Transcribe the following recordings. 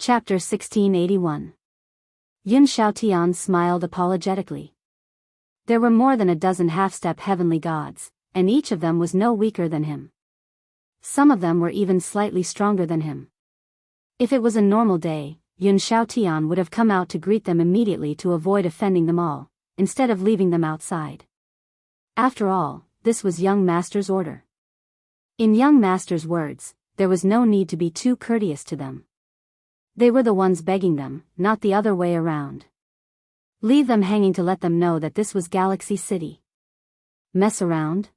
Chapter 1681. Yun Xiaotian smiled apologetically. There were more than a dozen half-step heavenly gods, and each of them was no weaker than him. Some of them were even slightly stronger than him. If it was a normal day, Yun Xiaotian would have come out to greet them immediately to avoid offending them all, instead of leaving them outside. After all, this was young master's order. In young master's words, there was no need to be too courteous to them. They were the ones begging them, not the other way around. Leave them hanging to let them know that this was Galaxy City. Mess around?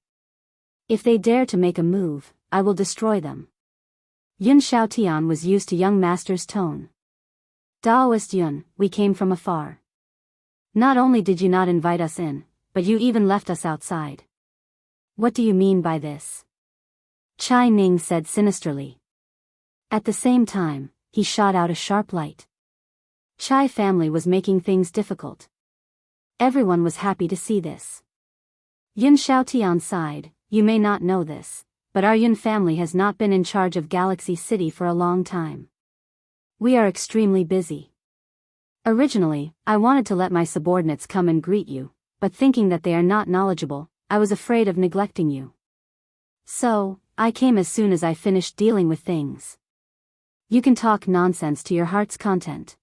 If they dare to make a move, I will destroy them. Yun Xiaotian was used to young master's tone. Daoist Yun, we came from afar. Not only did you not invite us in, but you even left us outside. What do you mean by this? Chai Ning said sinisterly. At the same time, he shot out a sharp light. Chai family was making things difficult. Everyone was happy to see this. Yun Xiaotian sighed, you may not know this, but our Yun family has not been in charge of Galaxy City for a long time. We are extremely busy. Originally, I wanted to let my subordinates come and greet you, but thinking that they are not knowledgeable, I was afraid of neglecting you. So, I came as soon as I finished dealing with things. You can talk nonsense to your heart's content.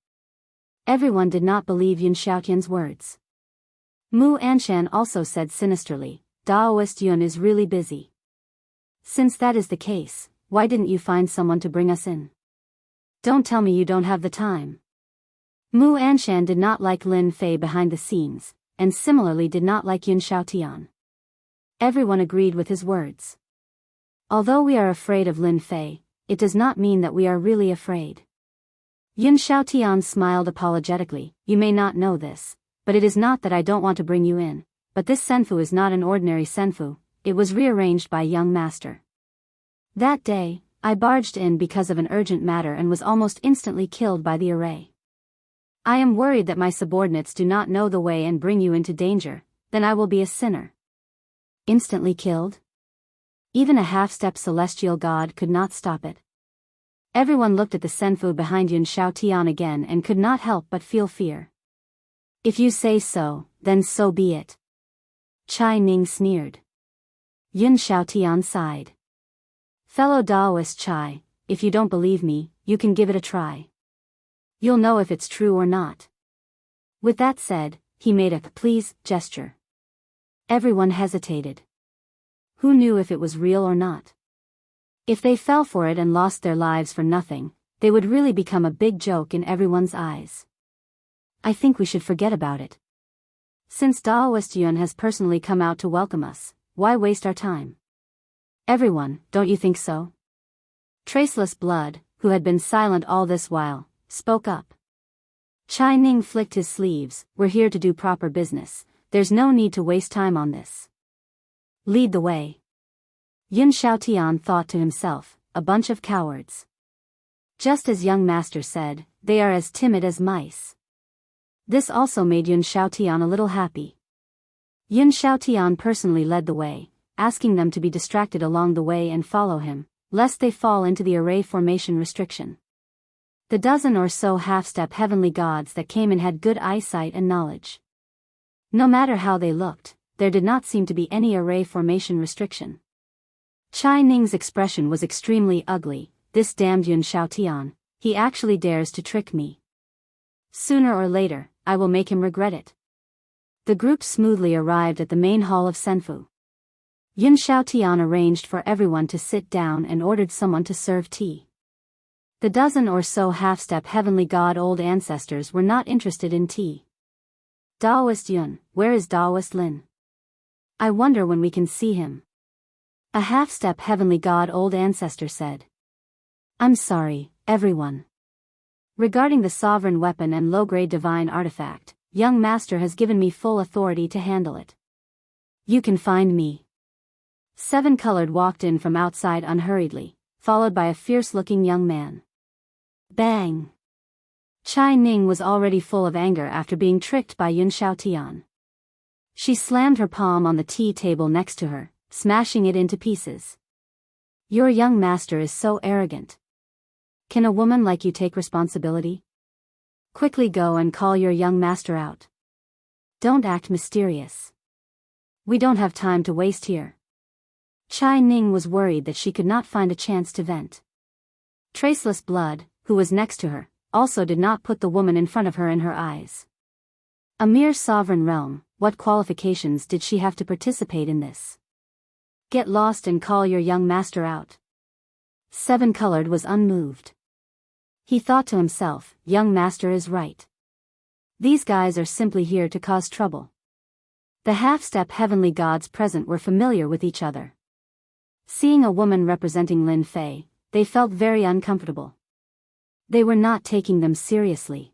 Everyone did not believe Yun Xiaotian's words. Mu Anshan also said sinisterly, Daoist Yun is really busy. Since that is the case, why didn't you find someone to bring us in? Don't tell me you don't have the time. Mu Anshan did not like Lin Fei behind the scenes, and similarly did not like Yun Xiaotian. Everyone agreed with his words. Although we are afraid of Lin Fei, it does not mean that we are really afraid. Yun Xiaotian smiled apologetically, you may not know this, but it is not that I don't want to bring you in, but this senfu is not an ordinary senfu, it was rearranged by young master. That day, I barged in because of an urgent matter and was almost instantly killed by the array. I am worried that my subordinates do not know the way and bring you into danger, then I will be a sinner. Instantly killed? Even a half-step celestial god could not stop it. Everyone looked at the senfu behind Yun Xiaotian again and could not help but feel fear. If you say so, then so be it. Chai Ning sneered. Yun Xiaotian sighed. Fellow Daoist Chai, if you don't believe me, you can give it a try. You'll know if it's true or not. With that said, he made a please gesture. Everyone hesitated. Who knew if it was real or not? If they fell for it and lost their lives for nothing, they would really become a big joke in everyone's eyes. I think we should forget about it. Since Daoist Yun has personally come out to welcome us, why waste our time? Everyone, don't you think so? Traceless Blood, who had been silent all this while, spoke up. Chai Ning flicked his sleeves, we're here to do proper business, there's no need to waste time on this. Lead the way. Yun Xiaotian thought to himself, a bunch of cowards. Just as young master said, they are as timid as mice. This also made Yun Xiaotian a little happy. Yun Xiaotian personally led the way, asking them to be distracted along the way and follow him, lest they fall into the array formation restriction. The dozen or so half-step heavenly gods that came in had good eyesight and knowledge. No matter how they looked, there did not seem to be any array formation restriction. Chai Ning's expression was extremely ugly, this damned Yun Xiaotian, he actually dares to trick me. Sooner or later, I will make him regret it. The group smoothly arrived at the main hall of Senfu. Yun Xiaotian arranged for everyone to sit down and ordered someone to serve tea. The dozen or so half-step heavenly god old ancestors were not interested in tea. Daoist Yun, where is Daoist Lin? I wonder when we can see him. A half-step heavenly god old ancestor said. I'm sorry, everyone. Regarding the sovereign weapon and low-grade divine artifact, young master has given me full authority to handle it. You can find me. Seven Colored walked in from outside unhurriedly, followed by a fierce-looking young man. Bang! Chai Ning was already full of anger after being tricked by Yun Xiaotian. She slammed her palm on the tea table next to her, smashing it into pieces. Your young master is so arrogant. Can a woman like you take responsibility? Quickly go and call your young master out. Don't act mysterious. We don't have time to waste here. Chai Ning was worried that she could not find a chance to vent. Traceless Blood, who was next to her, also did not put the woman in front of her in her eyes. A mere sovereign realm, what qualifications did she have to participate in this? Get lost and call your young master out. Seven Colored was unmoved. He thought to himself, young master is right. These guys are simply here to cause trouble. The half-step heavenly gods present were familiar with each other. Seeing a woman representing Lin Fei, they felt very uncomfortable. They were not taking them seriously.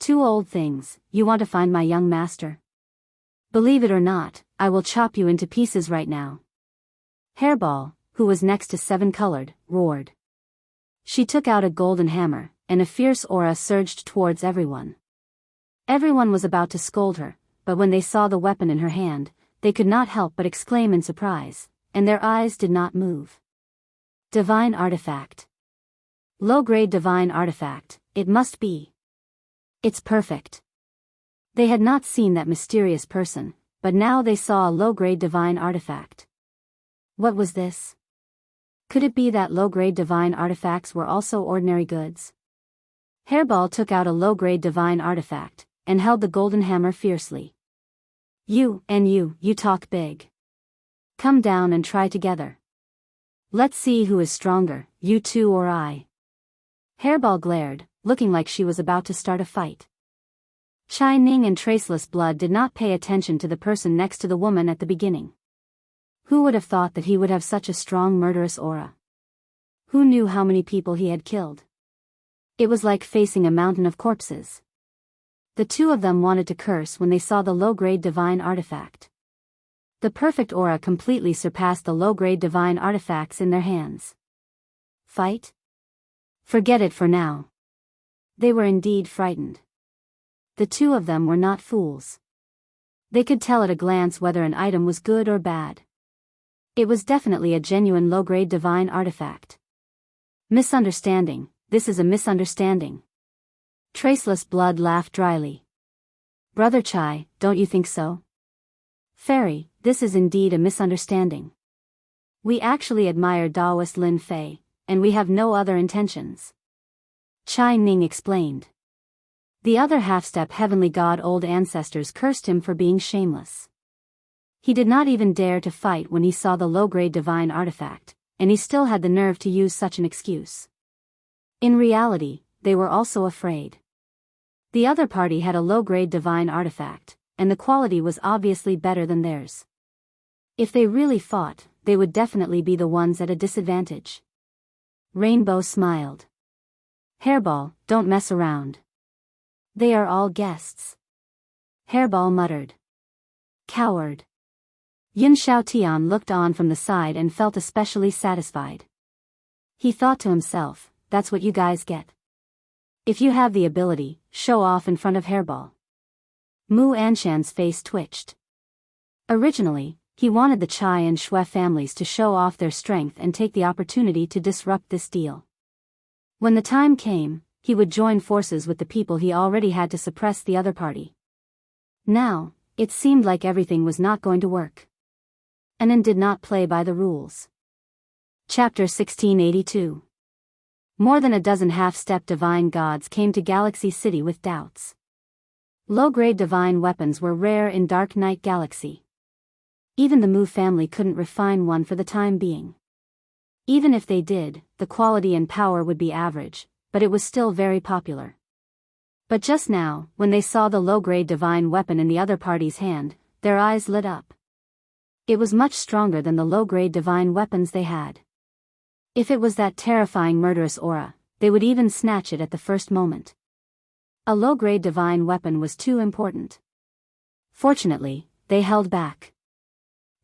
Two old things, you want to find my young master? Believe it or not, I will chop you into pieces right now. Hairball, who was next to Seven Colored, roared. She took out a golden hammer, and a fierce aura surged towards everyone. Everyone was about to scold her, but when they saw the weapon in her hand, they could not help but exclaim in surprise, and their eyes did not move. Divine artifact. Low-grade divine artifact, it must be. It's perfect. They had not seen that mysterious person, but now they saw a low-grade divine artifact. What was this? Could it be that low-grade divine artifacts were also ordinary goods? Hairball took out a low-grade divine artifact, and held the golden hammer fiercely. You talk big. Come down and try together. Let's see who is stronger, you two or I. Hairball glared, looking like she was about to start a fight. Chai Ning and Traceless Blood did not pay attention to the person next to the woman at the beginning. Who would have thought that he would have such a strong murderous aura? Who knew how many people he had killed? It was like facing a mountain of corpses. The two of them wanted to curse when they saw the low-grade divine artifact. The perfect aura completely surpassed the low-grade divine artifacts in their hands. Fight? Forget it for now. They were indeed frightened. The two of them were not fools. They could tell at a glance whether an item was good or bad. It was definitely a genuine low-grade divine artifact. Misunderstanding, this is a misunderstanding. Traceless Blood laughed dryly. Brother Chai, don't you think so? Fairy, this is indeed a misunderstanding. We actually admire Taoist Lin Fei, and we have no other intentions. Chai Ning explained. The other half-step heavenly god old ancestors cursed him for being shameless. He did not even dare to fight when he saw the low-grade divine artifact, and he still had the nerve to use such an excuse. In reality, they were also afraid. The other party had a low-grade divine artifact, and the quality was obviously better than theirs. If they really fought, they would definitely be the ones at a disadvantage. Rainbow smiled. Hairball, don't mess around. They are all guests. Hairball muttered. Coward. Yin Xiaotian looked on from the side and felt especially satisfied. He thought to himself, that's what you guys get. If you have the ability, show off in front of Hairball. Mu Anshan's face twitched. Originally, he wanted the Chai and Shui families to show off their strength and take the opportunity to disrupt this deal. When the time came, he would join forces with the people he already had to suppress the other party. Now, it seemed like everything was not going to work. Anan did not play by the rules. Chapter 1682. More than a dozen half-step divine gods came to Galaxy City with doubts. Low-grade divine weapons were rare in Dark Knight Galaxy. Even the Mu family couldn't refine one for the time being. Even if they did, the quality and power would be average, but it was still very popular. But just now, when they saw the low-grade divine weapon in the other party's hand, their eyes lit up. It was much stronger than the low-grade divine weapons they had. If it was that terrifying murderous aura, they would even snatch it at the first moment. A low-grade divine weapon was too important. Fortunately, they held back.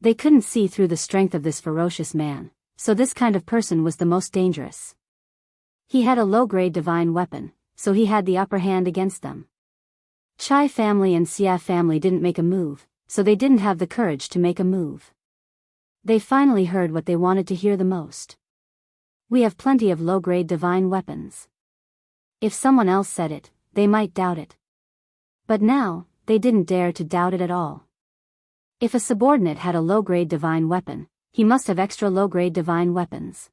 They couldn't see through the strength of this ferocious man, so this kind of person was the most dangerous. He had a low-grade divine weapon, so he had the upper hand against them. Chai family and Xia family didn't make a move, so they didn't have the courage to make a move. They finally heard what they wanted to hear the most. We have plenty of low-grade divine weapons. If someone else said it, they might doubt it. But now, they didn't dare to doubt it at all. If a subordinate had a low-grade divine weapon, he must have extra low-grade divine weapons.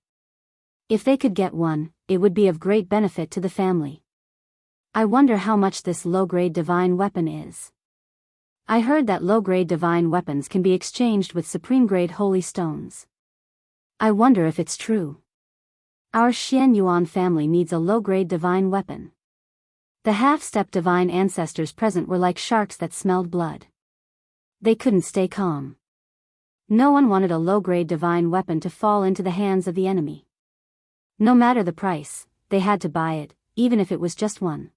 If they could get one, it would be of great benefit to the family. I wonder how much this low-grade divine weapon is. I heard that low-grade divine weapons can be exchanged with supreme-grade holy stones. I wonder if it's true. Our Xian Yuan family needs a low-grade divine weapon. The half-step divine ancestors present were like sharks that smelled blood. They couldn't stay calm. No one wanted a low-grade divine weapon to fall into the hands of the enemy. No matter the price, they had to buy it, even if it was just one.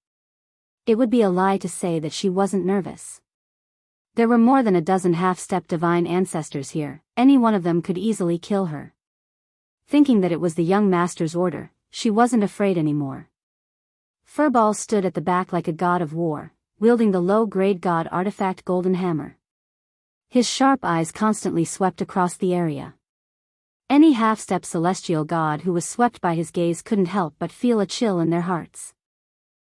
It would be a lie to say that she wasn't nervous. There were more than a dozen half-step divine ancestors here, any one of them could easily kill her. Thinking that it was the young master's order, she wasn't afraid anymore. Furball stood at the back like a god of war, wielding the low-grade god artifact golden hammer. His sharp eyes constantly swept across the area. Any half-step celestial god who was swept by his gaze couldn't help but feel a chill in their hearts.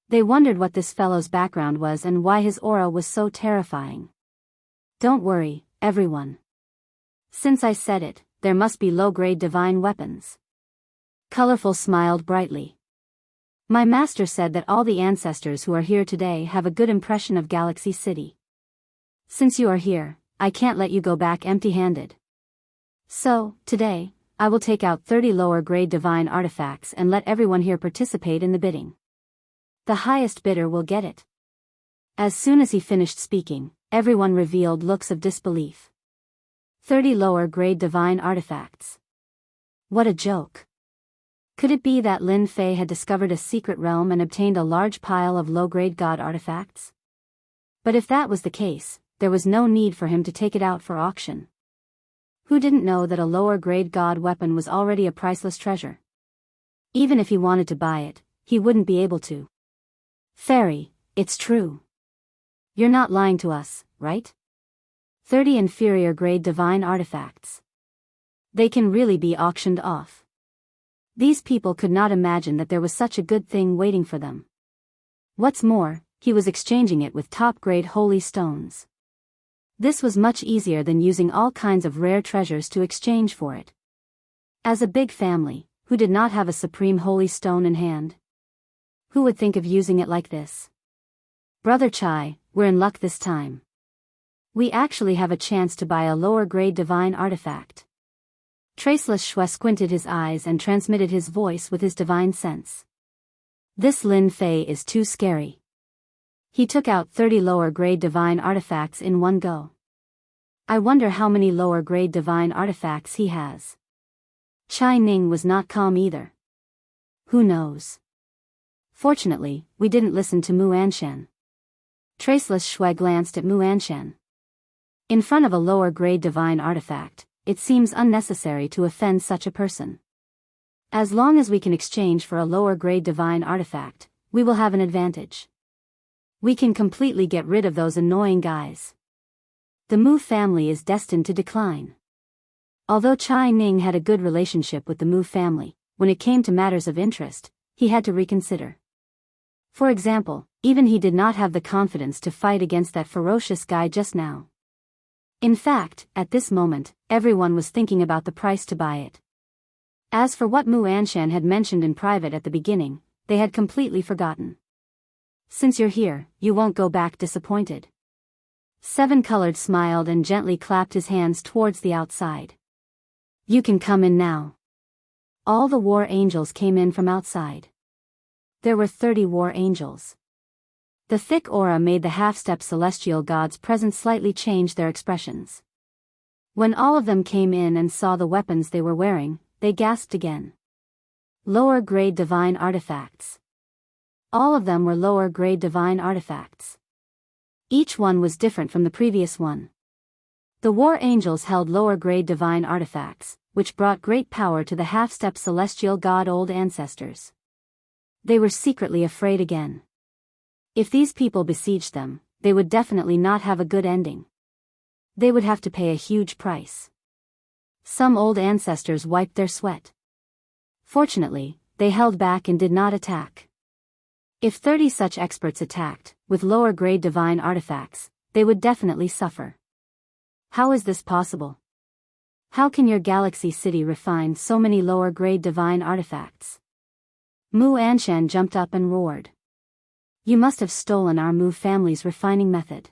They wondered what this fellow's background was and why his aura was so terrifying. Don't worry, everyone. Since I said it, there must be low-grade divine weapons. Colorful smiled brightly. My master said that all the ancestors who are here today have a good impression of Galaxy City. Since you are here, I can't let you go back empty-handed. So, today, I will take out 30 lower-grade divine artifacts and let everyone here participate in the bidding. The highest bidder will get it. As soon as he finished speaking, everyone revealed looks of disbelief. 30 lower-grade divine artifacts. What a joke. Could it be that Lin Fei had discovered a secret realm and obtained a large pile of low-grade god artifacts? But if that was the case, there was no need for him to take it out for auction. Who didn't know that a lower-grade god weapon was already a priceless treasure? Even if he wanted to buy it, he wouldn't be able to. Fairy, it's true. You're not lying to us, right? 30 inferior-grade divine artifacts. They can really be auctioned off. These people could not imagine that there was such a good thing waiting for them. What's more, he was exchanging it with top-grade holy stones. This was much easier than using all kinds of rare treasures to exchange for it. As a big family, who did not have a supreme holy stone in hand? Who would think of using it like this? Brother Chai, we're in luck this time. We actually have a chance to buy a lower-grade divine artifact. Traceless Shui squinted his eyes and transmitted his voice with his divine sense. This Lin Fei is too scary. He took out 30 lower-grade divine artifacts in one go. I wonder how many lower-grade divine artifacts he has. Chai Ning was not calm either. Who knows? Fortunately, we didn't listen to Mu Anshan. Traceless Shui glanced at Mu Anshan. In front of a lower-grade divine artifact, it seems unnecessary to offend such a person. As long as we can exchange for a lower-grade divine artifact, we will have an advantage. We can completely get rid of those annoying guys. The Mu family is destined to decline. Although Chai Ning had a good relationship with the Mu family, when it came to matters of interest, he had to reconsider. For example, even he did not have the confidence to fight against that ferocious guy just now. In fact, at this moment, everyone was thinking about the price to buy it. As for what Mu Anshan had mentioned in private at the beginning, they had completely forgotten. Since you're here, you won't go back disappointed. Seven-Colored smiled and gently clapped his hands towards the outside. You can come in now. All the war angels came in from outside. There were 30 war angels. The thick aura made the half-step celestial gods present slightly change their expressions. When all of them came in and saw the weapons they were wearing, they gasped again. Lower-grade divine artifacts. All of them were lower-grade divine artifacts. Each one was different from the previous one. The war angels held lower-grade divine artifacts, which brought great power to the half-step celestial god old ancestors. They were secretly afraid again. If these people besieged them, they would definitely not have a good ending. They would have to pay a huge price. Some old ancestors wiped their sweat. Fortunately, they held back and did not attack. If 30 such experts attacked, with lower-grade divine artifacts, they would definitely suffer. How is this possible? How can your galaxy city refine so many lower-grade divine artifacts? Mu Anshan jumped up and roared. You must have stolen our Mu family's refining method.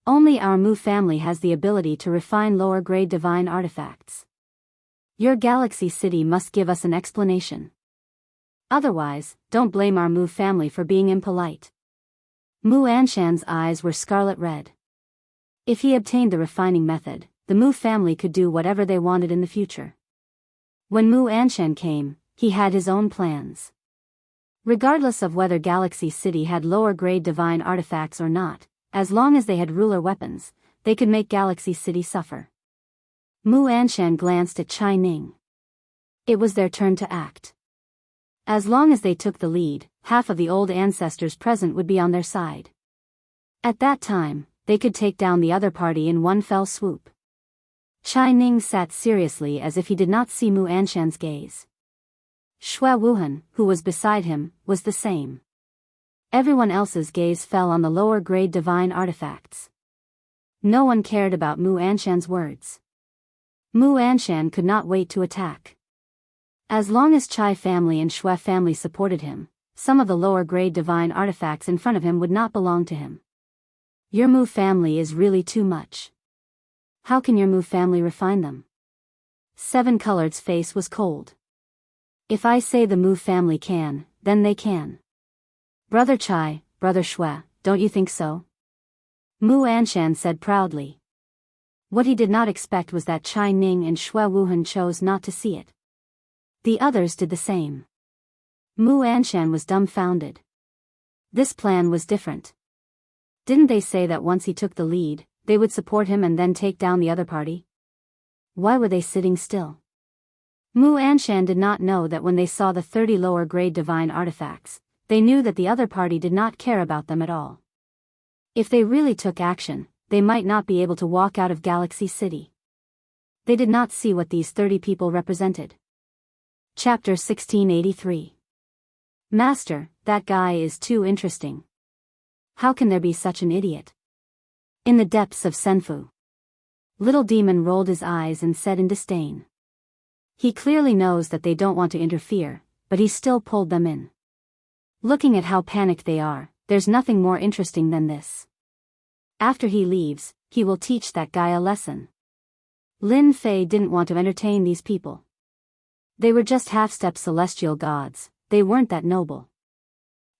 Only our Mu family has the ability to refine lower-grade divine artifacts. Your galaxy city must give us an explanation. Otherwise, don't blame our Mu family for being impolite. Mu Anshan's eyes were scarlet red. If he obtained the refining method, the Mu family could do whatever they wanted in the future. When Mu Anshan came, he had his own plans. Regardless of whether Galaxy City had lower-grade divine artifacts or not, as long as they had ruler weapons, they could make Galaxy City suffer. Mu Anshan glanced at Chai Ning. It was their turn to act. As long as they took the lead, half of the old ancestors present would be on their side. At that time, they could take down the other party in one fell swoop. Chai Ning sat seriously as if he did not see Mu Anshan's gaze. Xue Wuhan, who was beside him, was the same. Everyone else's gaze fell on the lower-grade divine artifacts. No one cared about Mu Anshan's words. Mu Anshan could not wait to attack. As long as Chai family and Xue family supported him, some of the lower-grade divine artifacts in front of him would not belong to him. Your Mu family is really too much. How can your Mu family refine them? Seven Colored's face was cold. If I say the Mu family can, then they can. Brother Chai, Brother Xue, don't you think so? Mu Anshan said proudly. What he did not expect was that Chai Ning and Xue Wuhan chose not to see it. The others did the same. Mu Anshan was dumbfounded. This plan was different. Didn't they say that once he took the lead, they would support him and then take down the other party? Why were they sitting still? Mu Anshan did not know that when they saw the 30 lower-grade divine artifacts, they knew that the other party did not care about them at all. If they really took action, they might not be able to walk out of Galaxy City. They did not see what these 30 people represented. Chapter 1683. Master, that guy is too interesting. How can there be such an idiot? In the depths of Senfu. Little Demon rolled his eyes and said in disdain. He clearly knows that they don't want to interfere, but he still pulled them in. Looking at how panicked they are, there's nothing more interesting than this. After he leaves, he will teach that guy a lesson. Lin Fei didn't want to entertain these people. They were just half-step celestial gods, they weren't that noble.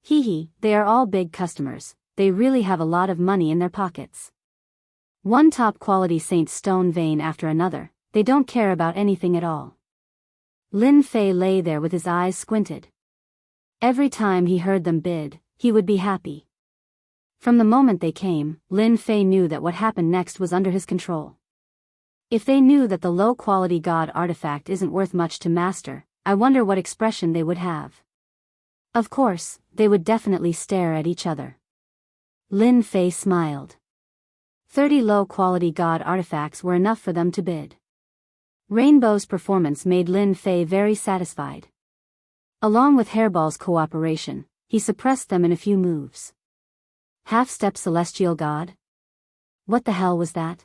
Hee, they are all big customers, they really have a lot of money in their pockets. One top-quality Saint Stone vein after another, they don't care about anything at all. Lin Fei lay there with his eyes squinted. Every time he heard them bid, he would be happy. From the moment they came, Lin Fei knew that what happened next was under his control. If they knew that the low-quality god artifact isn't worth much to master, I wonder what expression they would have. Of course, they would definitely stare at each other. Lin Fei smiled. 30 low-quality god artifacts were enough for them to bid. Rainbow's performance made Lin Fei very satisfied. Along with Hairball's cooperation, he suppressed them in a few moves. Half-step celestial god? What the hell was that?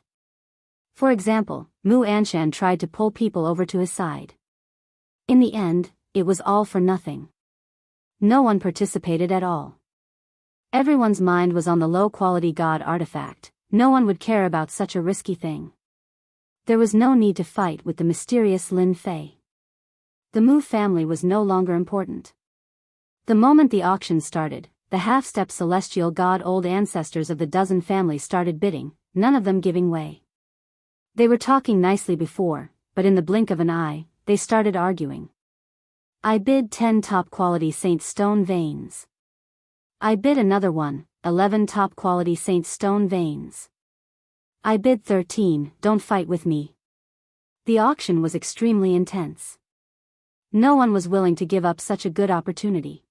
For example, Mu Anshan tried to pull people over to his side. In the end, it was all for nothing. No one participated at all. Everyone's mind was on the low-quality god artifact, no one would care about such a risky thing. There was no need to fight with the mysterious Lin Fei. The Mu family was no longer important. The moment the auction started, the half-step celestial god old ancestors of the dozen families started bidding, none of them giving way. They were talking nicely before, but in the blink of an eye, they started arguing. I bid 10 top-quality Saint Stone veins. I bid another one, 11 top-quality Saint Stone veins. I bid 13, don't fight with me. The auction was extremely intense. No one was willing to give up such a good opportunity.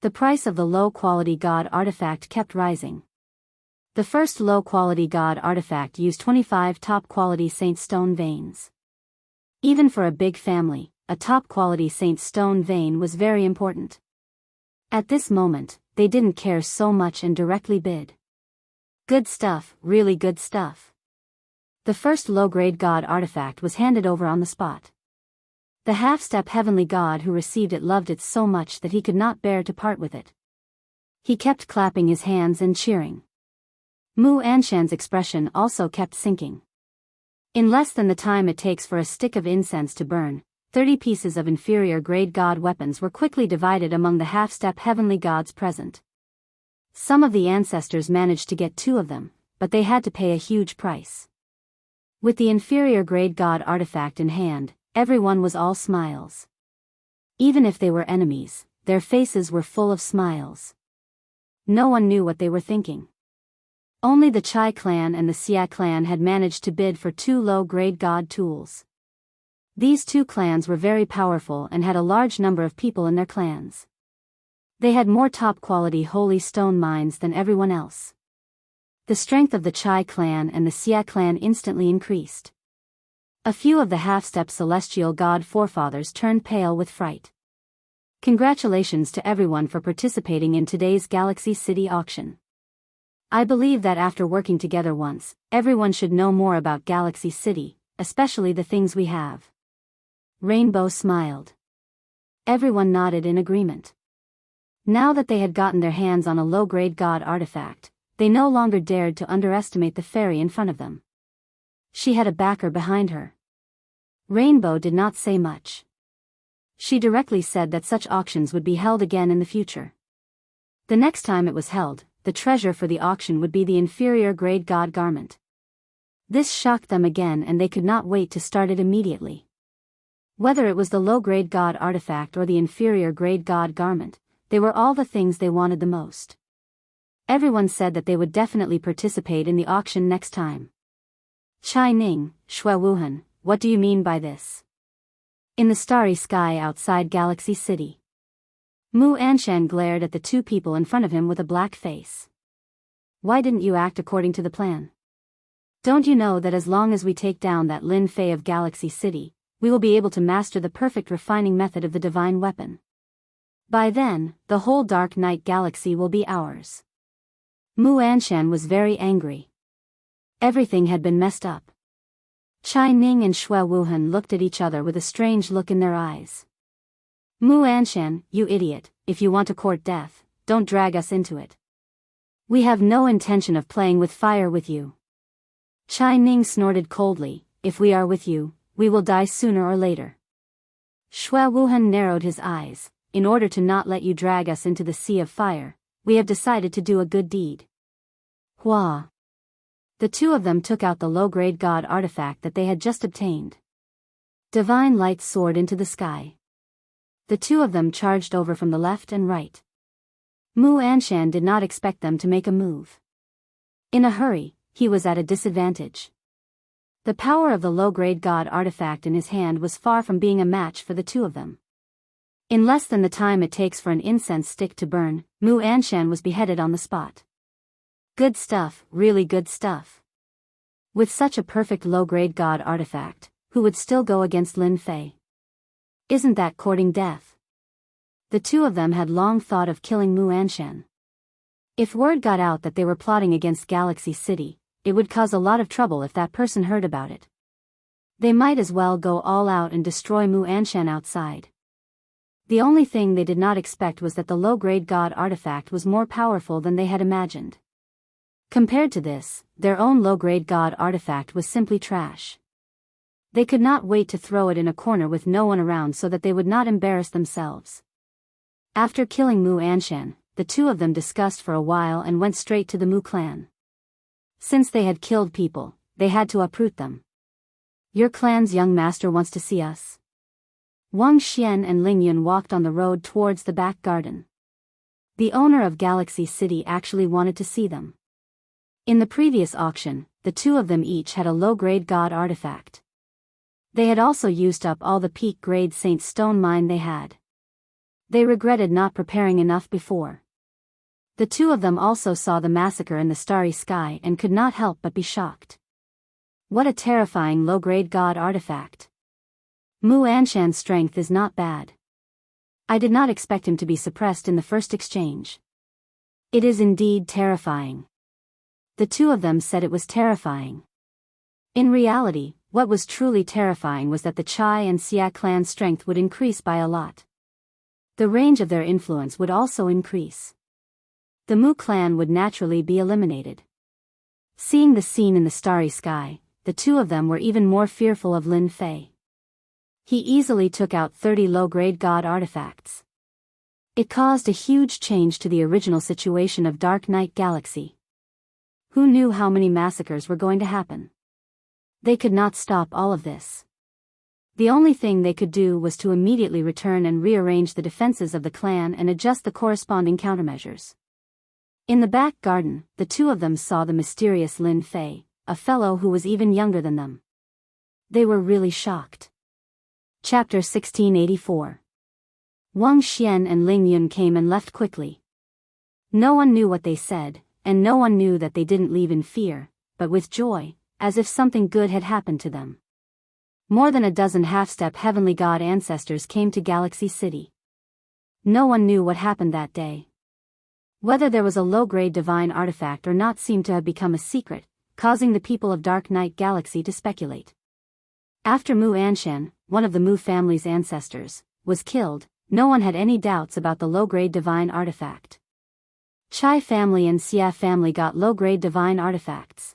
The price of the low-quality god artifact kept rising. The first low-quality god artifact used 25 top-quality Saint Stone veins. Even for a big family, a top-quality Saint stone vein was very important. At this moment, they didn't care so much and directly bid. Good stuff, really good stuff. The first low-grade god artifact was handed over on the spot. The half-step heavenly god who received it loved it so much that he could not bear to part with it. He kept clapping his hands and cheering. Mu Anshan's expression also kept sinking. In less than the time it takes for a stick of incense to burn, 30 pieces of inferior grade god weapons were quickly divided among the half-step heavenly gods present. Some of the ancestors managed to get 2 of them, but they had to pay a huge price. With the inferior grade god artifact in hand, everyone was all smiles. Even if they were enemies, their faces were full of smiles. No one knew what they were thinking. Only the Chai clan and the Xia clan had managed to bid for 2 low-grade god tools. These 2 clans were very powerful and had a large number of people in their clans. They had more top-quality holy stone mines than everyone else. The strength of the Chai clan and the Xia clan instantly increased. A few of the half-step celestial god forefathers turned pale with fright. Congratulations to everyone for participating in today's Galaxy City auction. I believe that after working together once, everyone should know more about Galaxy City, especially the things we have. Rainbow smiled. Everyone nodded in agreement. Now that they had gotten their hands on a low-grade god artifact, they no longer dared to underestimate the fairy in front of them. She had a backer behind her. Rainbow did not say much. She directly said that such auctions would be held again in the future. The next time it was held, the treasure for the auction would be the inferior grade god garment. This shocked them again and they could not wait to start it immediately. Whether it was the low-grade god artifact or the inferior grade god garment, they were all the things they wanted the most. Everyone said that they would definitely participate in the auction next time. Chai Ning, Shui Wuhan, what do you mean by this? In the starry sky outside Galaxy City. Mu Anshan glared at the 2 people in front of him with a black face. Why didn't you act according to the plan? Don't you know that as long as we take down that Lin Fei of Galaxy City, we will be able to master the perfect refining method of the divine weapon? By then, the whole Dark Night Galaxy will be ours. Mu Anshan was very angry. Everything had been messed up. Chai Ning and Shui Wuhan looked at each other with a strange look in their eyes. Mu Anshan, you idiot, if you want to court death, don't drag us into it. We have no intention of playing with fire with you. Chai Ning snorted coldly, if we are with you, we will die sooner or later. Shui Wuhan narrowed his eyes, in order to not let you drag us into the sea of fire, we have decided to do a good deed. Hua. The 2 of them took out the low-grade god artifact that they had just obtained. Divine light soared into the sky. The 2 of them charged over from the left and right. Mu Anshan did not expect them to make a move. In a hurry, he was at a disadvantage. The power of the low-grade god artifact in his hand was far from being a match for the 2 of them. In less than the time it takes for an incense stick to burn, Mu Anshan was beheaded on the spot. Good stuff, really good stuff. With such a perfect low-grade god artifact, who would still go against Lin Fei? Isn't that courting death? The 2 of them had long thought of killing Mu Anshan. If word got out that they were plotting against Galaxy City, it would cause a lot of trouble if that person heard about it. They might as well go all out and destroy Mu Anshan outside. The only thing they did not expect was that the low-grade god artifact was more powerful than they had imagined. Compared to this, their own low-grade god artifact was simply trash. They could not wait to throw it in a corner with no one around so that they would not embarrass themselves. After killing Mu Anshan, the 2 of them discussed for a while and went straight to the Mu clan. Since they had killed people, they had to uproot them. Your clan's young master wants to see us. Wang Xian and Ling Yun walked on the road towards the back garden. The owner of Galaxy City actually wanted to see them. In the previous auction, the 2 of them each had a low-grade god artifact. They had also used up all the peak-grade Saint stone mine they had. They regretted not preparing enough before. The 2 of them also saw the massacre in the starry sky and could not help but be shocked. What a terrifying low-grade god artifact. Mu Anshan's strength is not bad. I did not expect him to be suppressed in the first exchange. It is indeed terrifying. The two of them said it was terrifying. In reality, what was truly terrifying was that the Chai and Xia clan's strength would increase by a lot. The range of their influence would also increase. The Mu clan would naturally be eliminated. Seeing the scene in the starry sky, the two of them were even more fearful of Lin Fei. He easily took out 30 low-grade god artifacts. It caused a huge change to the original situation of Dark Knight Galaxy. Who knew how many massacres were going to happen? They could not stop all of this. The only thing they could do was to immediately return and rearrange the defenses of the clan and adjust the corresponding countermeasures. In the back garden, the two of them saw the mysterious Lin Fei, a fellow who was even younger than them. They were really shocked. Chapter 1684. Wang Xian and Ling Yun came and left quickly. No one knew what they said, and no one knew that they didn't leave in fear, but with joy, as if something good had happened to them. More than a dozen half-step heavenly god ancestors came to Galaxy City. No one knew what happened that day. Whether there was a low-grade divine artifact or not seemed to have become a secret, causing the people of Dark Knight Galaxy to speculate. After Mu Anshan, one of the Mu family's ancestors, was killed, no one had any doubts about the low-grade divine artifact. Chai family and Xia family got low-grade divine artifacts.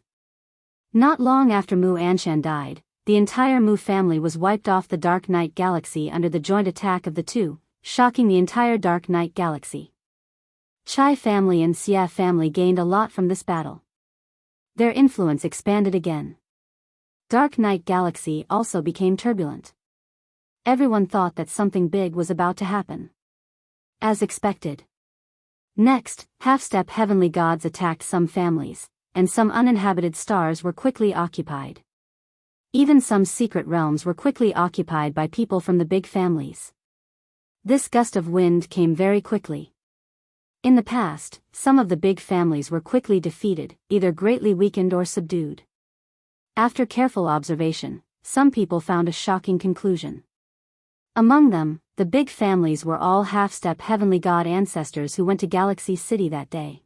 Not long after Mu Anshan died, the entire Mu family was wiped off the Dark Knight Galaxy under the joint attack of the two, shocking the entire Dark Knight Galaxy. Chai family and Xia family gained a lot from this battle. Their influence expanded again. Dark Knight Galaxy also became turbulent. Everyone thought that something big was about to happen. As expected. Next, half-step heavenly gods attacked some families, and some uninhabited stars were quickly occupied. Even some secret realms were quickly occupied by people from the big families. This gust of wind came very quickly. In the past, some of the big families were quickly defeated, either greatly weakened or subdued. After careful observation, some people found a shocking conclusion. Among them, the big families were all half-step heavenly god ancestors who went to Galaxy City that day.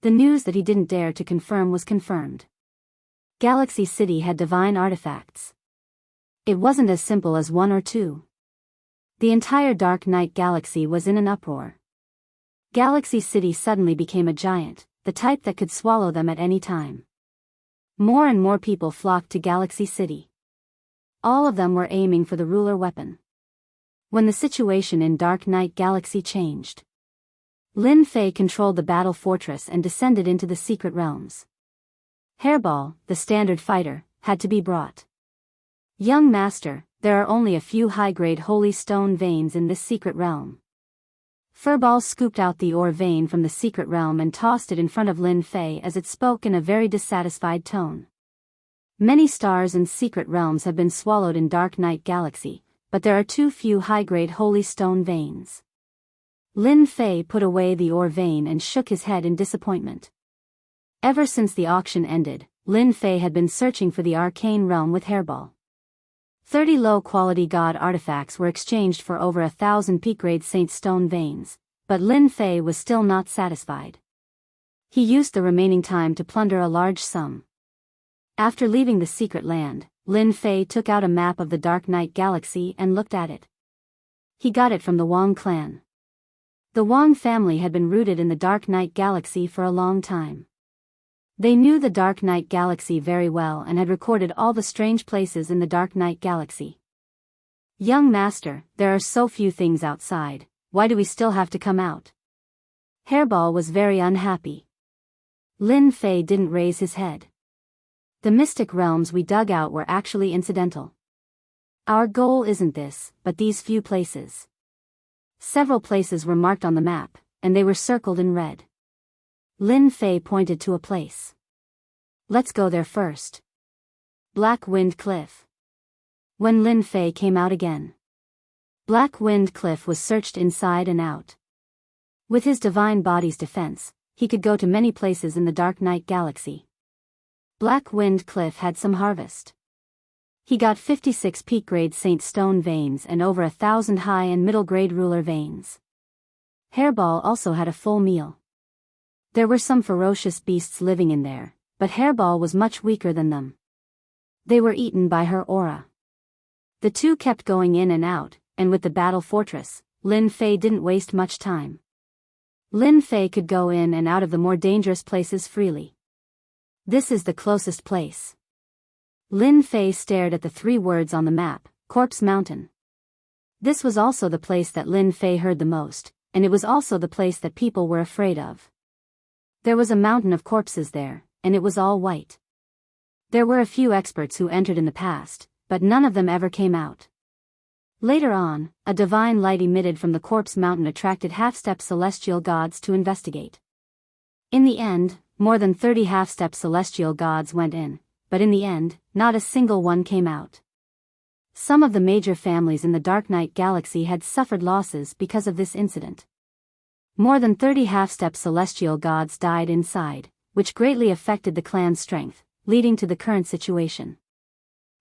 The news that he didn't dare to confirm was confirmed. Galaxy City had divine artifacts. It wasn't as simple as one or two. The entire Dark Knight Galaxy was in an uproar. Galaxy City suddenly became a giant, the type that could swallow them at any time. More and more people flocked to Galaxy City. All of them were aiming for the ruler weapon. When the situation in Dark Knight Galaxy changed, Lin Fei controlled the battle fortress and descended into the secret realms. Hairball, the standard fighter, had to be brought. Young master, there are only a few high-grade holy stone veins in this secret realm. Furball scooped out the ore vein from the secret realm and tossed it in front of Lin Fei as it spoke in a very dissatisfied tone. Many stars and secret realms have been swallowed in Dark Knight Galaxy, but there are too few high-grade holy stone veins. Lin Fei put away the ore vein and shook his head in disappointment. Ever since the auction ended, Lin Fei had been searching for the arcane realm with Hairball. 30 low-quality god artifacts were exchanged for over 1,000 peak-grade Saint Stone veins, but Lin Fei was still not satisfied. He used the remaining time to plunder a large sum. After leaving the secret land, Lin Fei took out a map of the Dark Knight Galaxy and looked at it. He got it from the Wang clan. The Wang family had been rooted in the Dark Knight Galaxy for a long time. They knew the Dark Knight Galaxy very well and had recorded all the strange places in the Dark Knight Galaxy. Young master, there are so few things outside, why do we still have to come out? Hairball was very unhappy. Lin Fei didn't raise his head. The mystic realms we dug out were actually incidental. Our goal isn't this, but these few places. Several places were marked on the map, and they were circled in red. Lin Fei pointed to a place. Let's go there first. Black Wind Cliff. When Lin Fei came out again, Black Wind Cliff was searched inside and out. With his divine body's defense, he could go to many places in the Dark Knight Galaxy. Black Wind Cliff had some harvest. He got 56 peak-grade Saint Stone veins and over 1,000 high and middle-grade ruler veins. Hairball also had a full meal. There were some ferocious beasts living in there, but Hairball was much weaker than them. They were eaten by her aura. The two kept going in and out, and with the battle fortress, Lin Fei didn't waste much time. Lin Fei could go in and out of the more dangerous places freely. This is the closest place. Lin Fei stared at the 3 words on the map, Corpse Mountain. This was also the place that Lin Fei heard the most, and it was also the place that people were afraid of. There was a mountain of corpses there, and it was all white. There were a few experts who entered in the past, but none of them ever came out. Later on, a divine light emitted from the Corpse Mountain attracted half-step celestial gods to investigate. In the end, more than 30 half-step celestial gods went in, but in the end, not a single one came out. Some of the major families in the Dark Knight Galaxy had suffered losses because of this incident. More than 30 half-step celestial gods died inside, which greatly affected the clan's strength, leading to the current situation.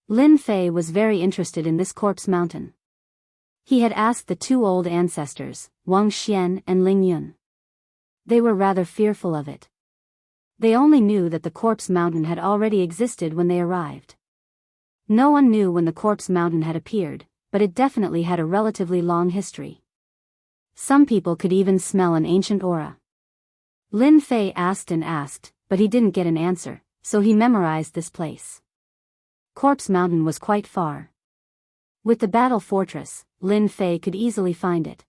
Lin Fei was very interested in this Corpse Mountain. He had asked the 2 old ancestors, Wang Xian and Ling Yun. They were rather fearful of it. They only knew that the Corpse Mountain had already existed when they arrived. No one knew when the Corpse Mountain had appeared, but it definitely had a relatively long history. Some people could even smell an ancient aura. Lin Fei asked and asked, but he didn't get an answer, so he memorized this place. Corpse Mountain was quite far. With the battle fortress, Lin Fei could easily find it.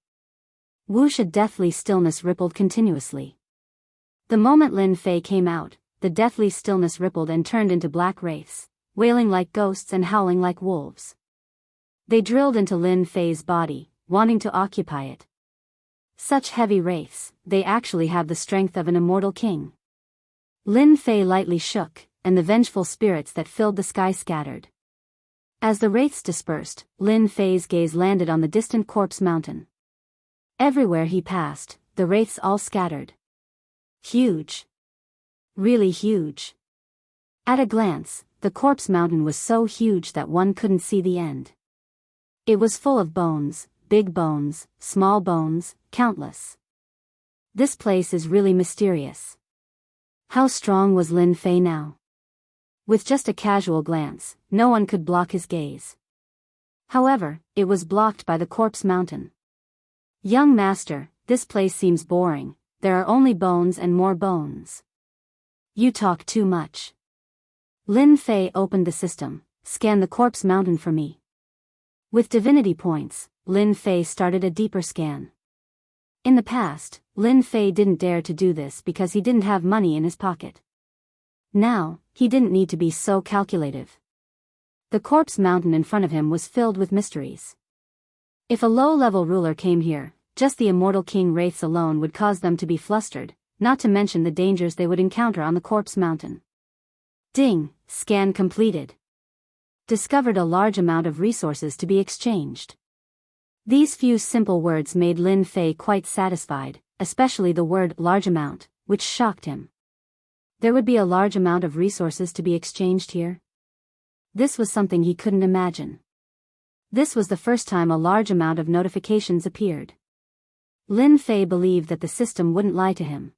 Wuxia deathly stillness rippled continuously. The moment Lin Fei came out, the deathly stillness rippled and turned into black wraiths, wailing like ghosts and howling like wolves. They drilled into Lin Fei's body, wanting to occupy it. Such heavy wraiths, they actually have the strength of an immortal king. Lin Fei lightly shook, and the vengeful spirits that filled the sky scattered. As the wraiths dispersed, Lin Fei's gaze landed on the distant Corpse Mountain. Everywhere he passed, the wraiths all scattered. Huge. Really huge. At a glance, the Corpse Mountain was so huge that one couldn't see the end. It was full of bones, big bones, small bones, countless. This place is really mysterious. How strong was Lin Fei now? With just a casual glance, no one could block his gaze. However, it was blocked by the Corpse Mountain. Young master, this place seems boring. There are only bones and more bones. You talk too much. Lin Fei opened the system, scan the Corpse Mountain for me. With divinity points, Lin Fei started a deeper scan. In the past, Lin Fei didn't dare to do this because he didn't have money in his pocket. Now, he didn't need to be so calculative. The Corpse Mountain in front of him was filled with mysteries. If a low-level ruler came here, just the immortal king wraiths alone would cause them to be flustered, not to mention the dangers they would encounter on the Corpse Mountain. Ding, scan completed. Discovered a large amount of resources to be exchanged. These few simple words made Lin Fei quite satisfied, especially the word large amount, which shocked him. There would be a large amount of resources to be exchanged here? This was something he couldn't imagine. This was the first time a large amount of notifications appeared. Lin Fei believed that the system wouldn't lie to him.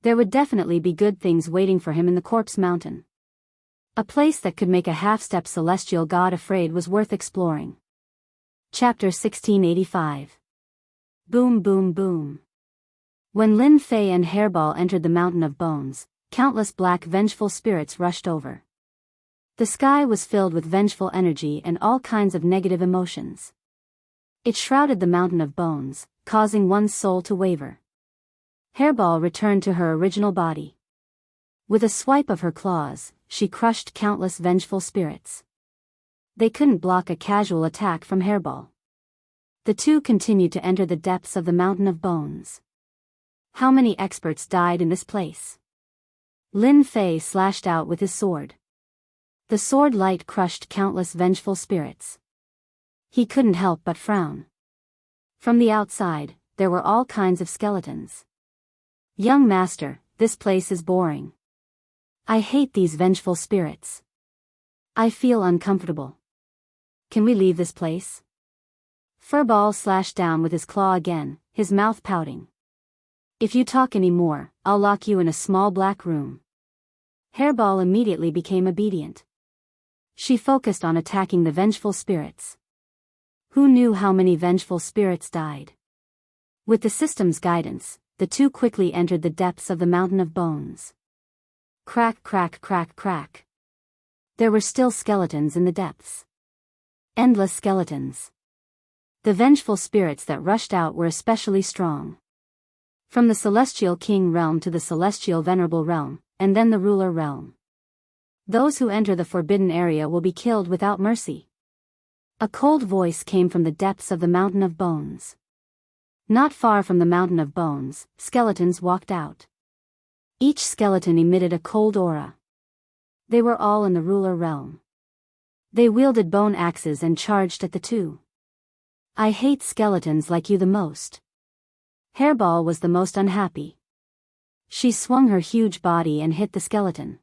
There would definitely be good things waiting for him in the Corpse Mountain. A place that could make a half-step celestial god afraid was worth exploring. Chapter 1685. Boom boom boom. When Lin Fei and Hairball entered the Mountain of Bones, countless black vengeful spirits rushed over. The sky was filled with vengeful energy and all kinds of negative emotions. It shrouded the Mountain of Bones, causing one's soul to waver. Hairball returned to her original body. With a swipe of her claws, she crushed countless vengeful spirits. They couldn't block a casual attack from Hairball. The two continued to enter the depths of the Mountain of Bones. How many experts died in this place? Lin Fei slashed out with his sword. The sword light crushed countless vengeful spirits. He couldn't help but frown. From the outside, there were all kinds of skeletons. Young master, this place is boring. I hate these vengeful spirits. I feel uncomfortable. Can we leave this place? Furball slashed down with his claw again, his mouth pouting. If you talk any more, I'll lock you in a small black room. Hairball immediately became obedient. She focused on attacking the vengeful spirits. Who knew how many vengeful spirits died? With the system's guidance, the two quickly entered the depths of the mountain of bones. Crack, crack, crack, crack. There were still skeletons in the depths. Endless skeletons. The vengeful spirits that rushed out were especially strong. From the Celestial King realm to the Celestial Venerable realm, and then the Ruler realm. Those who enter the forbidden area will be killed without mercy. A cold voice came from the depths of the mountain of bones. Not far from the mountain of bones, skeletons walked out. Each skeleton emitted a cold aura. They were all in the Ruler realm. They wielded bone axes and charged at the two. I hate skeletons like you the most. Hairball was the most unhappy. She swung her huge body and hit the skeleton.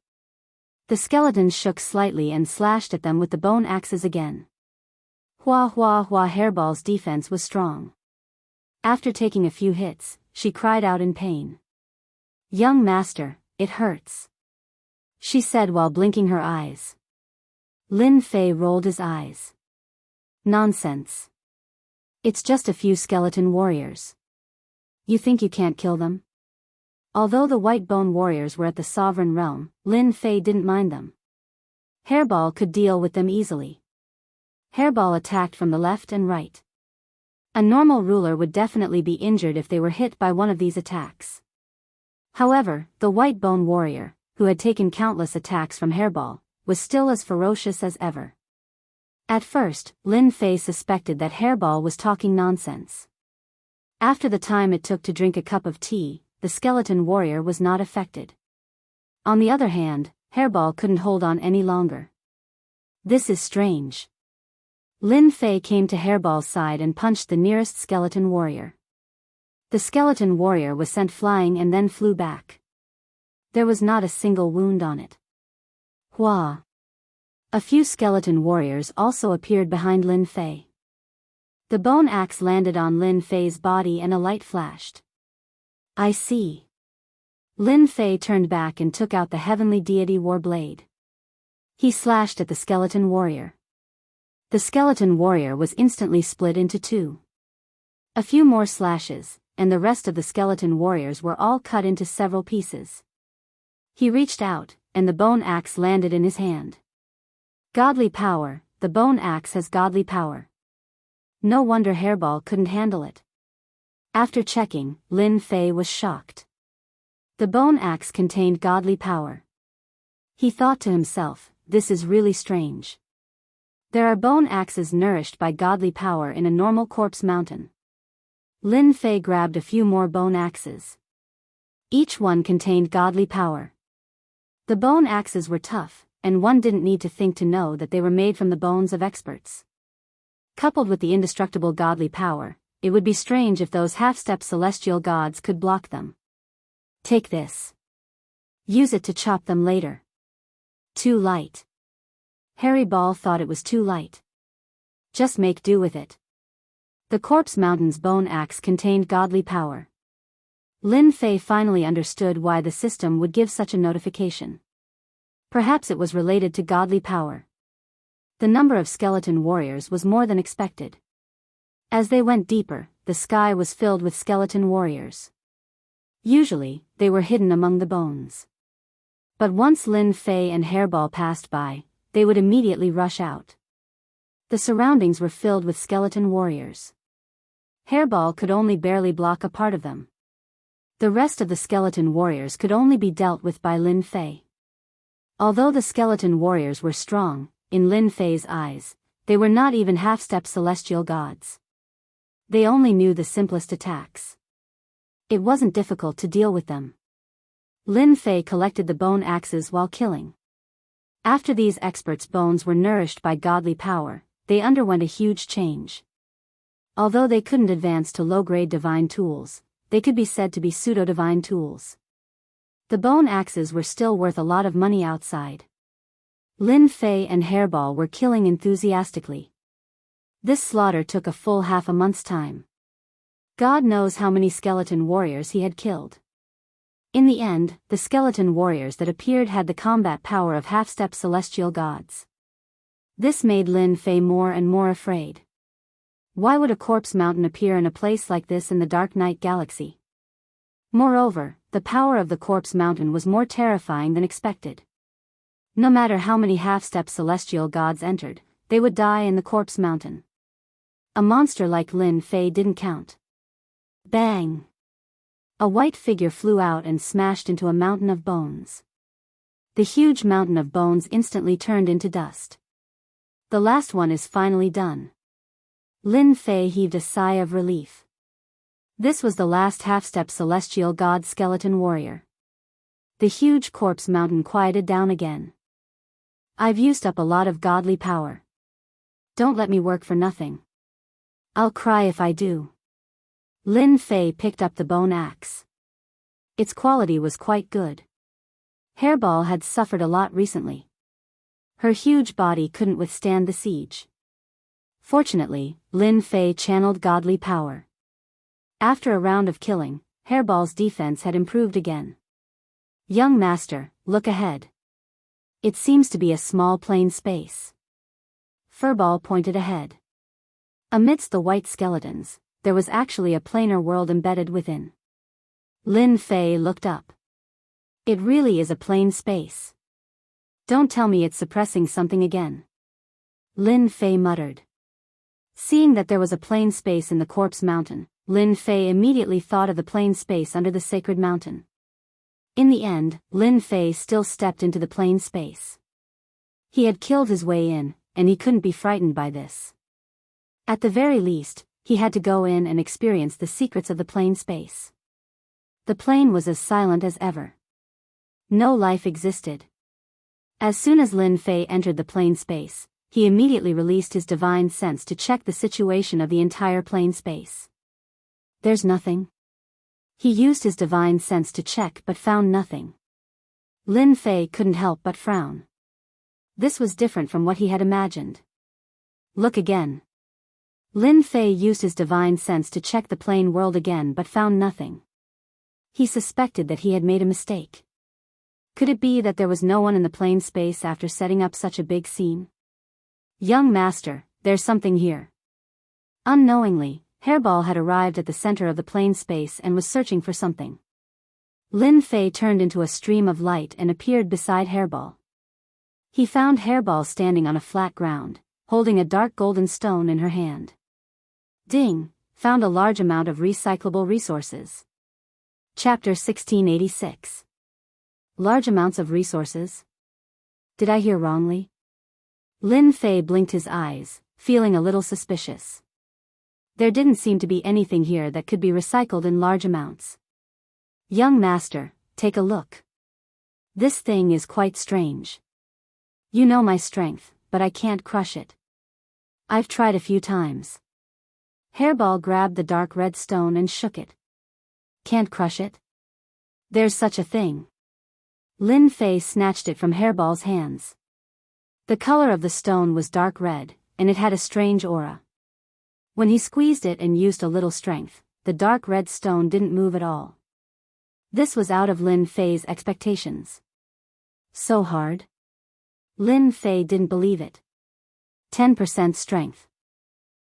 The skeletons shook slightly and slashed at them with the bone axes again. Hua hua hua. Hairball's defense was strong. After taking a few hits, she cried out in pain. Young master, it hurts, she said while blinking her eyes. Lin Fei rolled his eyes. Nonsense. It's just a few skeleton warriors. You think you can't kill them? Although the white bone warriors were at the sovereign realm, Lin Fei didn't mind them. Hairball could deal with them easily. Hairball attacked from the left and right. A normal ruler would definitely be injured if they were hit by one of these attacks. However, the white bone warrior, who had taken countless attacks from Hairball, was still as ferocious as ever. At first, Lin Fei suspected that Hairball was talking nonsense. After the time it took to drink a cup of tea, the skeleton warrior was not affected. On the other hand, Hairball couldn't hold on any longer. This is strange. Lin Fei came to Hairball's side and punched the nearest skeleton warrior. The skeleton warrior was sent flying and then flew back. There was not a single wound on it. Hua. A few skeleton warriors also appeared behind Lin Fei. The bone axe landed on Lin Fei's body and a light flashed. I see. Lin Fei turned back and took out the heavenly deity war blade. He slashed at the skeleton warrior. The skeleton warrior was instantly split into two. A few more slashes, and the rest of the skeleton warriors were all cut into several pieces. He reached out, and the bone axe landed in his hand. Godly power, the bone axe has godly power. No wonder Hairball couldn't handle it. After checking, Lin Fei was shocked. The bone axe contained godly power. He thought to himself, this is really strange. There are bone axes nourished by godly power in a normal corpse mountain. Lin Fei grabbed a few more bone axes. Each one contained godly power. The bone axes were tough, and one didn't need to think to know that they were made from the bones of experts. Coupled with the indestructible godly power, it would be strange if those half-step celestial gods could block them. Take this. Use it to chop them later. Too light. Hairball thought it was too light. Just make do with it. The Corpse Mountain's bone axe contained godly power. Lin Fei finally understood why the system would give such a notification. Perhaps it was related to godly power. The number of skeleton warriors was more than expected. As they went deeper, the sky was filled with skeleton warriors. Usually, they were hidden among the bones. But once Lin Fei and Hairball passed by, they would immediately rush out. The surroundings were filled with skeleton warriors. Hairball could only barely block a part of them. The rest of the skeleton warriors could only be dealt with by Lin Fei. Although the skeleton warriors were strong, in Lin Fei's eyes, they were not even half-step celestial gods. They only knew the simplest attacks. It wasn't difficult to deal with them. Lin Fei collected the bone axes while killing. After these experts' bones were nourished by godly power, they underwent a huge change. Although they couldn't advance to low-grade divine tools, they could be said to be pseudo-divine tools. The bone axes were still worth a lot of money outside. Lin Fei and Hairball were killing enthusiastically. This slaughter took a full half a month's time. God knows how many skeleton warriors he had killed. In the end, the skeleton warriors that appeared had the combat power of half-step celestial gods. This made Lin Fei more and more afraid. Why would a corpse mountain appear in a place like this in the Dark Night Galaxy? Moreover, the power of the corpse mountain was more terrifying than expected. No matter how many half-step celestial gods entered, they would die in the corpse mountain. A monster like Lin Fei didn't count. Bang! A white figure flew out and smashed into a mountain of bones. The huge mountain of bones instantly turned into dust. The last one is finally done. Lin Fei heaved a sigh of relief. This was the last half-step celestial god skeleton warrior. The huge corpse mountain quieted down again. I've used up a lot of godly power. Don't let me work for nothing. I'll cry if I do. Lin Fei picked up the bone axe. Its quality was quite good. Hairball had suffered a lot recently. Her huge body couldn't withstand the siege. Fortunately, Lin Fei channeled godly power. After a round of killing, Hairball's defense had improved again. Young master, look ahead. It seems to be a small plain space. Furball pointed ahead. Amidst the white skeletons, there was actually a planar world embedded within. Lin Fei looked up. It really is a plain space. Don't tell me it's suppressing something again. Lin Fei muttered. Seeing that there was a plain space in the corpse mountain, Lin Fei immediately thought of the plain space under the sacred mountain. In the end, Lin Fei still stepped into the plain space. He had killed his way in, and he couldn't be frightened by this. At the very least, he had to go in and experience the secrets of the plain space. The plain was as silent as ever. No life existed. As soon as Lin Fei entered the plain space, he immediately released his divine sense to check the situation of the entire plain space. There's nothing. He used his divine sense to check but found nothing. Lin Fei couldn't help but frown. This was different from what he had imagined. Look again. Lin Fei used his divine sense to check the plain world again but found nothing. He suspected that he had made a mistake. Could it be that there was no one in the plain space after setting up such a big scene? Young master, there's something here. Unknowingly, Hairball had arrived at the center of the plain space and was searching for something. Lin Fei turned into a stream of light and appeared beside Hairball. He found Hairball standing on a flat ground, holding a dark golden stone in her hand. Ding! Found a large amount of recyclable resources. Chapter 1686. Large amounts of resources? Did I hear wrongly? Lin Fei blinked his eyes, feeling a little suspicious. There didn't seem to be anything here that could be recycled in large amounts. Young master, take a look. This thing is quite strange. You know my strength, but I can't crush it. I've tried a few times. Hairball grabbed the dark red stone and shook it. Can't crush it? There's such a thing. Lin Fei snatched it from Hairball's hands. The color of the stone was dark red, and it had a strange aura. When he squeezed it and used a little strength, the dark red stone didn't move at all. This was out of Lin Fei's expectations. So hard? Lin Fei didn't believe it. 10% strength.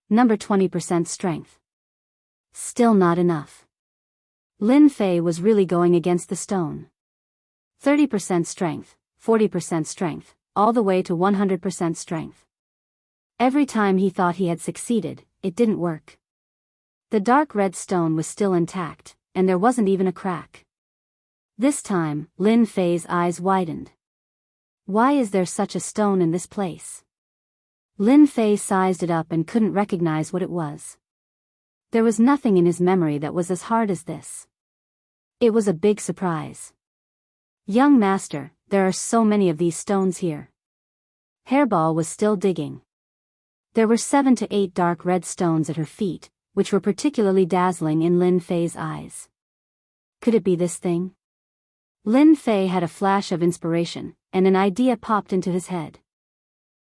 Number 20% strength. Still not enough. Lin Fei was really going against the stone. 30% strength, 40% strength, all the way to 100% strength. Every time he thought he had succeeded, it didn't work. The dark red stone was still intact, and there wasn't even a crack. This time, Lin Fei's eyes widened. Why is there such a stone in this place? Lin Fei sized it up and couldn't recognize what it was. There was nothing in his memory that was as hard as this. It was a big surprise. Young master, there are so many of these stones here. Hairball was still digging. There were 7 to 8 dark red stones at her feet, which were particularly dazzling in Lin Fei's eyes. Could it be this thing? Lin Fei had a flash of inspiration, and an idea popped into his head.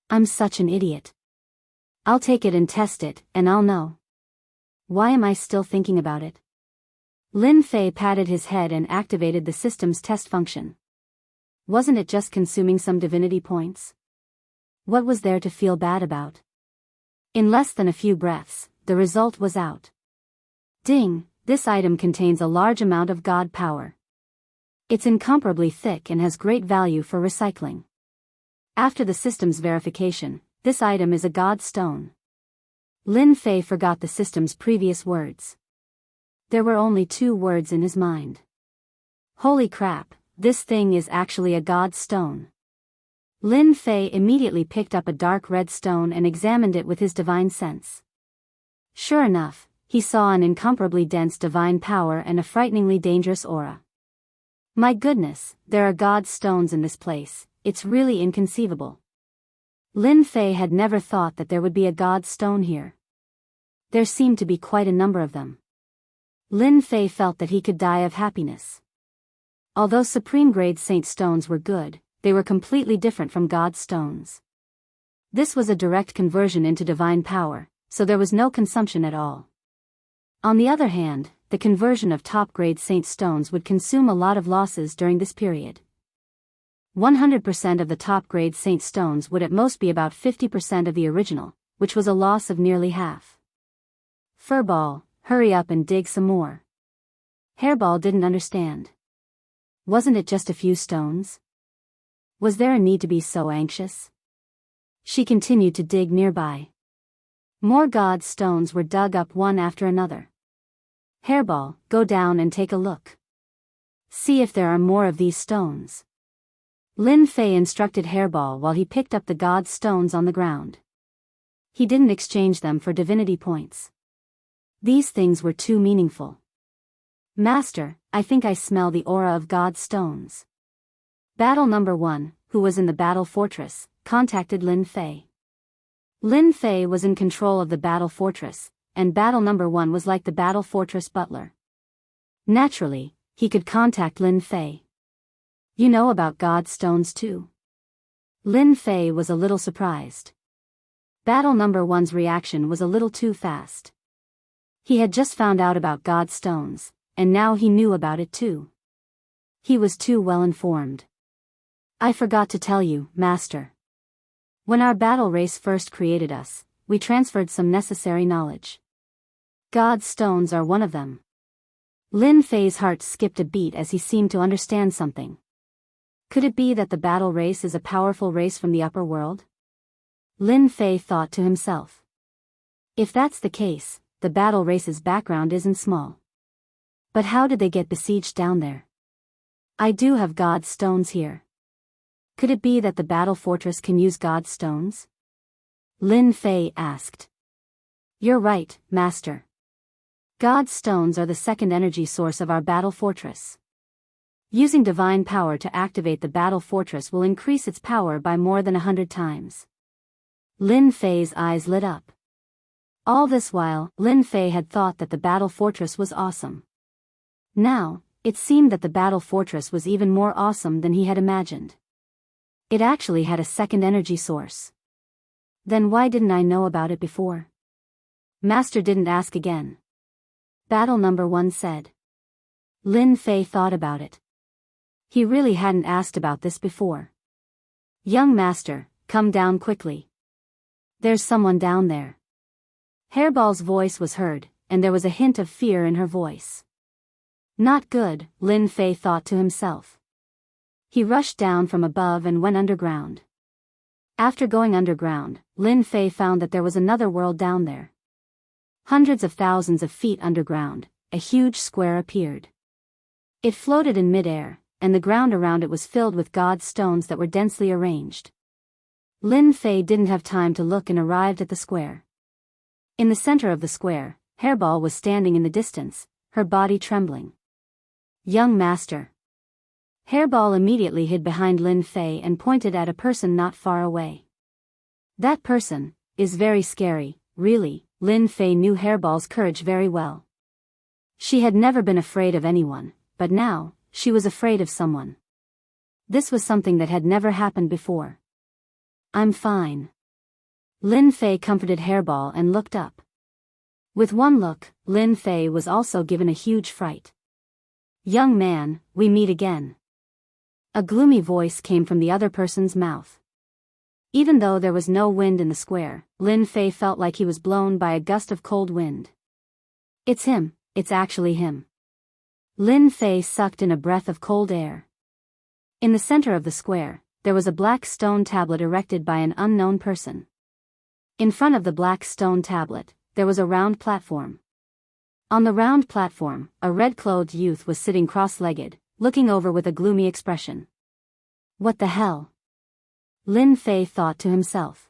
I'm such an idiot. I'll take it and test it, and I'll know. Why am I still thinking about it? Lin Fei patted his head and activated the system's test function. Wasn't it just consuming some divinity points? What was there to feel bad about? In less than a few breaths, the result was out. Ding, this item contains a large amount of God power. It's incomparably thick and has great value for recycling. After the system's verification, this item is a God stone. Lin Fei forgot the system's previous words. There were only 2 words in his mind. Holy crap, this thing is actually a God stone. Lin Fei immediately picked up a dark red stone and examined it with his divine sense. Sure enough, he saw an incomparably dense divine power and a frighteningly dangerous aura. My goodness, there are God stones in this place, it's really inconceivable. Lin Fei had never thought that there would be a God stone here. There seemed to be quite a number of them. Lin Fei felt that he could die of happiness. Although supreme-grade saint stones were good, they were completely different from God stones. This was a direct conversion into divine power, so there was no consumption at all. On the other hand, the conversion of top-grade saint stones would consume a lot of losses during this period. 100% of the top-grade saint stones would at most be about 50% of the original, which was a loss of nearly half. Furball, hurry up and dig some more. Hairball didn't understand. Wasn't it just a few stones? Was there a need to be so anxious? She continued to dig nearby. More God stones were dug up one after another. Hairball, go down and take a look. See if there are more of these stones. Lin Fei instructed Hairball while he picked up the God stones on the ground. He didn't exchange them for divinity points. These things were too meaningful. Master, I think I smell the aura of God stones. Battle number 1, who was in the battle fortress, contacted Lin Fei. Lin Fei was in control of the battle fortress, and battle number 1 was like the battle fortress butler. Naturally, he could contact Lin Fei. You know about God stones too? Lin Fei was a little surprised. Battle number 1's reaction was a little too fast. He had just found out about God stones, and now he knew about it too. He was too well informed. I forgot to tell you, Master. When our battle race first created us, we transferred some necessary knowledge. God stones are one of them. Lin Fei's heart skipped a beat as he seemed to understand something. Could it be that the battle race is a powerful race from the upper world? Lin Fei thought to himself. If that's the case, the battle race's background isn't small. But how did they get besieged down there? I do have God stones here. Could it be that the battle fortress can use God stones? Lin Fei asked. You're right, Master. God stones are the second energy source of our battle fortress. Using divine power to activate the battle fortress will increase its power by more than 100 times. Lin Fei's eyes lit up. All this while, Lin Fei had thought that the battle fortress was awesome. Now, it seemed that the battle fortress was even more awesome than he had imagined. It actually had a second energy source. Then why didn't I know about it before? Master didn't ask again. Battle number 1 said. Lin Fei thought about it. He really hadn't asked about this before. Young Master, come down quickly. There's someone down there. Hairball's voice was heard, and there was a hint of fear in her voice. Not good, Lin Fei thought to himself. He rushed down from above and went underground. After going underground, Lin Fei found that there was another world down there. Hundreds of thousands of feet underground, a huge square appeared. It floated in midair, and the ground around it was filled with God stones that were densely arranged. Lin Fei didn't have time to look and arrived at the square. In the center of the square, Hairball was standing in the distance, her body trembling. Young Master. Hairball immediately hid behind Lin Fei and pointed at a person not far away. That person is very scary, really. Lin Fei knew Hairball's courage very well. She had never been afraid of anyone, but now, she was afraid of someone. This was something that had never happened before. I'm fine. Lin Fei comforted Hairball and looked up. With one look, Lin Fei was also given a huge fright. Young man, we meet again. A gloomy voice came from the other person's mouth. Even though there was no wind in the square, Lin Fei felt like he was blown by a gust of cold wind. It's him, it's actually him. Lin Fei sucked in a breath of cold air. In the center of the square, there was a black stone tablet erected by an unknown person. In front of the black stone tablet, there was a round platform. On the round platform, a red-clothed youth was sitting cross-legged, looking over with a gloomy expression. What the hell? Lin Fei thought to himself.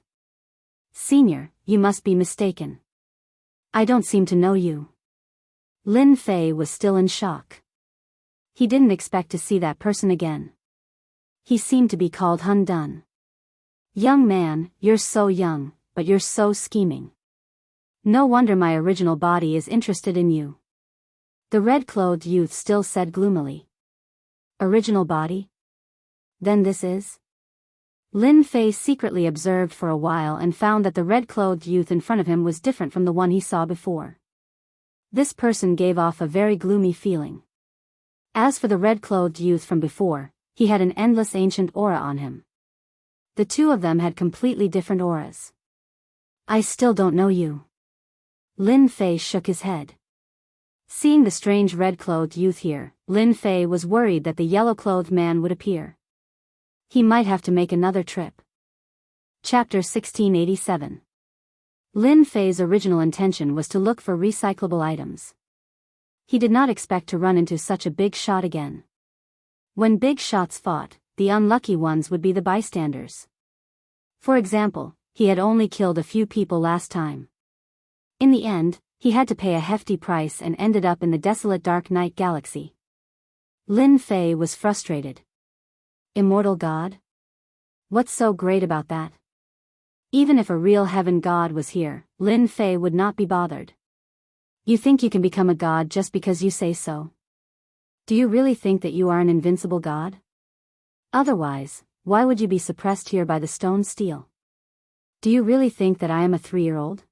Senior, you must be mistaken. I don't seem to know you. Lin Fei was still in shock. He didn't expect to see that person again. He seemed to be called Hun Dun. Young man, you're so young, but you're so scheming. No wonder my original body is interested in you. The red-clothed youth still said gloomily. Original body? Then this is? Lin Fei secretly observed for a while and found that the red-clothed youth in front of him was different from the one he saw before. This person gave off a very gloomy feeling. As for the red-clothed youth from before, he had an endless ancient aura on him. The two of them had completely different auras. I still don't know you. Lin Fei shook his head. Seeing the strange red-clothed youth here, Lin Fei was worried that the yellow-clothed man would appear. He might have to make another trip. Chapter 1687. Lin Fei's original intention was to look for recyclable items. He did not expect to run into such a big shot again. When big shots fought, the unlucky ones would be the bystanders. For example, he had only killed a few people last time. In the end, he had to pay a hefty price and ended up in the desolate dark night galaxy. Lin Fei was frustrated. Immortal God? What's so great about that? Even if a real heaven god was here, Lin Fei would not be bothered. You think you can become a god just because you say so? Do you really think that you are an invincible god? Otherwise, why would you be suppressed here by the stone steel? Do you really think that I am a 3-year-old?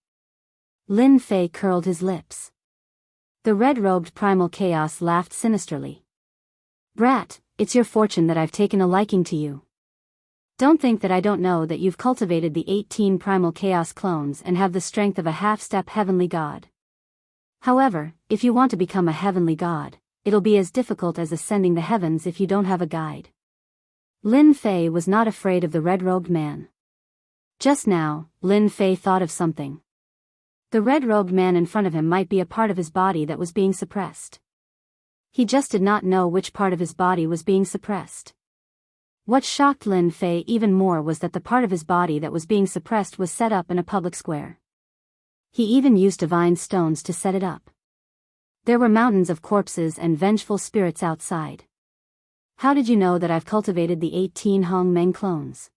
Lin Fei curled his lips. The red-robed primal chaos laughed sinisterly. Brat, it's your fortune that I've taken a liking to you. Don't think that I don't know that you've cultivated the 18 primal chaos clones and have the strength of a half-step heavenly god. However, if you want to become a heavenly god, it'll be as difficult as ascending the heavens if you don't have a guide. Lin Fei was not afraid of the red-robed man. Just now, Lin Fei thought of something. The red-robed man in front of him might be a part of his body that was being suppressed. He just did not know which part of his body was being suppressed. What shocked Lin Fei even more was that the part of his body that was being suppressed was set up in a public square. He even used divine stones to set it up. There were mountains of corpses and vengeful spirits outside. How did you know that I've cultivated the 18 Hong Meng clones?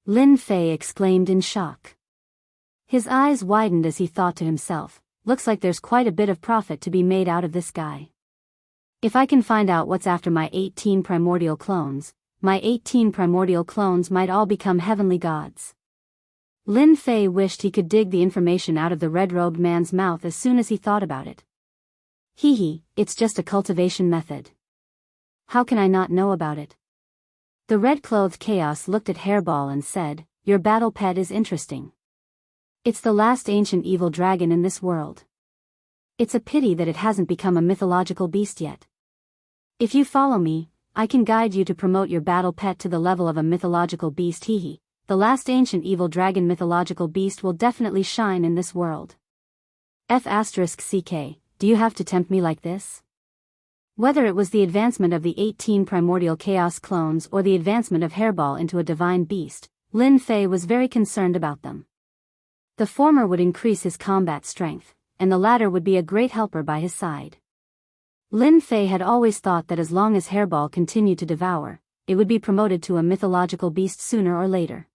Lin Fei exclaimed in shock. His eyes widened as he thought to himself, looks like there's quite a bit of profit to be made out of this guy. If I can find out what's after my 18 primordial clones, my 18 primordial clones might all become heavenly gods. Lin Fei wished he could dig the information out of the red-robed man's mouth as soon as he thought about it. It's just a cultivation method. How can I not know about it? The red-clothed chaos looked at Hairball and said, your battle pet is interesting. It's the last ancient evil dragon in this world. It's a pity that it hasn't become a mythological beast yet. If you follow me, I can guide you to promote your battle pet to the level of a mythological beast. The last ancient evil dragon mythological beast will definitely shine in this world. F***ck, do you have to tempt me like this? Whether it was the advancement of the 18 primordial chaos clones or the advancement of Hairball into a divine beast, Lin Fei was very concerned about them. The former would increase his combat strength, and the latter would be a great helper by his side. Lin Fei had always thought that as long as Hairball continued to devour, it would be promoted to a mythological beast sooner or later.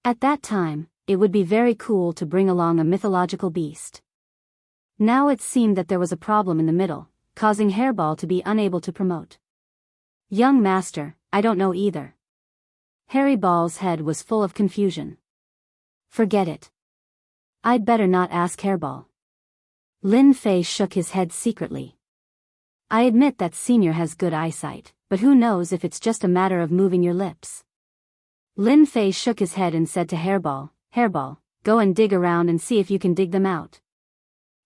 At that time, it would be very cool to bring along a mythological beast. Now it seemed that there was a problem in the middle, causing Hairball to be unable to promote. Young master, I don't know either. Harry Ball's head was full of confusion. Forget it. I'd better not ask Hairball. Lin Fei shook his head secretly. I admit that Senior has good eyesight, but who knows if it's just a matter of moving your lips. Lin Fei shook his head and said to Hairball, Hairball, go and dig around and see if you can dig them out.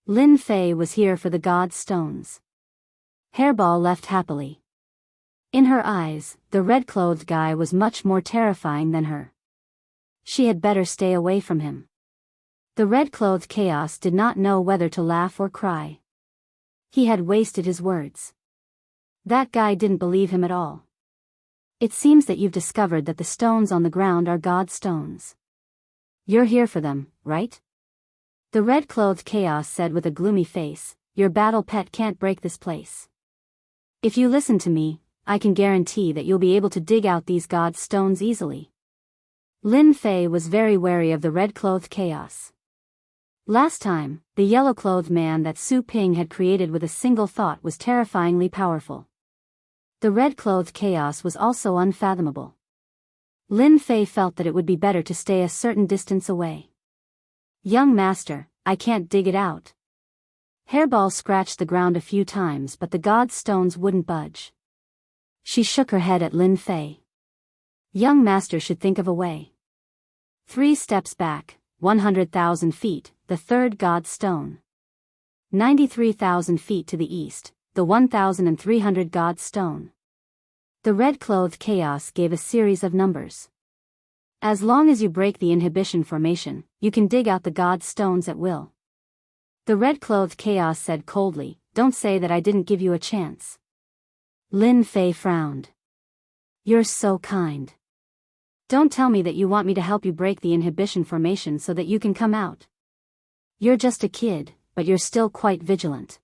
Lin Fei was here for the god's stones. Hairball left happily. In her eyes, the red-clothed guy was much more terrifying than her. She had better stay away from him. The red-clothed chaos did not know whether to laugh or cry. He had wasted his words. That guy didn't believe him at all. It seems that you've discovered that the stones on the ground are God's stones. You're here for them, right? The red-clothed chaos said with a gloomy face, your battle pet can't break this place. If you listen to me, I can guarantee that you'll be able to dig out these God's stones easily. Lin Fei was very wary of the red-clothed chaos. Last time, the yellow-clothed man that Su Ping had created with a single thought was terrifyingly powerful. The red-clothed chaos was also unfathomable. Lin Fei felt that it would be better to stay a certain distance away. Young master, I can't dig it out. Hairball scratched the ground a few times but the god's stones wouldn't budge. She shook her head at Lin Fei. Young master should think of a way. 3 steps back, 100,000 feet, the third god's stone. 93,000 feet to the east, the 1,300 god's stone. The red-clothed chaos gave a series of numbers. As long as you break the inhibition formation, you can dig out the god's stones at will. The red-clothed chaos said coldly, don't say that I didn't give you a chance. Lin Fei frowned. You're so kind. Don't tell me that you want me to help you break the inhibition formation so that you can come out. You're just a kid, but you're still quite vigilant.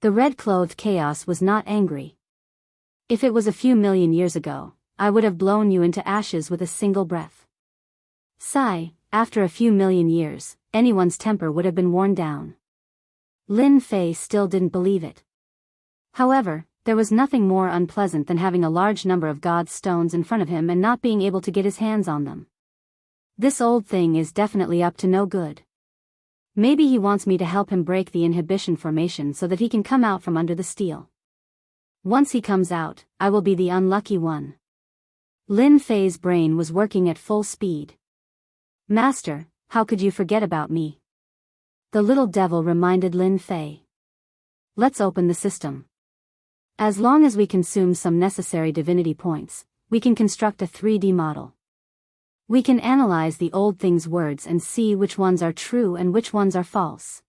The red-clothed chaos was not angry. If it was a few million years ago, I would have blown you into ashes with a single breath. Sigh, after a few million years, anyone's temper would have been worn down. Lin Fei still didn't believe it. However, there was nothing more unpleasant than having a large number of God's stones in front of him and not being able to get his hands on them. This old thing is definitely up to no good. Maybe he wants me to help him break the inhibition formation so that he can come out from under the steel. Once he comes out, I will be the unlucky one. Lin Fei's brain was working at full speed. Master, how could you forget about me? The little devil reminded Lin Fei. Let's open the system. As long as we consume some necessary divinity points, we can construct a 3D model. We can analyze the old thing's words and see which ones are true and which ones are false.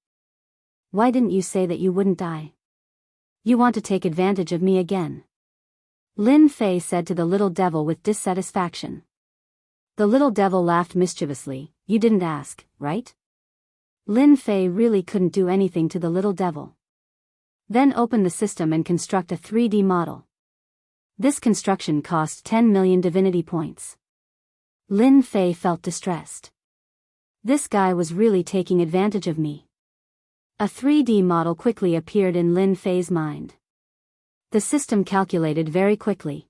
Why didn't you say that you wouldn't die? You want to take advantage of me again? Lin Fei said to the little devil with dissatisfaction. The little devil laughed mischievously. You didn't ask, right? Lin Fei really couldn't do anything to the little devil. Then open the system and construct a 3D model. This construction cost 10 million divinity points. Lin Fei felt distressed. This guy was really taking advantage of me. A 3D model quickly appeared in Lin Fei's mind. The system calculated very quickly.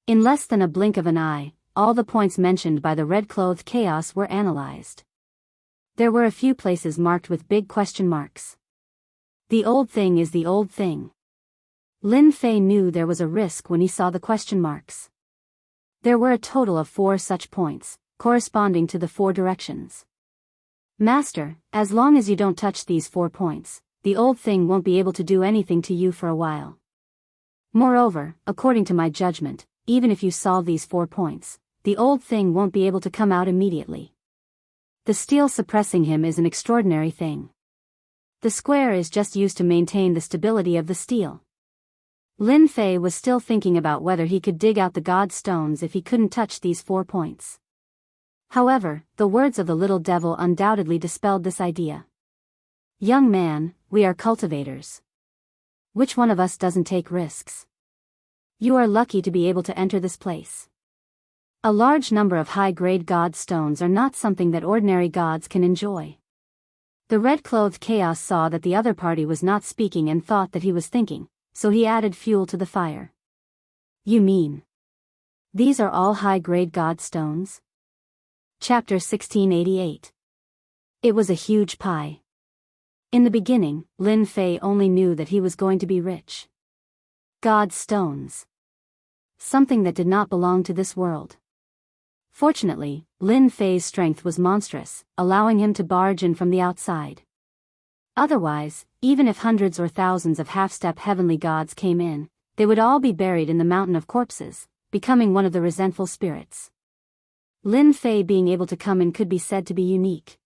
In less than a blink of an eye, all the points mentioned by the red-clothed chaos were analyzed. There were a few places marked with big question marks. The old thing is the old thing. Lin Fei knew there was a risk when he saw the question marks. There were a total of 4 such points, corresponding to the 4 directions. Master, as long as you don't touch these 4 points, the old thing won't be able to do anything to you for a while. Moreover, according to my judgment, even if you solve these 4 points, the old thing won't be able to come out immediately. The steel suppressing him is an extraordinary thing. The square is just used to maintain the stability of the steel. Lin Fei was still thinking about whether he could dig out the god stones if he couldn't touch these 4 points. However, the words of the little devil undoubtedly dispelled this idea. Young man, we are cultivators. Which one of us doesn't take risks? You are lucky to be able to enter this place. A large number of high-grade god stones are not something that ordinary gods can enjoy. The red-clothed chaos saw that the other party was not speaking and thought that he was thinking, so he added fuel to the fire. You mean these are all high-grade god stones? Chapter 1688. It was a huge pie. In the beginning, Lin Fei only knew that he was going to be rich. God stones. Something that did not belong to this world. Fortunately, Lin Fei's strength was monstrous, allowing him to barge in from the outside. Otherwise, even if hundreds or thousands of half-step heavenly gods came in, they would all be buried in the mountain of corpses, becoming one of the resentful spirits. Lin Fei being able to come in could be said to be unique.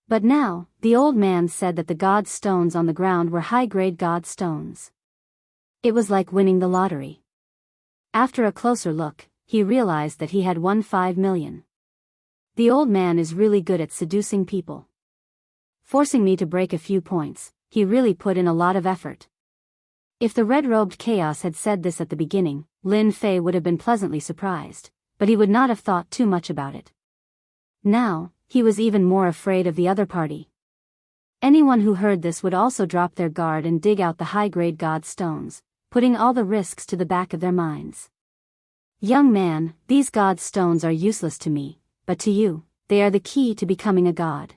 But now, the old man said that the god stones on the ground were high-grade god stones. It was like winning the lottery. After a closer look, he realized that he had won 5 million. The old man is really good at seducing people. Forcing me to break a few points, he really put in a lot of effort. If the red-robed chaos had said this at the beginning, Lin Fei would have been pleasantly surprised, but he would not have thought too much about it. Now, he was even more afraid of the other party. Anyone who heard this would also drop their guard and dig out the high-grade god stones, putting all the risks to the back of their minds. Young man, these god stones are useless to me, but to you, they are the key to becoming a god.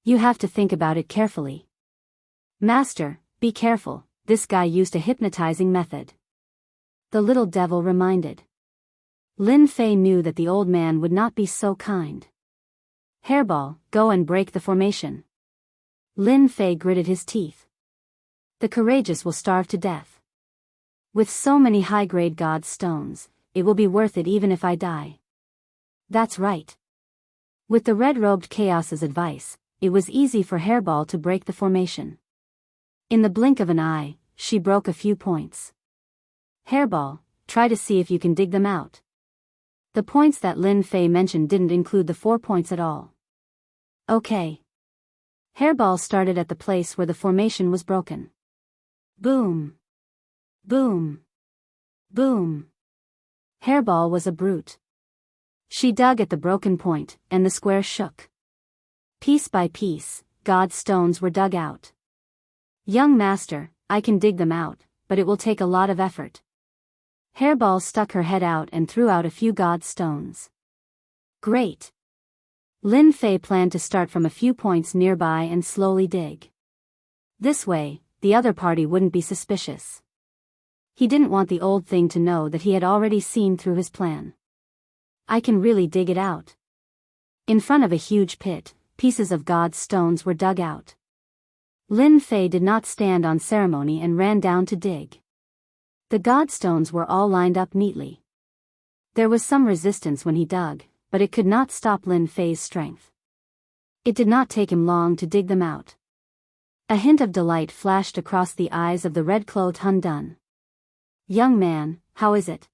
You have to think about it carefully. Master, be careful, this guy used a hypnotizing method. The little devil reminded. Lin Fei knew that the old man would not be so kind. Hairball, go and break the formation. Lin Fei gritted his teeth. The courageous will starve to death. With so many high-grade god stones, it will be worth it even if I die. That's right. With the red-robed chaos's advice, it was easy for Hairball to break the formation. In the blink of an eye, she broke a few points. Hairball, try to see if you can dig them out. The points that Lin Fei mentioned didn't include the 4 points at all. Okay. Hairball started at the place where the formation was broken. Boom. Boom. Boom. Hairball was a brute. She dug at the broken point, and the square shook. Piece by piece, god stones were dug out. Young master, I can dig them out, but it will take a lot of effort. Hairball stuck her head out and threw out a few god stones. Great. Lin Fei planned to start from a few points nearby and slowly dig. This way, the other party wouldn't be suspicious. He didn't want the old thing to know that he had already seen through his plan. I can really dig it out. In front of a huge pit, pieces of god stones were dug out. Lin Fei did not stand on ceremony and ran down to dig. The god stones were all lined up neatly. There was some resistance when he dug, but it could not stop Lin Fei's strength. It did not take him long to dig them out. A hint of delight flashed across the eyes of the red-clothed Hun Dun. Young man, how is it?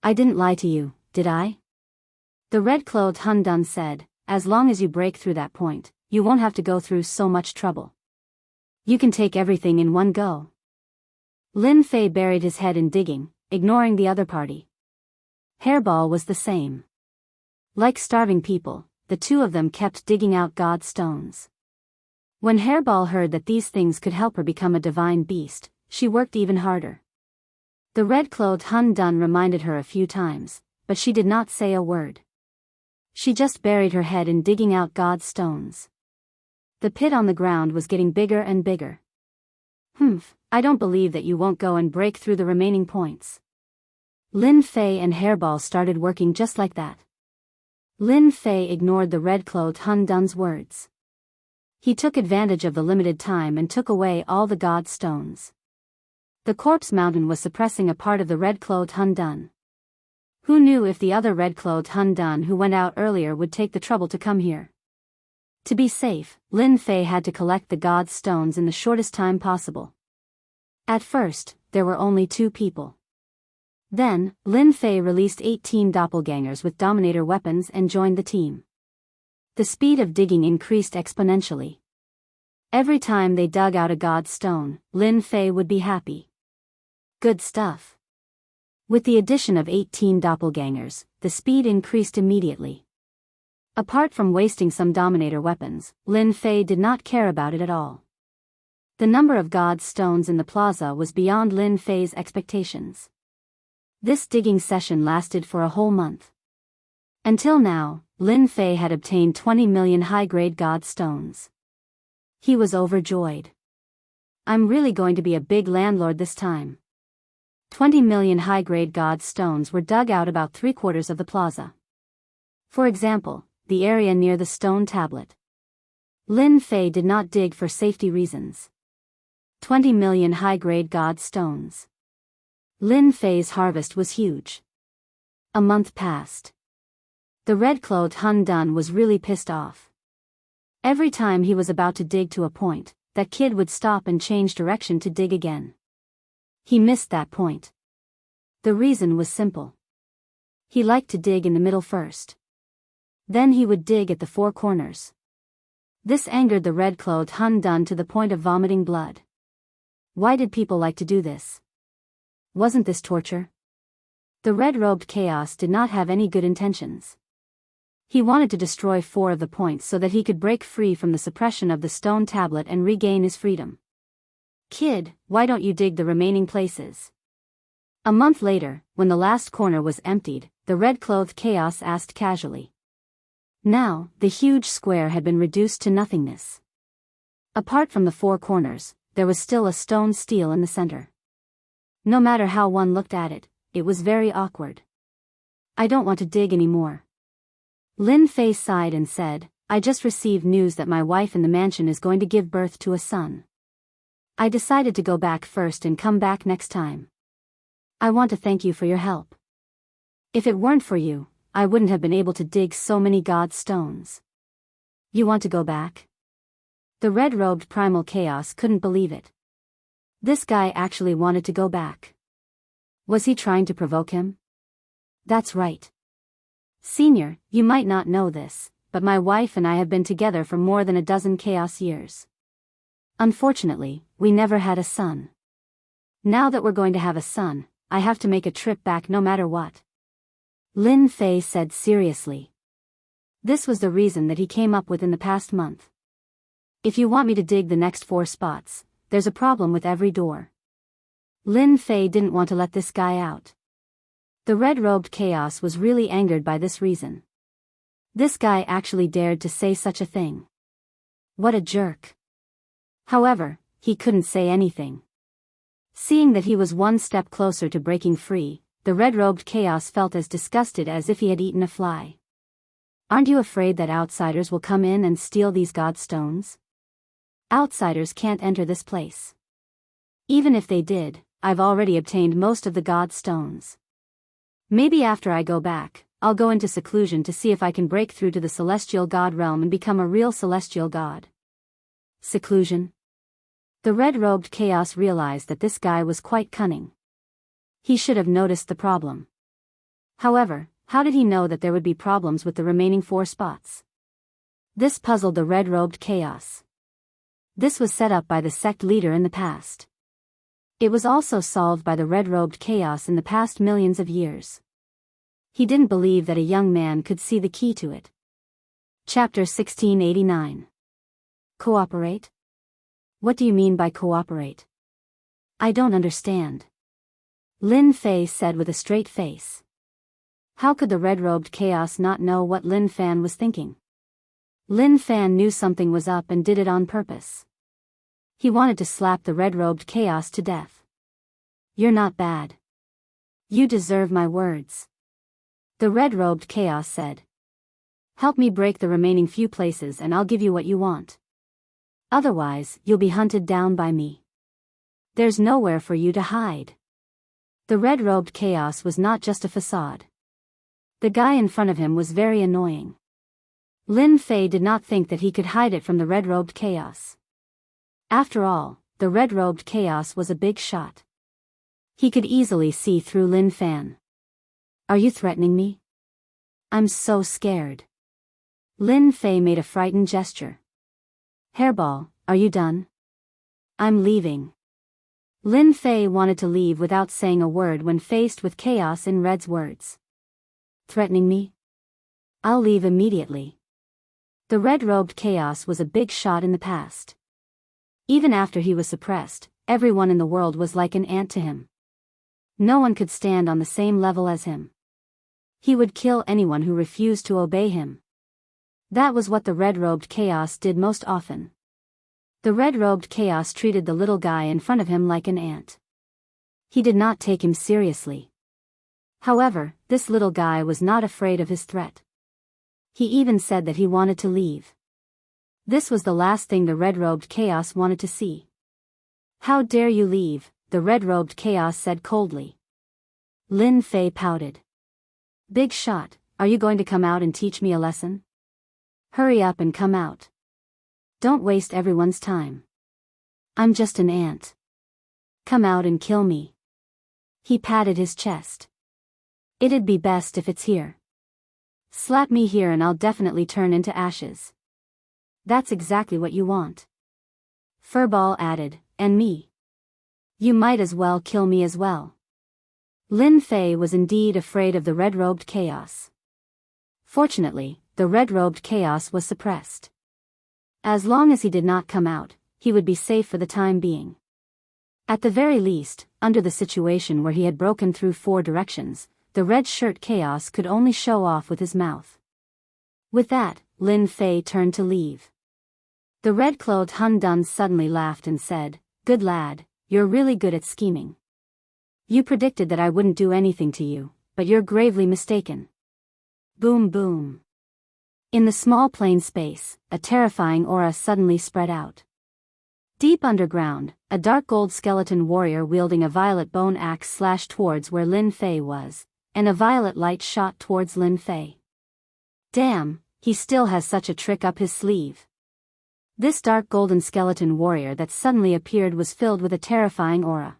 I didn't lie to you, did I? The red-clothed Hun Dun said, as long as you break through that point, you won't have to go through so much trouble. You can take everything in one go. Lin Fei buried his head in digging, ignoring the other party. Hairball was the same. Like starving people, the two of them kept digging out god stones. When Hairball heard that these things could help her become a divine beast, she worked even harder. The red-clothed Hun Dun reminded her a few times, but she did not say a word. She just buried her head in digging out god stones. The pit on the ground was getting bigger and bigger. I don't believe that you won't go and break through the remaining points. Lin Fei and Hairball started working just like that. Lin Fei ignored the red-clothed Hun Dun's words. He took advantage of the limited time and took away all the god stones. The corpse mountain was suppressing a part of the red-clothed Hun Dun. Who knew if the other red-clothed Hun Dun who went out earlier would take the trouble to come here? To be safe, Lin Fei had to collect the god stones in the shortest time possible. At first, there were only 2 people. Then, Lin Fei released 18 doppelgangers with Dominator weapons and joined the team. The speed of digging increased exponentially. Every time they dug out a god stone, Lin Fei would be happy. Good stuff. With the addition of 18 doppelgangers, the speed increased immediately. Apart from wasting some Dominator weapons, Lin Fei did not care about it at all. The number of god stones in the plaza was beyond Lin Fei's expectations. This digging session lasted for a whole month. Until now, Lin Fei had obtained 20 million high-grade god stones. He was overjoyed. I'm really going to be a big landlord this time. 20 million high-grade god stones were dug out about 3/4 of the plaza. For example, the area near the stone tablet. Lin Fei did not dig for safety reasons. 20 million high-grade god stones. Lin Fei's harvest was huge. A month passed. The red-clothed Hun Dun was really pissed off. Every time he was about to dig to a point, that kid would stop and change direction to dig again. He missed that point. The reason was simple. He liked to dig in the middle first. Then he would dig at the 4 corners. This angered the red-clothed Hun Dun to the point of vomiting blood. Why did people like to do this? Wasn't this torture? The red-robed chaos did not have any good intentions. He wanted to destroy 4 of the points so that he could break free from the suppression of the stone tablet and regain his freedom. Kid, why don't you dig the remaining places? A month later, when the last corner was emptied, the red-clothed chaos asked casually. Now, the huge square had been reduced to nothingness. Apart from the 4 corners, there was still a stone stele in the center. No matter how one looked at it, it was very awkward. I don't want to dig anymore. Lin Fei sighed and said, I just received news that my wife in the mansion is going to give birth to a son. I decided to go back first and come back next time. I want to thank you for your help. If it weren't for you, I wouldn't have been able to dig so many god stones. You want to go back? The red-robed primal chaos couldn't believe it. This guy actually wanted to go back. Was he trying to provoke him? That's right. Senior, you might not know this, but my wife and I have been together for more than a dozen chaos years. Unfortunately, we never had a son. Now that we're going to have a son, I have to make a trip back no matter what. Lin Fei said seriously. This was the reason that he came up with in the past month. If you want me to dig the next 4 spots, there's a problem with every door. Lin Fei didn't want to let this guy out. The red-robed chaos was really angered by this reason. This guy actually dared to say such a thing. What a jerk. However, he couldn't say anything. Seeing that he was one step closer to breaking free, the red-robed chaos felt as disgusted as if he had eaten a fly. Aren't you afraid that outsiders will come in and steal these god stones? Outsiders can't enter this place. Even if they did, I've already obtained most of the god stones. Maybe after I go back, I'll go into seclusion to see if I can break through to the celestial god realm and become a real celestial god. Seclusion? The red-robed chaos realized that this guy was quite cunning. He should have noticed the problem. However, how did he know that there would be problems with the remaining 4 spots? This puzzled the red-robed chaos. This was set up by the sect leader in the past. It was also solved by the red-robed chaos in the past millions of years. He didn't believe that a young man could see the key to it. Chapter 1689. Cooperate? What do you mean by cooperate? I don't understand. Lin Fei said with a straight face. How could the red-robed chaos not know what Lin Fan was thinking? Lin Fan knew something was up and did it on purpose. He wanted to slap the red-robed chaos to death. You're not bad. You deserve my words. The red-robed chaos said. Help me break the remaining few places and I'll give you what you want. Otherwise, you'll be hunted down by me. There's nowhere for you to hide. The red-robed chaos was not just a facade. The guy in front of him was very annoying. Lin Fei did not think that he could hide it from the red-robed chaos. After all, the red-robed chaos was a big shot. He could easily see through Lin Fan. Are you threatening me? I'm so scared. Lin Fei made a frightened gesture. Hairball, are you done? I'm leaving. Lin Fei wanted to leave without saying a word when faced with chaos in Red's words. Threatening me? I'll leave immediately. The red-robed chaos was a big shot in the past. Even after he was suppressed, everyone in the world was like an ant to him. No one could stand on the same level as him. He would kill anyone who refused to obey him. That was what the red-robed chaos did most often. The red-robed chaos treated the little guy in front of him like an ant. He did not take him seriously. However, this little guy was not afraid of his threat. He even said that he wanted to leave. This was the last thing the red-robed chaos wanted to see. "How dare you leave?" the red-robed chaos said coldly. Lin Fei pouted. "Big shot, are you going to come out and teach me a lesson? Hurry up and come out. Don't waste everyone's time. I'm just an ant. Come out and kill me." He patted his chest. "It'd be best if it's here. Slap me here and I'll definitely turn into ashes." "That's exactly what you want." Furball added, "And me. You might as well kill me as well." Lin Fei was indeed afraid of the red-robed chaos. Fortunately, the red-robed chaos was suppressed. As long as he did not come out, he would be safe for the time being. At the very least, under the situation where he had broken through 4 directions, the red-shirt chaos could only show off with his mouth. With that, Lin Fei turned to leave. The red-clothed Hun Dun suddenly laughed and said, "Good lad, you're really good at scheming. You predicted that I wouldn't do anything to you, but you're gravely mistaken." Boom boom. In the small plain space, a terrifying aura suddenly spread out. Deep underground, a dark gold skeleton warrior wielding a violet bone axe slashed towards where Lin Fei was, and a violet light shot towards Lin Fei. Damn, he still has such a trick up his sleeve. This dark golden skeleton warrior that suddenly appeared was filled with a terrifying aura.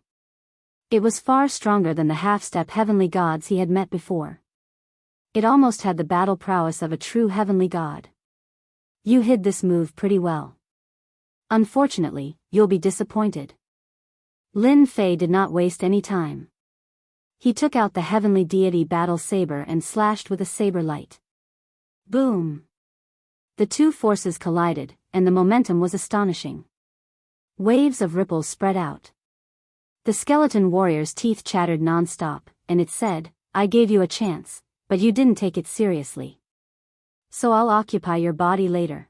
It was far stronger than the half-step heavenly gods he had met before. It almost had the battle prowess of a true heavenly god. "You hid this move pretty well. Unfortunately, you'll be disappointed." Lin Fei did not waste any time. He took out the heavenly deity battle saber and slashed with a saber light. Boom! The two forces collided, and the momentum was astonishing. Waves of ripples spread out. The skeleton warrior's teeth chattered non-stop, and it said, "I gave you a chance, but you didn't take it seriously. So I'll occupy your body later.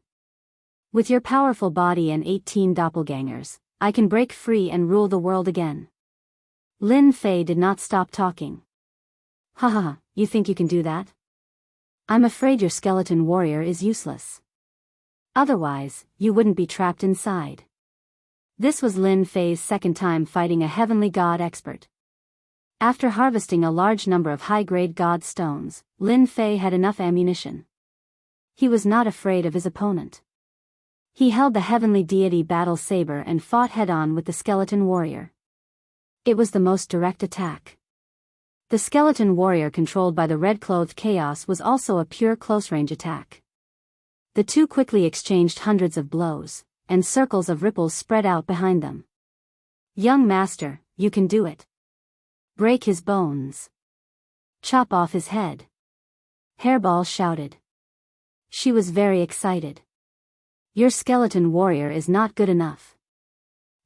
With your powerful body and 18 doppelgangers, I can break free and rule the world again." Lin Fei did not stop talking. "Haha, you think you can do that? I'm afraid your skeleton warrior is useless. Otherwise, you wouldn't be trapped inside." This was Lin Fei's second time fighting a heavenly god expert. After harvesting a large number of high-grade god stones, Lin Fei had enough ammunition. He was not afraid of his opponent. He held the heavenly deity battle saber and fought head-on with the skeleton warrior. It was the most direct attack. The skeleton warrior controlled by the red-clothed chaos was also a pure close-range attack. The two quickly exchanged hundreds of blows, and circles of ripples spread out behind them. "Young master, you can do it. Break his bones. Chop off his head." Hairball shouted. She was very excited. "Your skeleton warrior is not good enough."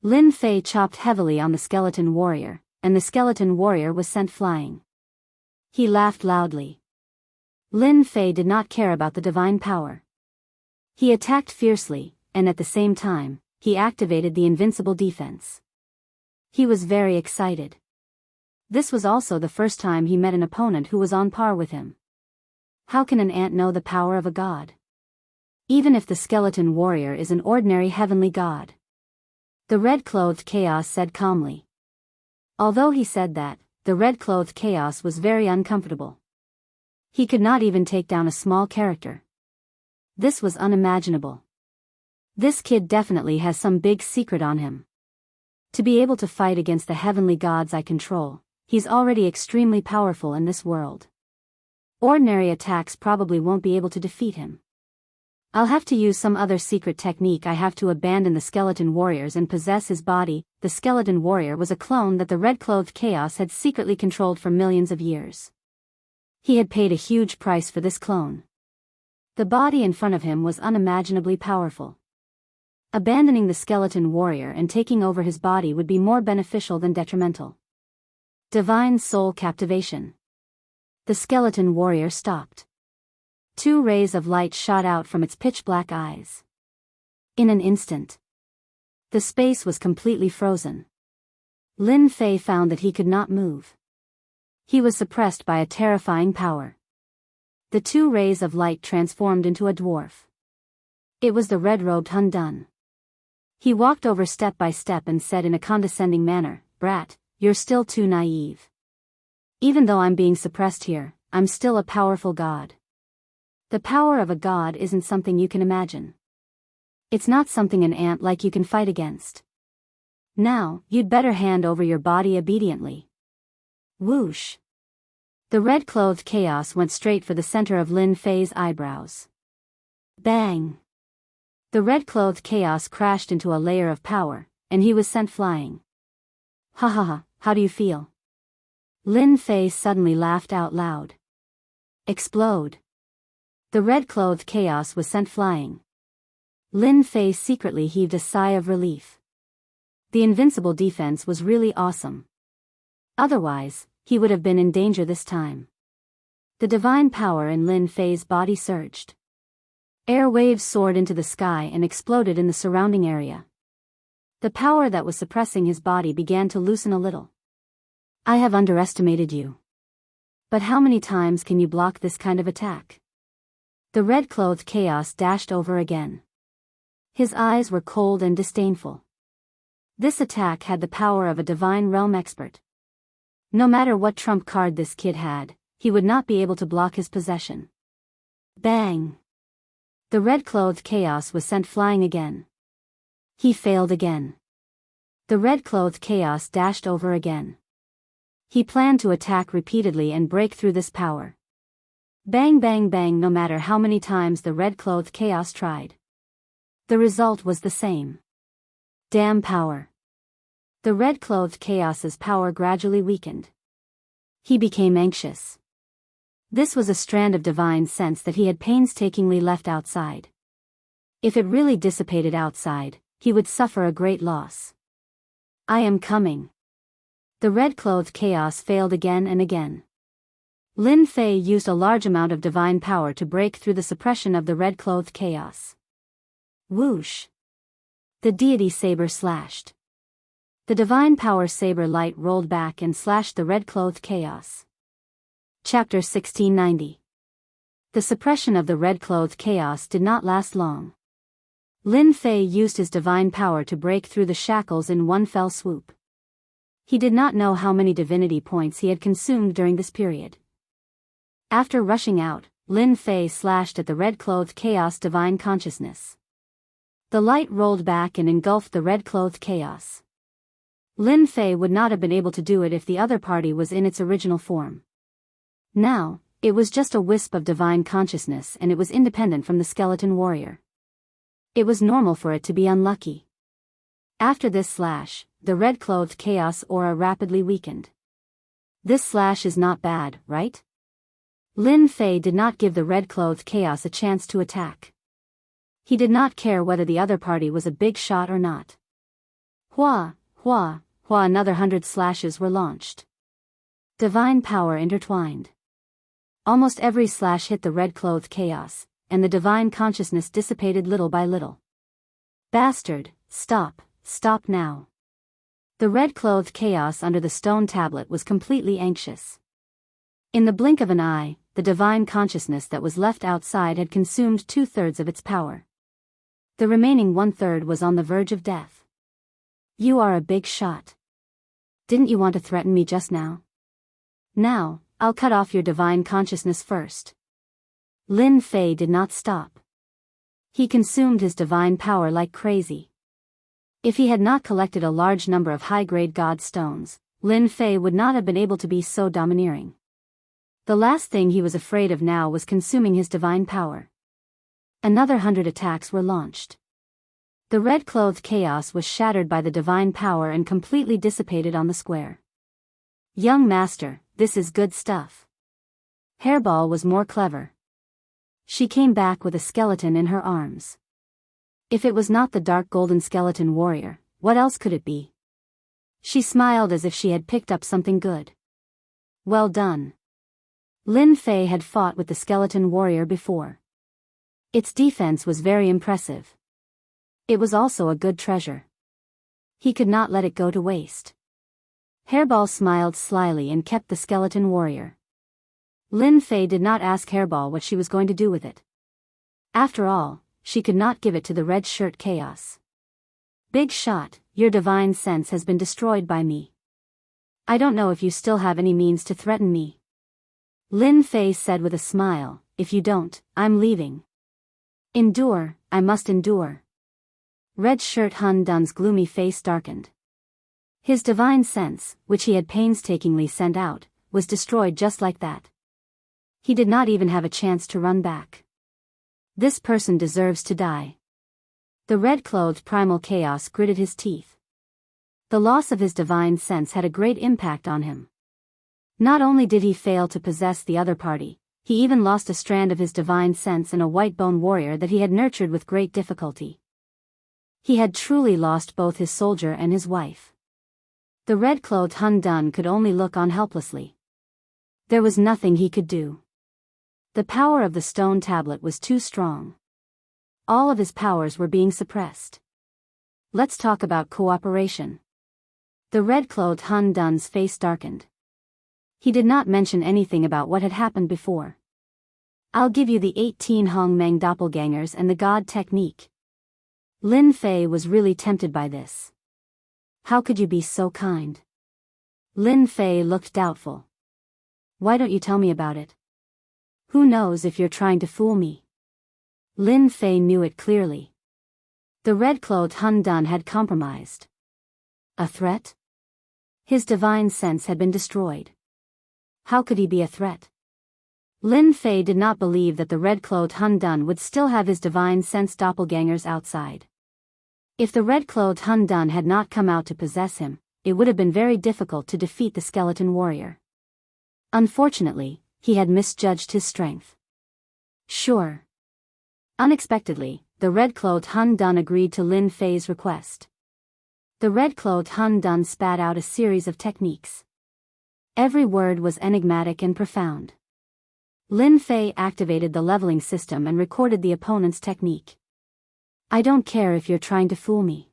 Lin Fei chopped heavily on the skeleton warrior, and the skeleton warrior was sent flying. He laughed loudly. Lin Fei did not care about the divine power. He attacked fiercely, and at the same time, he activated the invincible defense. He was very excited. This was also the first time he met an opponent who was on par with him. How can an ant know the power of a god? Even if the skeleton warrior is an ordinary heavenly god. The red-clothed chaos said calmly. Although he said that, the red-clothed chaos was very uncomfortable. He could not even take down a small character. This was unimaginable. This kid definitely has some big secret on him. To be able to fight against the heavenly gods I control, he's already extremely powerful in this world. Ordinary attacks probably won't be able to defeat him. I'll have to use some other secret technique. I have to abandon the skeleton warriors and possess his body. The skeleton warrior was a clone that the red-clothed chaos had secretly controlled for millions of years. He had paid a huge price for this clone. The body in front of him was unimaginably powerful. Abandoning the skeleton warrior and taking over his body would be more beneficial than detrimental. Divine Soul Captivation. The skeleton warrior stopped. Two rays of light shot out from its pitch-black eyes. In an instant, the space was completely frozen. Lin Fei found that he could not move. He was suppressed by a terrifying power. The two rays of light transformed into a dwarf. It was the red-robed Hun Dun. He walked over step by step and said in a condescending manner, "Brat, you're still too naive. Even though I'm being suppressed here, I'm still a powerful god. The power of a god isn't something you can imagine. It's not something an ant like you can fight against. Now, you'd better hand over your body obediently." Whoosh! The red-clothed chaos went straight for the center of Lin Fei's eyebrows. Bang! The red-clothed chaos crashed into a layer of power, and he was sent flying. "Ha ha ha, how do you feel?" Lin Fei suddenly laughed out loud. Explode! The red-clothed chaos was sent flying. Lin Fei secretly heaved a sigh of relief. The invincible defense was really awesome. Otherwise, he would have been in danger this time. The divine power in Lin Fei's body surged. Air waves soared into the sky and exploded in the surrounding area. The power that was suppressing his body began to loosen a little. "I have underestimated you. But how many times can you block this kind of attack?" The red-clothed chaos dashed over again. His eyes were cold and disdainful. This attack had the power of a divine realm expert. No matter what trump card this kid had, he would not be able to block his possession. Bang! The red-clothed chaos was sent flying again. He failed again. The red-clothed chaos dashed over again. He planned to attack repeatedly and break through this power. Bang bang bang, no matter how many times the red-clothed chaos tried. The result was the same. Damn power. The red-clothed chaos's power gradually weakened. He became anxious. This was a strand of divine sense that he had painstakingly left outside. If it really dissipated outside, he would suffer a great loss. "I am coming." The red-clothed chaos failed again and again. Lin Fei used a large amount of divine power to break through the suppression of the red-clothed chaos. Whoosh! The deity saber slashed. The divine power saber light rolled back and slashed the red-clothed chaos. Chapter 1690. The suppression of the red-clothed chaos did not last long. Lin Fei used his divine power to break through the shackles in one fell swoop. He did not know how many divinity points he had consumed during this period. After rushing out, Lin Fei slashed at the red-clothed chaos divine consciousness. The light rolled back and engulfed the red-clothed chaos. Lin Fei would not have been able to do it if the other party was in its original form. Now, it was just a wisp of divine consciousness and it was independent from the skeleton warrior. It was normal for it to be unlucky. After this slash, the red-clothed chaos aura rapidly weakened. "This slash is not bad, right?" Lin Fei did not give the red-clothed chaos a chance to attack. He did not care whether the other party was a big shot or not. Hua, hua, hua, another 100 slashes were launched. Divine power intertwined. Almost every slash hit the red-clothed chaos, and the divine consciousness dissipated little by little. "Bastard, stop, stop now." The red-clothed chaos under the stone tablet was completely anxious. In the blink of an eye, the divine consciousness that was left outside had consumed 2/3 of its power. The remaining 1/3 was on the verge of death. "You are a big shot. Didn't you want to threaten me just now? Now, I'll cut off your divine consciousness first." Lin Fei did not stop. He consumed his divine power like crazy. If he had not collected a large number of high-grade god stones, Lin Fei would not have been able to be so domineering. The last thing he was afraid of now was consuming his divine power. Another 100 attacks were launched. The red-clothed chaos was shattered by the divine power and completely dissipated on the square. "Young master, this is good stuff." Hairball was more clever. She came back with a skeleton in her arms. If it was not the dark golden skeleton warrior, what else could it be? She smiled as if she had picked up something good. Well done. Lin Fei had fought with the skeleton warrior before. Its defense was very impressive. It was also a good treasure. He could not let it go to waste. Hairball smiled slyly and kept the skeleton warrior. Lin Fei did not ask Hairball what she was going to do with it. After all, she could not give it to the red shirt chaos. Big shot, your divine sense has been destroyed by me. I don't know if you still have any means to threaten me. Lin Fei said with a smile, if you don't, I'm leaving. Endure, I must endure. Red shirt Hun Dun's gloomy face darkened. His divine sense, which he had painstakingly sent out, was destroyed just like that. He did not even have a chance to run back. This person deserves to die. The red-clothed primal chaos gritted his teeth. The loss of his divine sense had a great impact on him. Not only did he fail to possess the other party, he even lost a strand of his divine sense in a white-bone warrior that he had nurtured with great difficulty. He had truly lost both his soldier and his wife. The red-clothed Hun Dun could only look on helplessly. There was nothing he could do. The power of the stone tablet was too strong. All of his powers were being suppressed. Let's talk about cooperation. The red-clothed Hun Dun's face darkened. He did not mention anything about what had happened before. I'll give you the 18 Hongmeng doppelgangers and the god technique. Lin Fei was really tempted by this. How could you be so kind? Lin Fei looked doubtful. Why don't you tell me about it? Who knows if you're trying to fool me? Lin Fei knew it clearly. The red-clothed Hun Dun had compromised. A threat? His divine sense had been destroyed. How could he be a threat? Lin Fei did not believe that the red-clothed Hun Dun would still have his divine sense doppelgangers outside. If the red-clothed Hun Dun had not come out to possess him, it would have been very difficult to defeat the skeleton warrior. Unfortunately, he had misjudged his strength. Sure. Unexpectedly, the red-clothed Hun Dun agreed to Lin Fei's request. The red-clothed Hun Dun spat out a series of techniques. Every word was enigmatic and profound. Lin Fei activated the leveling system and recorded the opponent's technique. I don't care if you're trying to fool me.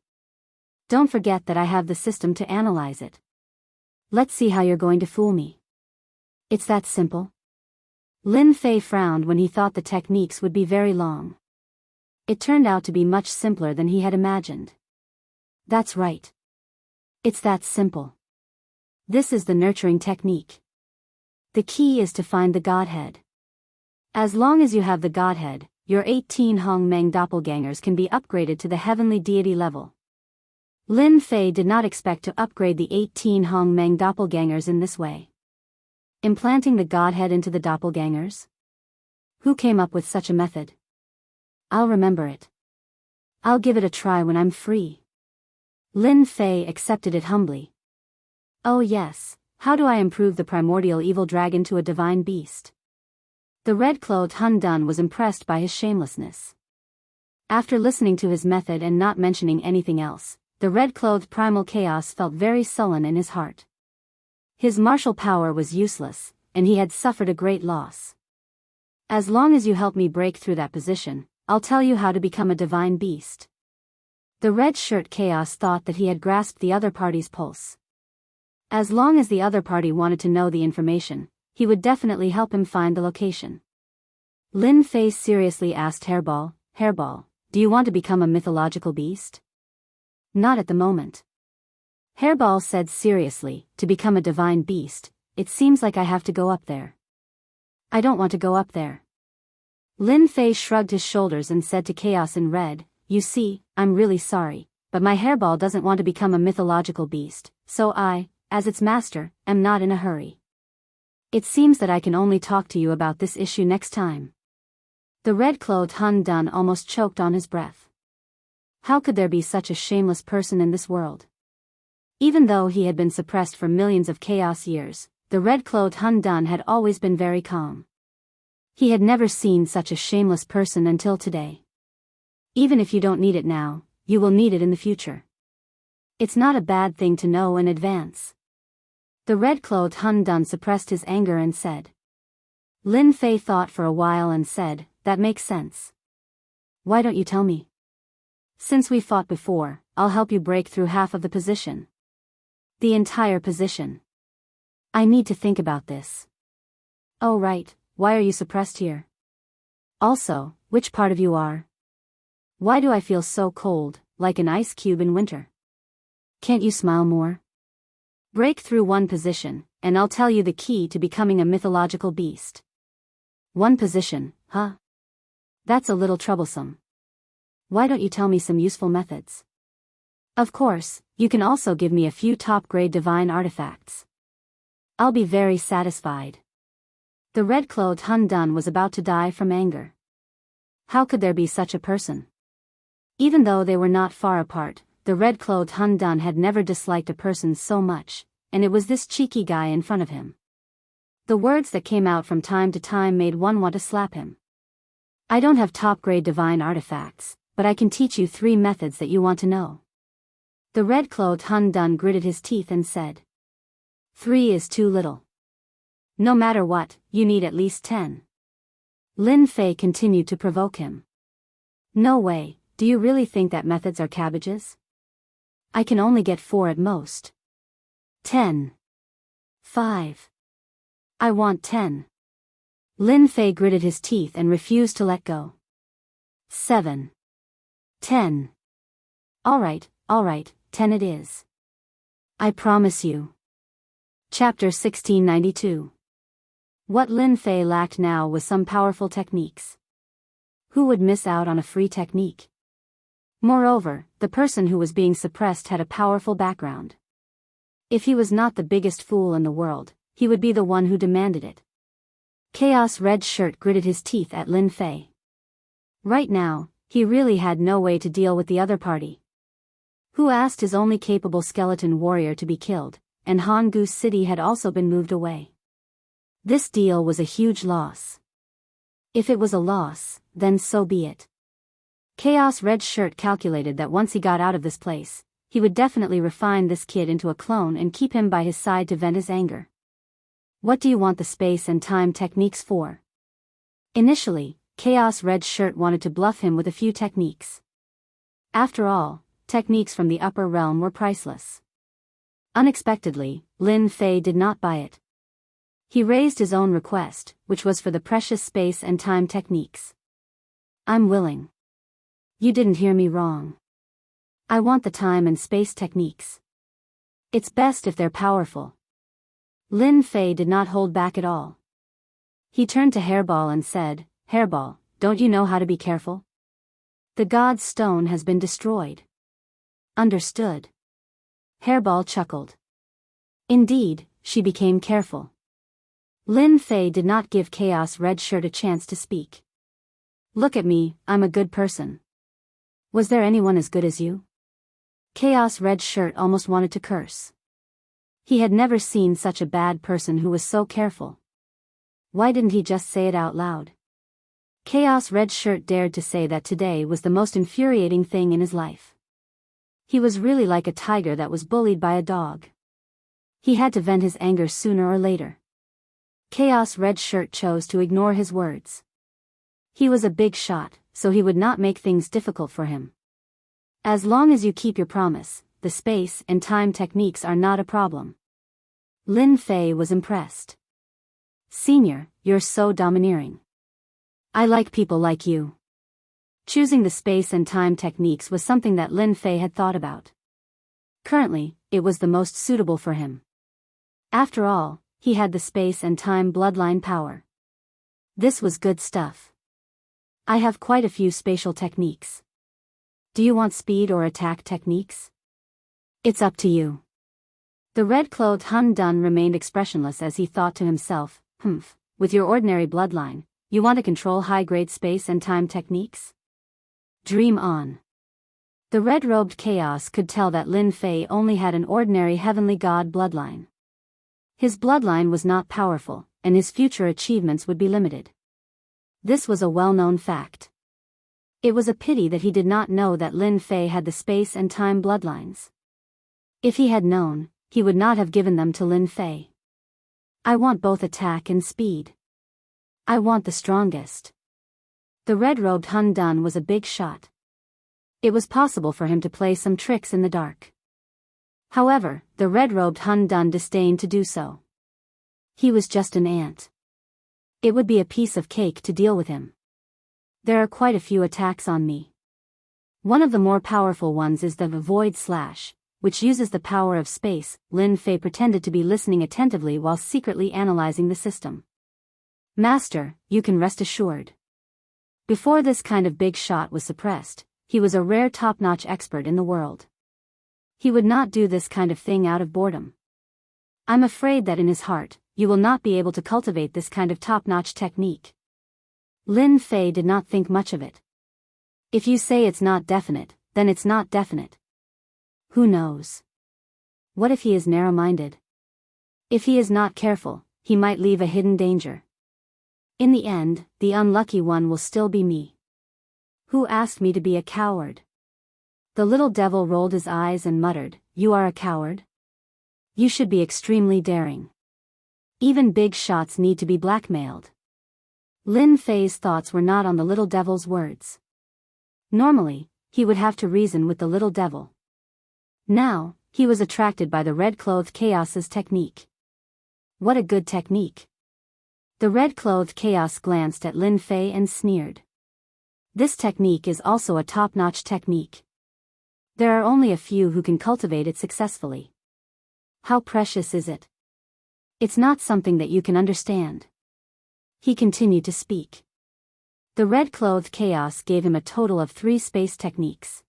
Don't forget that I have the system to analyze it. Let's see how you're going to fool me. It's that simple. Lin Fei frowned when he thought the techniques would be very long. It turned out to be much simpler than he had imagined. That's right. It's that simple. This is the nurturing technique. The key is to find the Godhead. As long as you have the Godhead, your 18 Hongmeng doppelgangers can be upgraded to the heavenly deity level. Lin Fei did not expect to upgrade the 18 Hongmeng doppelgangers in this way. Implanting the Godhead into the doppelgangers? Who came up with such a method? I'll remember it. I'll give it a try when I'm free. Lin Fei accepted it humbly. Oh yes, how do I improve the primordial evil dragon to a divine beast? The red-clothed Hun Dun was impressed by his shamelessness. After listening to his method and not mentioning anything else, the red-clothed primal chaos felt very sullen in his heart. His martial power was useless, and he had suffered a great loss. As long as you help me break through that position, I'll tell you how to become a divine beast. The red shirt chaos thought that he had grasped the other party's pulse. As long as the other party wanted to know the information, he would definitely help him find the location. Lin Fei seriously asked Hairball, Hairball, do you want to become a mythological beast? Not at the moment. Hairball said seriously, to become a divine beast, it seems like I have to go up there. I don't want to go up there. Lin Fei shrugged his shoulders and said to Chaos in Red, you see, I'm really sorry, but my Hairball doesn't want to become a mythological beast, so I, as its master, am not in a hurry. It seems that I can only talk to you about this issue next time. The red-clothed Hun Dun almost choked on his breath. How could there be such a shameless person in this world? Even though he had been suppressed for millions of chaos years, the red-clothed Hun Dun had always been very calm. He had never seen such a shameless person until today. Even if you don't need it now, you will need it in the future. It's not a bad thing to know in advance. The red-clothed Hun Dun suppressed his anger and said. Lin Fei thought for a while and said, that makes sense. Why don't you tell me? Since we fought before, I'll help you break through half of the position. The entire position. I need to think about this. Oh right, why are you suppressed here? Also, which part of you are? Why do I feel so cold, like an ice cube in winter? Can't you smile more? Break through one position, and I'll tell you the key to becoming a mythological beast. One position, huh? That's a little troublesome. Why don't you tell me some useful methods? Of course, you can also give me a few top-grade divine artifacts. I'll be very satisfied. The red-clothed Hun Dun was about to die from anger. How could there be such a person? Even though they were not far apart, the red-clothed Hun Dun had never disliked a person so much, and it was this cheeky guy in front of him. The words that came out from time to time made one want to slap him. I don't have top-grade divine artifacts, but I can teach you 3 methods that you want to know. The red-clothed Hun Dun gritted his teeth and said. 3 is too little. No matter what, you need at least 10. Lin Fei continued to provoke him. No way, do you really think that methods are cabbages? I can only get 4 at most. 10. 5. I want 10. Lin Fei gritted his teeth and refused to let go. 7. 10. All right, 10 it is. I promise you. Chapter 1692. What Lin Fei lacked now was some powerful techniques. Who would miss out on a free technique? Moreover, the person who was being suppressed had a powerful background. If he was not the biggest fool in the world, he would be the one who demanded it. Chaos Red Shirt gritted his teeth at Lin Fei. Right now, he really had no way to deal with the other party. Who asked his only capable skeleton warrior to be killed, and Han Goose City had also been moved away. This deal was a huge loss. If it was a loss, then so be it. Chaos Red Shirt calculated that once he got out of this place, he would definitely refine this kid into a clone and keep him by his side to vent his anger. What do you want the space and time techniques for? Initially, Chaos Red Shirt wanted to bluff him with a few techniques. After all, techniques from the upper realm were priceless. Unexpectedly, Lin Fei did not buy it. He raised his own request, which was for the precious space and time techniques. I'm willing. You didn't hear me wrong. I want the time and space techniques. It's best if they're powerful. Lin Fei did not hold back at all. He turned to Hairball and said, Hairball, don't you know how to be careful? The God's Stone has been destroyed. Understood. Hairball chuckled. Indeed, she became careful. Lin Fei did not give Chaos Red Shirt a chance to speak. Look at me, I'm a good person. Was there anyone as good as you? Chaos Red Shirt almost wanted to curse. He had never seen such a bad person who was so careful. Why didn't he just say it out loud? Chaos Red Shirt dared to say that today was the most infuriating thing in his life. He was really like a tiger that was bullied by a dog. He had to vent his anger sooner or later. Chaos Red Shirt chose to ignore his words. He was a big shot, so he would not make things difficult for him. As long as you keep your promise, the space and time techniques are not a problem. Lin Fei was impressed. Senior, you're so domineering. I like people like you. Choosing the space and time techniques was something that Lin Fei had thought about. Currently, it was the most suitable for him. After all, he had the space and time bloodline power. This was good stuff. I have quite a few spatial techniques. Do you want speed or attack techniques? It's up to you. The red-clothed Hun Dun remained expressionless as he thought to himself, with your ordinary bloodline, you want to control high-grade space and time techniques? Dream on. The red-robed Chaos could tell that Lin Fei only had an ordinary heavenly god bloodline. His bloodline was not powerful, and his future achievements would be limited. This was a well-known fact. It was a pity that he did not know that Lin Fei had the space and time bloodlines. If he had known, he would not have given them to Lin Fei. I want both attack and speed. I want the strongest. The red-robed Hun Dun was a big shot. It was possible for him to play some tricks in the dark. However, the red-robed Hun Dun disdained to do so. He was just an ant. It would be a piece of cake to deal with him. There are quite a few attacks on me. One of the more powerful ones is the Void Slash, which uses the power of space. Lin Fei pretended to be listening attentively while secretly analyzing the system. Master, you can rest assured. Before this kind of big shot was suppressed, he was a rare top-notch expert in the world. He would not do this kind of thing out of boredom. I'm afraid that in his heart, you will not be able to cultivate this kind of top-notch technique. Lin Fei did not think much of it. If you say it's not definite, then it's not definite. Who knows? What if he is narrow-minded? If he is not careful, he might leave a hidden danger. In the end, the unlucky one will still be me. Who asked me to be a coward? The little devil rolled his eyes and muttered, "You are a coward? You should be extremely daring. Even big shots need to be blackmailed." Lin Fei's thoughts were not on the little devil's words. Normally, he would have to reason with the little devil. Now, he was attracted by the red-clothed chaos's technique. What a good technique. The red-clothed chaos glanced at Lin Fei and sneered. This technique is also a top-notch technique. There are only a few who can cultivate it successfully. How precious is it? It's not something that you can understand. He continued to speak. The red-clothed chaos gave him a total of 3 space techniques.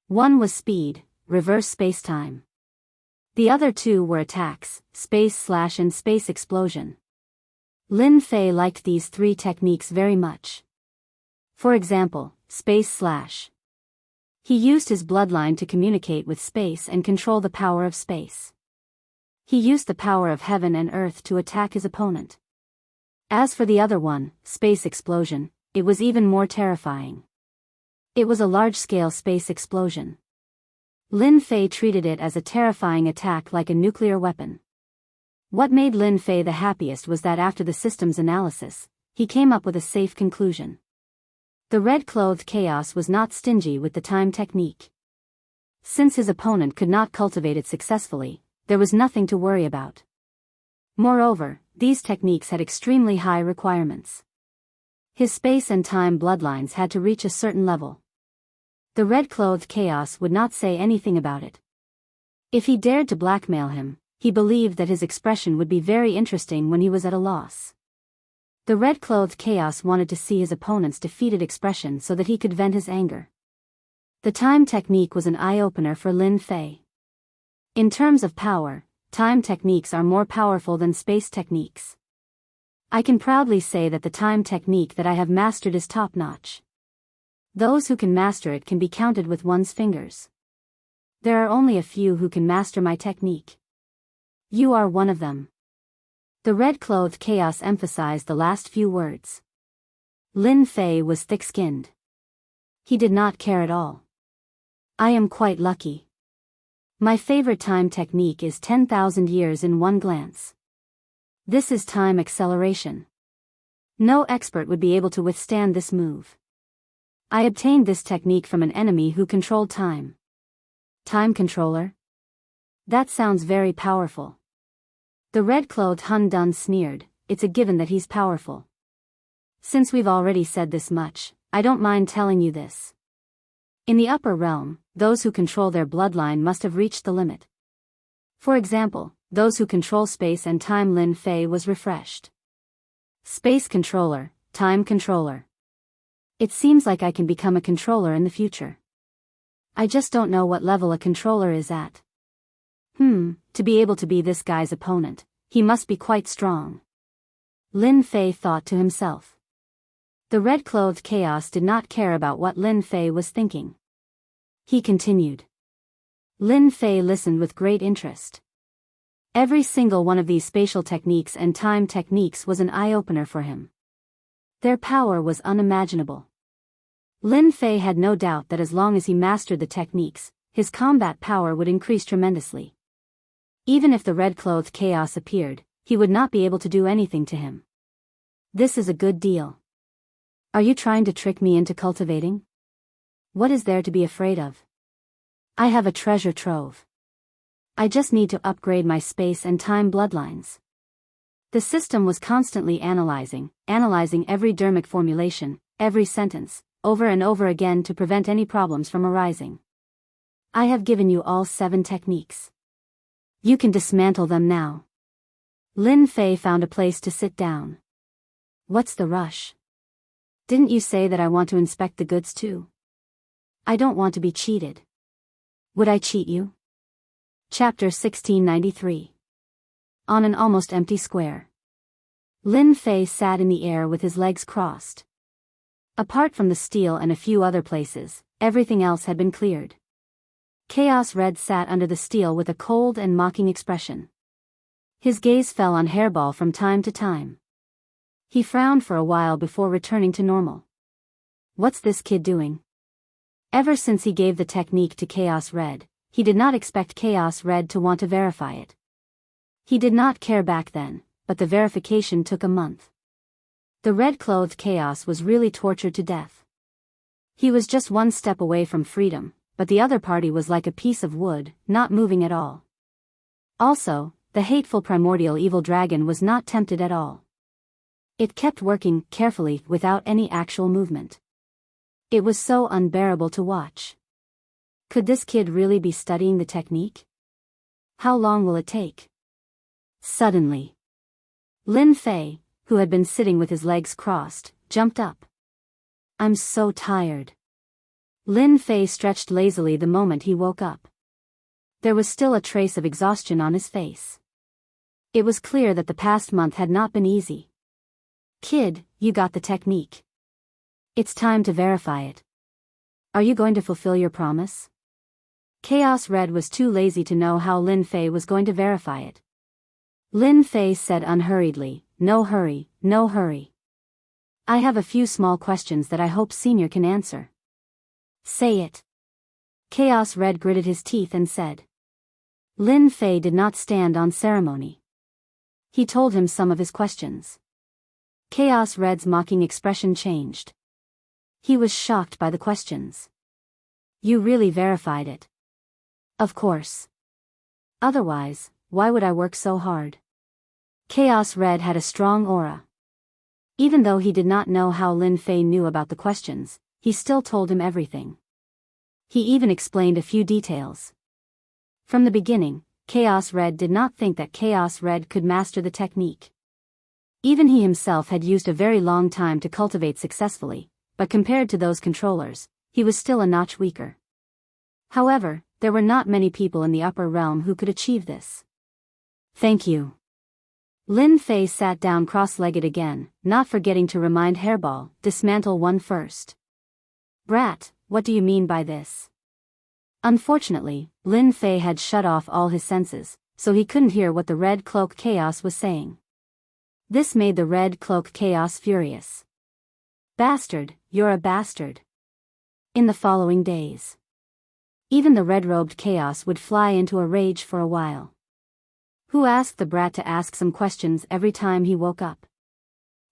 One was speed, reverse space-time. The other 2 were attacks, space slash and space explosion. Lin Fei liked these 3 techniques very much. For example, space slash. He used his bloodline to communicate with space and control the power of space. He used the power of heaven and earth to attack his opponent. As for the other one, space explosion, it was even more terrifying. It was a large-scale space explosion. Lin Fei treated it as a terrifying attack like a nuclear weapon. What made Lin Fei the happiest was that after the system's analysis, he came up with a safe conclusion. The red-clothed chaos was not stingy with the time technique. Since his opponent could not cultivate it successfully, there was nothing to worry about. Moreover, these techniques had extremely high requirements. His space and time bloodlines had to reach a certain level. The red-clothed chaos would not say anything about it. If he dared to blackmail him, he believed that his expression would be very interesting when he was at a loss. The red-clothed chaos wanted to see his opponent's defeated expression so that he could vent his anger. The time technique was an eye-opener for Lin Fei. In terms of power, time techniques are more powerful than space techniques. I can proudly say that the time technique that I have mastered is top-notch. Those who can master it can be counted with one's fingers. There are only a few who can master my technique. You are one of them. The red-clothed chaos emphasized the last few words. Lin Fei was thick-skinned. He did not care at all. I am quite lucky. My favorite time technique is 10,000 years in one glance. This is time acceleration. No expert would be able to withstand this move. I obtained this technique from an enemy who controlled time. Time controller? That sounds very powerful. The red-clothed Hun Dun sneered, "It's a given that he's powerful. Since we've already said this much, I don't mind telling you this. In the upper realm, those who control their bloodline must have reached the limit. For example, those who control space and time." Lin Fei was refreshed. Space controller, time controller. It seems like I can become a controller in the future. I just don't know what level a controller is at. To be able to be this guy's opponent, he must be quite strong. Lin Fei thought to himself. The red-clothed chaos did not care about what Lin Fei was thinking. He continued. Lin Fei listened with great interest. Every single one of these spatial techniques and time techniques was an eye-opener for him. Their power was unimaginable. Lin Fei had no doubt that as long as he mastered the techniques, his combat power would increase tremendously. Even if the red-clothed chaos appeared, he would not be able to do anything to him. This is a good deal. Are you trying to trick me into cultivating? What is there to be afraid of? I have a treasure trove. I just need to upgrade my space and time bloodlines. The system was constantly analyzing every dermic formulation, every sentence, over and over again to prevent any problems from arising. I have given you all 7 techniques. You can dismantle them now. Lin Fei found a place to sit down. What's the rush? Didn't you say that I want to inspect the goods too? I don't want to be cheated. Would I cheat you? Chapter 1693. On an almost empty square. Lin Fei sat in the air with his legs crossed. Apart from the steel and a few other places, everything else had been cleared. Chaos Red sat under the steel with a cold and mocking expression. His gaze fell on Hairball from time to time. He frowned for a while before returning to normal. What's this kid doing? Ever since he gave the technique to Chaos Red, he did not expect Chaos Red to want to verify it. He did not care back then, but the verification took a month. The red-clothed Chaos was really tortured to death. He was just one step away from freedom, but the other party was like a piece of wood, not moving at all. Also, the hateful primordial evil dragon was not tempted at all. It kept working carefully without any actual movement. It was so unbearable to watch. Could this kid really be studying the technique? How long will it take? Suddenly, Lin Fei, who had been sitting with his legs crossed, jumped up. I'm so tired. Lin Fei stretched lazily the moment he woke up. There was still a trace of exhaustion on his face. It was clear that the past month had not been easy. Kid, you got the technique. It's time to verify it. Are you going to fulfill your promise? Chaos Red was too lazy to know how Lin Fei was going to verify it. Lin Fei said unhurriedly, No hurry, no hurry. I have a few small questions that I hope Senior can answer. Say it. Chaos Red gritted his teeth and said. Lin Fei did not stand on ceremony. He told him some of his questions. Chaos Red's mocking expression changed. He was shocked by the questions. You really verified it. Of course. Otherwise, why would I work so hard? Chaos Red had a strong aura. Even though he did not know how Lin Fei knew about the questions, he still told him everything. He even explained a few details. From the beginning, Chaos Red did not think that Chaos Red could master the technique. Even he himself had used a very long time to cultivate successfully, but compared to those controllers, he was still a notch weaker. However, there were not many people in the upper realm who could achieve this. Thank you. Lin Fei sat down cross-legged again, not forgetting to remind Hairball, dismantle one first. Brat, what do you mean by this? Unfortunately, Lin Fei had shut off all his senses, so he couldn't hear what the Red Cloak Chaos was saying. This made the Red Cloak Chaos furious. Bastard, you're a bastard. In the following days, even the red-robed Chaos would fly into a rage for a while. Who asked the brat to ask some questions every time he woke up?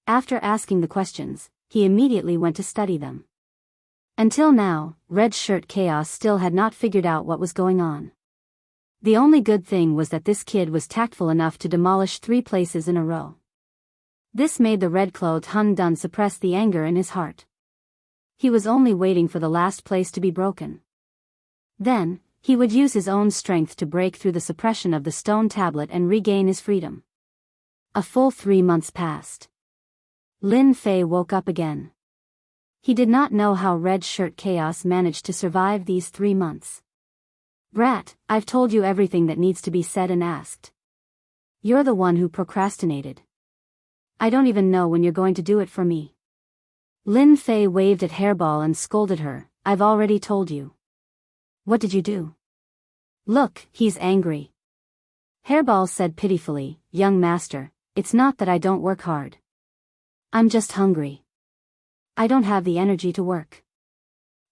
After asking the questions, he immediately went to study them. Until now, Red Shirt Chaos still had not figured out what was going on. The only good thing was that this kid was tactful enough to demolish 3 places in a row. This made the red-clothed Hun Dun suppress the anger in his heart. He was only waiting for the last place to be broken. Then, he would use his own strength to break through the suppression of the stone tablet and regain his freedom. A full 3 months passed. Lin Fei woke up again. He did not know how Red Shirt Chaos managed to survive these 3 months. Brat, I've told you everything that needs to be said and asked. You're the one who procrastinated. I don't even know when you're going to do it for me. Lin Fei waved at Hairball and scolded her, I've already told you. What did you do? Look, he's angry. Hairball said pitifully, Young master, it's not that I don't work hard. I'm just hungry. I don't have the energy to work.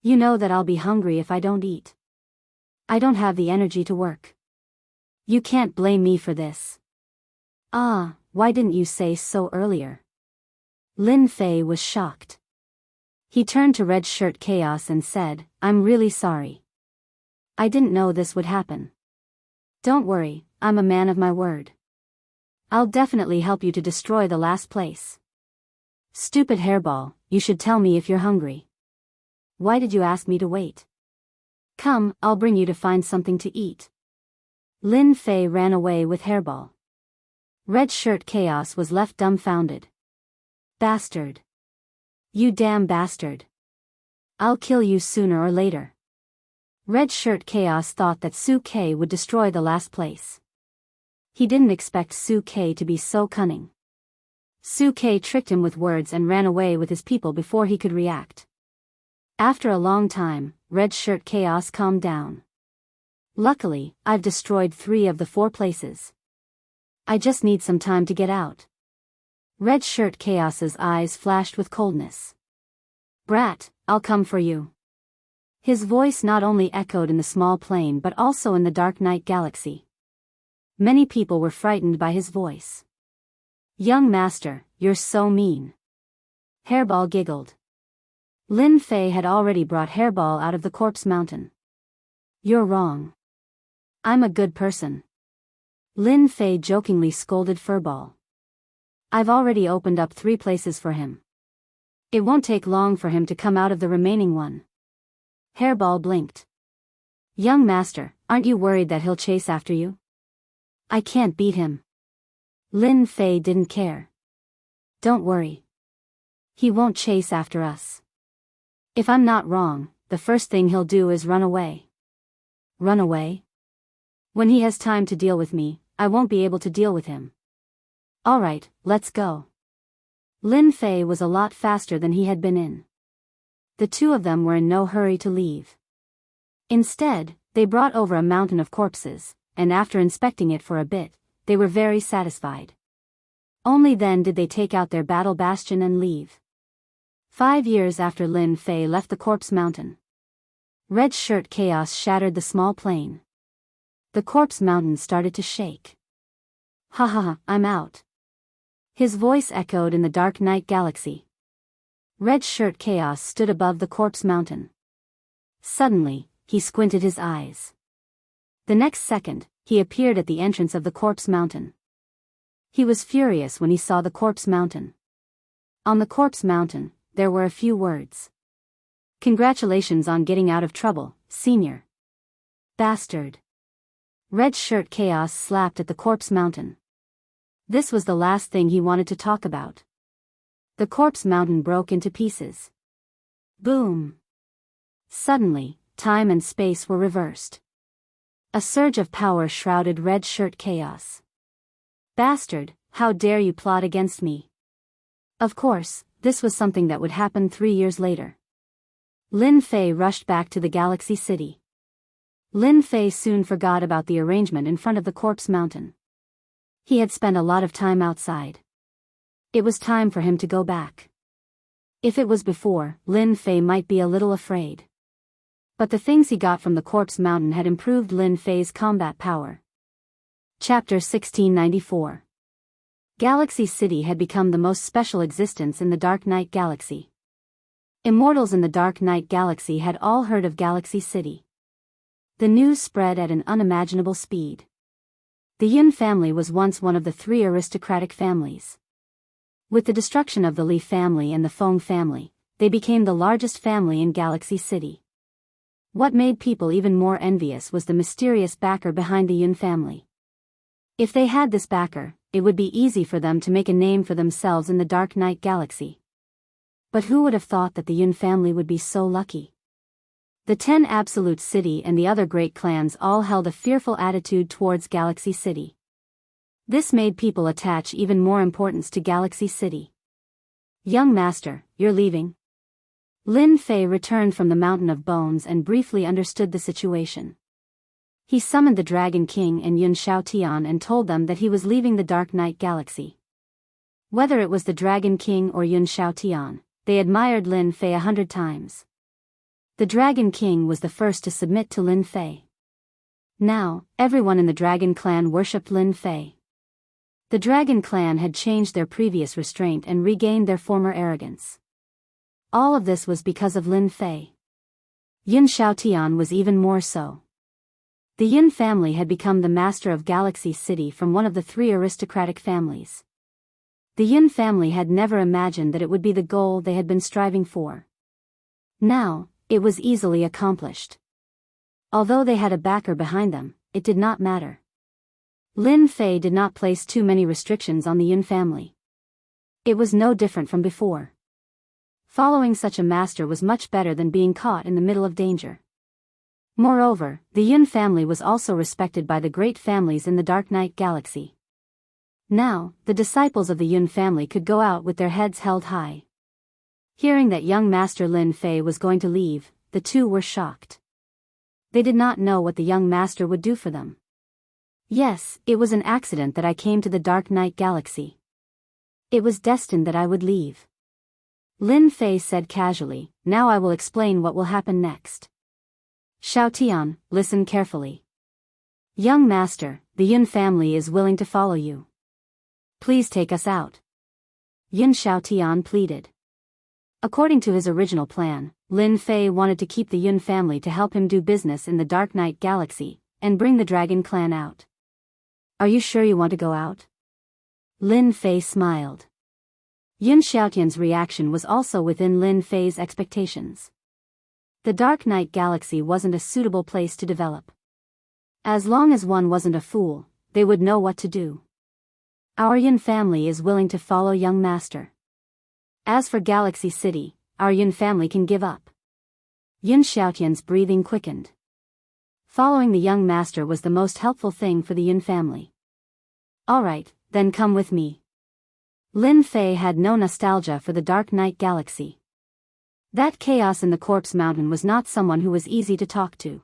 You know that I'll be hungry if I don't eat. I don't have the energy to work. You can't blame me for this. Ah, why didn't you say so earlier? Lin Fei was shocked. He turned to Red Shirt Chaos and said, I'm really sorry. I didn't know this would happen. Don't worry, I'm a man of my word. I'll definitely help you to destroy the last place. Stupid hairball, you should tell me if you're hungry. Why did you ask me to wait? Come, I'll bring you to find something to eat. Lin Fei ran away with Hairball. Red Shirt Chaos was left dumbfounded. Bastard. You damn bastard. I'll kill you sooner or later. Red Shirt Chaos thought that Su Kei would destroy the last place. He didn't expect Su Kei to be so cunning. Su Kei tricked him with words and ran away with his people before he could react. After a long time, Red Shirt Chaos calmed down. Luckily, I've destroyed 3 of the 4 places. I just need some time to get out. Red Shirt Chaos's eyes flashed with coldness. Brat, I'll come for you. His voice not only echoed in the small plane but also in the dark night galaxy. Many people were frightened by his voice. Young master, you're so mean. Hairball giggled. Lin Fei had already brought Hairball out of the corpse mountain. You're wrong. I'm a good person. Lin Fei jokingly scolded Furball. I've already opened up 3 places for him. It won't take long for him to come out of the remaining one. Hairball blinked. Young master, aren't you worried that he'll chase after you? I can't beat him. Lin Fei didn't care. Don't worry. He won't chase after us. If I'm not wrong, the first thing he'll do is run away. Run away? When he has time to deal with me, I won't be able to deal with him. Alright, let's go. Lin Fei was a lot faster than he had been in. The 2 of them were in no hurry to leave. Instead, they brought over a mountain of corpses, and after inspecting it for a bit, they were very satisfied. Only then did they take out their battle bastion and leave. 5 years after Lin Fei left the corpse mountain, Red Shirt Chaos shattered the small plane. The corpse mountain started to shake. Ha ha ha, I'm out. His voice echoed in the dark night galaxy. Red Shirt Chaos stood above the corpse mountain. Suddenly, he squinted his eyes. The next second, he appeared at the entrance of the corpse mountain. He was furious when he saw the corpse mountain. On the corpse mountain, there were a few words. Congratulations on getting out of trouble, senior. Bastard. Red Shirt Chaos slapped at the corpse mountain. This was the last thing he wanted to talk about. The corpse mountain broke into pieces. Boom. Suddenly, time and space were reversed. A surge of power shrouded Red Shirt Chaos. Bastard, how dare you plot against me? Of course, this was something that would happen 3 years later. Lin Fei rushed back to the Galaxy City. Lin Fei soon forgot about the arrangement in front of the corpse mountain. He had spent a lot of time outside. It was time for him to go back. If it was before, Lin Fei might be a little afraid. But the things he got from the corpse mountain had improved Lin Fei's combat power. Chapter 1694. Galaxy City had become the most special existence in the Dark Knight Galaxy. Immortals in the Dark Knight Galaxy had all heard of Galaxy City. The news spread at an unimaginable speed. The Yun family was once one of the 3 aristocratic families. With the destruction of the Li family and the Feng family, they became the largest family in Galaxy City. What made people even more envious was the mysterious backer behind the Yun family. If they had this backer, it would be easy for them to make a name for themselves in the Dark Knight Galaxy. But who would have thought that the Yun family would be so lucky? The 10 Absolute City and the other great clans all held a fearful attitude towards Galaxy City. This made people attach even more importance to Galaxy City. Young master, you're leaving? Lin Fei returned from the Mountain of Bones and briefly understood the situation. He summoned the Dragon King and Yun Xiaotian and told them that he was leaving the Dark Knight Galaxy. Whether it was the Dragon King or Yun Xiaotian, they admired Lin Fei 100 times. The Dragon King was the first to submit to Lin Fei. Now, everyone in the Dragon Clan worshipped Lin Fei. The Dragon Clan had changed their previous restraint and regained their former arrogance. All of this was because of Lin Fei. Yun Xiaotian was even more so. The Yun family had become the master of Galaxy City from one of the 3 aristocratic families. The Yun family had never imagined that it would be the goal they had been striving for. Now, it was easily accomplished. Although they had a backer behind them, it did not matter. Lin Fei did not place too many restrictions on the Yun family. It was no different from before. Following such a master was much better than being caught in the middle of danger. Moreover, the Yun family was also respected by the great families in the Dark Knight Galaxy. Now, the disciples of the Yun family could go out with their heads held high. Hearing that young Master Lin Fei was going to leave, the two were shocked. They did not know what the young master would do for them. Yes, it was an accident that I came to the Dark Knight Galaxy. It was destined that I would leave. Lin Fei said casually, now I will explain what will happen next. Xiaotian, listen carefully. Young master, the Yun family is willing to follow you. Please take us out. Yun Xiaotian pleaded. According to his original plan, Lin Fei wanted to keep the Yun family to help him do business in the Dark Knight Galaxy, and bring the Dragon Clan out. Are you sure you want to go out? Lin Fei smiled. Yun Xiaotian's reaction was also within Lin Fei's expectations. The Dark Knight Galaxy wasn't a suitable place to develop. As long as one wasn't a fool, they would know what to do. Our Yun family is willing to follow young master. As for Galaxy City, our Yun family can give up. Yun Xiaotian's breathing quickened. Following the young master was the most helpful thing for the Yun family. Alright, then come with me. Lin Fei had no nostalgia for the Dark Knight Galaxy. That chaos in the Corpse Mountain was not someone who was easy to talk to.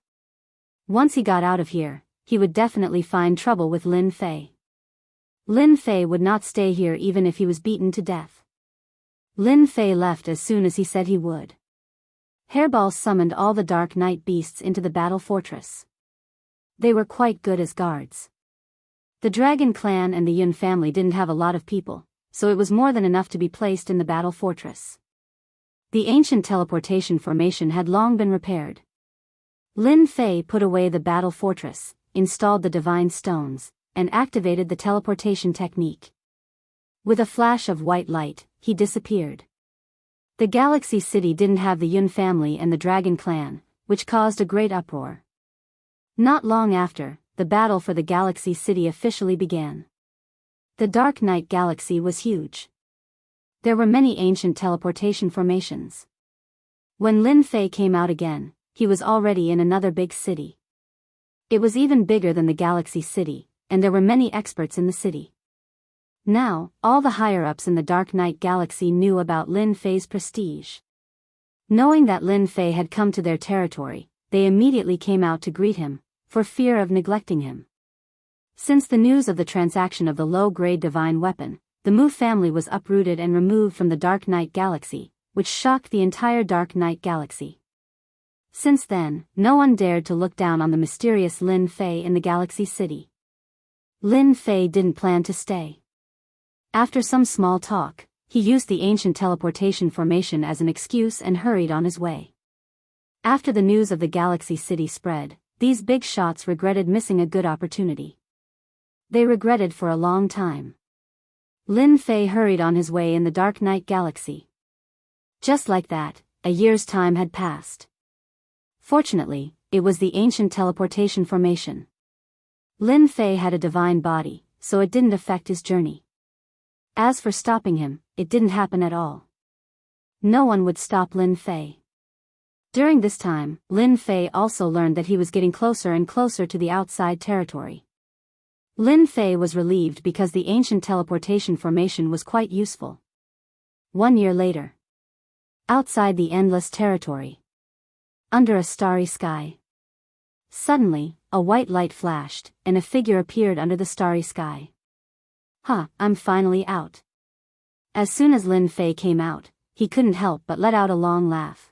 Once he got out of here, he would definitely find trouble with Lin Fei. Lin Fei would not stay here even if he was beaten to death. Lin Fei left as soon as he said he would. Hairball summoned all the Dark Knight beasts into the battle fortress. They were quite good as guards. The Dragon Clan and the Yun family didn't have a lot of people, so it was more than enough to be placed in the battle fortress. The ancient teleportation formation had long been repaired. Lin Fei put away the battle fortress, installed the divine stones, and activated the teleportation technique. With a flash of white light, he disappeared. The Galaxy City didn't have the Yun family and the Dragon Clan, which caused a great uproar. Not long after, the battle for the Galaxy City officially began. The Dark Knight Galaxy was huge. There were many ancient teleportation formations. When Lin Fei came out again, he was already in another big city. It was even bigger than the Galaxy City, and there were many experts in the city. Now, all the higher-ups in the Dark Knight Galaxy knew about Lin Fei's prestige. Knowing that Lin Fei had come to their territory, they immediately came out to greet him, for fear of neglecting him. Since the news of the transaction of the low-grade divine weapon, the Mu family was uprooted and removed from the Dark Knight Galaxy, which shocked the entire Dark Knight Galaxy. Since then, no one dared to look down on the mysterious Lin Fei in the Galaxy City. Lin Fei didn't plan to stay. After some small talk, he used the ancient teleportation formation as an excuse and hurried on his way. After the news of the Galaxy City spread, these big shots regretted missing a good opportunity. They regretted for a long time. Lin Fei hurried on his way in the Dark Knight Galaxy. Just like that, a year's time had passed. Fortunately, it was the ancient teleportation formation. Lin Fei had a divine body, so it didn't affect his journey. As for stopping him, it didn't happen at all. No one would stop Lin Fei. During this time, Lin Fei also learned that he was getting closer and closer to the outside territory. Lin Fei was relieved because the ancient teleportation formation was quite useful. 1 year later. Outside the endless territory. Under a starry sky. Suddenly, a white light flashed, and a figure appeared under the starry sky. I'm finally out. As soon as Lin Fei came out, he couldn't help but let out a long laugh.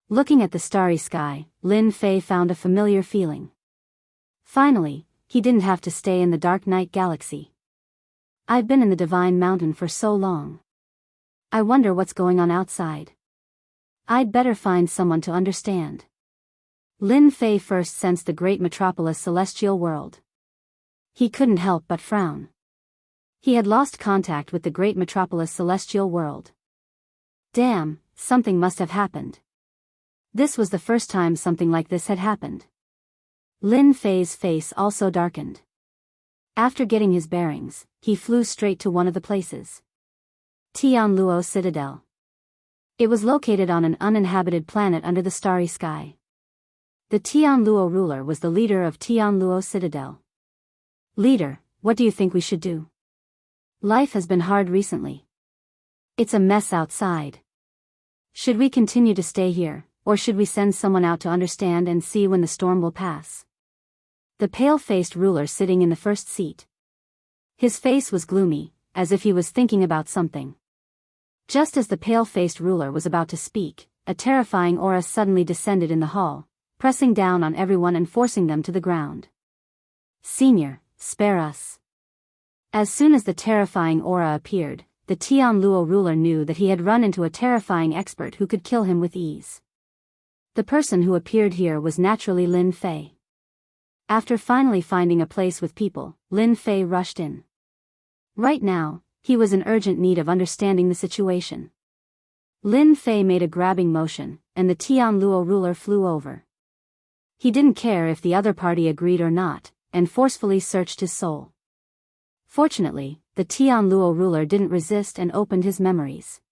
Looking at the starry sky, Lin Fei found a familiar feeling. Finally, he didn't have to stay in the dark night galaxy. I've been in the Divine Mountain for so long. I wonder what's going on outside. I'd better find someone to understand. Lin Fei first sensed the great metropolis celestial world. He couldn't help but frown. He had lost contact with the great metropolis celestial world. Damn, something must have happened. This was the first time something like this had happened. Lin Fei's face also darkened. After getting his bearings, he flew straight to one of the places. Tianluo Citadel. It was located on an uninhabited planet under the starry sky. The Tianluo ruler was the leader of Tianluo Citadel. Leader, what do you think we should do? Life has been hard recently. It's a mess outside. Should we continue to stay here, or should we send someone out to understand and see when the storm will pass? The pale-faced ruler sitting in the first seat. His face was gloomy, as if he was thinking about something. Just as the pale-faced ruler was about to speak, a terrifying aura suddenly descended in the hall, pressing down on everyone and forcing them to the ground. Senior, spare us. As soon as the terrifying aura appeared, the Tianluo ruler knew that he had run into a terrifying expert who could kill him with ease. The person who appeared here was naturally Lin Fei. After finally finding a place with people, Lin Fei rushed in. Right now, he was in urgent need of understanding the situation. Lin Fei made a grabbing motion, and the Tianluo ruler flew over. He didn't care if the other party agreed or not, and forcefully searched his soul. Fortunately, the Tianluo ruler didn't resist and opened his memories.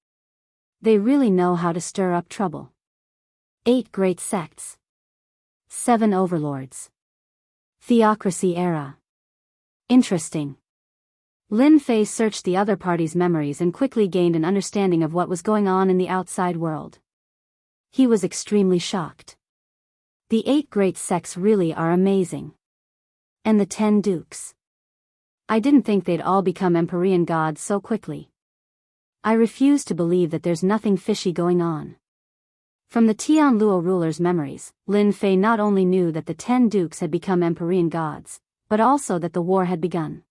They really know how to stir up trouble. 8 great sects. 7 overlords. Theocracy era. Interesting. Lin Fei searched the other party's memories and quickly gained an understanding of what was going on in the outside world. He was extremely shocked. The 8 great sects really are amazing. And the 10 dukes. I didn't think they'd all become Empyrean gods so quickly. I refuse to believe that there's nothing fishy going on. From the Tianluo ruler's memories, Lin Fei not only knew that the 10 dukes had become Empyrean gods, but also that the war had begun.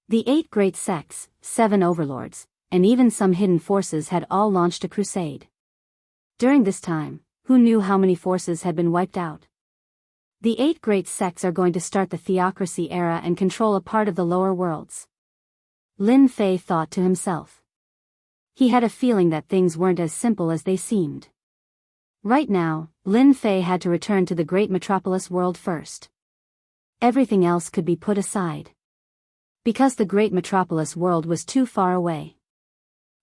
The 8 great sects, 7 overlords, and even some hidden forces had all launched a crusade. During this time, who knew how many forces had been wiped out? The 8 great sects are going to start the theocracy era and control a part of the lower worlds. Lin Fei thought to himself. He had a feeling that things weren't as simple as they seemed. Right now, Lin Fei had to return to the great metropolis world first. Everything else could be put aside. Because the great metropolis world was too far away.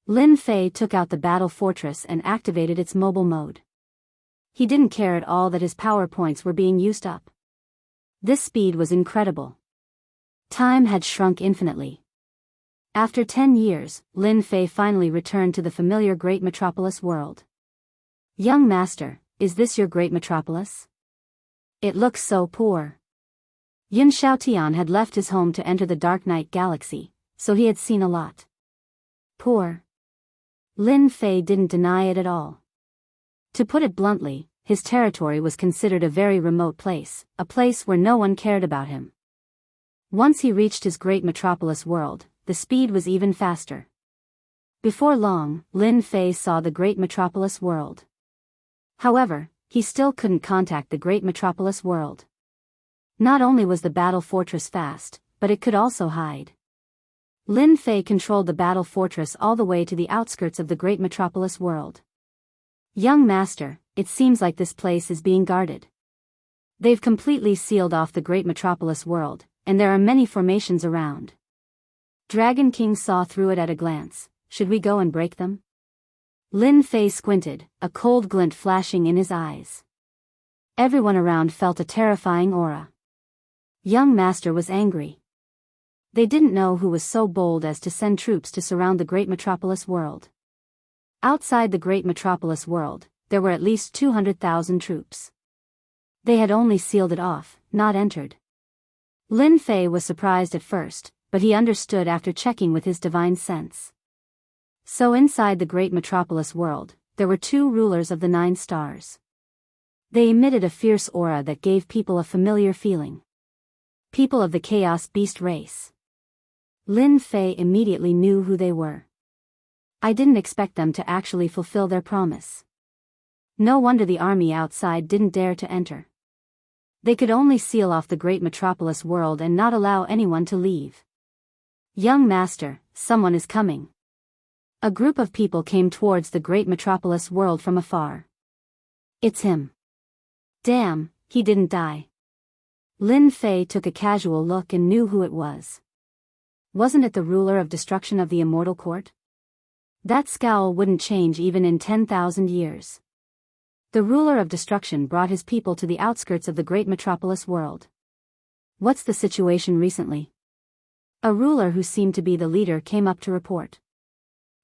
Lin Fei took out the battle fortress and activated its mobile mode. He didn't care at all that his power points were being used up. This speed was incredible. Time had shrunk infinitely. After 10 years, Lin Fei finally returned to the familiar great metropolis world. Young master, is this your great metropolis? It looks so poor. Yun Xiaotian had left his home to enter the Dark Night Galaxy, so he had seen a lot. Poor. Lin Fei didn't deny it at all. To put it bluntly, his territory was considered a very remote place, a place where no one cared about him. Once he reached his great metropolis world, the speed was even faster. Before long, Lin Fei saw the great metropolis world. However, he still couldn't contact the great metropolis world. Not only was the battle fortress fast, but it could also hide. Lin Fei controlled the battle fortress all the way to the outskirts of the great metropolis world. Young master, it seems like this place is being guarded. They've completely sealed off the great metropolis world, and there are many formations around. Dragon King saw through it at a glance. Should we go and break them? Lin Fei squinted, a cold glint flashing in his eyes. Everyone around felt a terrifying aura. Young master was angry. They didn't know who was so bold as to send troops to surround the great metropolis world. Outside the great metropolis world, there were at least 200,000 troops. They had only sealed it off, not entered. Lin Fei was surprised at first, but he understood after checking with his divine sense. So inside the great metropolis world, there were 2 rulers of the 9 stars. They emitted a fierce aura that gave people a familiar feeling. People of the Chaos Beast race. Lin Fei immediately knew who they were. I didn't expect them to actually fulfill their promise. No wonder the army outside didn't dare to enter. They could only seal off the great metropolis world and not allow anyone to leave. Young master, someone is coming. A group of people came towards the great metropolis world from afar. It's him. Damn, he didn't die. Lin Fei took a casual look and knew who it was. Wasn't it the ruler of destruction of the immortal court? That scowl wouldn't change even in 10,000 years. The ruler of destruction brought his people to the outskirts of the great metropolis world. What's the situation recently? A ruler who seemed to be the leader came up to report.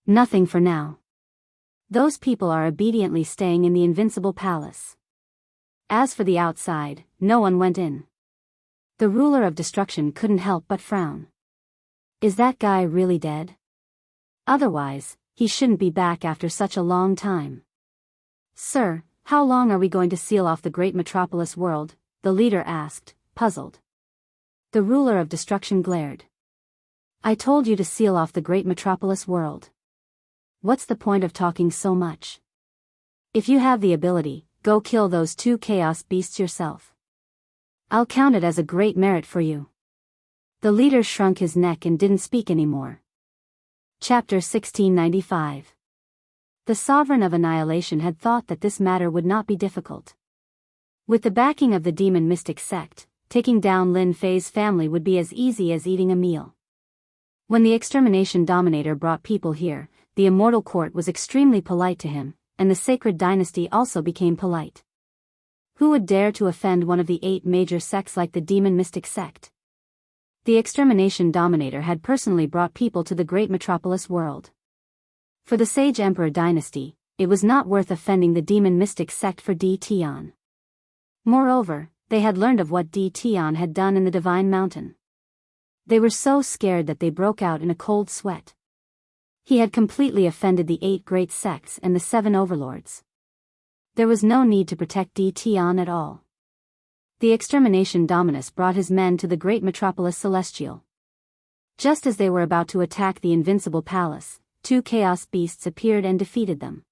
Nothing for now. Those people are obediently staying in the invincible palace. As for the outside, no one went in. The ruler of destruction couldn't help but frown. Is that guy really dead? Otherwise, he shouldn't be back after such a long time. Sir, how long are we going to seal off the great metropolis world? The leader asked, puzzled. The ruler of destruction glared. I told you to seal off the great metropolis world. What's the point of talking so much? If you have the ability, go kill those 2 chaos beasts yourself. I'll count it as a great merit for you. The leader shrunk his neck and didn't speak anymore. Chapter 1695. The Sovereign of Annihilation had thought that this matter would not be difficult. With the backing of the demon mystic sect, taking down Lin Fei's family would be as easy as eating a meal. When the Extermination Dominator brought people here, the Immortal Court was extremely polite to him, and the Sacred Dynasty also became polite. Who would dare to offend one of the 8 major sects like the Demon Mystic Sect? The Extermination Dominator had personally brought people to the great metropolis world. For the Sage Emperor Dynasty, it was not worth offending the Demon Mystic Sect for D. Tian. Moreover, they had learned of what D. Tian had done in the Divine Mountain. They were so scared that they broke out in a cold sweat. He had completely offended the 8 great sects and the 7 overlords. There was no need to protect D. Tian at all. The Extermination Dominus brought his men to the great metropolis Celestial. Just as they were about to attack the invincible palace, 2 chaos beasts appeared and defeated them.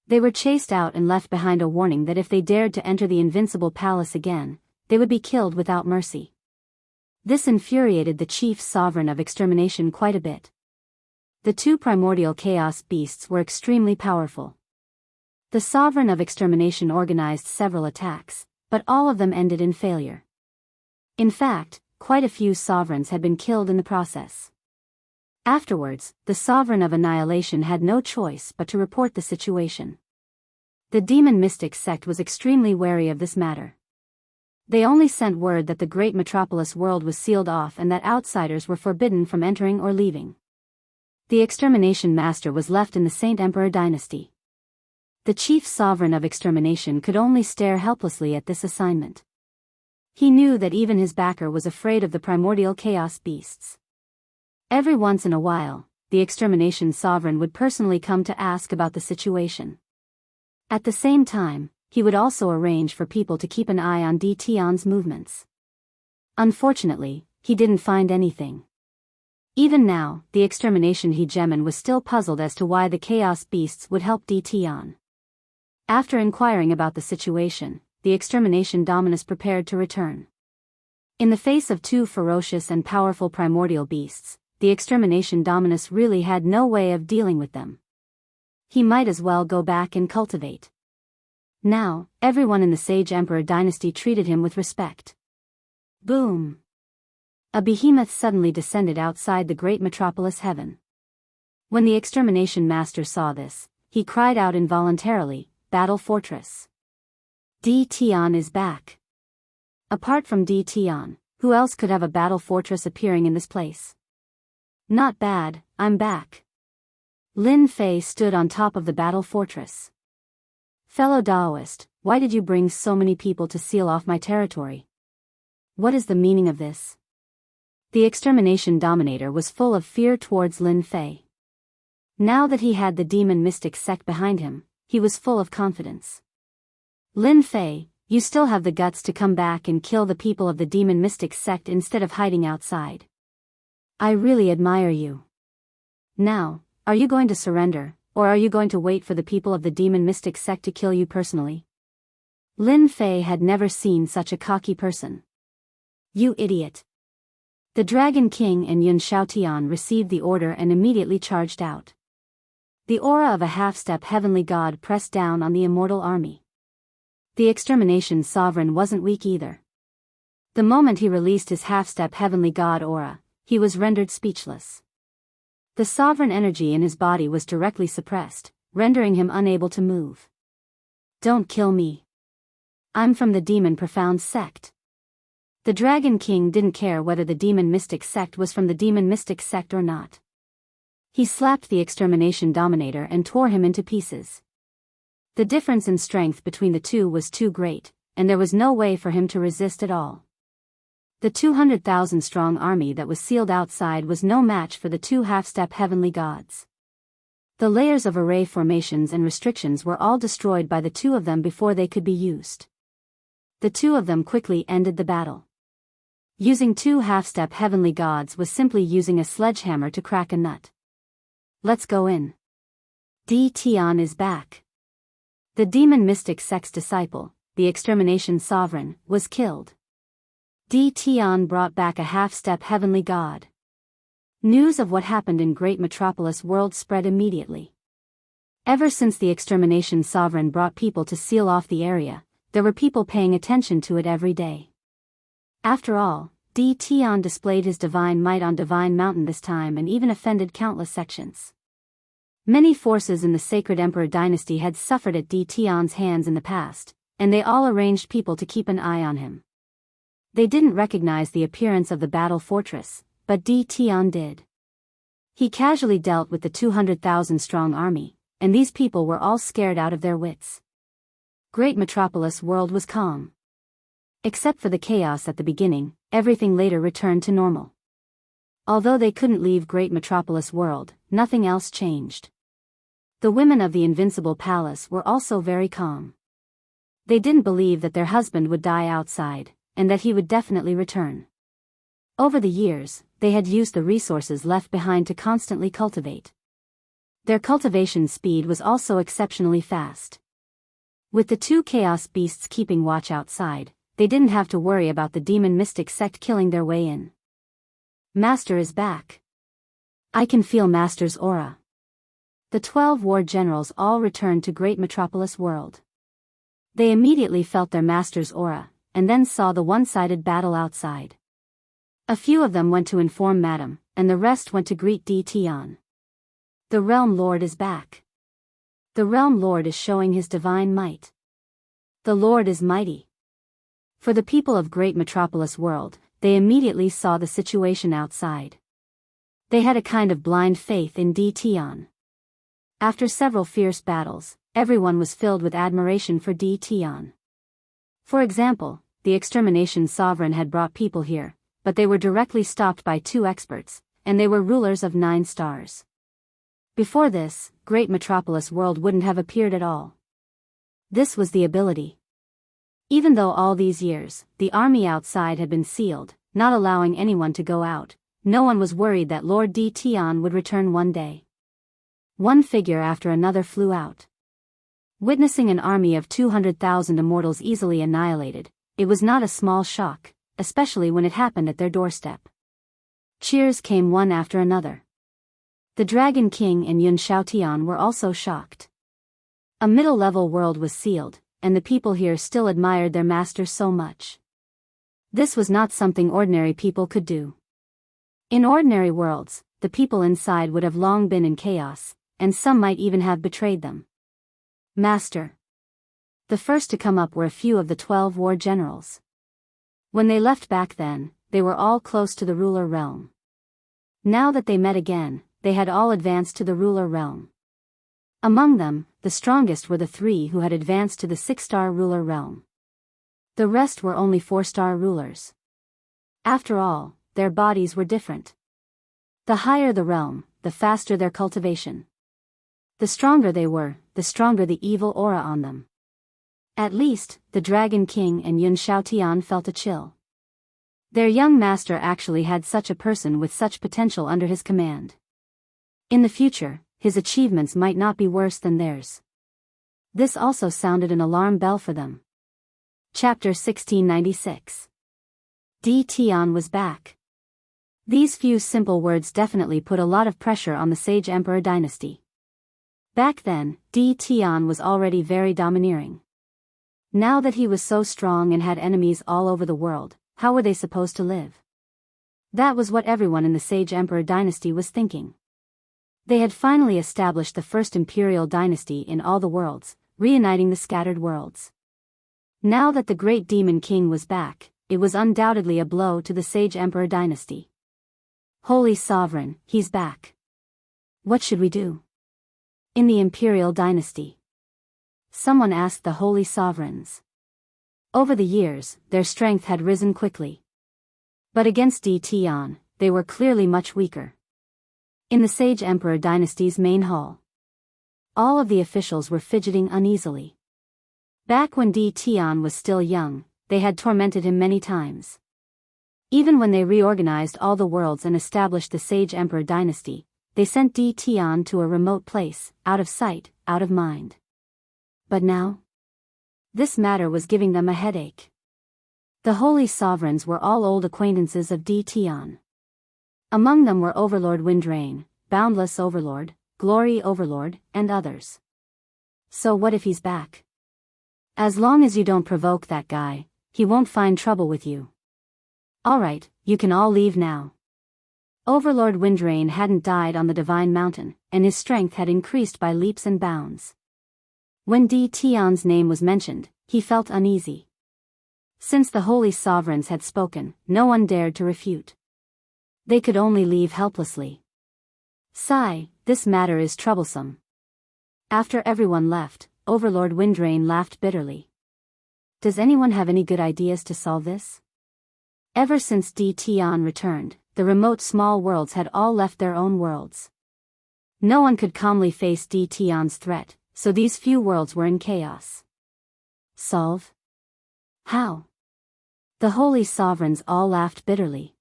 They were chased out and left behind a warning that if they dared to enter the invincible palace again, they would be killed without mercy. This infuriated the chief sovereign of extermination quite a bit. The 2 primordial chaos beasts were extremely powerful. The Sovereign of Extermination organized several attacks, but all of them ended in failure. In fact, quite a few sovereigns had been killed in the process. Afterwards, the Sovereign of Annihilation had no choice but to report the situation. The Demon Mystic Sect was extremely wary of this matter. They only sent word that the great metropolis world was sealed off and that outsiders were forbidden from entering or leaving. The Extermination Master was left in the Saint Emperor Dynasty. The chief sovereign of extermination could only stare helplessly at this assignment. He knew that even his backer was afraid of the primordial chaos beasts. Every once in a while, the extermination sovereign would personally come to ask about the situation. At the same time, he would also arrange for people to keep an eye on D. Tian's movements. Unfortunately, he didn't find anything. Even now, the extermination hegemon was still puzzled as to why the chaos beasts would help D. Tian. After inquiring about the situation, the Extermination Dominus prepared to return. In the face of 2 ferocious and powerful primordial beasts, the Extermination Dominus really had no way of dealing with them. He might as well go back and cultivate. Now, everyone in the Sage Emperor Dynasty treated him with respect. Boom! A behemoth suddenly descended outside the great metropolis heaven. When the Extermination Master saw this, he cried out involuntarily, Battle Fortress. D. Tian is back. Apart from D. Tian, who else could have a battle fortress appearing in this place? Not bad, I'm back. Lin Fei stood on top of the battle fortress. Fellow Daoist, why did you bring so many people to seal off my territory? What is the meaning of this? The Extermination Dominator was full of fear towards Lin Fei. Now that he had the Demon Mystic Sect behind him, he was full of confidence. Lin Fei, You still have the guts to come back and kill the people of the demon mystic sect instead of hiding outside. I really admire you. Now, are you going to surrender, or are you going to wait for the people of the demon mystic sect to kill you personally? Lin Fei had never seen such a cocky person. You idiot. The Dragon King and Yun Shaotian received the order and immediately charged out. The aura of a half-step heavenly god pressed down on the immortal army. The extermination sovereign wasn't weak either. The moment he released his half-step heavenly god aura, he was rendered speechless. The sovereign energy in his body was directly suppressed, rendering him unable to move. Don't kill me. I'm from the Demon Profound sect. The Dragon King didn't care whether the Demon Mystic sect was from the Demon Mystic sect or not. He slapped the extermination dominator and tore him into pieces. The difference in strength between the two was too great, and there was no way for him to resist at all. The 200,000 strong army that was sealed outside was no match for the two half-step heavenly gods. The layers of array formations and restrictions were all destroyed by the two of them before they could be used. The two of them quickly ended the battle. Using two half-step heavenly gods was simply using a sledgehammer to crack a nut. Let's go in. Di Tian is back. The demon mystic sect's disciple, the extermination sovereign, was killed. Di Tian brought back a half-step heavenly god. News of what happened in Great Metropolis World spread immediately. Ever since the extermination sovereign brought people to seal off the area, there were people paying attention to it every day. After all, Di Tian displayed his divine might on Divine Mountain this time and even offended countless sections. Many forces in the Sacred Emperor dynasty had suffered at Di Tian's hands in the past, and they all arranged people to keep an eye on him. They didn't recognize the appearance of the battle fortress, but Di Tian did. He casually dealt with the 200,000 strong army, and these people were all scared out of their wits. Great Metropolis World was calm. Except for the chaos at the beginning, everything later returned to normal. Although they couldn't leave Great Metropolis World, nothing else changed. The women of the Invincible Palace were also very calm. They didn't believe that their husband would die outside, and that he would definitely return. Over the years, they had used the resources left behind to constantly cultivate. Their cultivation speed was also exceptionally fast. With the two chaos beasts keeping watch outside, they didn't have to worry about the demon mystic sect killing their way in. Master is back. I can feel Master's aura. The 12 war generals all returned to Great Metropolis World. They immediately felt their master's aura, and then saw the one-sided battle outside. A few of them went to inform Madame, and the rest went to greet Di Tian. The Realm Lord is back. The Realm Lord is showing his divine might. The Lord is mighty. For the people of Great Metropolis World, they immediately saw the situation outside. They had a kind of blind faith in Di Tian. After several fierce battles, everyone was filled with admiration for Di Tian. For example, the extermination sovereign had brought people here, but they were directly stopped by two experts, and they were rulers of 9 stars. Before this, Great Metropolis World wouldn't have appeared at all. This was the ability. Even though all these years, the army outside had been sealed, not allowing anyone to go out, no one was worried that Lord Di Tian would return one day. One figure after another flew out. Witnessing an army of 200,000 immortals easily annihilated, it was not a small shock, especially when it happened at their doorstep. Cheers came one after another. The Dragon King and Yun Shaotian were also shocked. A middle-level world was sealed, and the people here still admired their master so much. This was not something ordinary people could do. In ordinary worlds, the people inside would have long been in chaos, and some might even have betrayed them. Master. The first to come up were a few of the 12 war generals. When they left back then, they were all close to the ruler realm. Now that they met again, they had all advanced to the ruler realm. Among them, the strongest were the 3 who had advanced to the 6-star ruler realm. The rest were only 4-star rulers. After all, their bodies were different. The higher the realm, the faster their cultivation. The stronger they were, the stronger the evil aura on them. At least, the Dragon King and Yun Shaotian felt a chill. Their young master actually had such a person with such potential under his command. In the future, his achievements might not be worse than theirs. This also sounded an alarm bell for them. Chapter 1696. Di Tian was back. These few simple words definitely put a lot of pressure on the Sage Emperor dynasty. Back then, Di Tian was already very domineering. Now that he was so strong and had enemies all over the world, how were they supposed to live? That was what everyone in the Sage Emperor dynasty was thinking. They had finally established the first imperial dynasty in all the worlds, reuniting the scattered worlds. Now that the great demon king was back, it was undoubtedly a blow to the Sage Emperor dynasty. Holy Sovereign, he's back. What should we do? In the imperial dynasty, someone asked the Holy Sovereigns. Over the years, their strength had risen quickly. But against Di Tian, they were clearly much weaker. In the Sage Emperor dynasty's main hall, all of the officials were fidgeting uneasily. Back when Di Tian was still young, they had tormented him many times. Even when they reorganized all the worlds and established the Sage Emperor dynasty, they sent Di Tian to a remote place, out of sight, out of mind. But now? This matter was giving them a headache. The Holy Sovereigns were all old acquaintances of Di Tian. Among them were Overlord Windrain, Boundless Overlord, Glory Overlord, and others. So what if he's back? As long as you don't provoke that guy, he won't find trouble with you. Alright, you can all leave now. Overlord Windrain hadn't died on the Divine Mountain, and his strength had increased by leaps and bounds. When Di Tian's name was mentioned, he felt uneasy. Since the Holy Sovereigns had spoken, no one dared to refute. They could only leave helplessly. Sigh, this matter is troublesome. After everyone left, Overlord Windrain laughed bitterly. Does anyone have any good ideas to solve this? Ever since Di Tian returned, the remote small worlds had all left their own worlds. No one could calmly face Di Tian's threat, so these few worlds were in chaos. Solve? How? The Holy Sovereigns all laughed bitterly.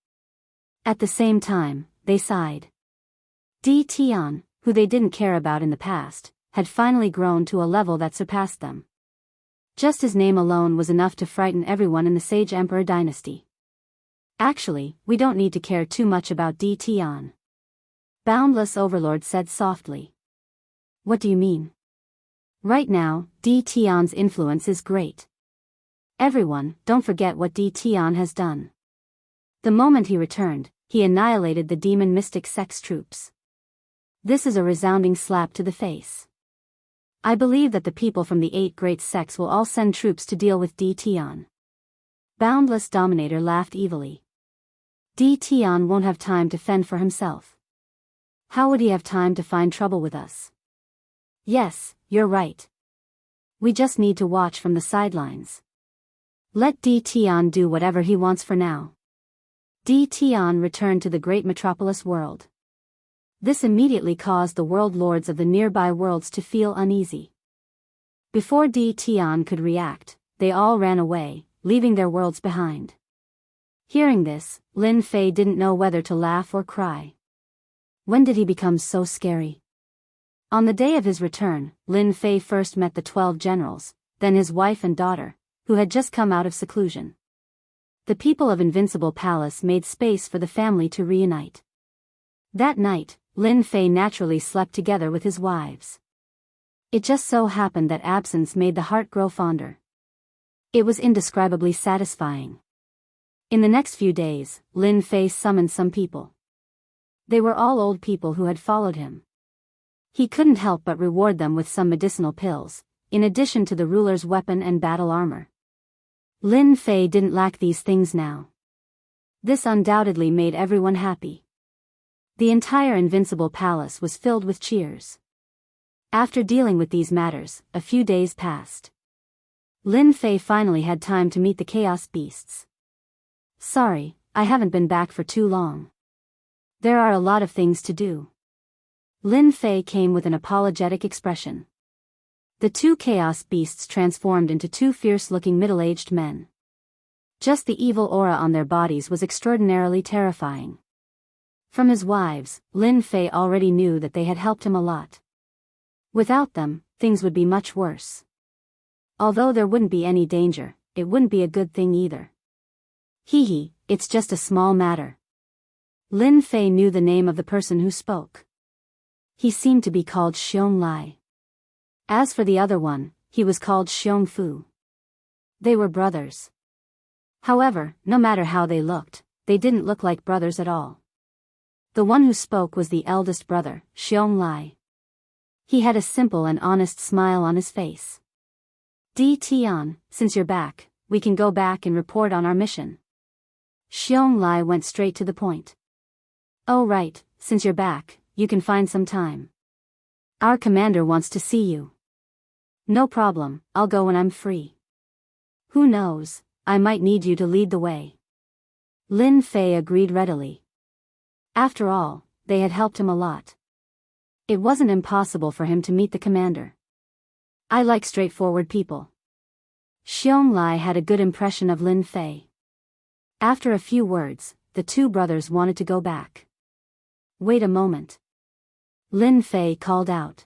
At the same time, they sighed. Di Tian, who they didn't care about in the past, had finally grown to a level that surpassed them. Just his name alone was enough to frighten everyone in the Sage Emperor dynasty. Actually, we don't need to care too much about Di Tian. Boundless Overlord said softly. What do you mean? Right now, Di Tian's influence is great. Everyone, don't forget what Di Tian has done. The moment he returned, he annihilated the demon mystic sex troops. This is a resounding slap to the face. I believe that the people from the 8 great sects will all send troops to deal with Di Tian. Boundless Dominator laughed evilly. Di Tian won't have time to fend for himself. How would he have time to find trouble with us? Yes, you're right. We just need to watch from the sidelines. Let Di Tian do whatever he wants for now. Di Tian returned to the great metropolis world. This immediately caused the world lords of the nearby worlds to feel uneasy. Before Di Tian could react, they all ran away, leaving their worlds behind. Hearing this, Lin Fei didn't know whether to laugh or cry. When did he become so scary? On the day of his return, Lin Fei first met the 12 generals, then his wife and daughter, who had just come out of seclusion. The people of Invincible Palace made space for the family to reunite. That night, Lin Fei naturally slept together with his wives. It just so happened that absence made the heart grow fonder. It was indescribably satisfying. In the next few days, Lin Fei summoned some people. They were all old people who had followed him. He couldn't help but reward them with some medicinal pills, in addition to the ruler's weapon and battle armor. Lin Fei didn't lack these things now. This undoubtedly made everyone happy. The entire Invincible Palace was filled with cheers. After dealing with these matters, a few days passed. Lin Fei finally had time to meet the Chaos Beasts. Sorry, I haven't been back for too long. There are a lot of things to do. Lin Fei came with an apologetic expression. The two chaos beasts transformed into two fierce-looking middle-aged men. Just the evil aura on their bodies was extraordinarily terrifying. From his wives, Lin Fei already knew that they had helped him a lot. Without them, things would be much worse. Although there wouldn't be any danger, it wouldn't be a good thing either. Hee, it's just a small matter. Lin Fei knew the name of the person who spoke. He seemed to be called Xiong Lai. As for the other one, he was called Xiong Fu. They were brothers. However, no matter how they looked, they didn't look like brothers at all. The one who spoke was the eldest brother, Xiong Lai. He had a simple and honest smile on his face. Tian, since you're back, we can go back and report on our mission. Xiong Lai went straight to the point. Oh right, since you're back, you can find some time. Our commander wants to see you. No problem, I'll go when I'm free. Who knows, I might need you to lead the way. Lin Fei agreed readily. After all, they had helped him a lot. It wasn't impossible for him to meet the commander. I like straightforward people. Xiong Lai had a good impression of Lin Fei. After a few words, the two brothers wanted to go back. Wait a moment. Lin Fei called out.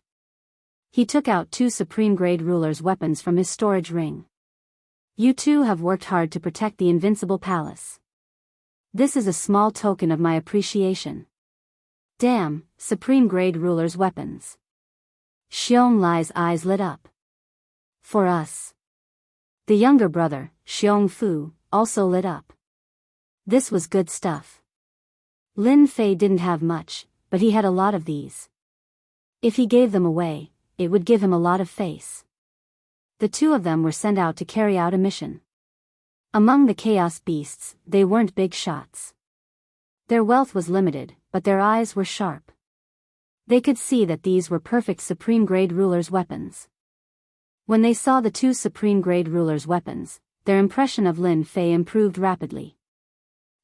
He took out two supreme-grade ruler's weapons from his storage ring. You two have worked hard to protect the invincible palace. This is a small token of my appreciation. Damn, supreme-grade ruler's weapons. Xiong Lai's eyes lit up. For us. The younger brother, Xiong Fu, also lit up. This was good stuff. Lin Fei didn't have much, but he had a lot of these. If he gave them away, it would give him a lot of face. The two of them were sent out to carry out a mission. Among the chaos beasts, they weren't big shots. Their wealth was limited, but their eyes were sharp. They could see that these were perfect supreme-grade rulers' weapons. When they saw the two supreme-grade rulers' weapons, their impression of Lin Fei improved rapidly.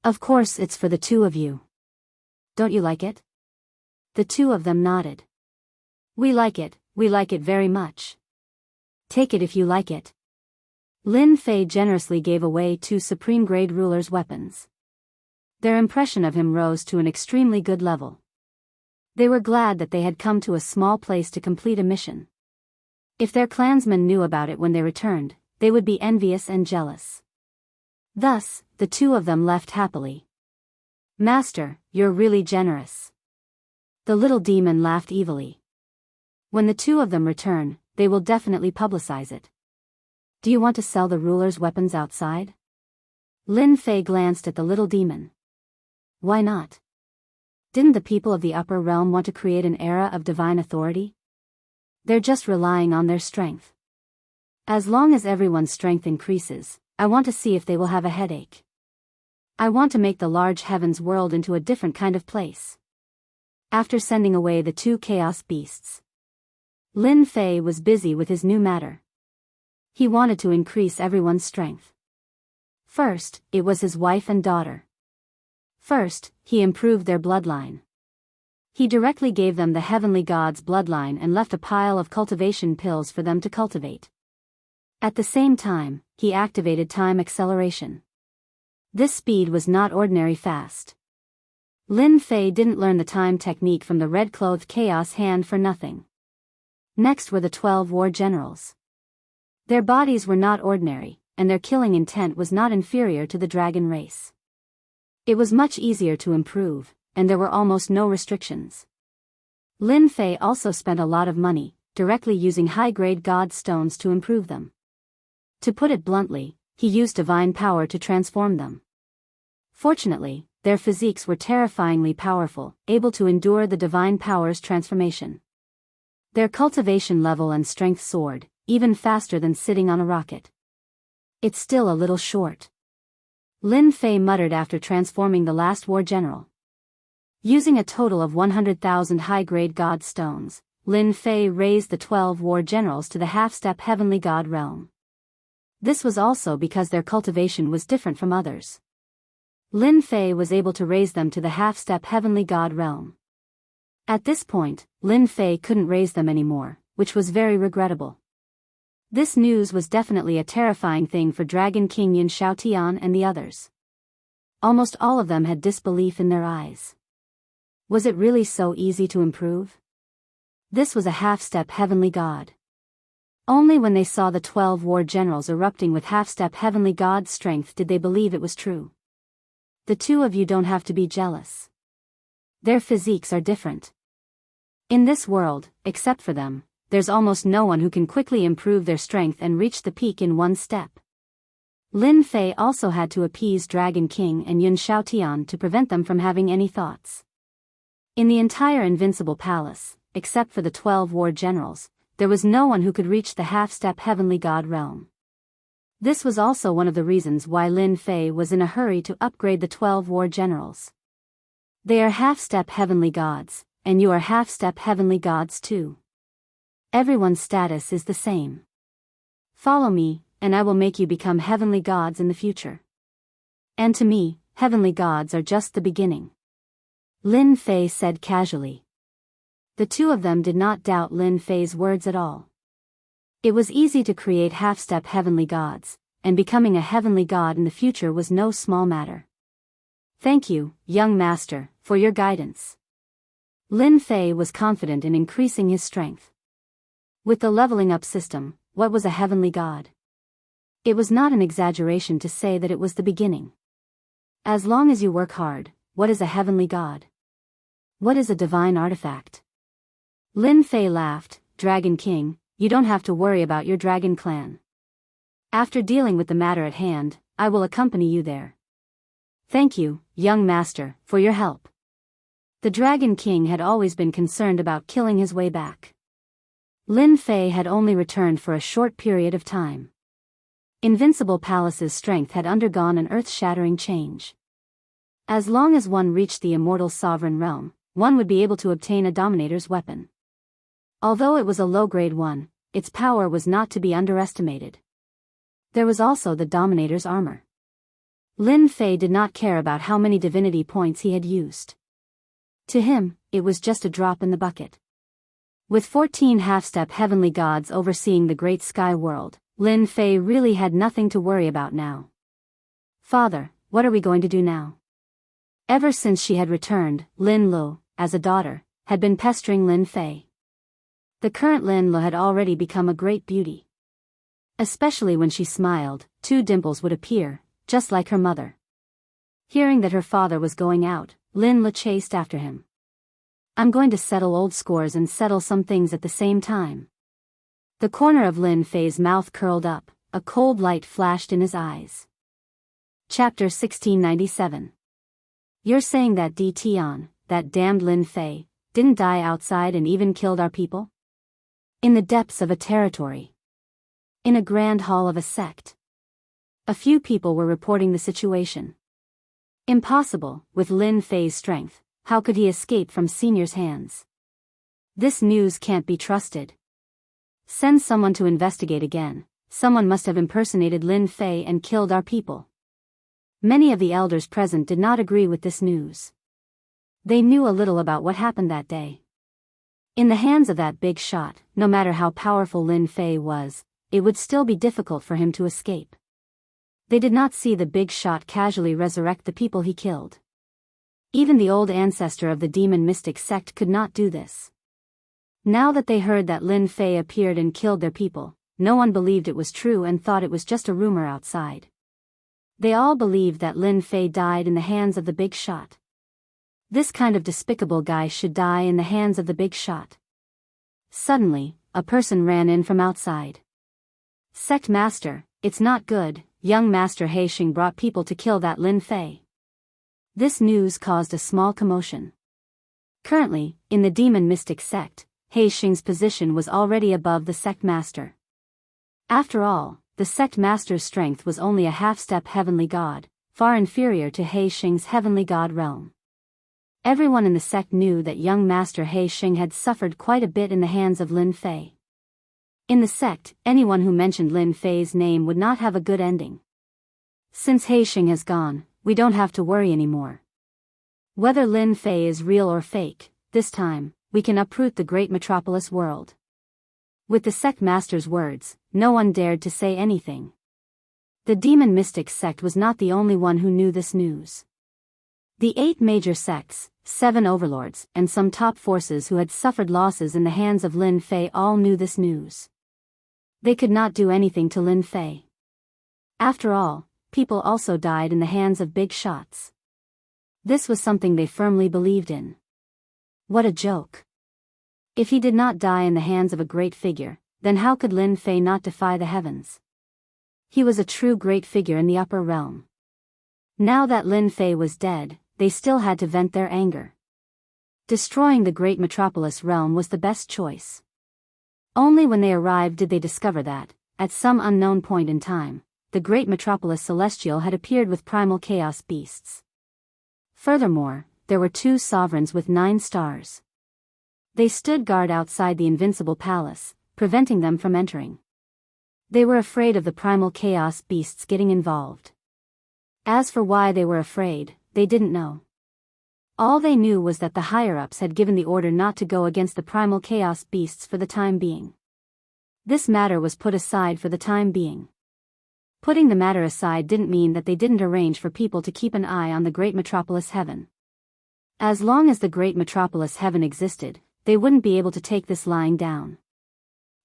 Of course it's for the two of you. Don't you like it? The two of them nodded. We like it very much. Take it if you like it. Lin Fei generously gave away two supreme-grade rulers' weapons. Their impression of him rose to an extremely good level. They were glad that they had come to a small place to complete a mission. If their clansmen knew about it when they returned, they would be envious and jealous. Thus, the two of them left happily. Master, you're really generous. The little demon laughed evilly. When the two of them return, they will definitely publicize it. Do you want to sell the ruler's weapons outside? Lin Fei glanced at the little demon. Why not? Didn't the people of the upper realm want to create an era of divine authority? They're just relying on their strength. As long as everyone's strength increases, I want to see if they will have a headache. I want to make the large heavens world into a different kind of place. After sending away the two chaos beasts, Lin Fei was busy with his new matter. He wanted to increase everyone's strength. First, it was his wife and daughter. First, he improved their bloodline. He directly gave them the heavenly god's bloodline and left a pile of cultivation pills for them to cultivate. At the same time, he activated time acceleration. This speed was not ordinary fast. Lin Fei didn't learn the time technique from the red-clothed chaos hand for nothing. Next were the 12 war generals. Their bodies were not ordinary, and their killing intent was not inferior to the dragon race. It was much easier to improve, and there were almost no restrictions. Lin Fei also spent a lot of money, directly using high-grade god stones to improve them. To put it bluntly, he used divine power to transform them. Fortunately, their physiques were terrifyingly powerful, able to endure the divine power's transformation. Their cultivation level and strength soared, even faster than sitting on a rocket. It's still a little short. Lin Fei muttered after transforming the last war general. Using a total of 100,000 high-grade god stones, Lin Fei raised the 12 war generals to the half-step heavenly god realm. This was also because their cultivation was different from others. Lin Fei was able to raise them to the half-step heavenly god realm. At this point, Lin Fei couldn't raise them anymore, which was very regrettable. This news was definitely a terrifying thing for Dragon King Yin Xiaotian and the others. Almost all of them had disbelief in their eyes. Was it really so easy to improve? This was a half-step heavenly god. Only when they saw the 12 war generals erupting with half-step heavenly god strength did they believe it was true. The two of you don't have to be jealous. Their physiques are different. In this world, except for them, there's almost no one who can quickly improve their strength and reach the peak in one step. Lin Fei also had to appease Dragon King and Yun Xiaotian to prevent them from having any thoughts. In the entire Invincible Palace, except for the 12 war generals, there was no one who could reach the half-step heavenly god realm. This was also one of the reasons why Lin Fei was in a hurry to upgrade the 12 war generals. They are half-step heavenly gods, and you are half-step heavenly gods too. Everyone's status is the same. Follow me, and I will make you become heavenly gods in the future. And to me, heavenly gods are just the beginning. Lin Fei said casually. The two of them did not doubt Lin Fei's words at all. It was easy to create half-step heavenly gods, and becoming a heavenly god in the future was no small matter. Thank you, young master, for your guidance. Lin Fei was confident in increasing his strength. With the leveling up system, what was a heavenly god? It was not an exaggeration to say that it was the beginning. As long as you work hard, what is a heavenly god? What is a divine artifact? Lin Fei laughed. Dragon King, you don't have to worry about your dragon clan. After dealing with the matter at hand, I will accompany you there. Thank you, young master, for your help. The Dragon King had always been concerned about killing his way back. Lin Fei had only returned for a short period of time. Invincible Palace's strength had undergone an earth-shattering change. As long as one reached the immortal sovereign realm, one would be able to obtain a dominator's weapon. Although it was a low-grade one, its power was not to be underestimated. There was also the dominator's armor. Lin Fei did not care about how many divinity points he had used. To him, it was just a drop in the bucket. With 14 half-step heavenly gods overseeing the great sky world, Lin Fei really had nothing to worry about now. Father, what are we going to do now? Ever since she had returned, Lin Lu, as a daughter, had been pestering Lin Fei. The current Lin Lu had already become a great beauty. Especially when she smiled, 2 dimples would appear, just like her mother. Hearing that her father was going out, Lin Lu chased after him. I'm going to settle old scores and settle some things at the same time. The corner of Lin Fei's mouth curled up, a cold light flashed in his eyes. Chapter 1697. You're saying that Di Tian, that damned Lin Fei, didn't die outside and even killed our people? In the depths of a territory. In a grand hall of a sect. A few people were reporting the situation. Impossible, with Lin Fei's strength, how could he escape from Senior's hands? This news can't be trusted. Send someone to investigate again. Someone must have impersonated Lin Fei and killed our people. Many of the elders present did not agree with this news. They knew a little about what happened that day. In the hands of that big shot, no matter how powerful Lin Fei was, it would still be difficult for him to escape. They did not see the big shot casually resurrect the people he killed. Even the old ancestor of the demon mystic sect could not do this. Now that they heard that Lin Fei appeared and killed their people, no one believed it was true and thought it was just a rumor outside. They all believed that Lin Fei died in the hands of the big shot. This kind of despicable guy should die in the hands of the big shot. Suddenly, a person ran in from outside. Sect Master, it's not good, young Master Heisheng brought people to kill that Lin Fei. This news caused a small commotion. Currently, in the demon mystic sect, Heisheng's position was already above the sect master. After all, the sect master's strength was only a half-step heavenly god, far inferior to Heisheng's heavenly god realm. Everyone in the sect knew that young Master Heisheng had suffered quite a bit in the hands of Lin Fei. In the sect, anyone who mentioned Lin Fei's name would not have a good ending. Since Heisheng has gone, we don't have to worry anymore. Whether Lin Fei is real or fake, this time, we can uproot the great metropolis world. With the sect master's words, no one dared to say anything. The demon mystic sect was not the only one who knew this news. The 8 major sects, 7 overlords, and some top forces who had suffered losses in the hands of Lin Fei all knew this news. They could not do anything to Lin Fei. After all, people also died in the hands of big shots. This was something they firmly believed in. What a joke. If he did not die in the hands of a great figure, then how could Lin Fei not defy the heavens? He was a true great figure in the upper realm. Now that Lin Fei was dead, they still had to vent their anger. Destroying the great metropolis realm was the best choice. Only when they arrived did they discover that, at some unknown point in time, the great metropolis celestial had appeared with primal chaos beasts. Furthermore, there were 2 sovereigns with 9 stars. They stood guard outside the invincible palace, preventing them from entering. They were afraid of the primal chaos beasts getting involved. As for why they were afraid, they didn't know. All they knew was that the higher-ups had given the order not to go against the primal chaos beasts for the time being. This matter was put aside for the time being. Putting the matter aside didn't mean that they didn't arrange for people to keep an eye on the great metropolis heaven. As long as the great metropolis heaven existed, they wouldn't be able to take this lying down.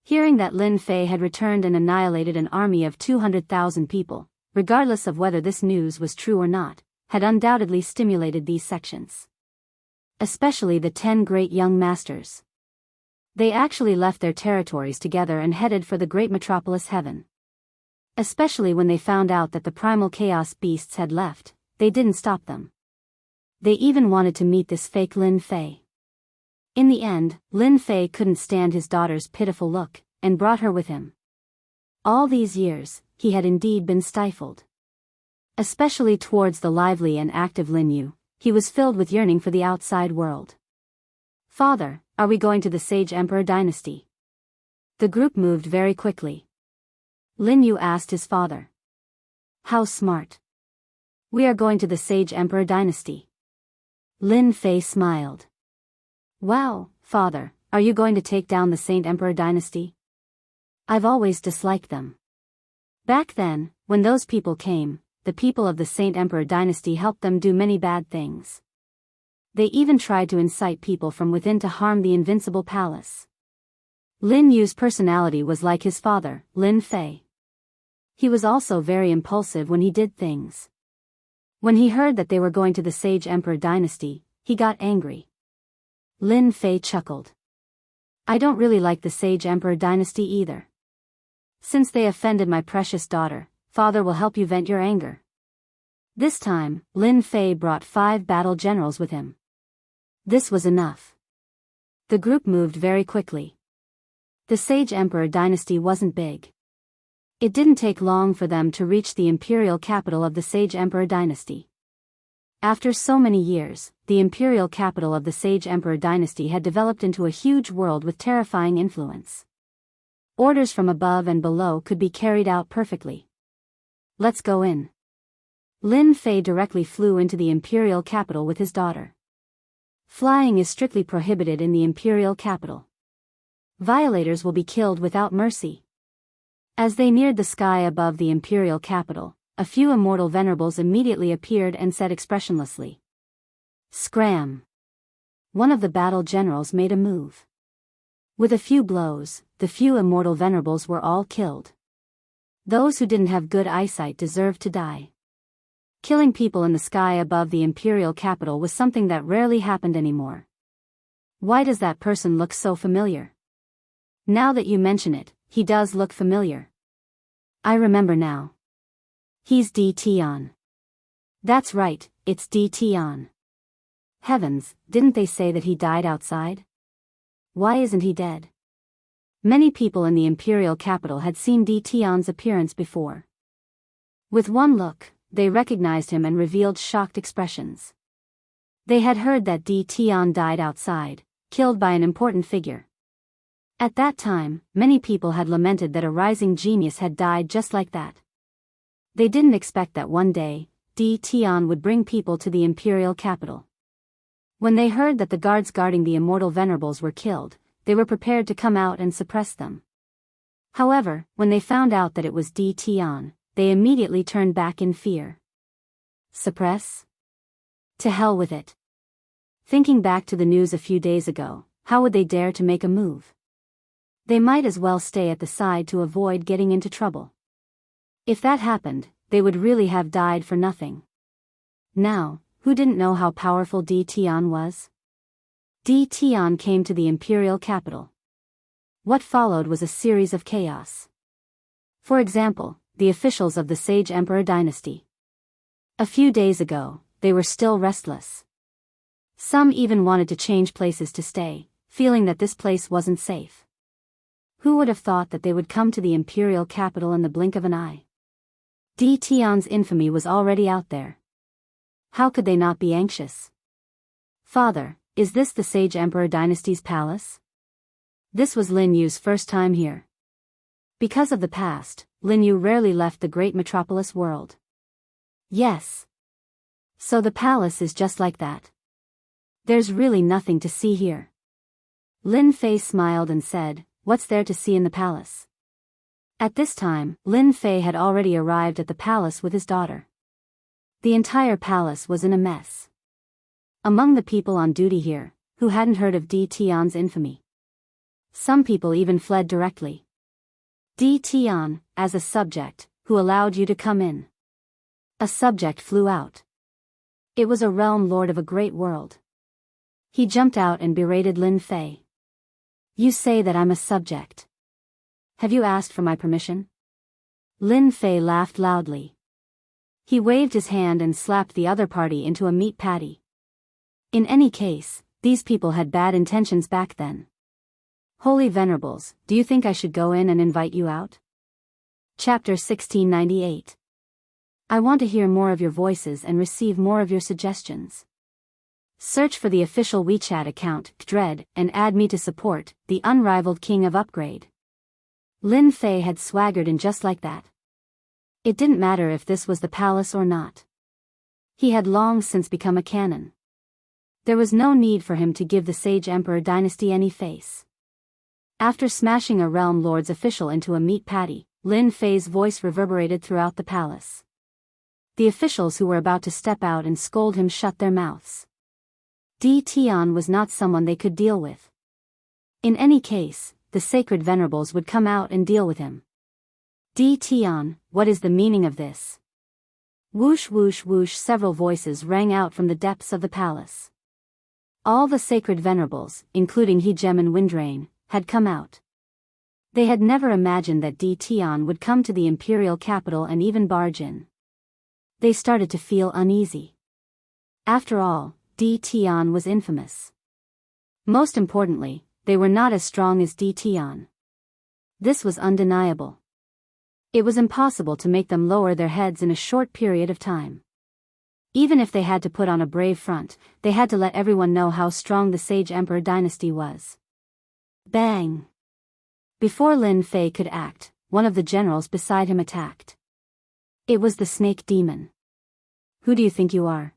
Hearing that Lin Fei had returned and annihilated an army of 200,000 people, regardless of whether this news was true or not, had undoubtedly stimulated these sections. Especially the 10 great young masters. They actually left their territories together and headed for the great metropolis heaven. Especially when they found out that the primal chaos beasts had left, they didn't stop them. They even wanted to meet this fake Lin Fei. In the end, Lin Fei couldn't stand his daughter's pitiful look, and brought her with him. All these years, he had indeed been stifled. Especially towards the lively and active Lin Yu, he was filled with yearning for the outside world. "Father, are we going to the Sage Emperor dynasty?" The group moved very quickly. Lin Yu asked his father. "How smart. We are going to the Sage Emperor dynasty." Lin Fei smiled. "Wow, father, are you going to take down the Saint Emperor dynasty? I've always disliked them. Back then, when those people came, the people of the Saint Emperor dynasty helped them do many bad things. They even tried to incite people from within to harm the invincible palace." Lin Yu's personality was like his father, Lin Fei. He was also very impulsive when he did things. When he heard that they were going to the Sage Emperor dynasty, he got angry. Lin Fei chuckled. "I don't really like the Sage Emperor dynasty either. Since they offended my precious daughter, father will help you vent your anger." This time, Lin Fei brought 5 battle generals with him. This was enough. The group moved very quickly. The Sage Emperor dynasty wasn't big. It didn't take long for them to reach the imperial capital of the Sage Emperor dynasty. After so many years, the imperial capital of the Sage Emperor dynasty had developed into a huge world with terrifying influence. Orders from above and below could be carried out perfectly. "Let's go in." Lin Fei directly flew into the imperial capital with his daughter. Flying is strictly prohibited in the imperial capital. Violators will be killed without mercy. As they neared the sky above the imperial capital, a few immortal venerables immediately appeared and said expressionlessly, "Scram!" One of the battle generals made a move. With a few blows, the few immortal venerables were all killed. Those who didn't have good eyesight deserved to die. Killing people in the sky above the imperial capital was something that rarely happened anymore. Why does that person look so familiar? Now that you mention it, he does look familiar. I remember now. He's D. Tion. That's right, it's D. Tion. Heavens, didn't they say that he died outside? Why isn't he dead? Many people in the imperial capital had seen D. Tion's appearance before. With one look, they recognized him and revealed shocked expressions. They had heard that D. Tion died outside, killed by an important figure. At that time, many people had lamented that a rising genius had died just like that. They didn't expect that one day, D. Tion would bring people to the imperial capital. When they heard that the guards guarding the immortal venerables were killed, they were prepared to come out and suppress them. However, when they found out that it was Di Tian, they immediately turned back in fear. Suppress? To hell with it. Thinking back to the news a few days ago, how would they dare to make a move? They might as well stay at the side to avoid getting into trouble. If that happened, they would really have died for nothing. Now, who didn't know how powerful Di Tian was? Di Tian came to the imperial capital. What followed was a series of chaos. For example, the officials of the Sage Emperor dynasty. A few days ago, they were still restless. Some even wanted to change places to stay, feeling that this place wasn't safe. Who would have thought that they would come to the imperial capital in the blink of an eye? Di Tian's infamy was already out there. How could they not be anxious? Father, is this the Sage Emperor dynasty's palace? This was Lin Yu's first time here. Because of the past, Lin Yu rarely left the great metropolis world. Yes. So the palace is just like that. There's really nothing to see here. Lin Fei smiled and said, "What's there to see in the palace?" At this time, Lin Fei had already arrived at the palace with his daughter. The entire palace was in a mess. Among the people on duty here, who hadn't heard of Di Tian's infamy, some people even fled directly. Di Tian, as a subject, who allowed you to come in? A subject flew out. It was a realm lord of a great world. He jumped out and berated Lin Fei. You say that I'm a subject. Have you asked for my permission? Lin Fei laughed loudly. He waved his hand and slapped the other party into a meat patty. In any case, these people had bad intentions back then. Holy Venerables, do you think I should go in and invite you out? Chapter 1698. I want to hear more of your voices and receive more of your suggestions. Search for the official WeChat account, Dread, and add me to support, the unrivaled king of upgrade. Lin Fei had swaggered in just like that. It didn't matter if this was the palace or not. He had long since become a canon. There was no need for him to give the Sage Emperor dynasty any face. After smashing a realm lord's official into a meat patty, Lin Fei's voice reverberated throughout the palace. The officials who were about to step out and scold him shut their mouths. Di Tian was not someone they could deal with. In any case, the sacred venerables would come out and deal with him. Di Tian, what is the meaning of this? Whoosh whoosh whoosh, several voices rang out from the depths of the palace. All the sacred venerables, including Hegem and Windrain, had come out. They had never imagined that Di Tian would come to the imperial capital and even barge in. They started to feel uneasy. After all, Di Tian was infamous. Most importantly, they were not as strong as Di Tian. This was undeniable. It was impossible to make them lower their heads in a short period of time. Even if they had to put on a brave front, they had to let everyone know how strong the Sage Emperor dynasty was. Bang! Before Lin Fei could act, one of the generals beside him attacked. It was the snake demon. Who do you think you are?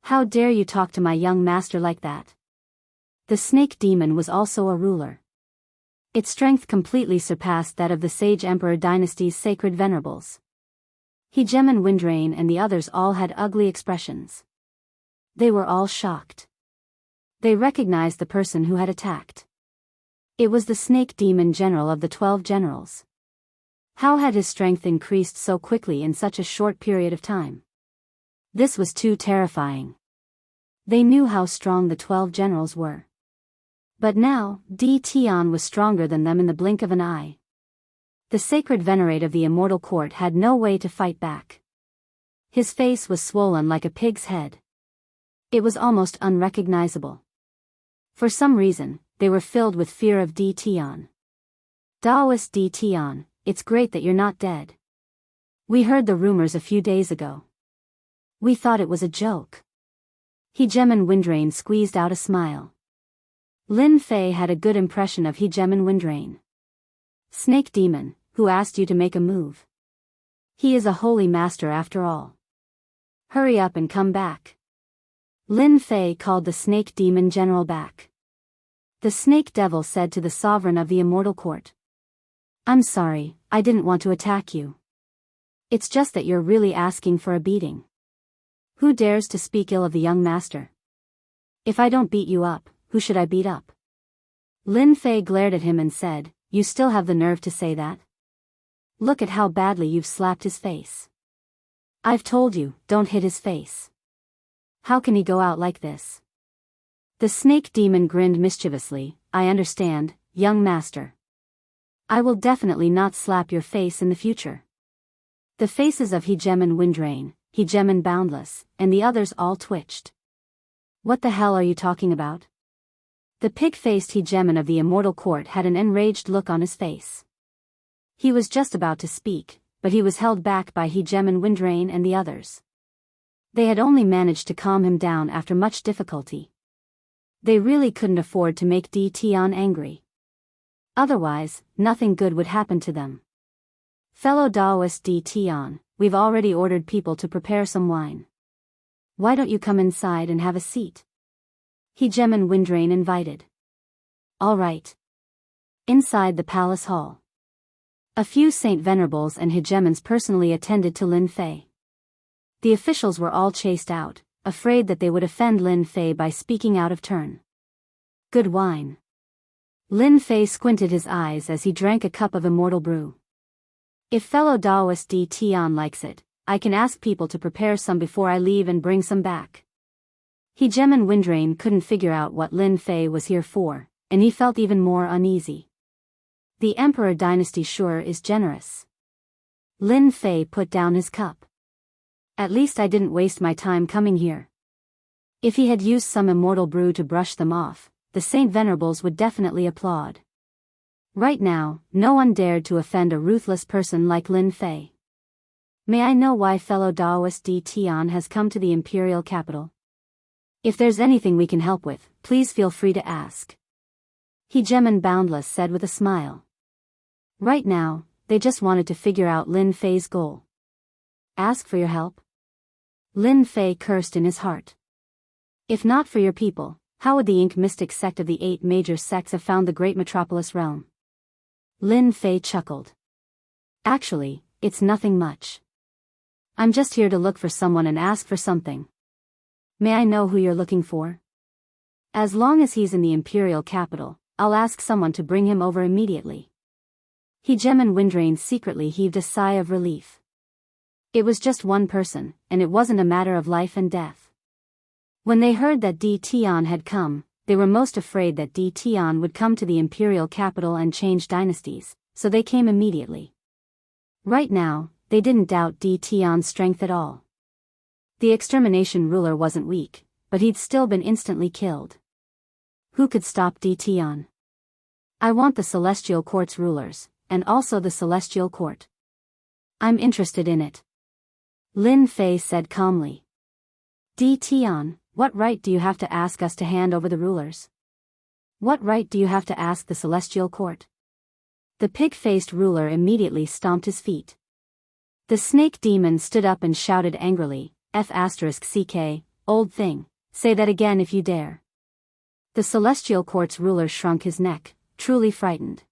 How dare you talk to my young master like that? The snake demon was also a ruler. Its strength completely surpassed that of the Sage Emperor dynasty's sacred venerables. Hegem and Windrain and the others all had ugly expressions. They were all shocked. They recognized the person who had attacked. It was the snake demon general of the 12 generals. How had his strength increased so quickly in such a short period of time? This was too terrifying. They knew how strong the 12 generals were. But now, Di Tian was stronger than them in the blink of an eye. The sacred venerate of the immortal court had no way to fight back. His face was swollen like a pig's head. It was almost unrecognizable. For some reason, they were filled with fear of Di Tian. Daoist Di Tian, it's great that you're not dead. We heard the rumors a few days ago. We thought it was a joke. Hegem and Windrain squeezed out a smile. Lin Fei had a good impression of Hegem and Windrain. Snake demon, who asked you to make a move? He is a holy master after all. Hurry up and come back. Lin Fei called the snake demon general back. The snake devil said to the sovereign of the immortal court. I'm sorry, I didn't want to attack you. It's just that you're really asking for a beating. Who dares to speak ill of the young master? If I don't beat you up, who should I beat up? Lin Fei glared at him and said, You still have the nerve to say that? Look at how badly you've slapped his face. I've told you, don't hit his face. How can he go out like this? The snake demon grinned mischievously. I understand, young master. I will definitely not slap your face in the future. The faces of Hegemon Windrain, Hegemon Boundless, and the others all twitched. What the hell are you talking about? The pig-faced Hegemon of the Immortal Court had an enraged look on his face. He was just about to speak, but he was held back by Hegemon Windrain and the others. They had only managed to calm him down after much difficulty. They really couldn't afford to make D. Tian angry. Otherwise, nothing good would happen to them. Fellow Daoist D. Tian, we've already ordered people to prepare some wine. Why don't you come inside and have a seat? Hegemon Windrain invited. All right. Inside the palace hall. A few Saint Venerables and Hegemons personally attended to Lin Fei. The officials were all chased out, afraid that they would offend Lin Fei by speaking out of turn. Good wine. Lin Fei squinted his eyes as he drank a cup of immortal brew. If fellow Daoist D. Tian likes it, I can ask people to prepare some before I leave and bring some back. Hegemon Windrain couldn't figure out what Lin Fei was here for, and he felt even more uneasy. The Emperor dynasty sure is generous. Lin Fei put down his cup. At least I didn't waste my time coming here. If he had used some immortal brew to brush them off, the Saint Venerables would definitely applaud. Right now, no one dared to offend a ruthless person like Lin Fei. May I know why fellow Daoist D. Tian has come to the imperial capital? If there's anything we can help with, please feel free to ask. Hegemon Boundless said with a smile. Right now, they just wanted to figure out Lin Fei's goal. Ask for your help? Lin Fei cursed in his heart. If not for your people, how would the Ink Mystic sect of the 8 major sects have found the great metropolis realm? Lin Fei chuckled. Actually, it's nothing much. I'm just here to look for someone and ask for something. May I know who you're looking for? As long as he's in the imperial capital, I'll ask someone to bring him over immediately. Hegemon Windrain secretly heaved a sigh of relief. It was just one person, and it wasn't a matter of life and death. When they heard that D. Tian had come, they were most afraid that D. Tian would come to the imperial capital and change dynasties, so they came immediately. Right now, they didn't doubt D. Tian's strength at all. The extermination ruler wasn't weak, but he'd still been instantly killed. Who could stop D. Tian? I want the Celestial Court's rulers, and also the Celestial Court. I'm interested in it. Lin Fei said calmly. D. Tian, what right do you have to ask us to hand over the rulers? What right do you have to ask the Celestial Court? The pig-faced ruler immediately stomped his feet. The snake demon stood up and shouted angrily, F***CK, old thing, say that again if you dare. The Celestial Court's ruler shrunk his neck, truly frightened.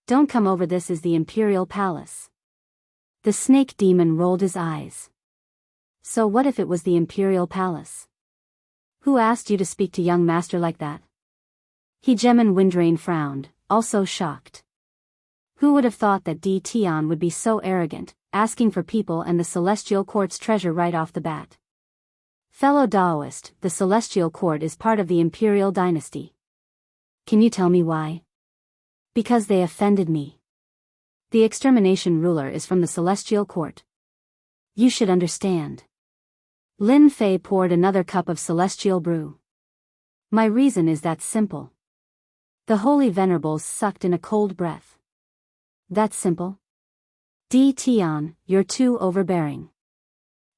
Don't come over, this is the Imperial Palace. The snake demon rolled his eyes. So what if it was the Imperial Palace? Who asked you to speak to young master like that? Hegemon Windrain frowned, also shocked. Who would have thought that D. Tian would be so arrogant, asking for people and the Celestial Court's treasure right off the bat? Fellow Daoist, the Celestial Court is part of the Imperial Dynasty. Can you tell me why? Because they offended me. The extermination ruler is from the Celestial Court. You should understand. Lin Fei poured another cup of celestial brew. My reason is that simple. The Holy Venerables sucked in a cold breath. That's simple? D. Tian, you're too overbearing.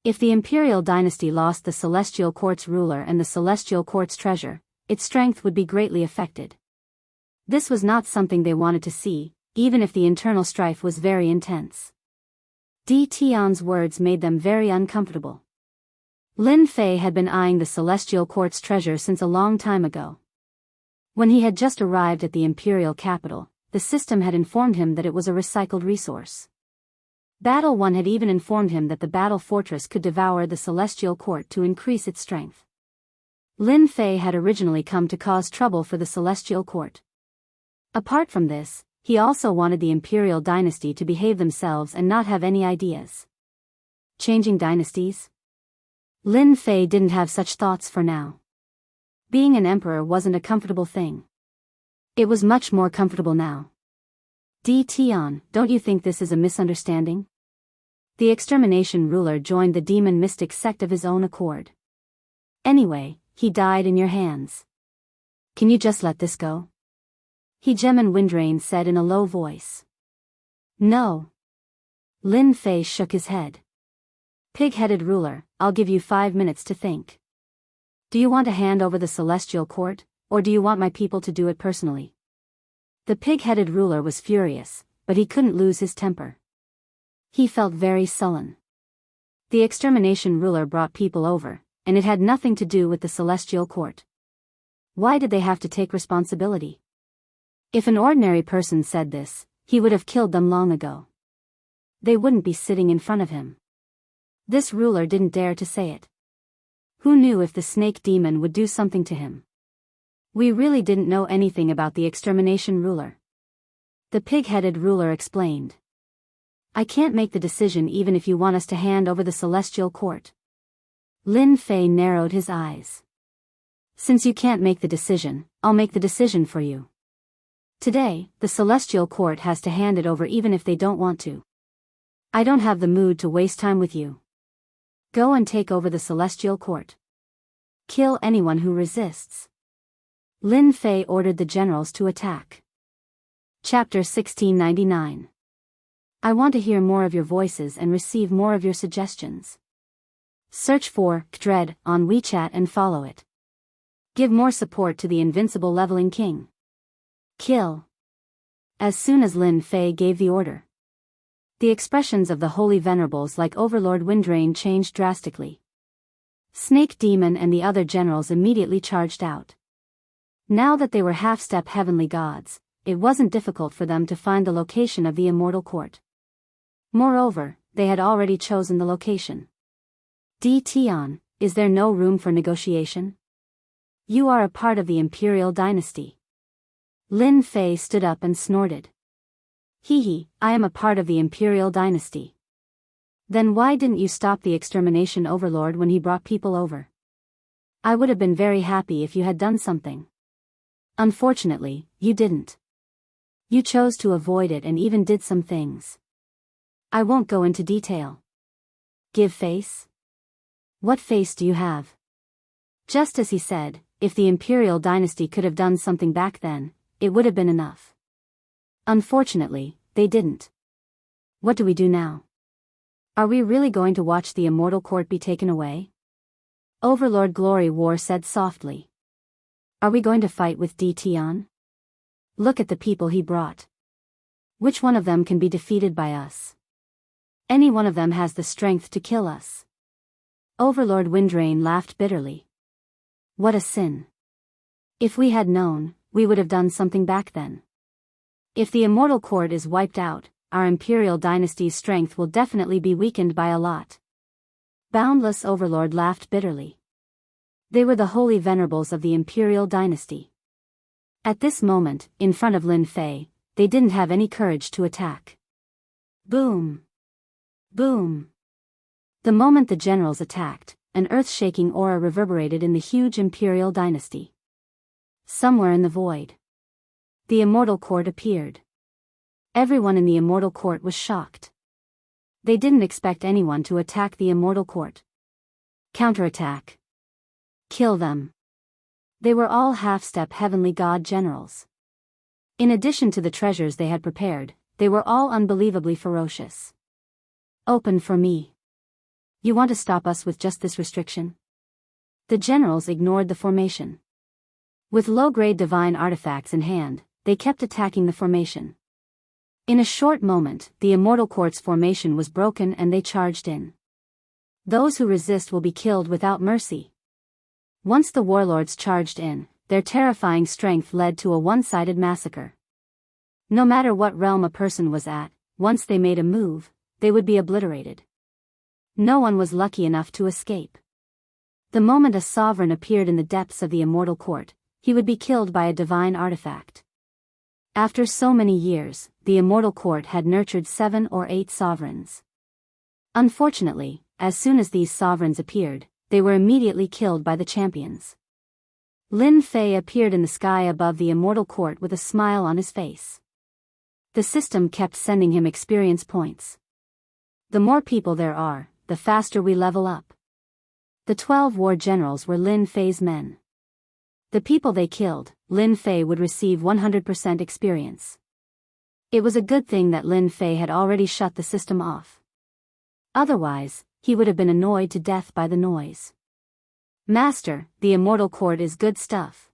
If the Imperial Dynasty lost the Celestial Court's ruler and the Celestial Court's treasure, its strength would be greatly affected. This was not something they wanted to see, even if the internal strife was very intense. D. Tian's words made them very uncomfortable. Lin Fei had been eyeing the Celestial Court's treasure since a long time ago. When he had just arrived at the imperial capital, the system had informed him that it was a recycled resource. Battle 1 had even informed him that the battle fortress could devour the celestial court to increase its strength. Lin Fei had originally come to cause trouble for the celestial court. Apart from this, he also wanted the imperial dynasty to behave themselves and not have any ideas. Changing dynasties? Lin Fei didn't have such thoughts for now. Being an emperor wasn't a comfortable thing. It was much more comfortable now. Di Tian, don't you think this is a misunderstanding? The extermination ruler joined the demon mystic sect of his own accord. Anyway, he died in your hands. Can you just let this go? Hegemon Windrain said in a low voice. No. Lin Fei shook his head. Pig-headed ruler, I'll give you 5 minutes to think. Do you want to hand over the celestial court, or do you want my people to do it personally? The pig-headed ruler was furious, but he couldn't lose his temper. He felt very sullen. The extermination ruler brought people over, and it had nothing to do with the celestial court. Why did they have to take responsibility? If an ordinary person said this, he would have killed them long ago. They wouldn't be sitting in front of him. This ruler didn't dare to say it. Who knew if the snake demon would do something to him? We really didn't know anything about the extermination ruler. The pig-headed ruler explained. I can't make the decision even if you want us to hand over the celestial court. Lin Fei narrowed his eyes. Since you can't make the decision, I'll make the decision for you. Today, the celestial court has to hand it over even if they don't want to. I don't have the mood to waste time with you. Go and take over the celestial court. Kill anyone who resists. Lin Fei ordered the generals to attack. Chapter 1699. I want to hear more of your voices and receive more of your suggestions. Search for Dread on WeChat and follow it. Give more support to the invincible leveling king. Kill. As soon as Lin Fei gave the order, the expressions of the holy venerables like Overlord Windrain changed drastically. Snake Demon and the other generals immediately charged out. Now that they were half-step heavenly gods, it wasn't difficult for them to find the location of the immortal court. Moreover, they had already chosen the location. Di Tian, is there no room for negotiation? You are a part of the imperial dynasty. Lin Fei stood up and snorted. Hee, I am a part of the imperial dynasty. Then why didn't you stop the extermination overlord when he brought people over? I would have been very happy if you had done something. Unfortunately, you didn't. You chose to avoid it and even did some things. I won't go into detail. Give face? What face do you have? Just as he said, if the imperial dynasty could have done something back then, it would have been enough. Unfortunately, they didn't. What do we do now? Are we really going to watch the immortal court be taken away? Overlord Glory War said softly. Are we going to fight with Di Tian? Look at the people he brought. Which one of them can be defeated by us? Any one of them has the strength to kill us. Overlord Windrain laughed bitterly. What a sin. If we had known, we would have done something back then. If the immortal court is wiped out, our imperial dynasty's strength will definitely be weakened by a lot. Boundless Overlord laughed bitterly. They were the holy venerables of the imperial dynasty. At this moment, in front of Lin Fei, they didn't have any courage to attack. Boom! Boom! The moment the generals attacked, an earth-shaking aura reverberated in the huge imperial dynasty. Somewhere in the void, the immortal court appeared. Everyone in the immortal court was shocked. They didn't expect anyone to attack the immortal court. Counterattack. Kill them. They were all half-step heavenly god generals. In addition to the treasures they had prepared, they were all unbelievably ferocious. Open for me. You want to stop us with just this restriction? The generals ignored the formation. With low-grade divine artifacts in hand, they kept attacking the formation. In a short moment, the immortal court's formation was broken and they charged in. Those who resist will be killed without mercy. Once the warlords charged in, their terrifying strength led to a one-sided massacre. No matter what realm a person was at, once they made a move, they would be obliterated. No one was lucky enough to escape. The moment a sovereign appeared in the depths of the immortal court, he would be killed by a divine artifact. After so many years, the immortal court had nurtured 7 or 8 sovereigns. Unfortunately, as soon as these sovereigns appeared, they were immediately killed by the champions. Lin Fei appeared in the sky above the immortal court with a smile on his face. The system kept sending him experience points. The more people there are, the faster we level up. The 12 war generals were Lin Fei's men. The people they killed, Lin Fei would receive 100% experience. It was a good thing that Lin Fei had already shut the system off. Otherwise, he would have been annoyed to death by the noise. Master, the immortal court is good stuff.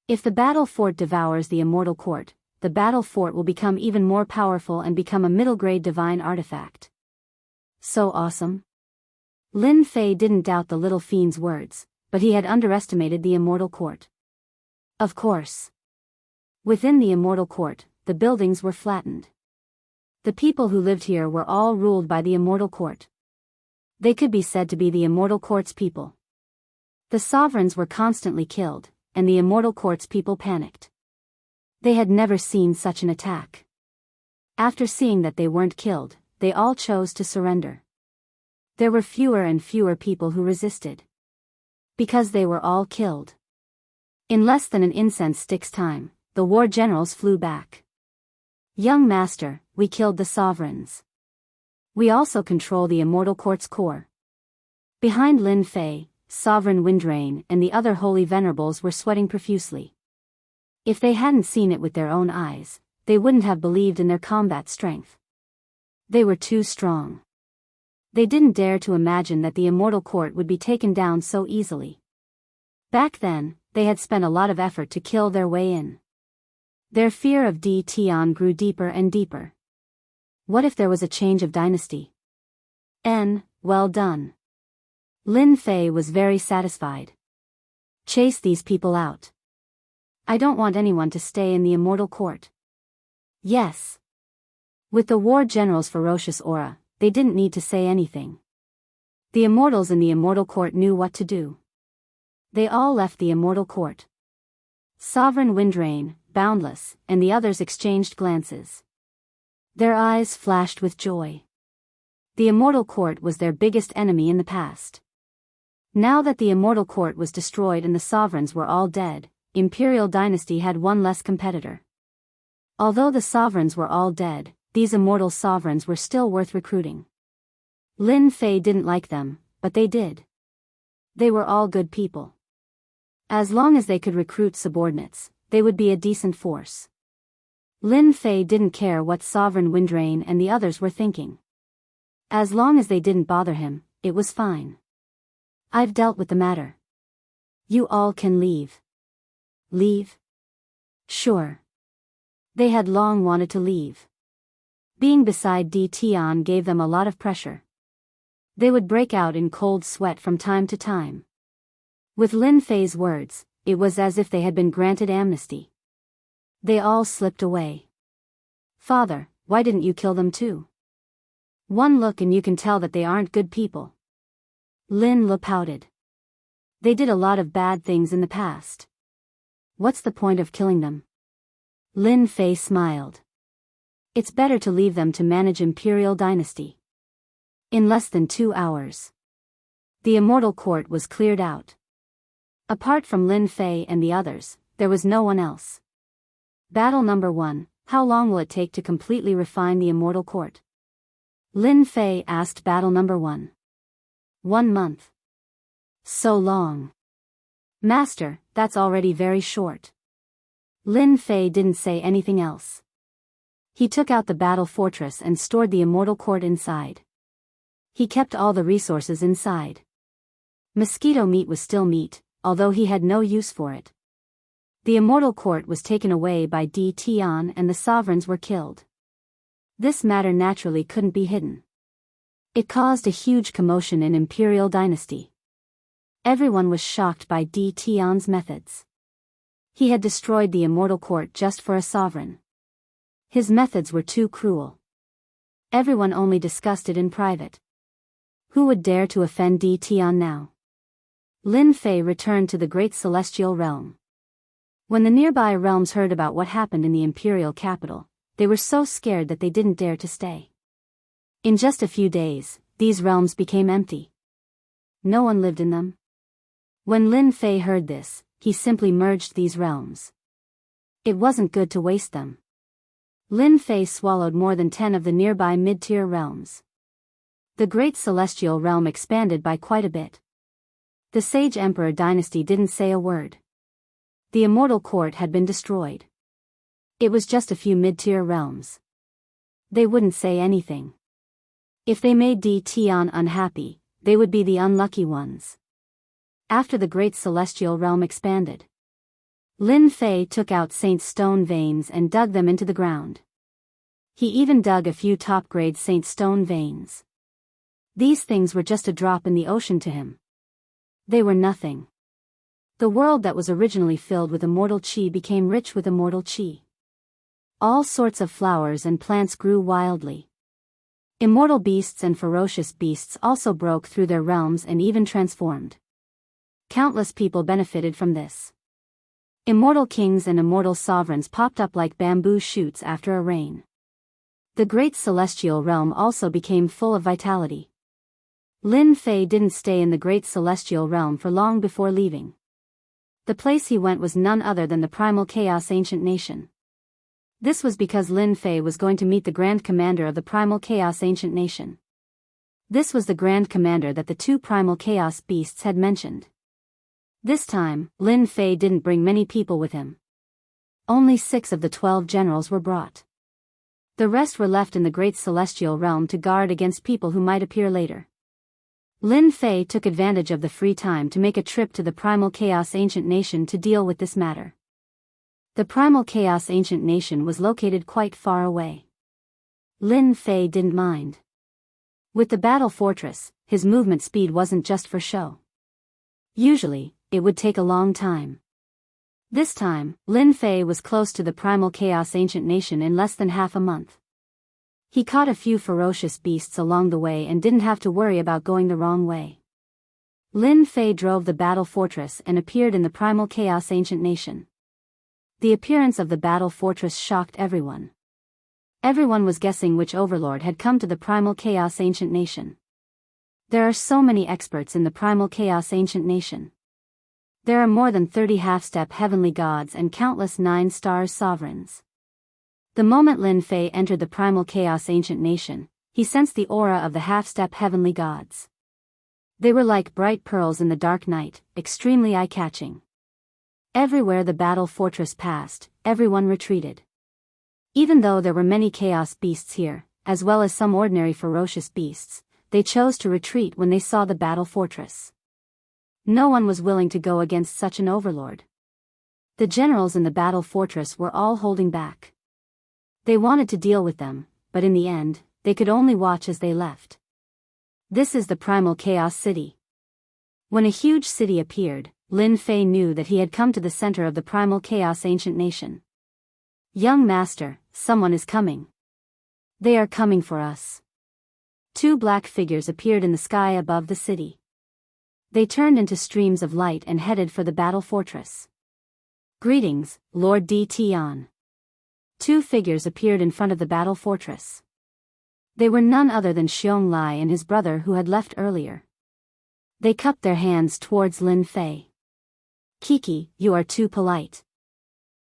If the battle fort devours the immortal court, the battle fort will become even more powerful and become a middle-grade divine artifact. So awesome. Lin Fei didn't doubt the little fiend's words, but he had underestimated the immortal court. Of course. Within the immortal court, the buildings were flattened. The people who lived here were all ruled by the immortal court. They could be said to be the immortal court's people. The sovereigns were constantly killed, and the immortal court's people panicked. They had never seen such an attack. After seeing that they weren't killed, they all chose to surrender. There were fewer and fewer people who resisted. Because they were all killed. In less than an incense stick's time, the war generals flew back. Young master, we killed the sovereigns. We also control the immortal court's core. Behind Lin Fei, Sovereign Windrain and the other holy venerables were sweating profusely. If they hadn't seen it with their own eyes, they wouldn't have believed in their combat strength. They were too strong. They didn't dare to imagine that the immortal court would be taken down so easily. Back then, they had spent a lot of effort to kill their way in. Their fear of Di Tian grew deeper and deeper. What if there was a change of dynasty? Well done. Lin Fei was very satisfied. Chase these people out. I don't want anyone to stay in the immortal court. Yes. With the war general's ferocious aura, they didn't need to say anything. The immortals in the immortal court knew what to do. They all left the immortal court. Sovereign Windrain, Boundless, and the others exchanged glances. Their eyes flashed with joy. The immortal court was their biggest enemy in the past. Now that the immortal court was destroyed and the sovereigns were all dead, Imperial Dynasty had one less competitor. Although the sovereigns were all dead, these immortal sovereigns were still worth recruiting. Lin Fei didn't like them, but they did. They were all good people. As long as they could recruit subordinates, they would be a decent force. Lin Fei didn't care what Sovereign Windrain and the others were thinking. As long as they didn't bother him, it was fine. I've dealt with the matter. You all can leave. Leave? Sure. They had long wanted to leave. Being beside Di Tian gave them a lot of pressure. They would break out in cold sweat from time to time. With Lin Fei's words, it was as if they had been granted amnesty. They all slipped away. Father, why didn't you kill them too? One look and you can tell that they aren't good people. Lin Le pouted. They did a lot of bad things in the past. What's the point of killing them? Lin Fei smiled. It's better to leave them to manage Imperial Dynasty. In less than 2 hours, the immortal court was cleared out. Apart from Lin Fei and the others, there was no one else. Battle number 1, how long will it take to completely refine the immortal court? Lin Fei asked battle number 1. 1 month. So long. Master, that's already very short. Lin Fei didn't say anything else. He took out the battle fortress and stored the immortal court inside. He kept all the resources inside. Mosquito meat was still meat, although he had no use for it. The immortal court was taken away by Di Tian and the sovereigns were killed. This matter naturally couldn't be hidden. It caused a huge commotion in Imperial Dynasty. Everyone was shocked by Di Tian's methods. He had destroyed the immortal court just for a sovereign. His methods were too cruel. Everyone only discussed it in private. Who would dare to offend Di Tian now? Lin Fei returned to the great celestial realm. When the nearby realms heard about what happened in the imperial capital, they were so scared that they didn't dare to stay. In just a few days, these realms became empty. No one lived in them. When Lin Fei heard this, he simply merged these realms. It wasn't good to waste them. Lin Fei swallowed more than 10 of the nearby mid-tier realms. The great celestial realm expanded by quite a bit. The Sage Emperor dynasty didn't say a word. The immortal court had been destroyed. It was just a few mid-tier realms. They wouldn't say anything. If they made Di Tian unhappy, they would be the unlucky ones. After the great celestial realm expanded, Lin Fei took out Saint's stone veins and dug them into the ground. He even dug a few top-grade Saint stone veins. These things were just a drop in the ocean to him. They were nothing. The world that was originally filled with immortal qi became rich with immortal qi. All sorts of flowers and plants grew wildly. Immortal beasts and ferocious beasts also broke through their realms and even transformed. Countless people benefited from this. Immortal kings and immortal sovereigns popped up like bamboo shoots after a rain. The great celestial realm also became full of vitality. Lin Fei didn't stay in the great celestial realm for long before leaving. The place he went was none other than the Primal Chaos Ancient Nation. This was because Lin Fei was going to meet the Grand Commander of the Primal Chaos Ancient Nation. This was the Grand Commander that the 2 Primal Chaos beasts had mentioned. This time, Lin Fei didn't bring many people with him. Only 6 of the 12 generals were brought. The rest were left in the Great Celestial Realm to guard against people who might appear later. Lin Fei took advantage of the free time to make a trip to the Primal Chaos Ancient Nation to deal with this matter. The Primal Chaos Ancient Nation was located quite far away. Lin Fei didn't mind. With the battle fortress, his movement speed wasn't just for show. Usually, it would take a long time. This time, Lin Fei was close to the Primal Chaos Ancient Nation in less than half a month. He caught a few ferocious beasts along the way and didn't have to worry about going the wrong way. Lin Fei drove the battle fortress and appeared in the Primal Chaos Ancient Nation. The appearance of the battle fortress shocked everyone. Everyone was guessing which overlord had come to the Primal Chaos Ancient Nation. There are so many experts in the Primal Chaos Ancient Nation. There are more than 30 half-step heavenly gods and countless 9-star sovereigns. The moment Lin Fei entered the Primal Chaos Ancient Nation, he sensed the aura of the half-step heavenly gods. They were like bright pearls in the dark night, extremely eye-catching. Everywhere the battle fortress passed, everyone retreated. Even though there were many chaos beasts here, as well as some ordinary ferocious beasts, they chose to retreat when they saw the battle fortress. No one was willing to go against such an overlord. The generals in the battle fortress were all holding back. They wanted to deal with them, but in the end, they could only watch as they left. This is the Primal Chaos City. When a huge city appeared, Lin Fei knew that he had come to the center of the Primal Chaos Ancient Nation. Young master, someone is coming. They are coming for us. 2 black figures appeared in the sky above the city. They turned into streams of light and headed for the battle fortress. Greetings, Lord Di Tian. 2 figures appeared in front of the battle fortress. They were none other than Xiong Lai and his brother who had left earlier. They cupped their hands towards Lin Fei. Kiki, you are too polite.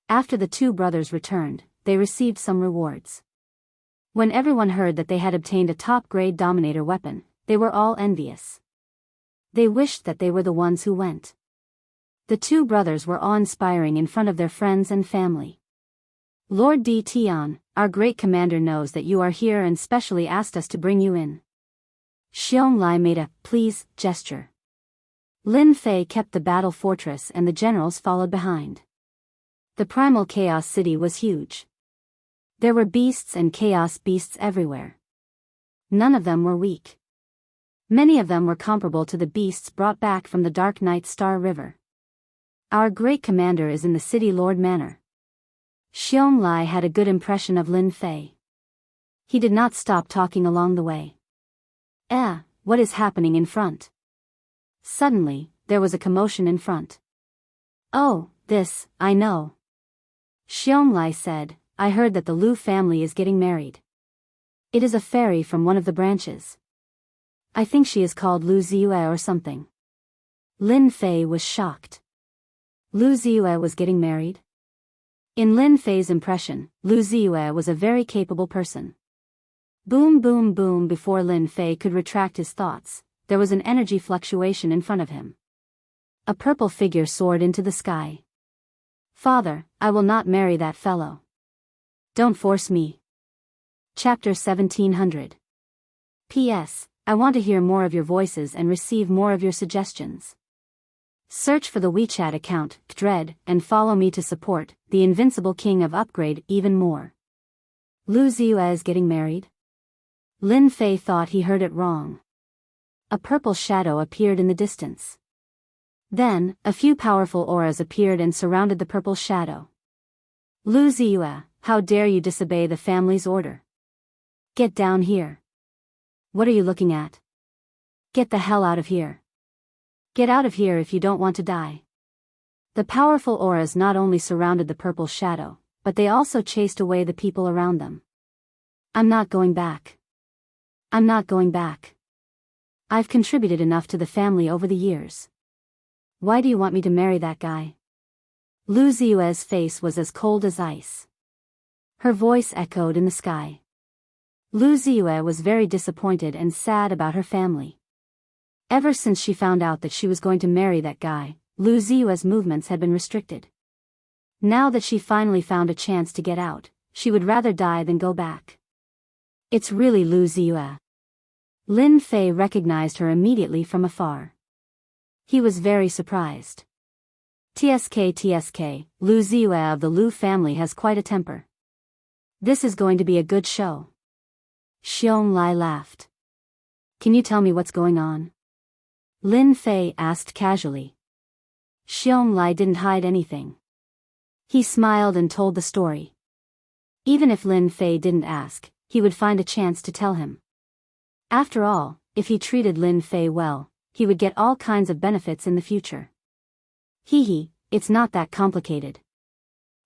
After the 2 brothers returned, they received some rewards. When everyone heard that they had obtained a top-grade Dominator weapon, they were all envious. They wished that they were the ones who went. The 2 brothers were awe-inspiring in front of their friends and family. Lord Di Tian, our great commander knows that you are here and specially asked us to bring you in. Xiong Lai made a please gesture. Lin Fei kept the battle fortress and the generals followed behind. The Primal Chaos City was huge. There were beasts and chaos beasts everywhere. None of them were weak. Many of them were comparable to the beasts brought back from the Dark Night Star River. Our great commander is in the City Lord Manor. Xiong Lai had a good impression of Lin Fei. He did not stop talking along the way. What is happening in front? Suddenly, there was a commotion in front. Oh, this, I know. Xiong Lai said, I heard that the Lu family is getting married. It is a fairy from one of the branches. I think she is called Lu Ziyue or something. Lin Fei was shocked. Lu Ziyue was getting married? In Lin Fei's impression, Lu Ziyue was a very capable person. Boom boom boom. Before Lin Fei could retract his thoughts, there was an energy fluctuation in front of him. A purple figure soared into the sky. Father, I will not marry that fellow. Don't force me. Chapter 1700. P.S. I want to hear more of your voices and receive more of your suggestions. Search for the WeChat account, Dread, and follow me to support the Invincible King of Upgrade even more. Lu Ziyue is getting married? Lin Fei thought he heard it wrong. A purple shadow appeared in the distance. Then, a few powerful auras appeared and surrounded the purple shadow. Lu Ziyue, how dare you disobey the family's order? Get down here. What are you looking at? Get the hell out of here. Get out of here if you don't want to die. The powerful auras not only surrounded the purple shadow, but they also chased away the people around them. I'm not going back. I'm not going back. I've contributed enough to the family over the years. Why do you want me to marry that guy? Lu Ziyue's face was as cold as ice. Her voice echoed in the sky. Lu Ziyue was very disappointed and sad about her family. Ever since she found out that she was going to marry that guy, Lu Ziyue's movements had been restricted. Now that she finally found a chance to get out, she would rather die than go back. It's really Lu Ziyue. Lin Fei recognized her immediately from afar. He was very surprised. TSK, Lu Ziyue of the Lu family has quite a temper. This is going to be a good show. Xiong Lai laughed. Can you tell me what's going on? Lin Fei asked casually. Xiong Lai didn't hide anything. He smiled and told the story. Even if Lin Fei didn't ask, he would find a chance to tell him. After all, if he treated Lin Fei well, he would get all kinds of benefits in the future. It's not that complicated.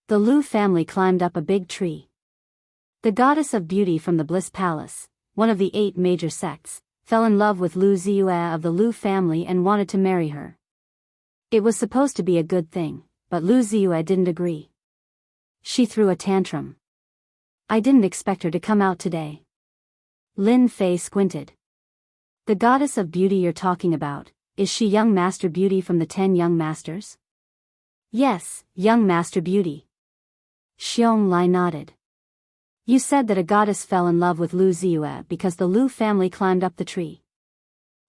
The Lu family climbed up a big tree. The goddess of beauty from the Bliss Palace, one of the 8 major sects, fell in love with Lu Ziyue of the Lu family and wanted to marry her. It was supposed to be a good thing, but Lu Ziyue didn't agree. She threw a tantrum. I didn't expect her to come out today. Lin Fei squinted. The goddess of beauty you're talking about, is she young Master Beauty from the 10 young masters? Yes, young Master Beauty. Xiong Lai nodded. You said that a goddess fell in love with Lu Ziyue because the Lu family climbed up the tree.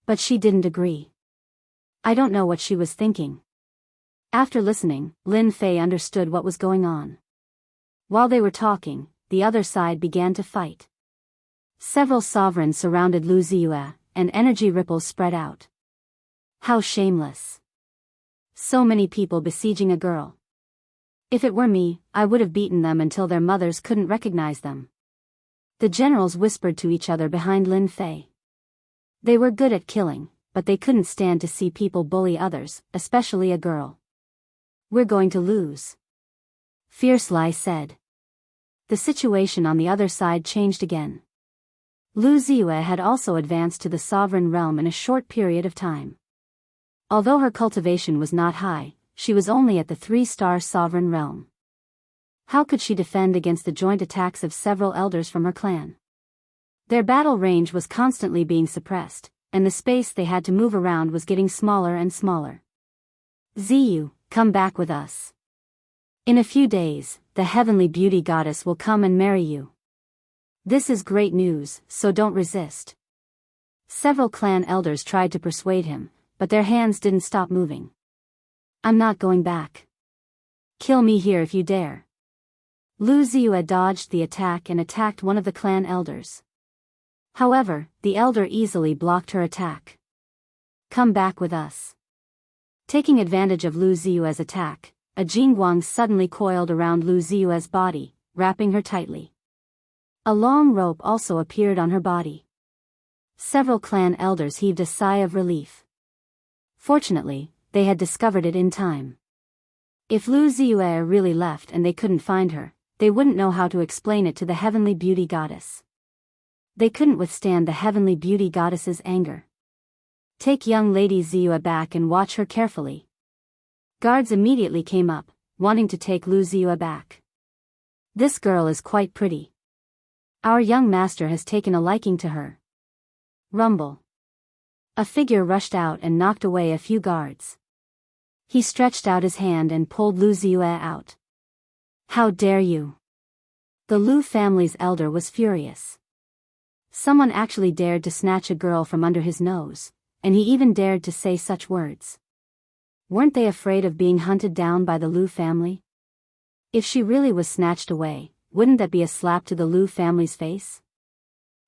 But she didn't agree. I don't know what she was thinking. After listening, Lin Fei understood what was going on. While they were talking, the other side began to fight. Several sovereigns surrounded Lu Ziyue, and energy ripples spread out. How shameless. So many people besieging a girl. If it were me, I would have beaten them until their mothers couldn't recognize them. The generals whispered to each other behind Lin Fei. They were good at killing, but they couldn't stand to see people bully others, especially a girl. We're going to lose. Fierce Lai said. The situation on the other side changed again. Lu Ziyue had also advanced to the sovereign realm in a short period of time. Although her cultivation was not high, she was only at the 3-star sovereign realm. How could she defend against the joint attacks of several elders from her clan? Their battle range was constantly being suppressed, and the space they had to move around was getting smaller and smaller. Ziyu, come back with us. In a few days, the heavenly beauty goddess will come and marry you. This is great news, so don't resist. Several clan elders tried to persuade him, but their hands didn't stop moving. I'm not going back. Kill me here if you dare. Lu Ziyue dodged the attack and attacked one of the clan elders. However, the elder easily blocked her attack. Come back with us. Taking advantage of Lu Ziyue's attack, a jingguang suddenly coiled around Lu Ziyue's body, wrapping her tightly. A long rope also appeared on her body. Several clan elders heaved a sigh of relief. Fortunately, they had discovered it in time. If Lu Ziyue really left and they couldn't find her, they wouldn't know how to explain it to the heavenly beauty goddess. They couldn't withstand the heavenly beauty goddess's anger. Take young lady Ziyue back and watch her carefully. Guards immediately came up, wanting to take Lu Ziyue back. This girl is quite pretty. Our young master has taken a liking to her. Rumble. A figure rushed out and knocked away a few guards. He stretched out his hand and pulled Lu Ziyue out. How dare you? The Lu family's elder was furious. Someone actually dared to snatch a girl from under his nose, and he even dared to say such words. Weren't they afraid of being hunted down by the Lu family? If she really was snatched away, wouldn't that be a slap to the Lu family's face?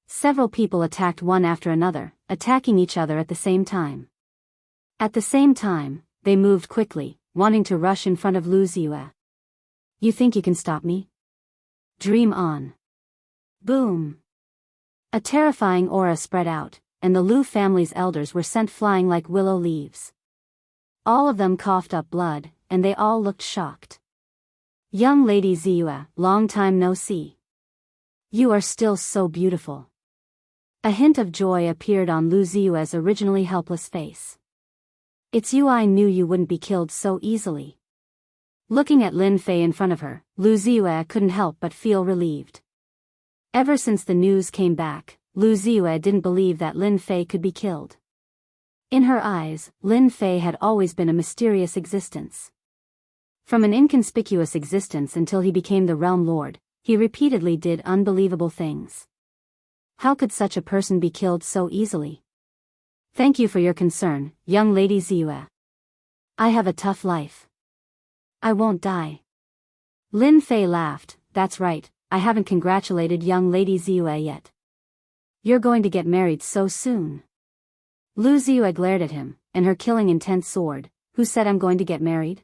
Several people attacked one after another, attacking each other at the same time. At the same time, they moved quickly, wanting to rush in front of Lu Ziyue. You think you can stop me? Dream on. Boom. A terrifying aura spread out, and the Lu family's elders were sent flying like willow leaves. All of them coughed up blood, and they all looked shocked. Young lady Ziyue, long time no see. You are still so beautiful. A hint of joy appeared on Lu Ziyue's originally helpless face. It's you, I knew you wouldn't be killed so easily. Looking at Lin Fei in front of her, Lu Ziyue couldn't help but feel relieved. Ever since the news came back, Lu Ziyue didn't believe that Lin Fei could be killed. In her eyes, Lin Fei had always been a mysterious existence. From an inconspicuous existence until he became the Realm Lord, he repeatedly did unbelievable things. How could such a person be killed so easily? Thank you for your concern, young lady Ziyue. I have a tough life. I won't die. Lin Fei laughed. That's right, I haven't congratulated young lady Ziyue yet. You're going to get married so soon. Lu Ziyue glared at him, and her killing intent soared. Who said I'm going to get married?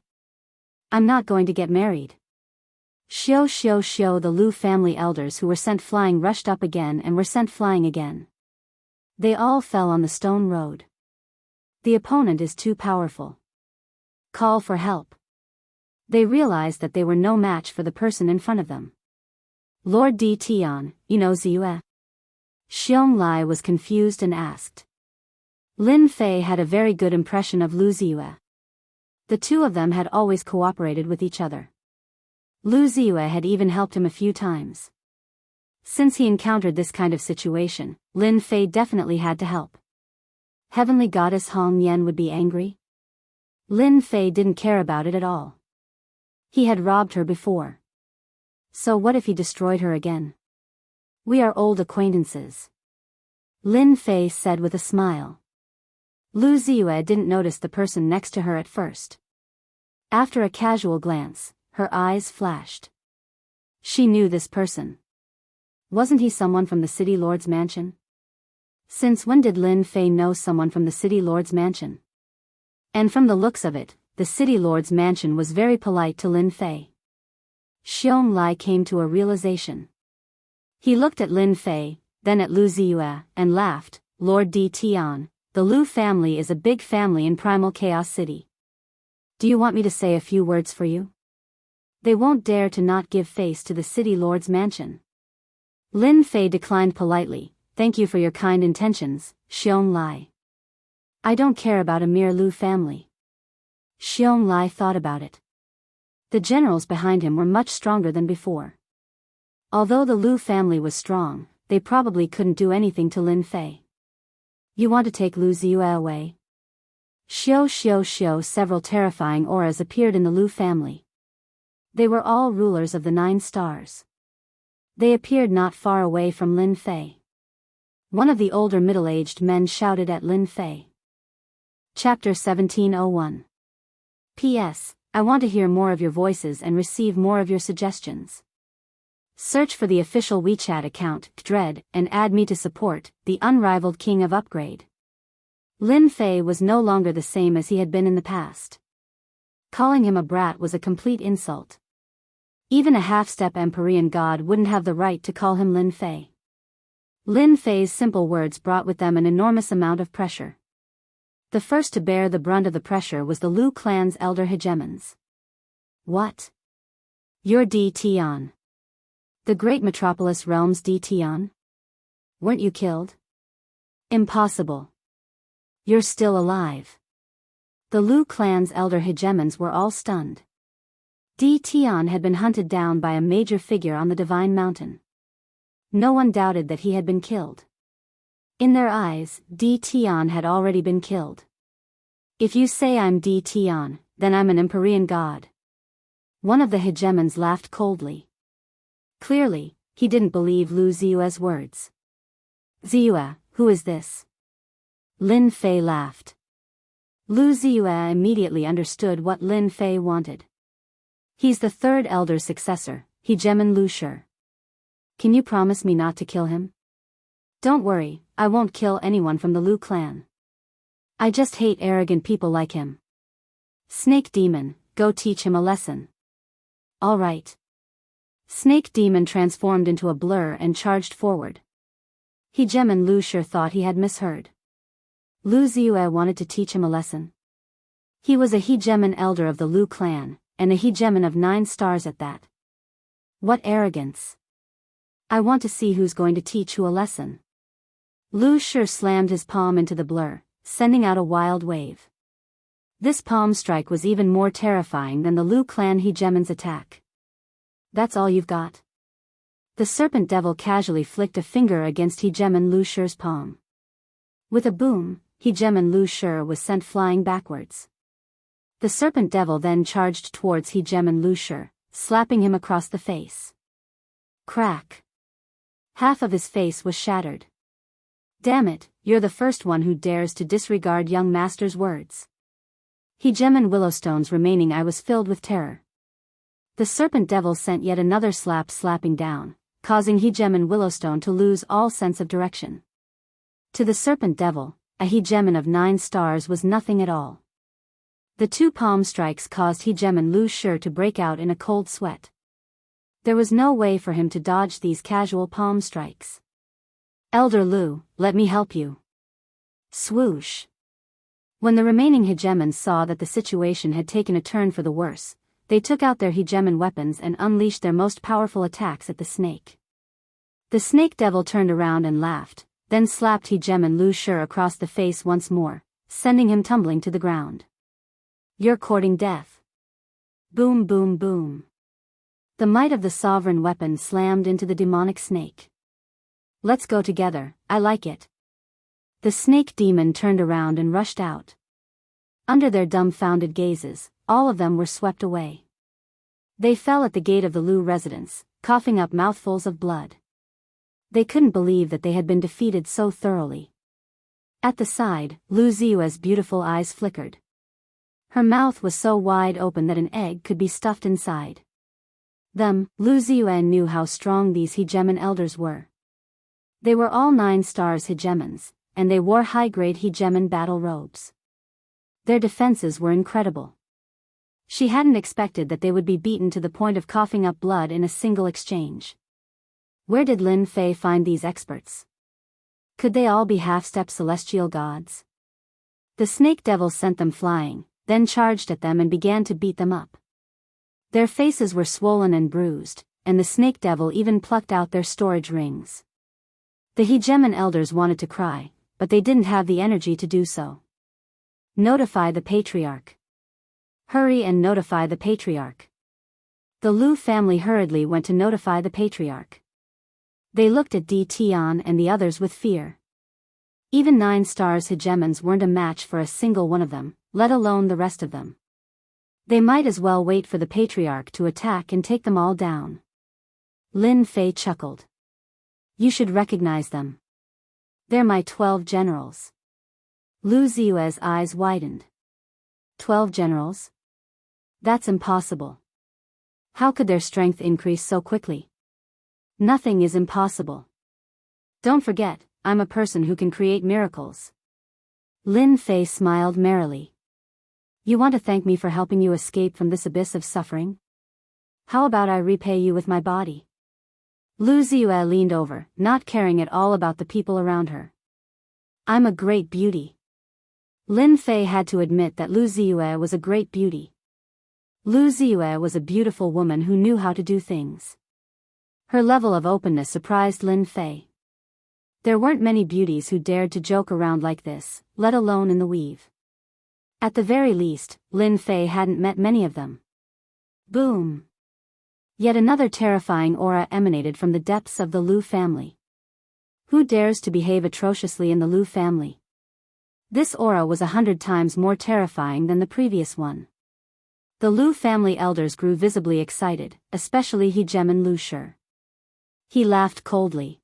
I'm not going to get married. Shio, the Lu family elders who were sent flying rushed up again and were sent flying again. They all fell on the stone road. The opponent is too powerful. Call for help. They realized that they were no match for the person in front of them. Lord Di Tian, you know Ziyue? Xiong Lai was confused and asked. Lin Fei had a very good impression of Lu Ziyue. The two of them had always cooperated with each other. Lu Ziyue had even helped him a few times. Since he encountered this kind of situation, Lin Fei definitely had to help. Heavenly Goddess Hong Yan would be angry? Lin Fei didn't care about it at all. He had robbed her before. So what if he destroyed her again? We are old acquaintances. Lin Fei said with a smile. Lu Ziyue didn't notice the person next to her at first. After a casual glance, her eyes flashed. She knew this person. Wasn't he someone from the City Lord's mansion? Since when did Lin Fei know someone from the City Lord's mansion? And from the looks of it, the City Lord's mansion was very polite to Lin Fei. Xiong Lai came to a realization. He looked at Lin Fei, then at Lu Ziyue, and laughed. Lord Di Tian, the Lu family is a big family in Primal Chaos City. Do you want me to say a few words for you? They won't dare to not give face to the City Lord's mansion. Lin Fei declined politely. Thank you for your kind intentions, Xiong Lai. I don't care about a mere Lu family. Xiong Lai thought about it. The generals behind him were much stronger than before. Although the Lu family was strong, they probably couldn't do anything to Lin Fei. You want to take Lu Ziyue away? Shio, several terrifying auras appeared in the Lu family. They were all rulers of the 9 stars. They appeared not far away from Lin Fei. One of the older middle-aged men shouted at Lin Fei. Chapter 1701. P.S. I want to hear more of your voices and receive more of your suggestions. Search for the official WeChat account, Dread, and add me to support, the unrivaled king of upgrade. Lin Fei was no longer the same as he had been in the past. Calling him a brat was a complete insult. Even a half-step Empyrean god wouldn't have the right to call him Lin Fei. Lin Fei's simple words brought with them an enormous amount of pressure. The first to bear the brunt of the pressure was the Lu clan's elder hegemons. What? You're Di Tian. The great metropolis realm's Di Tian? Weren't you killed? Impossible. You're still alive. The Lu clan's elder hegemons were all stunned. Di Tian had been hunted down by a major figure on the Divine Mountain. No one doubted that he had been killed. In their eyes, Di Tian had already been killed. If you say I'm Di Tian, then I'm an Empyrean god. One of the hegemons laughed coldly. Clearly, he didn't believe Lu Ziyue's words. Ziyue, who is this? Lin Fei laughed. Lu Ziyue immediately understood what Lin Fei wanted. He's the third elder successor, hegemon Lu Shi. Can you promise me not to kill him? Don't worry, I won't kill anyone from the Lu clan. I just hate arrogant people like him. Snake Demon, go teach him a lesson. All right. Snake Demon transformed into a blur and charged forward. Hegemon Lu Shi thought he had misheard. Lu Ziyue wanted to teach him a lesson. He was a hegemon elder of the Lu clan, and a hegemon of 9 stars at that. What arrogance. I want to see who's going to teach who a lesson. Lu Shi slammed his palm into the blur, sending out a wild wave. This palm strike was even more terrifying than the Lu clan hegemon's attack. That's all you've got? The serpent devil casually flicked a finger against hegemon Lu Shi's palm. With a boom, hegemon Lu Shi was sent flying backwards. The serpent devil then charged towards hegemon Lu Shi, slapping him across the face. Crack. Half of his face was shattered. Damn it, you're the first one who dares to disregard young master's words. Hegemon Willowstone's remaining eye was filled with terror. The serpent devil sent yet another slap slapping down, causing hegemon Willowstone to lose all sense of direction. To the serpent devil, a hegemon of 9 stars was nothing at all. The 2 palm strikes caused hegemon Lu Shi to break out in a cold sweat. There was no way for him to dodge these casual palm strikes. Elder Lu, let me help you. Swoosh. When the remaining hegemons saw that the situation had taken a turn for the worse, they took out their hegemon weapons and unleashed their most powerful attacks at the snake. The snake devil turned around and laughed, then slapped hegemon Lu Shi across the face once more, sending him tumbling to the ground. You're courting death. Boom boom boom. The might of the sovereign weapon slammed into the demonic snake. Let's go together, I like it. The snake demon turned around and rushed out. Under their dumbfounded gazes, all of them were swept away. They fell at the gate of the Lu residence, coughing up mouthfuls of blood. They couldn't believe that they had been defeated so thoroughly. At the side, Lu Ziyue's beautiful eyes flickered. Her mouth was so wide open that an egg could be stuffed inside. Lu Ziyue knew how strong these hegemon elders were. They were all 9 stars hegemons, and they wore high-grade hegemon battle robes. Their defenses were incredible. She hadn't expected that they would be beaten to the point of coughing up blood in a single exchange. Where did Lin Fei find these experts? Could they all be half-step celestial gods? The snake devil sent them flying, then charged at them and began to beat them up. Their faces were swollen and bruised, and the snake devil even plucked out their storage rings. The hegemon elders wanted to cry, but they didn't have the energy to do so. Notify the patriarch. Hurry and notify the patriarch. The Lu family hurriedly went to notify the patriarch. They looked at Di Tian and the others with fear. Even 9 stars hegemons weren't a match for a single one of them, let alone the rest of them. They might as well wait for the patriarch to attack and take them all down. Lin Fei chuckled. You should recognize them. They're my 12 generals. Lu Ziyue's eyes widened. 12 generals? That's impossible. How could their strength increase so quickly? Nothing is impossible. Don't forget, I'm a person who can create miracles. Lin Fei smiled merrily. You want to thank me for helping you escape from this abyss of suffering? How about I repay you with my body? Lu Ziyue leaned over, not caring at all about the people around her. I'm a great beauty. Lin Fei had to admit that Lu Ziyue was a great beauty. Lu Ziyue was a beautiful woman who knew how to do things. Her level of openness surprised Lin Fei. There weren't many beauties who dared to joke around like this, let alone in the weave. At the very least, Lin Fei hadn't met many of them. Boom! Yet another terrifying aura emanated from the depths of the Lu family. Who dares to behave atrociously in the Lu family? This aura was 100 times more terrifying than the previous one. The Lu family elders grew visibly excited, especially He Gem and Lu Shi. He laughed coldly.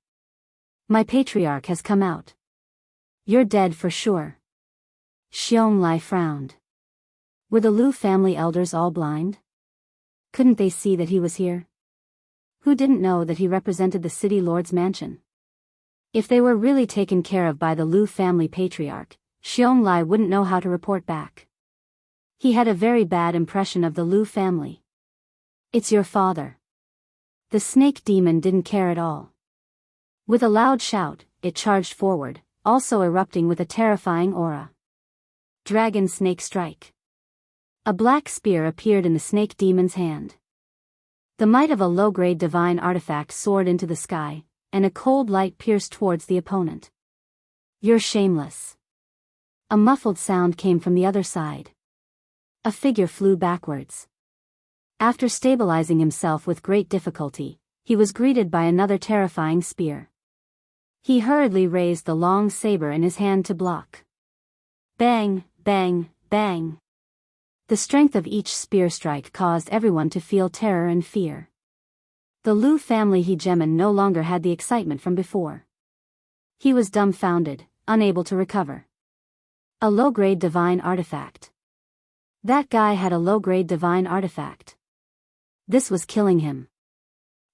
My patriarch has come out. You're dead for sure. Xiong Lai frowned. Were the Lu family elders all blind? Couldn't they see that he was here? Who didn't know that he represented the city lord's mansion? If they were really taken care of by the Lu family patriarch, Xiong Lai wouldn't know how to report back. He had a very bad impression of the Lu family. It's your father. The snake demon didn't care at all. With a loud shout, it charged forward, also erupting with a terrifying aura. Dragon Snake Strike. A black spear appeared in the snake demon's hand. The might of a low-grade divine artifact soared into the sky, and a cold light pierced towards the opponent. You're shameless. A muffled sound came from the other side. A figure flew backwards. After stabilizing himself with great difficulty, he was greeted by another terrifying spear. He hurriedly raised the long saber in his hand to block. Bang, bang, bang. The strength of each spear strike caused everyone to feel terror and fear. The Lu family hegemon no longer had the excitement from before. He was dumbfounded, unable to recover. A low-grade divine artifact. That guy had a low-grade divine artifact. This was killing him.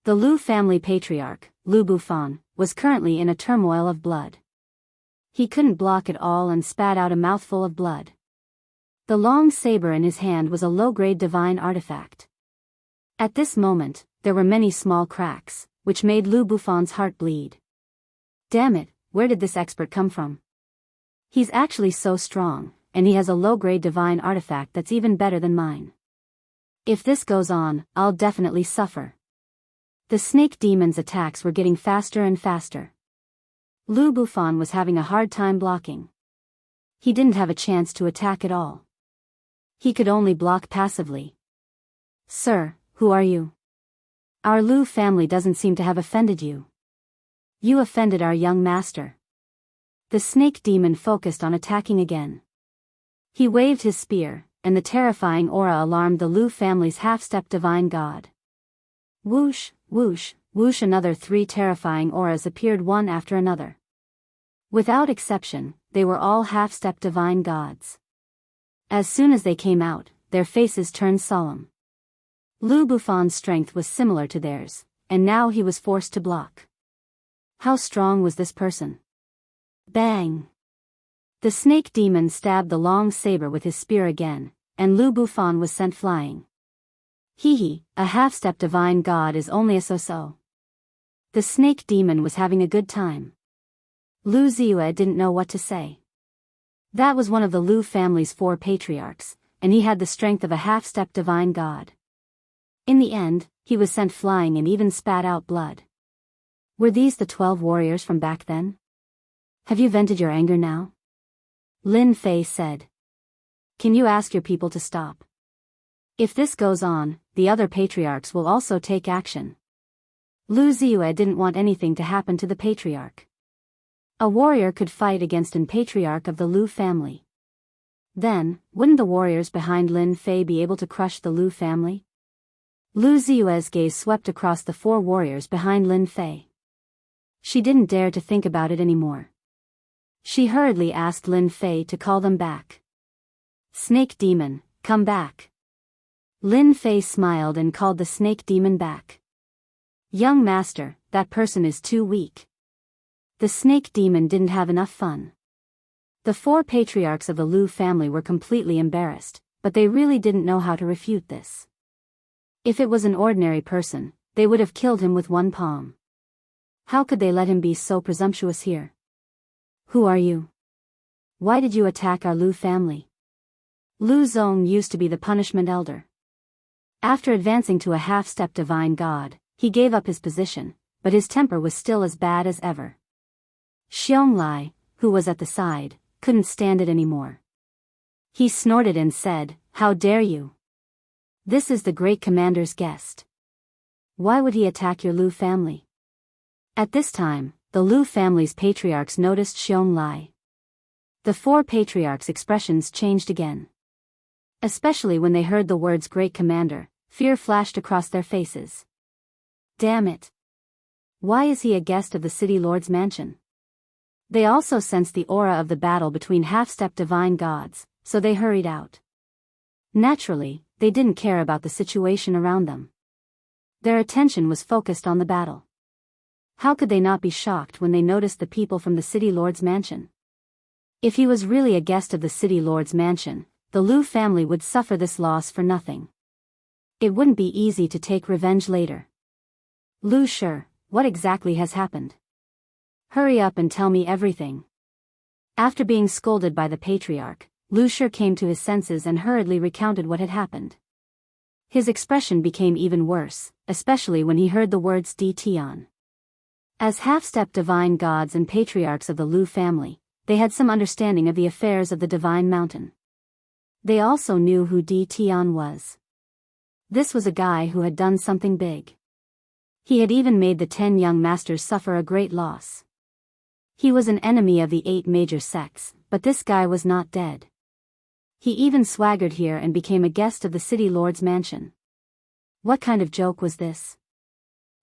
The Lu family patriarch, Lu Bufan, was currently in a turmoil of blood. He couldn't block it all and spat out a mouthful of blood. The long saber in his hand was a low-grade divine artifact. At this moment, there were many small cracks, which made Lu Bufan's heart bleed. Damn it, where did this expert come from? He's actually so strong, and he has a low-grade divine artifact that's even better than mine. If this goes on, I'll definitely suffer. The snake demon's attacks were getting faster and faster. Lu Bufan was having a hard time blocking. He didn't have a chance to attack at all. He could only block passively. Sir, who are you? Our Lu family doesn't seem to have offended you. You offended our young master. The snake demon focused on attacking again. He waved his spear, and the terrifying aura alarmed the Lu family's half-step divine god. Whoosh, whoosh, whoosh. Another 3 terrifying auras appeared one after another. Without exception, they were all half-step divine gods. As soon as they came out, their faces turned solemn. Lu Bufan's strength was similar to theirs, and now he was forced to block. How strong was this person? Bang! The snake demon stabbed the long saber with his spear again, and Lu Bufan was sent flying. Hee, a half-step divine god is only a so-so. The snake demon was having a good time. Lu Ziyue didn't know what to say. That was one of the Lu family's 4 patriarchs, and he had the strength of a half-step divine god. In the end, he was sent flying and even spat out blood. Were these the 12 warriors from back then? Have you vented your anger now? Lin Fei said. Can you ask your people to stop? If this goes on, the other patriarchs will also take action. Lu Ziyue didn't want anything to happen to the patriarch. A warrior could fight against an patriarch of the Lu family. Then, wouldn't the warriors behind Lin Fei be able to crush the Lu family? Lu Ziyue's gaze swept across the 4 warriors behind Lin Fei. She didn't dare to think about it anymore. She hurriedly asked Lin Fei to call them back. Snake demon, come back. Lin Fei smiled and called the snake demon back. Young master, that person is too weak. The snake demon didn't have enough fun. The 4 patriarchs of the Lu family were completely embarrassed, but they really didn't know how to refute this. If it was an ordinary person, they would have killed him with one palm. How could they let him be so presumptuous here? Who are you? Why did you attack our Lu family? Lu Zong used to be the punishment elder. After advancing to a half-step divine god, he gave up his position, but his temper was still as bad as ever. Xiong Lai, who was at the side, couldn't stand it anymore. He snorted and said, "How dare you? This is the great commander's guest. Why would he attack your Lu family?" At this time, the Lu family's patriarchs noticed Xiong Lai. The four patriarchs' expressions changed again. Especially when they heard the words "Great Commander," fear flashed across their faces. Damn it! Why is he a guest of the city lord's mansion? They also sensed the aura of the battle between half-step divine gods, so they hurried out. Naturally, they didn't care about the situation around them. Their attention was focused on the battle. How could they not be shocked when they noticed the people from the city lord's mansion? If he was really a guest of the city lord's mansion, the Lu family would suffer this loss for nothing. It wouldn't be easy to take revenge later. Lu Shi, what exactly has happened? Hurry up and tell me everything. After being scolded by the patriarch, Lu Shi came to his senses and hurriedly recounted what had happened. His expression became even worse, especially when he heard the words Di Tian. As half-step divine gods and patriarchs of the Lu family, they had some understanding of the affairs of the divine mountain. They also knew who Di Tian was. This was a guy who had done something big. He had even made the 10 young masters suffer a great loss. He was an enemy of the 8 major sects, but this guy was not dead. He even swaggered here and became a guest of the city lord's mansion. What kind of joke was this?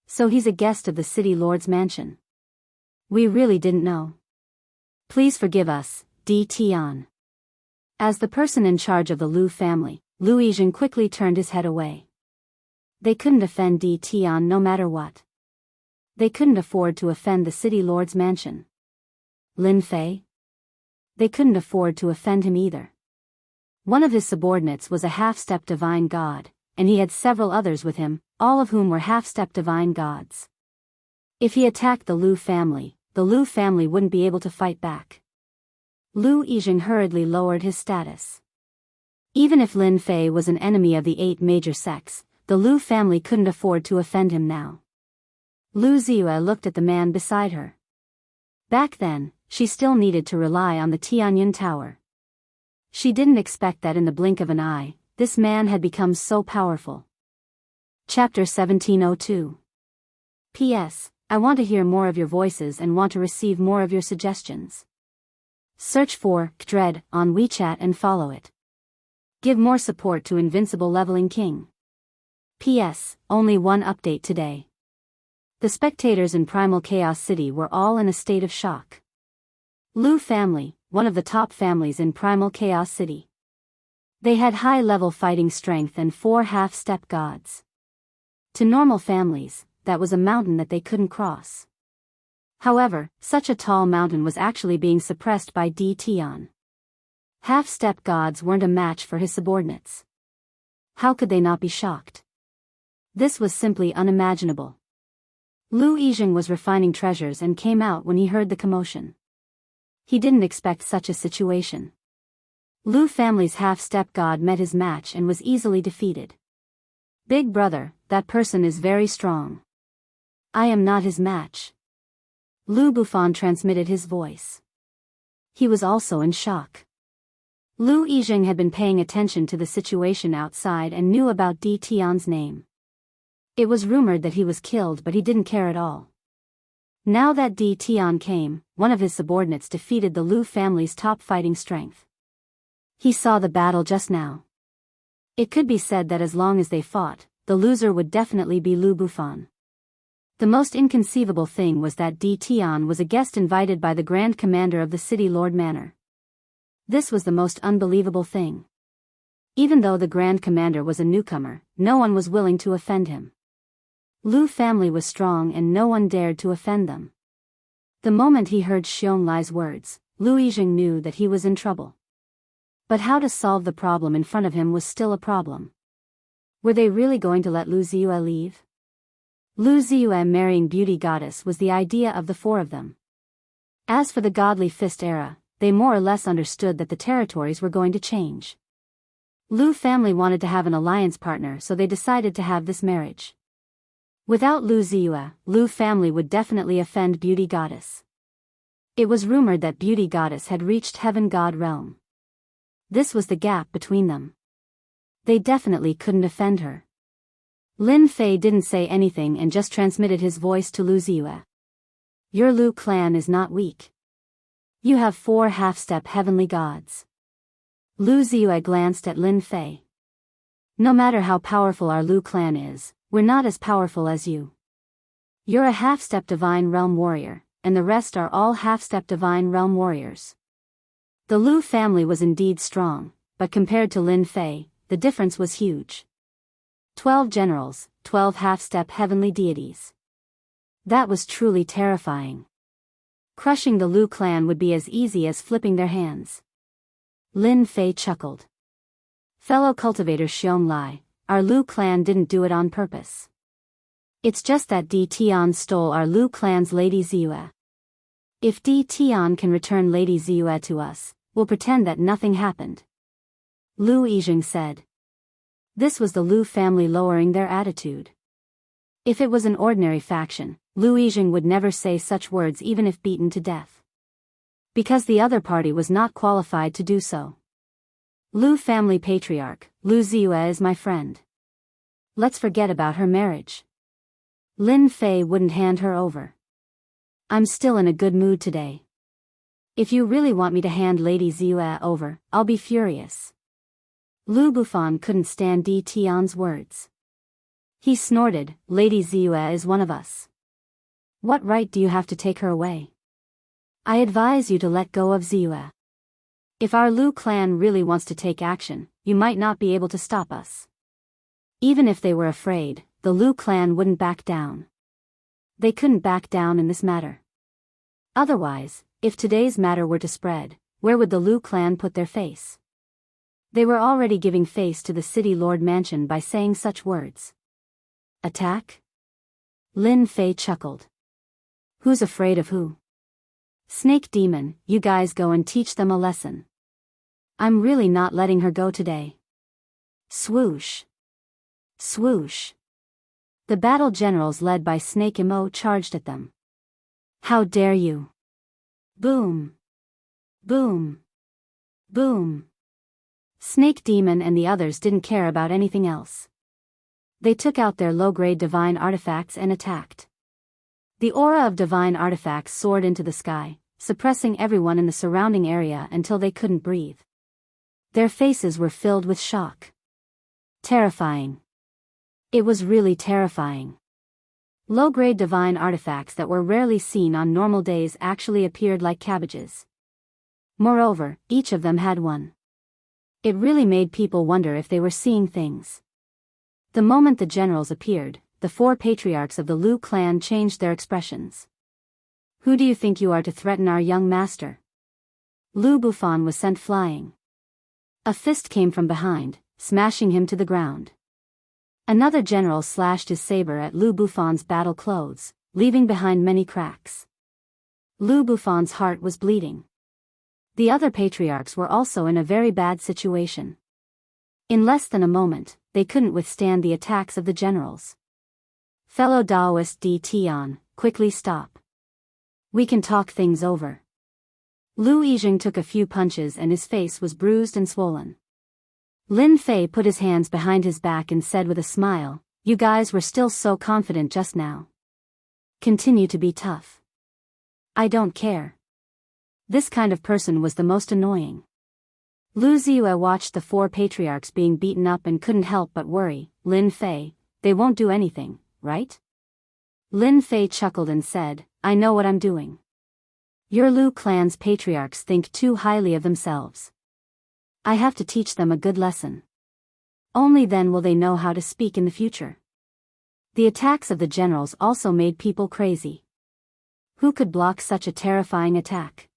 So he's a guest of the city lord's mansion. We really didn't know. Please forgive us, Di Tian. As the person in charge of the Lu family, Lu Yijing quickly turned his head away. They couldn't offend Di Tian no matter what. They couldn't afford to offend the city lord's mansion. Lin Fei? They couldn't afford to offend him either. One of his subordinates was a half-step divine god, and he had several others with him, all of whom were half-step divine gods. If he attacked the Lu family wouldn't be able to fight back. Lu Yijing hurriedly lowered his status. Even if Lin Fei was an enemy of the 8 major sects, the Lu family couldn't afford to offend him now. Lu Ziyue looked at the man beside her. Back then, she still needed to rely on the Tianyun Tower. She didn't expect that in the blink of an eye, this man had become so powerful. Chapter 1702. P.S. I want to hear more of your voices and want to receive more of your suggestions. Search for Dread on WeChat and follow it. Give more support to Invincible Leveling King. P.S. Only one update today. The spectators in Primal Chaos City were all in a state of shock. Lu family, one of the top families in Primal Chaos City. They had high-level fighting strength and 4 half-step gods. To normal families, that was a mountain that they couldn't cross. However, such a tall mountain was actually being suppressed by Di Tian. Half-step gods weren't a match for his subordinates. How could they not be shocked? This was simply unimaginable. Lu Yijing was refining treasures and came out when he heard the commotion. He didn't expect such a situation. Lu family's half-step god met his match and was easily defeated. Big brother, that person is very strong. I am not his match. Lu Bufan transmitted his voice. He was also in shock. Lu Yijing had been paying attention to the situation outside and knew about Di Tian's name. It was rumored that he was killed, but he didn't care at all. Now that Di Tian came, one of his subordinates defeated the Lu family's top fighting strength. He saw the battle just now. It could be said that as long as they fought, the loser would definitely be Lu Bufan. The most inconceivable thing was that Di Tian was a guest invited by the Grand Commander of the City Lord Manor. This was the most unbelievable thing. Even though the Grand Commander was a newcomer, no one was willing to offend him. Lu family was strong and no one dared to offend them. The moment he heard Xiong Lai's words, Lu Yijing knew that he was in trouble. But how to solve the problem in front of him was still a problem. Were they really going to let Lu Ziyue leave? Lu Ziyue marrying Beauty Goddess was the idea of the four of them. As for the Godly Fist era, they more or less understood that the territories were going to change. Lu family wanted to have an alliance partner, so they decided to have this marriage. Without Lu Ziyue, Lu family would definitely offend Beauty Goddess. It was rumored that Beauty Goddess had reached Heaven God realm. This was the gap between them. They definitely couldn't offend her. Lin Fei didn't say anything and just transmitted his voice to Lu Ziyue. Your Lu clan is not weak. You have 4 half-step heavenly gods. Lu Ziyue glanced at Lin Fei. No matter how powerful our Lu clan is, we're not as powerful as you. You're a half-step divine realm warrior, and the rest are all half-step divine realm warriors. The Lu family was indeed strong, but compared to Lin Fei, the difference was huge. 12 generals, 12 half-step heavenly deities. That was truly terrifying. Crushing the Lu clan would be as easy as flipping their hands. Lin Fei chuckled. Fellow cultivator Xiong Lai, our Lu clan didn't do it on purpose. It's just that Di Tian stole our Lu clan's Lady Ziyue. If Di Tian can return Lady Ziyue to us, we'll pretend that nothing happened. Lu Yijing said. This was the Lu family lowering their attitude. If it was an ordinary faction, Lu Yijing would never say such words even if beaten to death. Because the other party was not qualified to do so. Lu family patriarch, Lu Ziyue is my friend. Let's forget about her marriage. Lin Fei wouldn't hand her over. I'm still in a good mood today. If you really want me to hand Lady Ziyue over, I'll be furious. Lu Bufan couldn't stand Di Tian's words. He snorted, Lady Ziyue is one of us. What right do you have to take her away? I advise you to let go of Ziyue. If our Lu clan really wants to take action, you might not be able to stop us. Even if they were afraid, the Lu clan wouldn't back down. They couldn't back down in this matter. Otherwise, if today's matter were to spread, where would the Lu clan put their face? They were already giving face to the city lord mansion by saying such words. Attack? Lin Fei chuckled. Who's afraid of who? Snake Demon, you guys go and teach them a lesson. I'm really not letting her go today. Swoosh. Swoosh. The battle generals led by Snake Imo charged at them. How dare you? Boom. Boom. Boom. Snake Demon and the others didn't care about anything else. They took out their low-grade divine artifacts and attacked. The aura of divine artifacts soared into the sky, suppressing everyone in the surrounding area until they couldn't breathe. Their faces were filled with shock. Terrifying. It was really terrifying. Low-grade divine artifacts that were rarely seen on normal days actually appeared like cabbages. Moreover, each of them had one. It really made people wonder if they were seeing things. The moment the generals appeared, the 4 patriarchs of the Lu clan changed their expressions. Who do you think you are to threaten our young master? Lu Bufan was sent flying. A fist came from behind, smashing him to the ground. Another general slashed his saber at Lu Bufan's battle clothes, leaving behind many cracks. Lu Bufan's heart was bleeding. The other patriarchs were also in a very bad situation. In less than a moment, they couldn't withstand the attacks of the generals. Fellow Daoist Di Tian, quickly stop. We can talk things over. Lu Yijing took a few punches and his face was bruised and swollen. Lin Fei put his hands behind his back and said with a smile, you guys were still so confident just now. Continue to be tough. I don't care. This kind of person was the most annoying. Lu Ziyue watched the 4 patriarchs being beaten up and couldn't help but worry. Lin Fei, they won't do anything, right? Lin Fei chuckled and said, I know what I'm doing. Your Lu clan's patriarchs think too highly of themselves. I have to teach them a good lesson. Only then will they know how to speak in the future. The attacks of the generals also made people crazy. Who could block such a terrifying attack?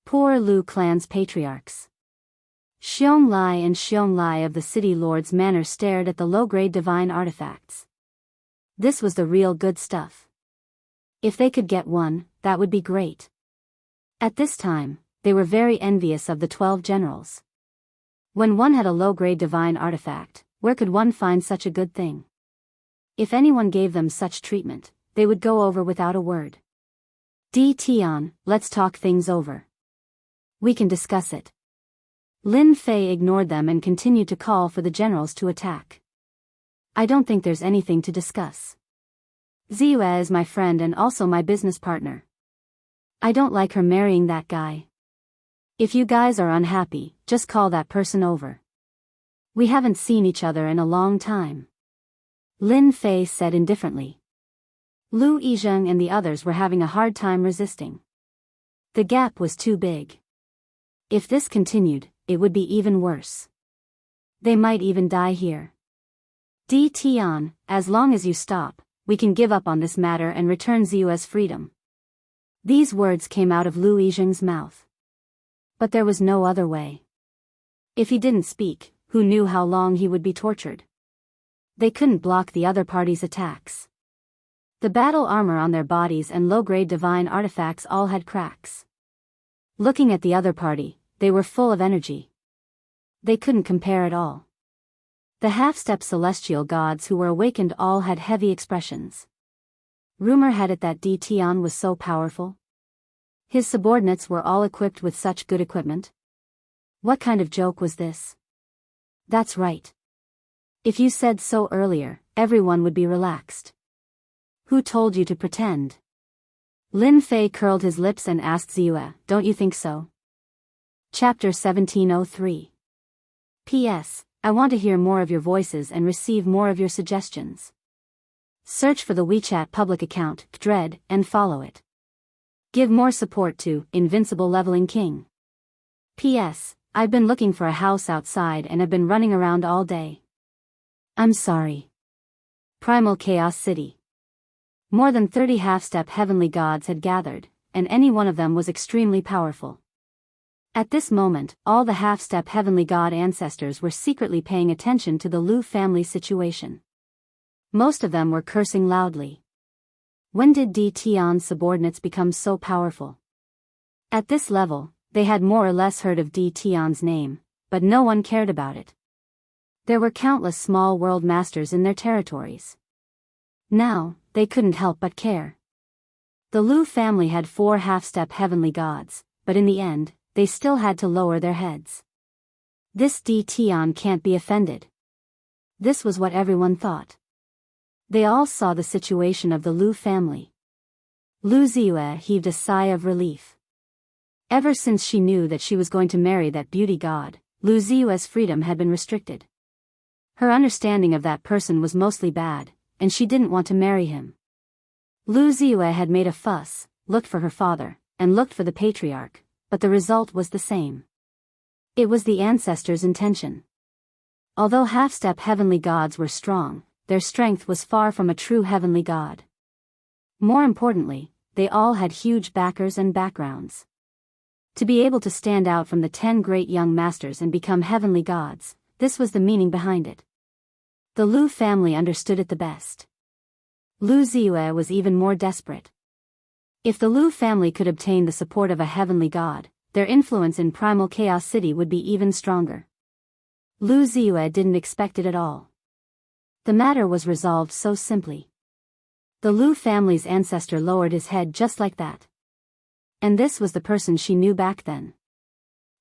Poor Lu clan's patriarchs. Xiong Lai and Xiong Lai of the city lord's manor stared at the low-grade divine artifacts. This was the real good stuff. If they could get one, that would be great. At this time, they were very envious of the 12 generals. When one had a low-grade divine artifact, where could one find such a good thing? If anyone gave them such treatment, they would go over without a word. Di Tian, let's talk things over. We can discuss it. Lin Fei ignored them and continued to call for the generals to attack. I don't think there's anything to discuss. Ziyue is my friend and also my business partner. I don't like her marrying that guy. If you guys are unhappy, just call that person over. We haven't seen each other in a long time. Lin Fei said indifferently. Lu Yizheng and the others were having a hard time resisting. The gap was too big. If this continued, it would be even worse. They might even die here. Di Tian, as long as you stop, we can give up on this matter and return Ziyue's freedom. These words came out of Lu Yizheng's mouth. But there was no other way. If he didn't speak, who knew how long he would be tortured? They couldn't block the other party's attacks. The battle armor on their bodies and low-grade divine artifacts all had cracks. Looking at the other party, they were full of energy. They couldn't compare at all. The half-step celestial gods who were awakened all had heavy expressions. Rumor had it that Di Tian was so powerful. His subordinates were all equipped with such good equipment. What kind of joke was this? That's right. If you said so earlier, everyone would be relaxed. Who told you to pretend? Lin Fei curled his lips and asked Ziyue, don't you think so? Chapter 1703. P.S. I want to hear more of your voices and receive more of your suggestions. Search for the WeChat public account, Dread, and follow it. Give more support to Invincible Leveling King. P.S. I've been looking for a house outside and have been running around all day. I'm sorry. Primal Chaos City. More than 30 half-step heavenly gods had gathered, and any one of them was extremely powerful. At this moment, all the half-step heavenly god ancestors were secretly paying attention to the Lu family situation. Most of them were cursing loudly. When did Di Tian's subordinates become so powerful? At this level, they had more or less heard of Di Tian's name, but no one cared about it. There were countless small world masters in their territories. Now, they couldn't help but care. The Lu family had 4 half-step heavenly gods, but in the end, they still had to lower their heads. This Di Tian can't be offended. This was what everyone thought. They all saw the situation of the Lu family. Lu Ziyue heaved a sigh of relief. Ever since she knew that she was going to marry that beauty god, Lu Ziyue's freedom had been restricted. Her understanding of that person was mostly bad, and she didn't want to marry him. Lu Ziyue had made a fuss, looked for her father, and looked for the patriarch, but the result was the same. It was the ancestors' intention. Although half-step heavenly gods were strong, their strength was far from a true heavenly god. More importantly, they all had huge backers and backgrounds. To be able to stand out from the 10 great young masters and become heavenly gods, this was the meaning behind it. The Lu family understood it the best. Lu Ziyue was even more desperate. If the Lu family could obtain the support of a heavenly god, their influence in Primal Chaos City would be even stronger. Lu Ziyue didn't expect it at all. The matter was resolved so simply. The Lu family's ancestor lowered his head just like that. And this was the person she knew back then.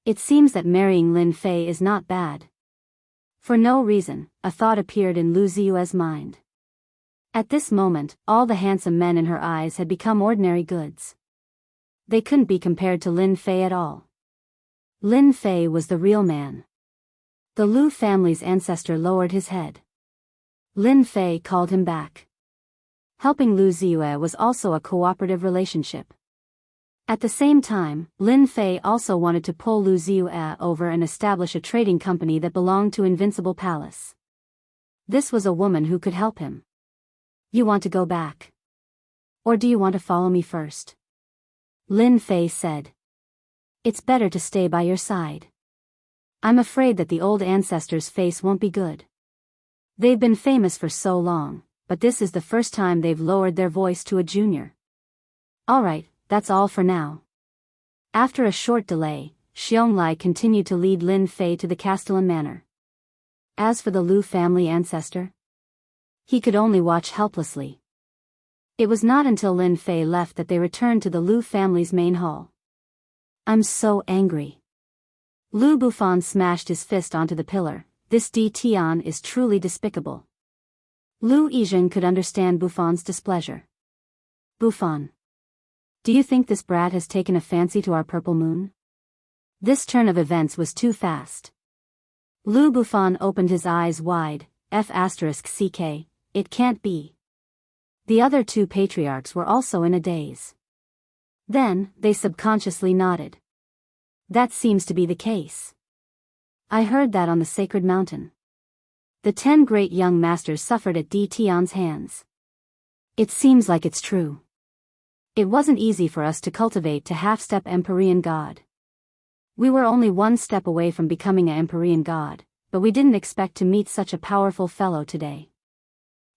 It seems that marrying Lin Fei is not bad. For no reason, a thought appeared in Lu Ziyue's mind. At this moment, all the handsome men in her eyes had become ordinary goods. They couldn't be compared to Lin Fei at all. Lin Fei was the real man. The Lu family's ancestor lowered his head. Lin Fei called him back. Helping Lu Ziyue was also a cooperative relationship. At the same time, Lin Fei also wanted to pull Lu Ziyue over and establish a trading company that belonged to Invincible Palace. This was a woman who could help him. You want to go back? Or do you want to follow me first? Lin Fei said. It's better to stay by your side. I'm afraid that the old ancestor's face won't be good. They've been famous for so long, but this is the first time they've lowered their voice to a junior. Alright, that's all for now. After a short delay, Xiongli continued to lead Lin Fei to the Castellan manor. As for the Lu family ancestor, he could only watch helplessly. It was not until Lin Fei left that they returned to the Lu family's main hall. I'm so angry. Lu Bufan smashed his fist onto the pillar. This Di Tian is truly despicable. Lu Yizheng could understand Bufan's displeasure. Bufan. Do you think this brat has taken a fancy to our purple moon? This turn of events was too fast. Lu Bufan opened his eyes wide. F***ck, it can't be. The other two patriarchs were also in a daze. Then, they subconsciously nodded. That seems to be the case. I heard that on the sacred mountain. The 10 great young masters suffered at Di Tian's hands. It seems like it's true. It wasn't easy for us to cultivate to half-step Empyrean God. We were only one step away from becoming an Empyrean God, but we didn't expect to meet such a powerful fellow today.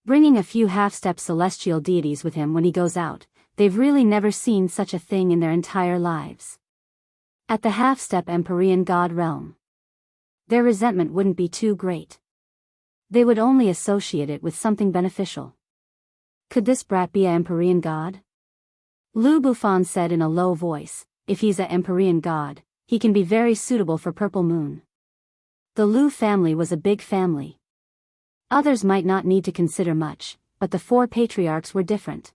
Bringing a few half-step celestial deities with him when he goes out, they've really never seen such a thing in their entire lives. At the half-step Empyrean God realm, their resentment wouldn't be too great. They would only associate it with something beneficial. Could this brat be an Empyrean God? Lu Bufan said in a low voice, if he's an Empyrean God, he can be very suitable for Purple Moon. The Lu family was a big family. Others might not need to consider much, but the 4 patriarchs were different.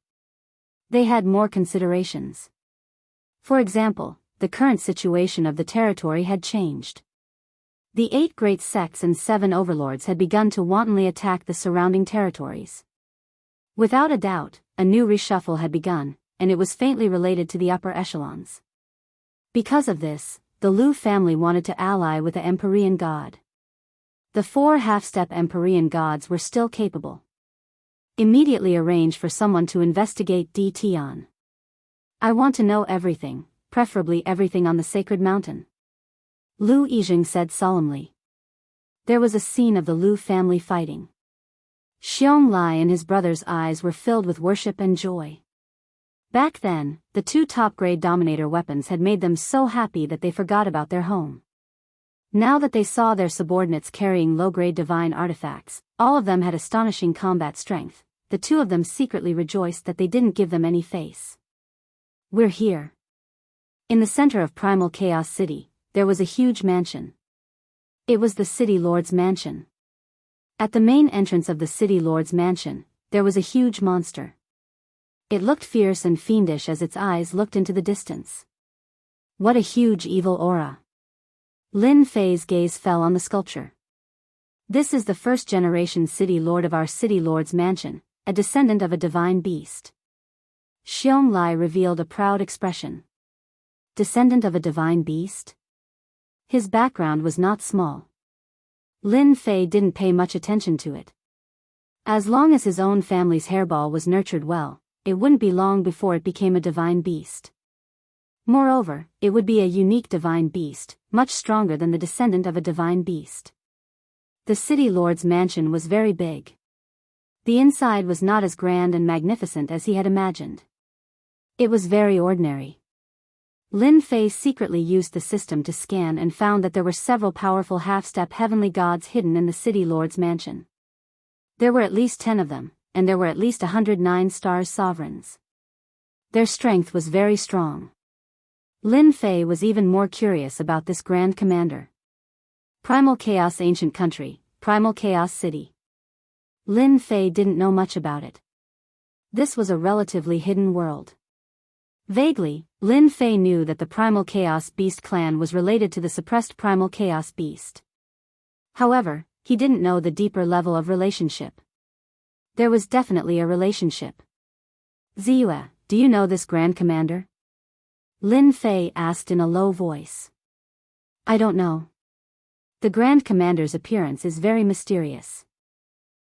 They had more considerations. For example, the current situation of the territory had changed. The 8 great sects and 7 overlords had begun to wantonly attack the surrounding territories. Without a doubt, a new reshuffle had begun, and it was faintly related to the upper echelons. Because of this, the Lu family wanted to ally with the Empyrean God. The 4 half-step Empyrean gods were still capable. Immediately arrange for someone to investigate Di Tian. I want to know everything, preferably everything on the sacred mountain. Lu Yizheng said solemnly. There was a scene of the Lu family fighting. Xiongli and his brother's eyes were filled with worship and joy. Back then, the 2 top-grade Dominator weapons had made them so happy that they forgot about their home. Now that they saw their subordinates carrying low-grade divine artifacts, all of them had astonishing combat strength. The 2 of them secretly rejoiced that they didn't give them any face. We're here. In the center of Primal Chaos City, there was a huge mansion. It was the City Lord's mansion. At the main entrance of the City Lord's mansion, there was a huge monster. It looked fierce and fiendish as its eyes looked into the distance. What a huge evil aura. Lin Fei's gaze fell on the sculpture. This is the first-generation City Lord of our City Lord's mansion, a descendant of a divine beast. Xiongli revealed a proud expression. Descendant of a divine beast? His background was not small. Lin Fei didn't pay much attention to it. As long as his own family's hairball was nurtured well, it wouldn't be long before it became a divine beast. Moreover, it would be a unique divine beast, much stronger than the descendant of a divine beast. The City Lord's mansion was very big. The inside was not as grand and magnificent as he had imagined. It was very ordinary. Lin Fei secretly used the system to scan and found that there were several powerful half-step heavenly gods hidden in the City Lord's mansion. There were at least 10 of them, and there were at least 109 stars sovereigns. Their strength was very strong. Lin Fei was even more curious about this Grand Commander. Primal Chaos Ancient Country, Primal Chaos City. Lin Fei didn't know much about it. This was a relatively hidden world. Vaguely, Lin Fei knew that the Primal Chaos Beast clan was related to the suppressed Primal Chaos Beast. However, he didn't know the deeper level of relationship. There was definitely a relationship. Ziyue, do you know this Grand Commander? Lin Fei asked in a low voice. I don't know. The Grand Commander's appearance is very mysterious.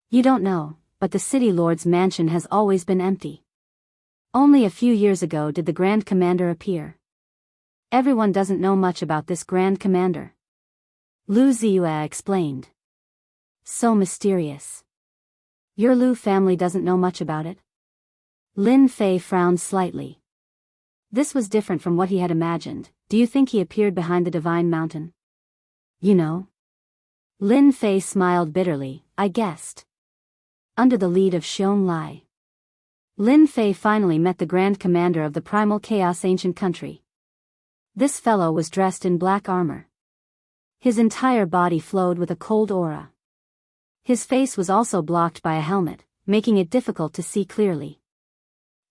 You don't know, but the City Lord's mansion has always been empty. Only a few years ago did the Grand Commander appear. Everyone doesn't know much about this Grand Commander. Lu Ziyue explained. So mysterious. Your Lu family doesn't know much about it? Lin Fei frowned slightly. This was different from what he had imagined. Do you think he appeared behind the divine mountain? You know? Lin Fei smiled bitterly. I guessed. Under the lead of Xiong Lai. Lin Fei finally met the Grand Commander of the Primal Chaos Ancient Country. This fellow was dressed in black armor. His entire body flowed with a cold aura. His face was also blocked by a helmet, making it difficult to see clearly.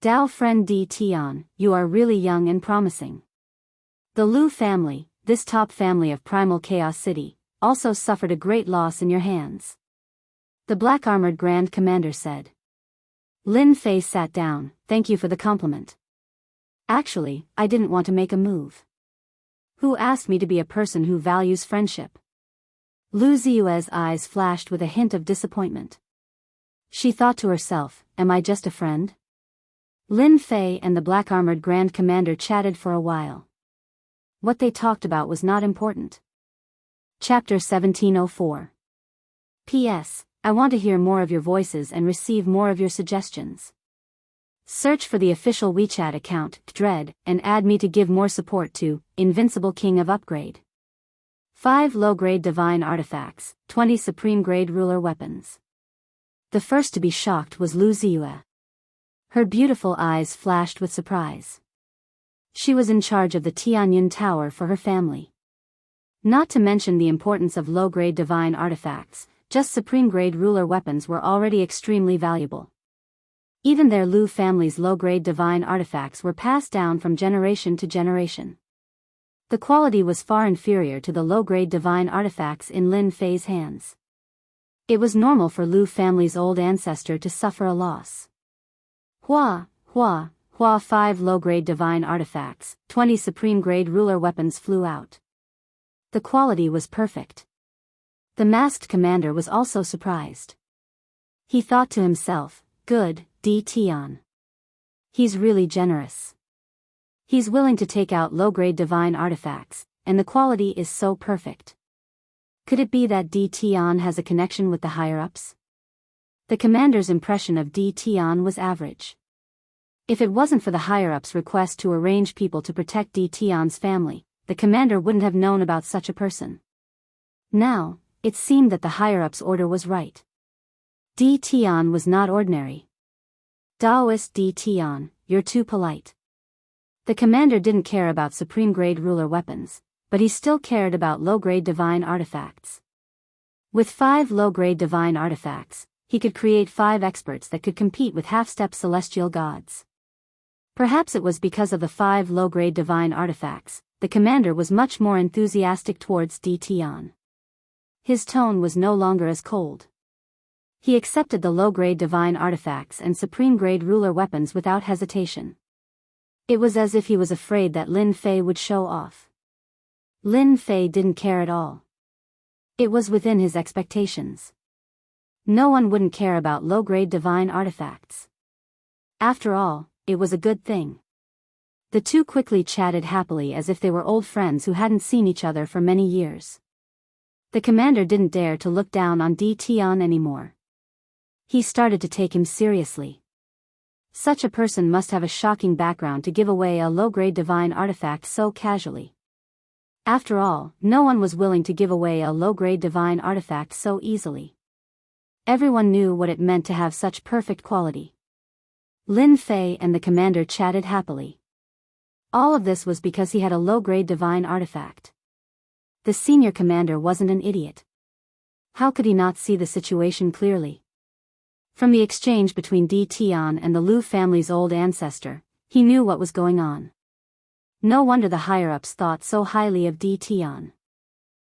Dao friend Di Tian, you are really young and promising. The Lu family, this top family of Primal Chaos City, also suffered a great loss in your hands. The black-armored Grand Commander said. Lin Fei sat down. Thank you for the compliment. Actually, I didn't want to make a move. Who asked me to be a person who values friendship? Lu Ziyue's eyes flashed with a hint of disappointment. She thought to herself, am I just a friend? Lin Fei and the black-armored Grand Commander chatted for a while. What they talked about was not important. Chapter 1704. P.S. I want to hear more of your voices and receive more of your suggestions. Search for the official WeChat account, Dread, and add me to give more support to Invincible King of Upgrade. 5 low-grade divine artifacts, 20 supreme-grade ruler weapons. The first to be shocked was Lu Ziyue. Her beautiful eyes flashed with surprise. She was in charge of the Tianyun Tower for her family. Not to mention the importance of low-grade divine artifacts, just supreme-grade ruler weapons were already extremely valuable. Even their Lu family's low-grade divine artifacts were passed down from generation to generation. The quality was far inferior to the low-grade divine artifacts in Lin Fei's hands. It was normal for Lu family's old ancestor to suffer a loss. 5 low-grade divine artifacts, 20 supreme-grade ruler weapons flew out. The quality was perfect. The masked commander was also surprised. He thought to himself, good, Di Tian. He's really generous. He's willing to take out low-grade divine artifacts, and the quality is so perfect. Could it be that Di Tian has a connection with the higher-ups? The commander's impression of Di Tian was average. If it wasn't for the higher-ups' request to arrange people to protect Di Tian's family, the commander wouldn't have known about such a person. Now, it seemed that the higher-ups' order was right. Di Tian was not ordinary. Daoist Di Tian, you're too polite. The commander didn't care about supreme-grade ruler weapons, but he still cared about low-grade divine artifacts. With 5 low-grade divine artifacts, he could create 5 experts that could compete with half-step celestial gods. Perhaps it was because of the 5 low-grade divine artifacts, the commander was much more enthusiastic towards Di Tian. His tone was no longer as cold. He accepted the low-grade divine artifacts and supreme-grade ruler weapons without hesitation. It was as if he was afraid that Lin Fei would show off. Lin Fei didn't care at all. It was within his expectations. No one wouldn't care about low-grade divine artifacts. After all, it was a good thing. The two quickly chatted happily as if they were old friends who hadn't seen each other for many years. The commander didn't dare to look down on Di Tian anymore. He started to take him seriously. Such a person must have a shocking background to give away a low-grade divine artifact so casually. After all, no one was willing to give away a low-grade divine artifact so easily. Everyone knew what it meant to have such perfect quality. Lin Fei and the commander chatted happily. All of this was because he had a low-grade divine artifact. The senior commander wasn't an idiot. How could he not see the situation clearly? From the exchange between Di Tian and the Lu family's old ancestor, he knew what was going on. No wonder the higher-ups thought so highly of Di Tian.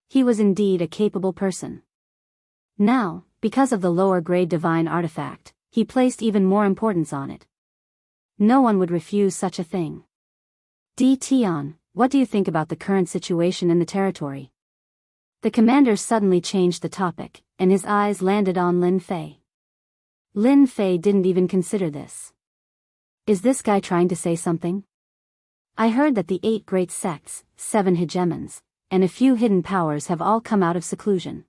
He was indeed a capable person. Now, because of the lower-grade divine artifact, he placed even more importance on it. No one would refuse such a thing. Di Tian, what do you think about the current situation in the territory? The commander suddenly changed the topic, and his eyes landed on Lin Fei. Lin Fei didn't even consider this. Is this guy trying to say something? I heard that the 8 great sects, 7 hegemons, and a few hidden powers have all come out of seclusion.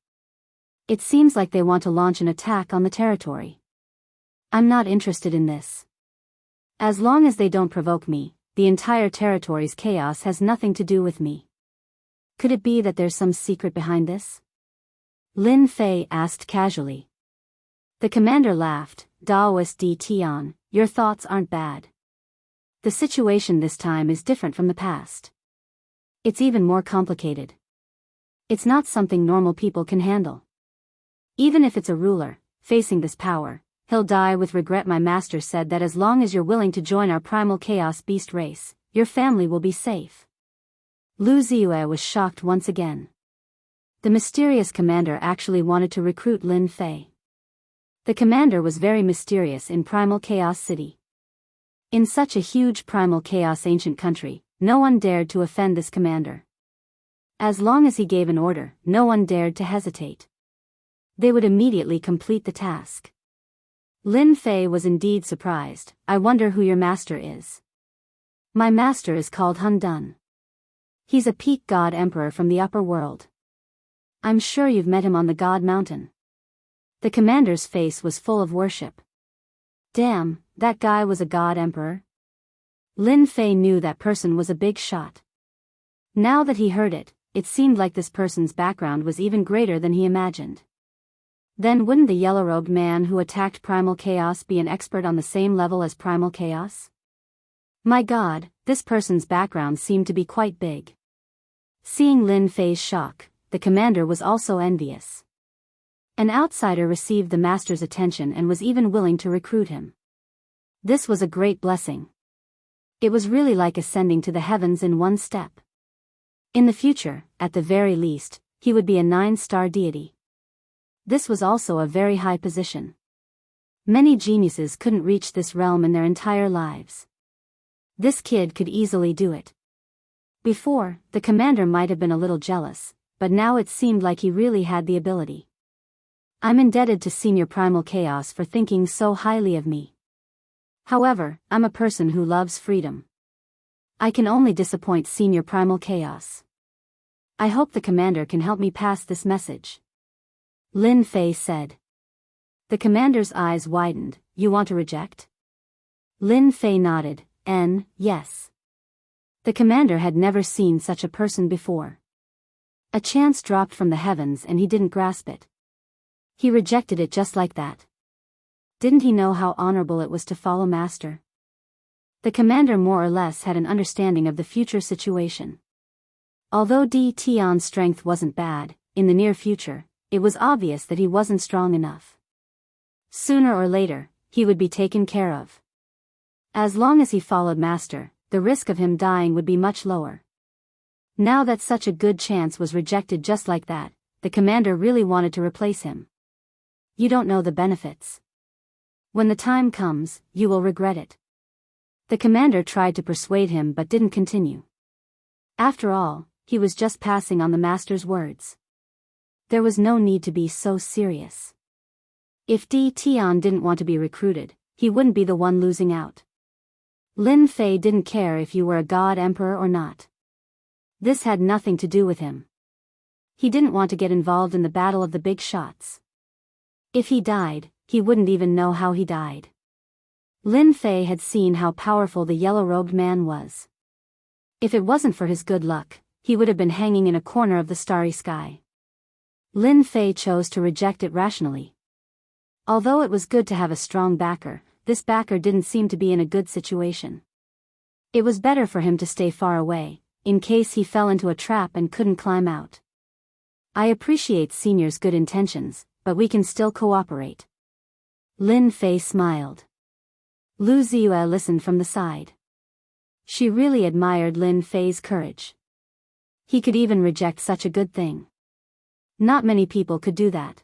It seems like they want to launch an attack on the territory. I'm not interested in this. As long as they don't provoke me, the entire territory's chaos has nothing to do with me. Could it be that there's some secret behind this? Lin Fei asked casually. The commander laughed. Daoist D. Tian, your thoughts aren't bad. The situation this time is different from the past. It's even more complicated. It's not something normal people can handle. Even if it's a ruler, facing this power, he'll die with regret. My master said that as long as you're willing to join our primal chaos beast race, your family will be safe. Lu Ziyue was shocked once again. The mysterious commander actually wanted to recruit Lin Fei. The commander was very mysterious in Primal Chaos City. In such a huge Primal Chaos ancient country, no one dared to offend this commander. As long as he gave an order, no one dared to hesitate. They would immediately complete the task. Lin Fei was indeed surprised. I wonder who your master is. My master is called Hun Dun. He's a peak god emperor from the upper world. I'm sure you've met him on the God Mountain. The commander's face was full of worship. Damn, that guy was a god emperor. Lin Fei knew that person was a big shot. Now that he heard it, it seemed like this person's background was even greater than he imagined. Then wouldn't the yellow-robed man who attacked Primal Chaos be an expert on the same level as Primal Chaos? My god, this person's background seemed to be quite big. Seeing Lin Fei's shock, the commander was also envious. An outsider received the master's attention and was even willing to recruit him. This was a great blessing. It was really like ascending to the heavens in one step. In the future, at the very least, he would be a 9-star deity. This was also a very high position. Many geniuses couldn't reach this realm in their entire lives. This kid could easily do it. Before, the commander might have been a little jealous, but now it seemed like he really had the ability. I'm indebted to Senior Primal Chaos for thinking so highly of me. However, I'm a person who loves freedom. I can only disappoint Senior Primal Chaos. I hope the commander can help me pass this message. Lin Fei said. The commander's eyes widened. You want to reject? Lin Fei nodded. Yes. The commander had never seen such a person before. A chance dropped from the heavens and he didn't grasp it. He rejected it just like that. Didn't he know how honorable it was to follow master? The commander more or less had an understanding of the future situation. Although Di Tian's strength wasn't bad, in the near future, it was obvious that he wasn't strong enough. Sooner or later, he would be taken care of. As long as he followed master, the risk of him dying would be much lower. Now that such a good chance was rejected just like that, the commander really wanted to replace him. You don't know the benefits. When the time comes, you will regret it. The commander tried to persuade him but didn't continue. After all, he was just passing on the master's words. There was no need to be so serious. If Di Tian didn't want to be recruited, he wouldn't be the one losing out. Lin Fei didn't care if you were a god emperor or not. This had nothing to do with him. He didn't want to get involved in the battle of the big shots. If he died, he wouldn't even know how he died. Lin Fei had seen how powerful the yellow-robed man was. If it wasn't for his good luck, he would have been hanging in a corner of the starry sky. Lin Fei chose to reject it rationally. Although it was good to have a strong backer, this backer didn't seem to be in a good situation. It was better for him to stay far away, in case he fell into a trap and couldn't climb out. I appreciate Senior's good intentions, but we can still cooperate. Lin Fei smiled. Lu Ziyue listened from the side. She really admired Lin Fei's courage. He could even reject such a good thing. Not many people could do that.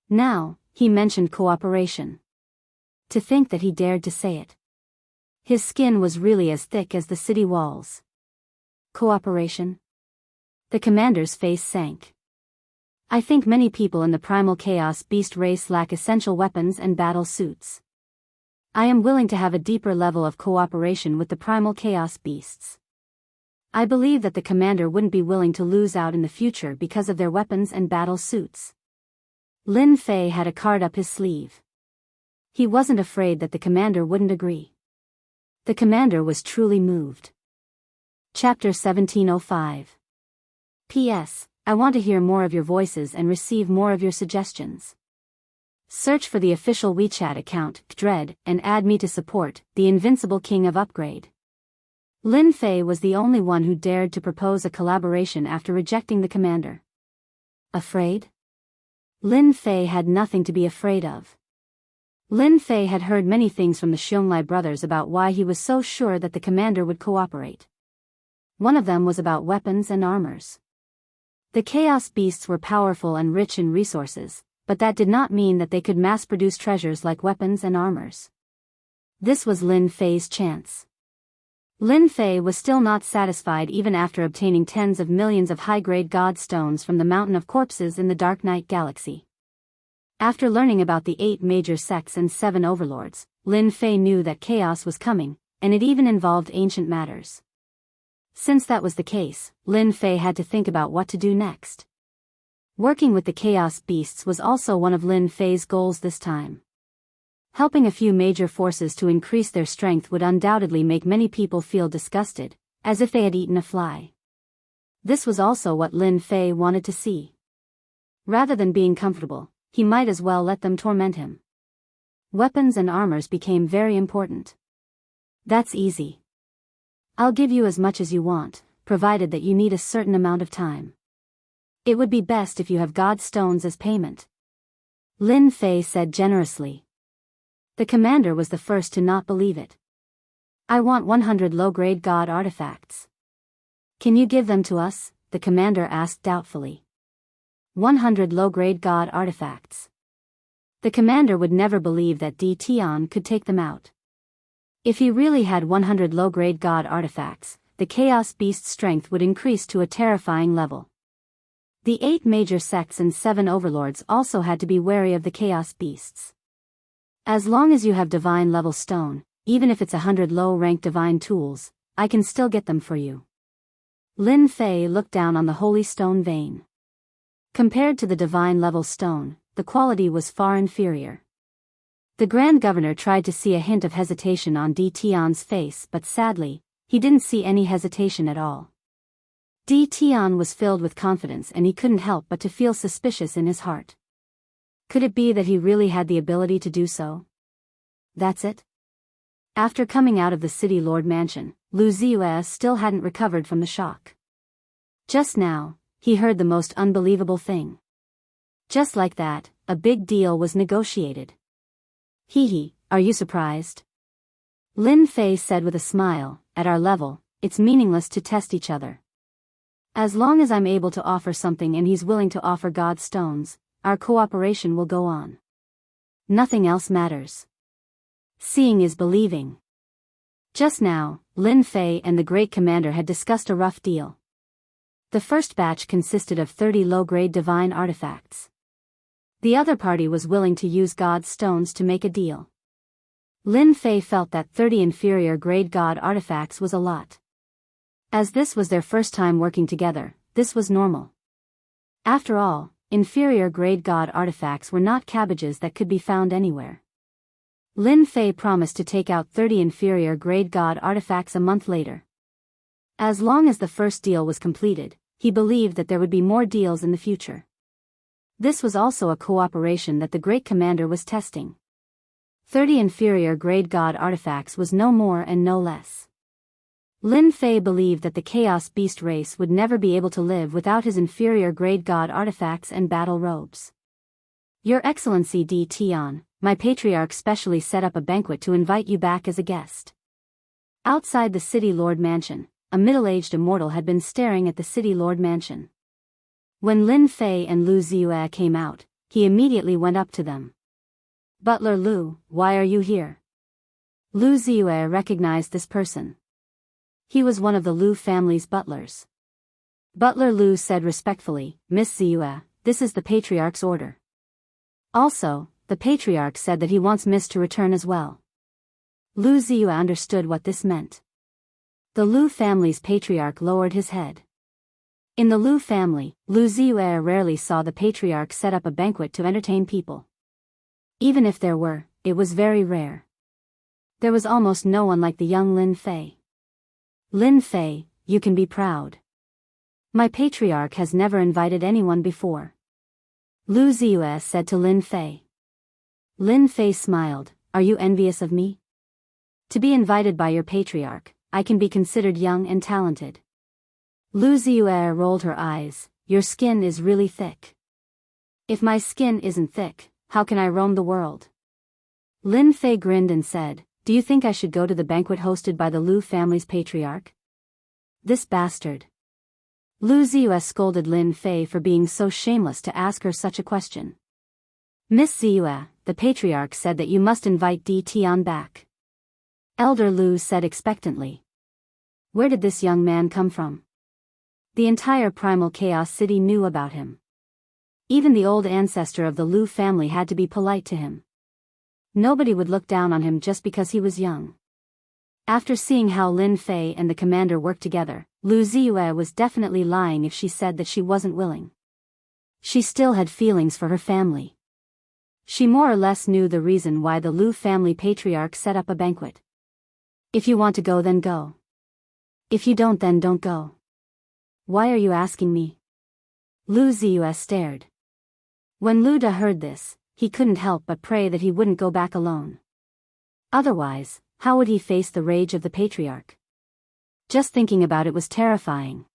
Now, he mentioned cooperation. To think that he dared to say it. His skin was really as thick as the city walls. Cooperation? The commander's face sank. I think many people in the Primal Chaos Beast race lack essential weapons and battle suits. I am willing to have a deeper level of cooperation with the Primal Chaos Beasts. I believe that the commander wouldn't be willing to lose out in the future because of their weapons and battle suits. Lin Fei had a card up his sleeve. He wasn't afraid that the commander wouldn't agree. The commander was truly moved. Chapter 1705. P.S. I want to hear more of your voices and receive more of your suggestions. Search for the official WeChat account, Dread, and add me to support, the Invincible King of Upgrade. Lin Fei was the only one who dared to propose a collaboration after rejecting the commander. Afraid? Lin Fei had nothing to be afraid of. Lin Fei had heard many things from the Xiongli brothers about why he was so sure that the commander would cooperate. One of them was about weapons and armors. The Chaos Beasts were powerful and rich in resources, but that did not mean that they could mass-produce treasures like weapons and armors. This was Lin Fei's chance. Lin Fei was still not satisfied even after obtaining tens of millions of high-grade god stones from the Mountain of Corpses in the Dark Knight Galaxy. After learning about the 8 major sects and 7 overlords, Lin Fei knew that chaos was coming, and it even involved ancient matters. Since that was the case, Lin Fei had to think about what to do next. Working with the Chaos Beasts was also one of Lin Fei's goals this time. Helping a few major forces to increase their strength would undoubtedly make many people feel disgusted, as if they had eaten a fly. This was also what Lin Fei wanted to see. Rather than being comfortable, he might as well let them torment him. Weapons and armors became very important. That's easy. I'll give you as much as you want, provided that you need a certain amount of time. It would be best if you have god stones as payment. Lin Fei said generously. The commander was the first to not believe it. I want 100 low-grade god artifacts. Can you give them to us? The commander asked doubtfully. 100 low-grade god artifacts. The commander would never believe that Di Tian could take them out. If he really had 100 low-grade god artifacts, the Chaos Beast's strength would increase to a terrifying level. The 8 major sects and 7 overlords also had to be wary of the Chaos Beasts. As long as you have divine level stone, even if it's 100 low-ranked divine tools, I can still get them for you. Lin Fei looked down on the holy stone vein. Compared to the divine level stone, the quality was far inferior. The Grand Governor tried to see a hint of hesitation on Di Tian's face, but sadly, he didn't see any hesitation at all. Di Tian was filled with confidence and he couldn't help but to feel suspicious in his heart. Could it be that he really had the ability to do so? That's it? After coming out of the City Lord Mansion, Lu Ziyue still hadn't recovered from the shock. Just now, he heard the most unbelievable thing. Just like that, a big deal was negotiated. Hee, are you surprised? Lin Fei said with a smile, at our level, it's meaningless to test each other. As long as I'm able to offer something and he's willing to offer god stones, our cooperation will go on. Nothing else matters. Seeing is believing. Just now, Lin Fei and the Great Commander had discussed a rough deal. The first batch consisted of 30 low-grade divine artifacts. The other party was willing to use god stones to make a deal. Lin Fei felt that 30 inferior grade god artifacts was a lot. As this was their first time working together, this was normal. After all, inferior grade god artifacts were not cabbages that could be found anywhere. Lin Fei promised to take out 30 inferior grade god artifacts a month later. As long as the first deal was completed, he believed that there would be more deals in the future. This was also a cooperation that the Great Commander was testing. 30 inferior grade god artifacts was no more and no less. Lin Fei believed that the Chaos Beast race would never be able to live without his inferior grade god artifacts and battle robes. Your Excellency Di Tian, my patriarch specially set up a banquet to invite you back as a guest. Outside the City Lord Mansion, a middle-aged immortal had been staring at the City Lord Mansion. When Lin Fei and Lu Ziyue came out, he immediately went up to them. Butler Lu, why are you here? Lu Ziyue recognized this person. He was one of the Lu family's butlers. Butler Lu said respectfully, Miss Ziyue, this is the Patriarch's order. Also, the Patriarch said that he wants Miss to return as well. Lu Ziyue understood what this meant. The Lu family's patriarch lowered his head. In the Lu family, Lu Ziyue rarely saw the patriarch set up a banquet to entertain people. Even if there were, it was very rare. There was almost no one like the young Lin Fei. Lin Fei, you can be proud. My patriarch has never invited anyone before. Lu Ziyue said to Lin Fei. Lin Fei smiled, are you envious of me? To be invited by your patriarch, I can be considered young and talented. Lu Ziyue rolled her eyes, your skin is really thick. If my skin isn't thick, how can I roam the world? Lin Fei grinned and said, do you think I should go to the banquet hosted by the Lu family's patriarch? This bastard. Lu Ziyue scolded Lin Fei for being so shameless to ask her such a question. Miss Ziyue, the patriarch said that you must invite Di Tian back. Elder Lu said expectantly. Where did this young man come from? The entire Primal Chaos City knew about him. Even the old ancestor of the Lu family had to be polite to him. Nobody would look down on him just because he was young. After seeing how Lin Fei and the commander worked together, Lu Ziyue was definitely lying if she said that she wasn't willing. She still had feelings for her family. She more or less knew the reason why the Lu family patriarch set up a banquet. If you want to go, then go. If you don't, then don't go. Why are you asking me? Lu Ziyue stared. When Lu Da heard this, he couldn't help but pray that he wouldn't go back alone. Otherwise, how would he face the rage of the patriarch? Just thinking about it was terrifying.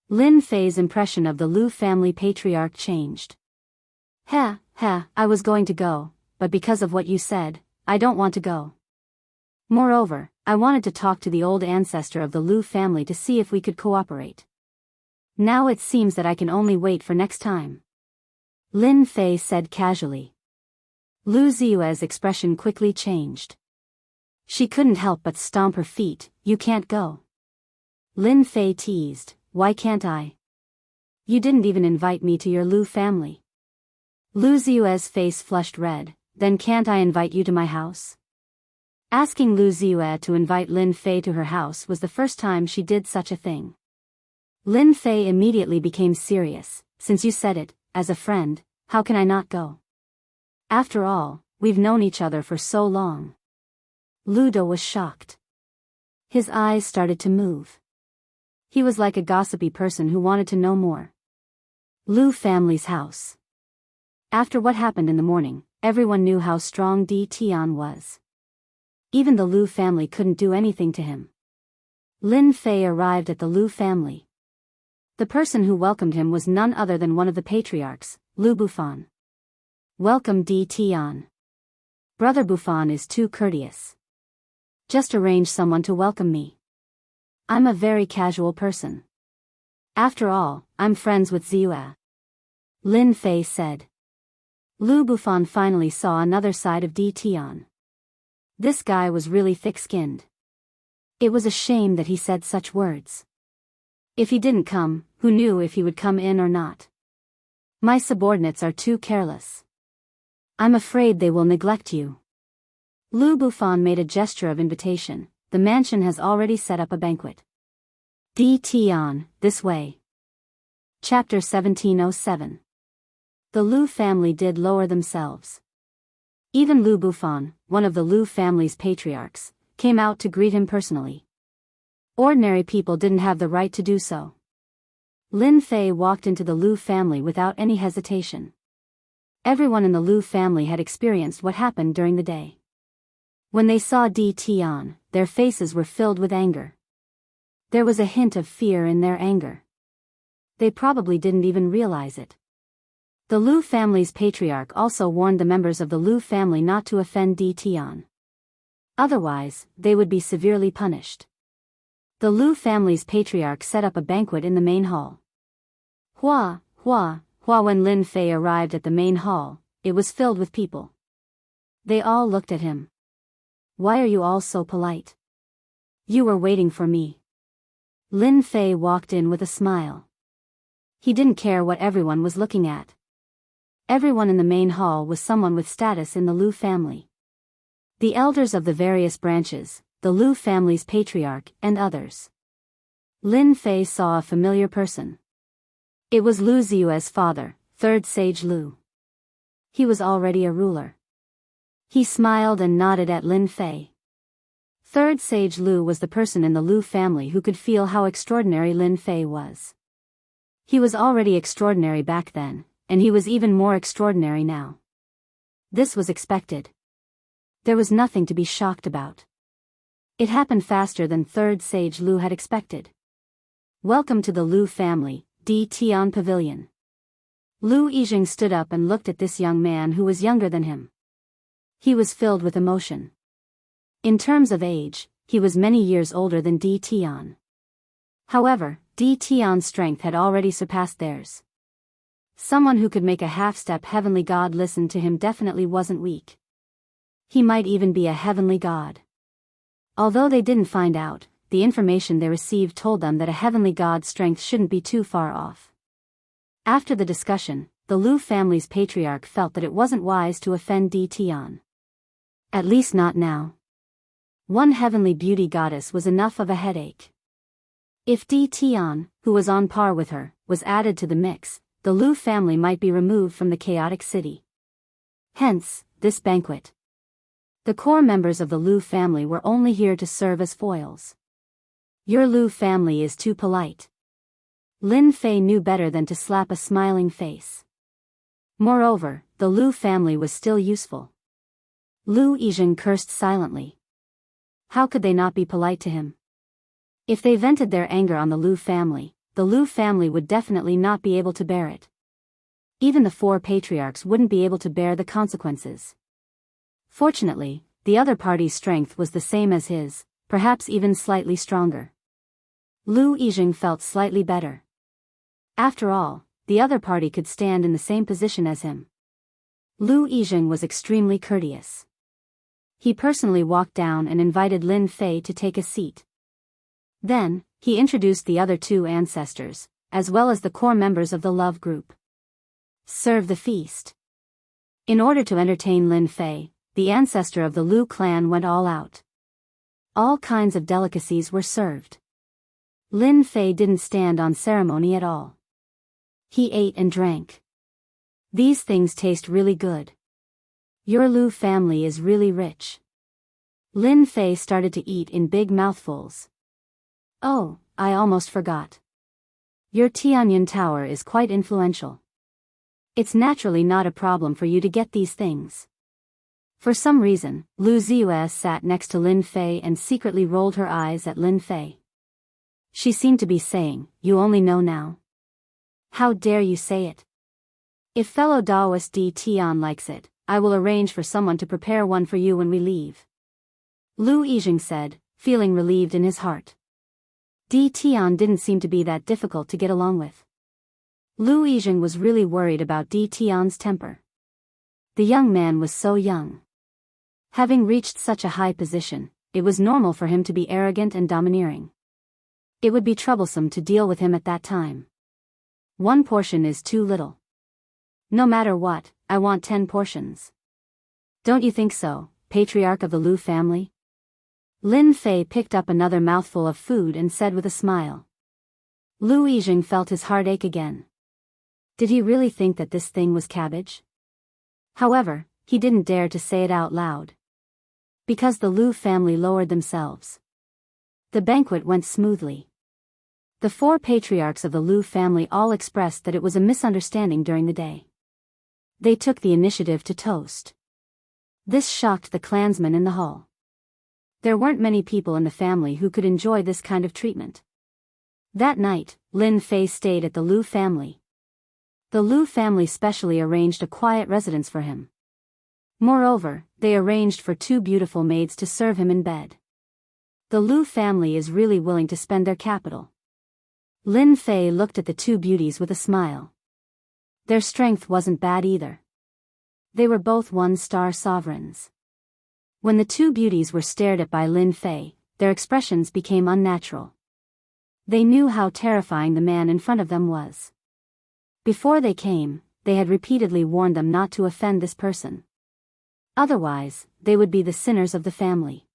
Lin Fei's impression of the Lu family patriarch changed. I was going to go, but because of what you said, I don't want to go. Moreover, I wanted to talk to the old ancestor of the Lu family to see if we could cooperate. Now it seems that I can only wait for next time. Lin Fei said casually. Lu Ziyue's expression quickly changed. She couldn't help but stomp her feet. You can't go. Lin Fei teased, why can't I? You didn't even invite me to your Lu family. Lu Ziyue's face flushed red, then can't I invite you to my house? Asking Lu Ziyue to invite Lin Fei to her house was the first time she did such a thing. Lin Fei immediately became serious. Since you said it, as a friend, how can I not go? After all, we've known each other for so long. Lu Da was shocked. His eyes started to move. He was like a gossipy person who wanted to know more. Lu family's house. After what happened in the morning, everyone knew how strong Di Tian was. Even the Lu family couldn't do anything to him. Lin Fei arrived at the Lu family. The person who welcomed him was none other than one of the patriarchs, Lu Bufan. Welcome Di Tian. Brother Bufan is too courteous. Just arrange someone to welcome me. I'm a very casual person. After all, I'm friends with Ziyue. Lin Fei said. Lu Bufan finally saw another side of Di Tian. This guy was really thick-skinned. It was a shame that he said such words. If he didn't come, who knew if he would come in or not? My subordinates are too careless. I'm afraid they will neglect you. Lu Bufan made a gesture of invitation. The mansion has already set up a banquet. Di Tian, this way. Chapter 1707. The Lu family did lower themselves. Even Lu Bufan, one of the Lu family's patriarchs, came out to greet him personally. Ordinary people didn't have the right to do so. Lin Fei walked into the Lu family without any hesitation. Everyone in the Lu family had experienced what happened during the day. When they saw Di Tian, their faces were filled with anger. There was a hint of fear in their anger. They probably didn't even realize it. The Lu family's patriarch also warned the members of the Lu family not to offend Di Tian. Otherwise, they would be severely punished. The Lu family's patriarch set up a banquet in the main hall. When Lin Fei arrived at the main hall, it was filled with people. They all looked at him. Why are you all so polite? You were waiting for me. Lin Fei walked in with a smile. He didn't care what everyone was looking at. Everyone in the main hall was someone with status in the Lu family. The elders of the various branches, the Lu family's patriarch, and others. Lin Fei saw a familiar person. It was Lu Ziyue's father, third sage Lu. He was already a ruler. He smiled and nodded at Lin Fei. Third sage Lu was the person in the Lu family who could feel how extraordinary Lin Fei was. He was already extraordinary back then, and he was even more extraordinary now. This was expected. There was nothing to be shocked about. It happened faster than third sage Lu had expected. Welcome to the Lu family, Di Tian Pavilion. Lu Yijing stood up and looked at this young man who was younger than him. He was filled with emotion. In terms of age, he was many years older than Di Tian. However, Di Tian's strength had already surpassed theirs. Someone who could make a half-step heavenly god listen to him definitely wasn't weak. He might even be a heavenly god. Although they didn't find out, the information they received told them that a heavenly god's strength shouldn't be too far off. After the discussion, the Lu family's patriarch felt that it wasn't wise to offend Di Tian. At least not now. One heavenly beauty goddess was enough of a headache. If Di Tian, who was on par with her, was added to the mix, the Lu family might be removed from the chaotic city. Hence, this banquet. The core members of the Lu family were only here to serve as foils. Your Lu family is too polite. Lin Fei knew better than to slap a smiling face. Moreover, the Lu family was still useful. Lu Yijing cursed silently. How could they not be polite to him? If they vented their anger on the Lu family would definitely not be able to bear it. Even the four patriarchs wouldn't be able to bear the consequences. Fortunately, the other party's strength was the same as his, perhaps even slightly stronger. Lu Yijing felt slightly better. After all, the other party could stand in the same position as him. Lu Yijing was extremely courteous. He personally walked down and invited Lin Fei to take a seat. Then, he introduced the other two ancestors, as well as the core members of the love group. Serve the feast. In order to entertain Lin Fei, the ancestor of the Lu clan went all out. All kinds of delicacies were served. Lin Fei didn't stand on ceremony at all. He ate and drank. These things taste really good. Your Lu family is really rich. Lin Fei started to eat in big mouthfuls. Oh, I almost forgot. Your Tianyan Tower is quite influential. It's naturally not a problem for you to get these things. For some reason, Lu Ziyue sat next to Lin Fei and secretly rolled her eyes at Lin Fei. She seemed to be saying, "You only know now. How dare you say it? If fellow Taoist Di Tian likes it, I will arrange for someone to prepare one for you when we leave." Lu Yijing said, feeling relieved in his heart. Di Tian didn't seem to be that difficult to get along with. Lu Yijing was really worried about Di Tian's temper. The young man was so young. Having reached such a high position, it was normal for him to be arrogant and domineering. It would be troublesome to deal with him at that time. One portion is too little. No matter what, I want 10 portions. Don't you think so, patriarch of the Lu family? Lin Fei picked up another mouthful of food and said with a smile. Lu Yijing felt his heart ache again. Did he really think that this thing was cabbage? However, he didn't dare to say it out loud. Because the Lu family lowered themselves. The banquet went smoothly. The four patriarchs of the Lu family all expressed that it was a misunderstanding during the day. They took the initiative to toast. This shocked the clansmen in the hall. There weren't many people in the family who could enjoy this kind of treatment. That night, Lin Fei stayed at the Lu family. The Lu family specially arranged a quiet residence for him. Moreover, they arranged for 2 beautiful maids to serve him in bed. The Lu family is really willing to spend their capital. Lin Fei looked at the 2 beauties with a smile. Their strength wasn't bad either. They were both 1-star sovereigns. When the 2 beauties were stared at by Lin Fei, their expressions became unnatural. They knew how terrifying the man in front of them was. Before they came, they had repeatedly warned them not to offend this person. Otherwise, they would be the sinners of the family.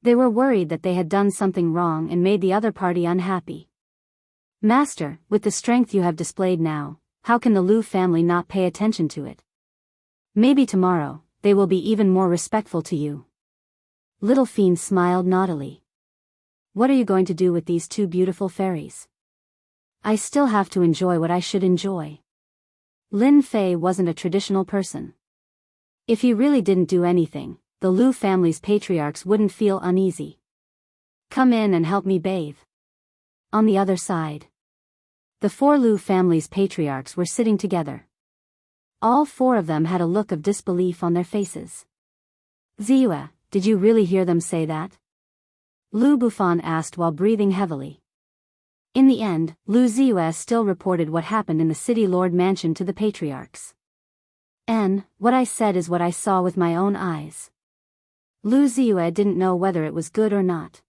They were worried that they had done something wrong and made the other party unhappy. Master, with the strength you have displayed now, how can the Lu family not pay attention to it? Maybe tomorrow, they will be even more respectful to you. Little Fiend smiled naughtily. What are you going to do with these two beautiful fairies? I still have to enjoy what I should enjoy. Lin Fei wasn't a traditional person. If he really didn't do anything, the Lu family's patriarchs wouldn't feel uneasy. Come in and help me bathe. On the other side, the four Lu family's patriarchs were sitting together. All four of them had a look of disbelief on their faces. Ziyue, did you really hear them say that? Lu Bufan asked while breathing heavily. In the end, Lu Ziyue still reported what happened in the city lord mansion to the patriarchs. And what I said is what I saw with my own eyes. Lu Ziyue didn't know whether it was good or not.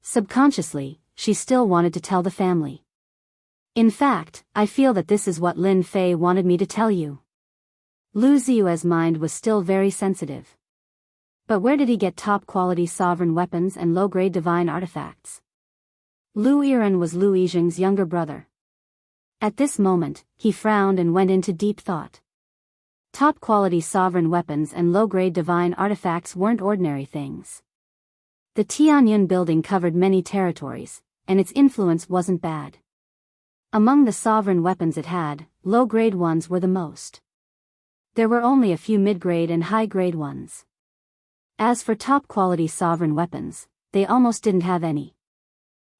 Subconsciously, she still wanted to tell the family. In fact, I feel that this is what Lin Fei wanted me to tell you. Lu Ziyue's mind was still very sensitive. But where did he get top-quality sovereign weapons and low-grade divine artifacts? Lu Yiren was Lu Yizheng's younger brother. At this moment, he frowned and went into deep thought. Top-quality sovereign weapons and low-grade divine artifacts weren't ordinary things. The Tianyun building covered many territories, and its influence wasn't bad. Among the sovereign weapons it had, low-grade ones were the most. There were only a few mid-grade and high-grade ones. As for top-quality sovereign weapons, they almost didn't have any.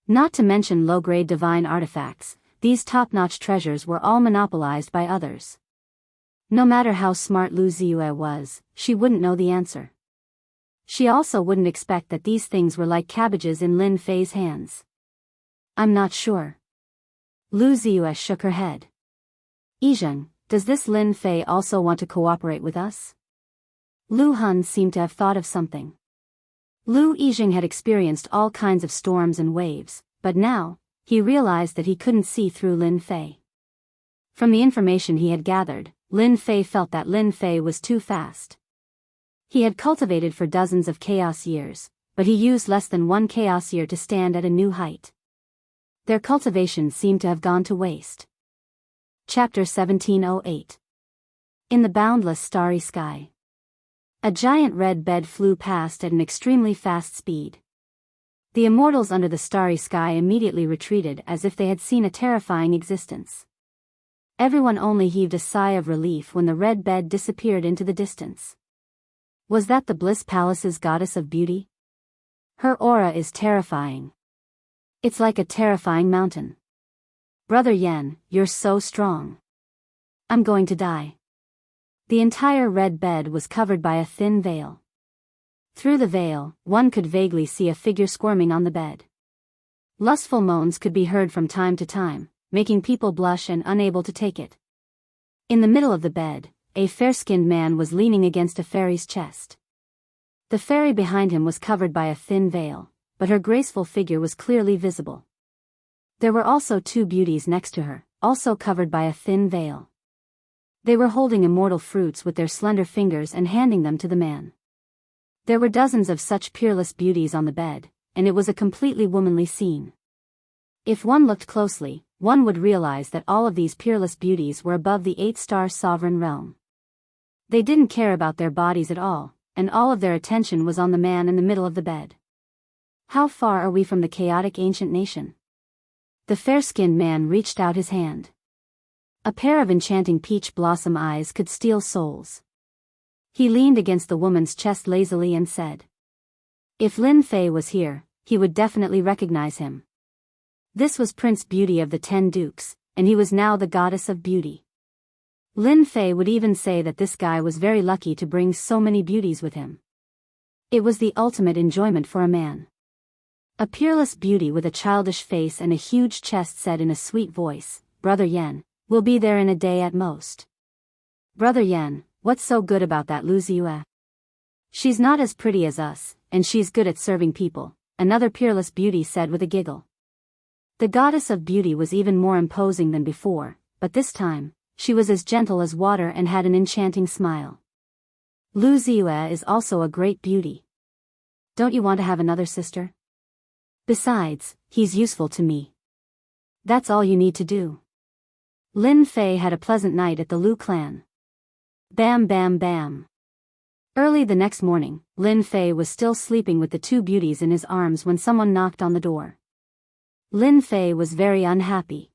Not to mention low-grade divine artifacts, these top-notch treasures were all monopolized by others. No matter how smart Lu Ziyue was, she wouldn't know the answer. She also wouldn't expect that these things were like cabbages in Lin Fei's hands. I'm not sure. Lu Ziyue shook her head. Yizheng, does this Lin Fei also want to cooperate with us? Lu Hun seemed to have thought of something. Lu Yizheng had experienced all kinds of storms and waves, but now, he realized that he couldn't see through Lin Fei. From the information he had gathered, Lin Fei felt that Lin Fei was too fast. He had cultivated for dozens of chaos years, but he used less than one chaos year to stand at a new height. Their cultivation seemed to have gone to waste. Chapter 1708. In the boundless starry sky. A giant red bed flew past at an extremely fast speed. The immortals under the starry sky immediately retreated as if they had seen a terrifying existence. Everyone only heaved a sigh of relief when the red bed disappeared into the distance. Was that the Bliss Palace's goddess of beauty? Her aura is terrifying. It's like a terrifying mountain. Brother Yan, you're so strong. I'm going to die. The entire red bed was covered by a thin veil. Through the veil, one could vaguely see a figure squirming on the bed. Lustful moans could be heard from time to time, making people blush and unable to take it. In the middle of the bed, a fair-skinned man was leaning against a fairy's chest. The fairy behind him was covered by a thin veil, but her graceful figure was clearly visible. There were also two beauties next to her, also covered by a thin veil. They were holding immortal fruits with their slender fingers and handing them to the man. There were dozens of such peerless beauties on the bed, and it was a completely womanly scene. If one looked closely, one would realize that all of these peerless beauties were above the 8-star sovereign realm. They didn't care about their bodies at all, and all of their attention was on the man in the middle of the bed. How far are we from the chaotic ancient nation? The fair-skinned man reached out his hand. A pair of enchanting peach blossom eyes could steal souls. He leaned against the woman's chest lazily and said, "If Lin Fei was here, he would definitely recognize him." This was Prince Beauty of the 10 Dukes, and he was now the goddess of beauty. Lin Fei would even say that this guy was very lucky to bring so many beauties with him. It was the ultimate enjoyment for a man. A peerless beauty with a childish face and a huge chest said in a sweet voice, "Brother Yan, we'll be there in a day at most." Brother Yan, what's so good about that Lu Ziyue? She's not as pretty as us, and she's good at serving people, another peerless beauty said with a giggle. The goddess of beauty was even more imposing than before, but this time, she was as gentle as water and had an enchanting smile. Lu Ziyue is also a great beauty. Don't you want to have another sister? Besides, he's useful to me. That's all you need to do. Lin Fei had a pleasant night at the Lu clan. Bam bam bam. Early the next morning, Lin Fei was still sleeping with the two beauties in his arms when someone knocked on the door. Lin Fei was very unhappy.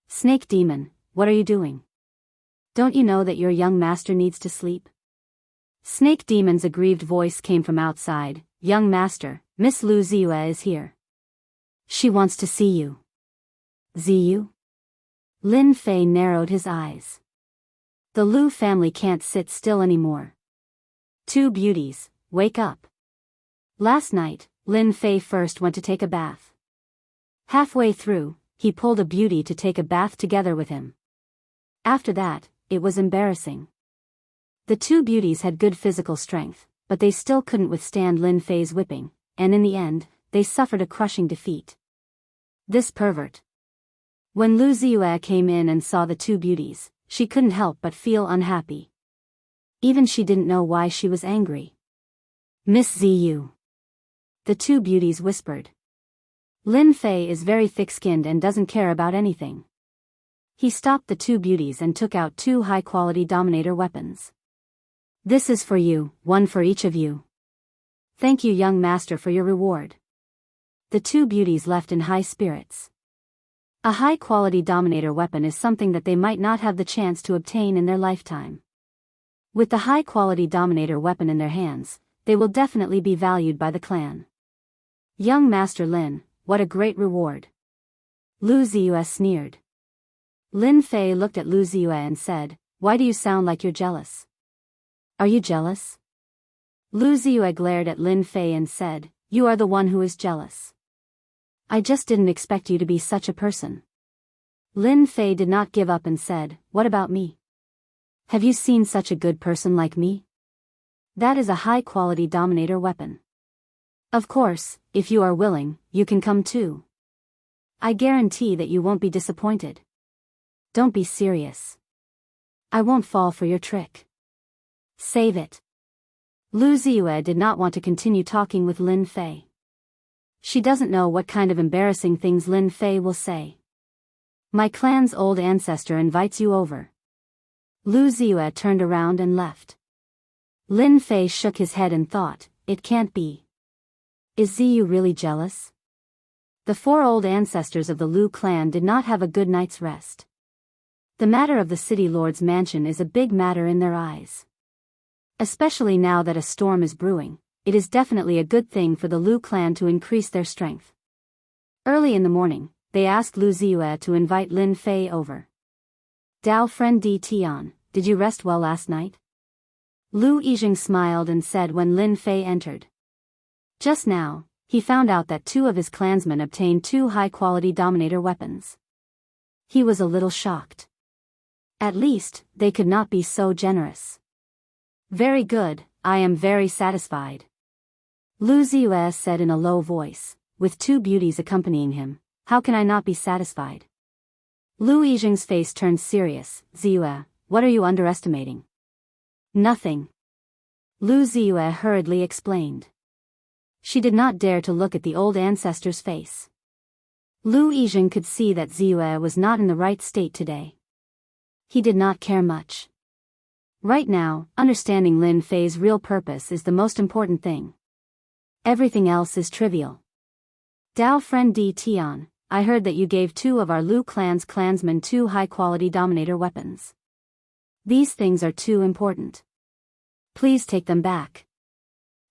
Snake demon, what are you doing? Don't you know that your young master needs to sleep? Snake demon's aggrieved voice came from outside. Young master, Miss Lu Ziyue is here. She wants to see you. Ziyu? Lin Fei narrowed his eyes. The Lu family can't sit still anymore. Two beauties, wake up. Last night, Lin Fei first went to take a bath. Halfway through, he pulled a beauty to take a bath together with him. After that, it was embarrassing. The two beauties had good physical strength, but they still couldn't withstand Lin Fei's whipping, and in the end, they suffered a crushing defeat. This pervert. When Lu Ziyue came in and saw the two beauties, she couldn't help but feel unhappy. Even she didn't know why she was angry. Miss Ziyu. The two beauties whispered. Lin Fei is very thick-skinned and doesn't care about anything. He stopped the two beauties and took out two high-quality Dominator weapons. This is for you, one for each of you. Thank you, young master, for your reward. The two beauties left in high spirits. A high-quality Dominator weapon is something that they might not have the chance to obtain in their lifetime. With the high-quality Dominator weapon in their hands, they will definitely be valued by the clan. Young Master Lin, what a great reward. Lu Ziyue sneered. Lin Fei looked at Lu Ziyue and said, why do you sound like you're jealous? Are you jealous? Lu Ziyue glared at Lin Fei and said, you are the one who is jealous. I just didn't expect you to be such a person. Lin Fei did not give up and said, what about me? Have you seen such a good person like me? That is a high-quality Dominator weapon. Of course, if you are willing, you can come too. I guarantee that you won't be disappointed. Don't be serious. I won't fall for your trick. Save it. Lu Ziyue did not want to continue talking with Lin Fei. She doesn't know what kind of embarrassing things Lin Fei will say. My clan's old ancestor invites you over. Lu Ziyue turned around and left. Lin Fei shook his head and thought, it can't be. Is Ziyu really jealous? The four old ancestors of the Lu clan did not have a good night's rest. The matter of the city lord's mansion is a big matter in their eyes. Especially now that a storm is brewing, it is definitely a good thing for the Lu clan to increase their strength. Early in the morning, they asked Lu Ziyue to invite Lin Fei over. Dao friend Di Tian, did you rest well last night? Lu Yijing smiled and said when Lin Fei entered. Just now, he found out that two of his clansmen obtained two high-quality Dominator weapons. He was a little shocked. At least, they could not be so generous. Very good, I am very satisfied. Lu Ziyue said in a low voice, with two beauties accompanying him, how can I not be satisfied? Lu Yijing's face turned serious. Ziyue, what are you underestimating? Nothing. Lu Ziyue hurriedly explained. She did not dare to look at the old ancestor's face. Lu Yijing could see that Ziyue was not in the right state today. He did not care much. Right now, understanding Lin Fei's real purpose is the most important thing. Everything else is trivial. Dao friend Di Tian, I heard that you gave two of our Lu clan's clansmen two high-quality Dominator weapons. These things are too important. Please take them back.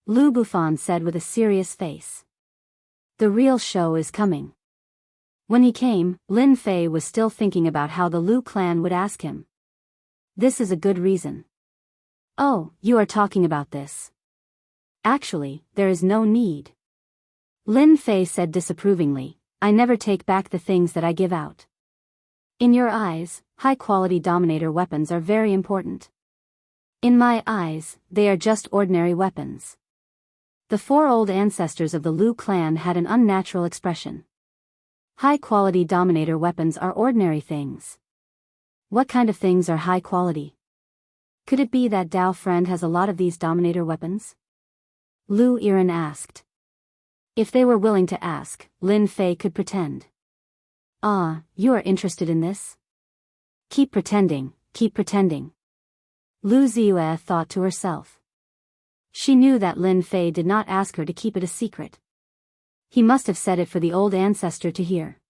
Lu Bufan said with a serious face. The real show is coming. When he came, Lin Fei was still thinking about how the Lu clan would ask him. This is a good reason. Oh, you are talking about this. Actually, there is no need. Lin Fei said disapprovingly, I never take back the things that I give out. In your eyes, high-quality Dominator weapons are very important. In my eyes, they are just ordinary weapons. The four old ancestors of the Lu clan had an unnatural expression. High-quality Dominator weapons are ordinary things. What kind of things are high quality? Could it be that Dao friend has a lot of these Dominator weapons? Lu Yiren asked. If they were willing to ask, Lin Fei could pretend. Ah, you are interested in this? Keep pretending, keep pretending. Lu Ziyue thought to herself. She knew that Lin Fei did not ask her to keep it a secret. He must have said it for the old ancestor to hear.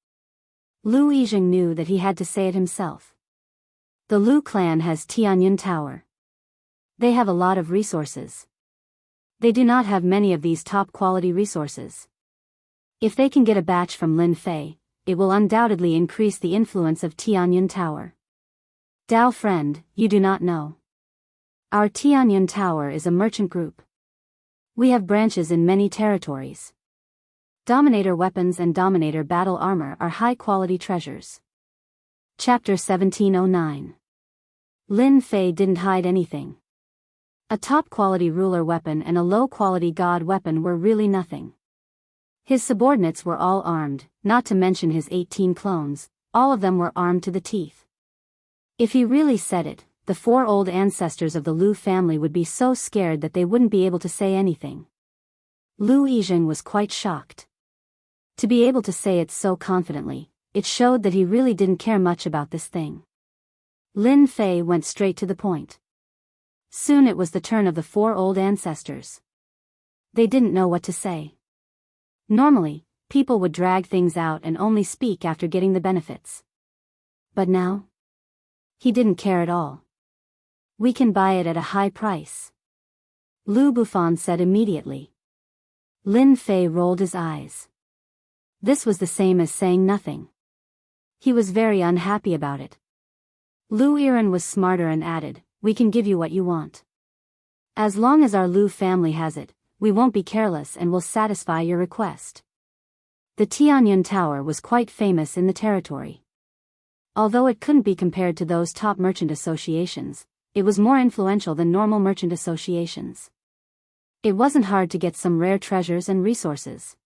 Lu Yijing knew that he had to say it himself. The Lu clan has Tianyun Tower. They have a lot of resources. They do not have many of these top-quality resources. If they can get a batch from Lin Fei, it will undoubtedly increase the influence of Tianyun Tower. Dao friend, you do not know. Our Tianyun Tower is a merchant group. We have branches in many territories. Dominator weapons and Dominator battle armor are high-quality treasures. Chapter 1709. Lin Fei didn't hide anything. A top-quality ruler weapon and a low-quality god weapon were really nothing. His subordinates were all armed, not to mention his 18 clones, all of them were armed to the teeth. If he really said it, the 4 old ancestors of the Lu family would be so scared that they wouldn't be able to say anything. Lu Yijing was quite shocked. To be able to say it so confidently, it showed that he really didn't care much about this thing. Lin Fei went straight to the point. Soon it was the turn of the 4 old ancestors. They didn't know what to say. Normally, people would drag things out and only speak after getting the benefits. But now? He didn't care at all. We can buy it at a high price. Lu Bufan said immediately. Lin Fei rolled his eyes. This was the same as saying nothing. He was very unhappy about it. Lu Yiren was smarter and added, we can give you what you want. As long as our Lu family has it, we won't be careless and will satisfy your request. The Tianyun Tower was quite famous in the territory. Although it couldn't be compared to those top merchant associations, it was more influential than normal merchant associations. It wasn't hard to get some rare treasures and resources.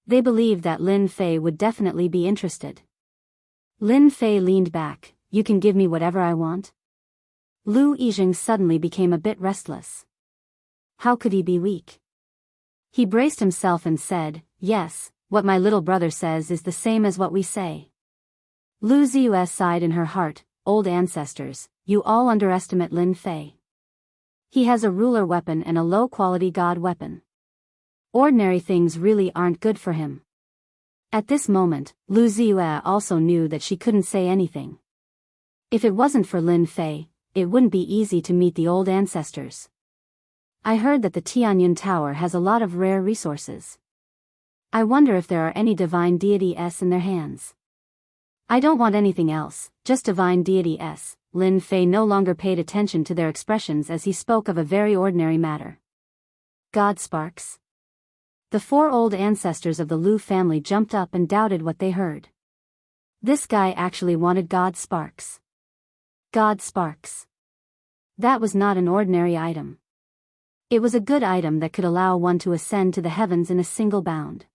They believed that Lin Fei would definitely be interested. Lin Fei leaned back, you can give me whatever I want? Lu Yijing suddenly became a bit restless. How could he be weak? He braced himself and said, yes, what my little brother says is the same as what we say. Lu Ziyue sighed in her heart, old ancestors, you all underestimate Lin Fei. He has a ruler weapon and a low-quality god weapon. Ordinary things really aren't good for him. At this moment, Lu Ziyue also knew that she couldn't say anything. If it wasn't for Lin Fei, it wouldn't be easy to meet the old ancestors. I heard that the Tianyun Tower has a lot of rare resources. I wonder if there are any divine deities in their hands. I don't want anything else, just divine deities. Lin Fei no longer paid attention to their expressions as he spoke of a very ordinary matter. God sparks. The 4 old ancestors of the Lu family jumped up and doubted what they heard. This guy actually wanted God sparks. God sparks. That was not an ordinary item. It was a good item that could allow one to ascend to the heavens in a single bound.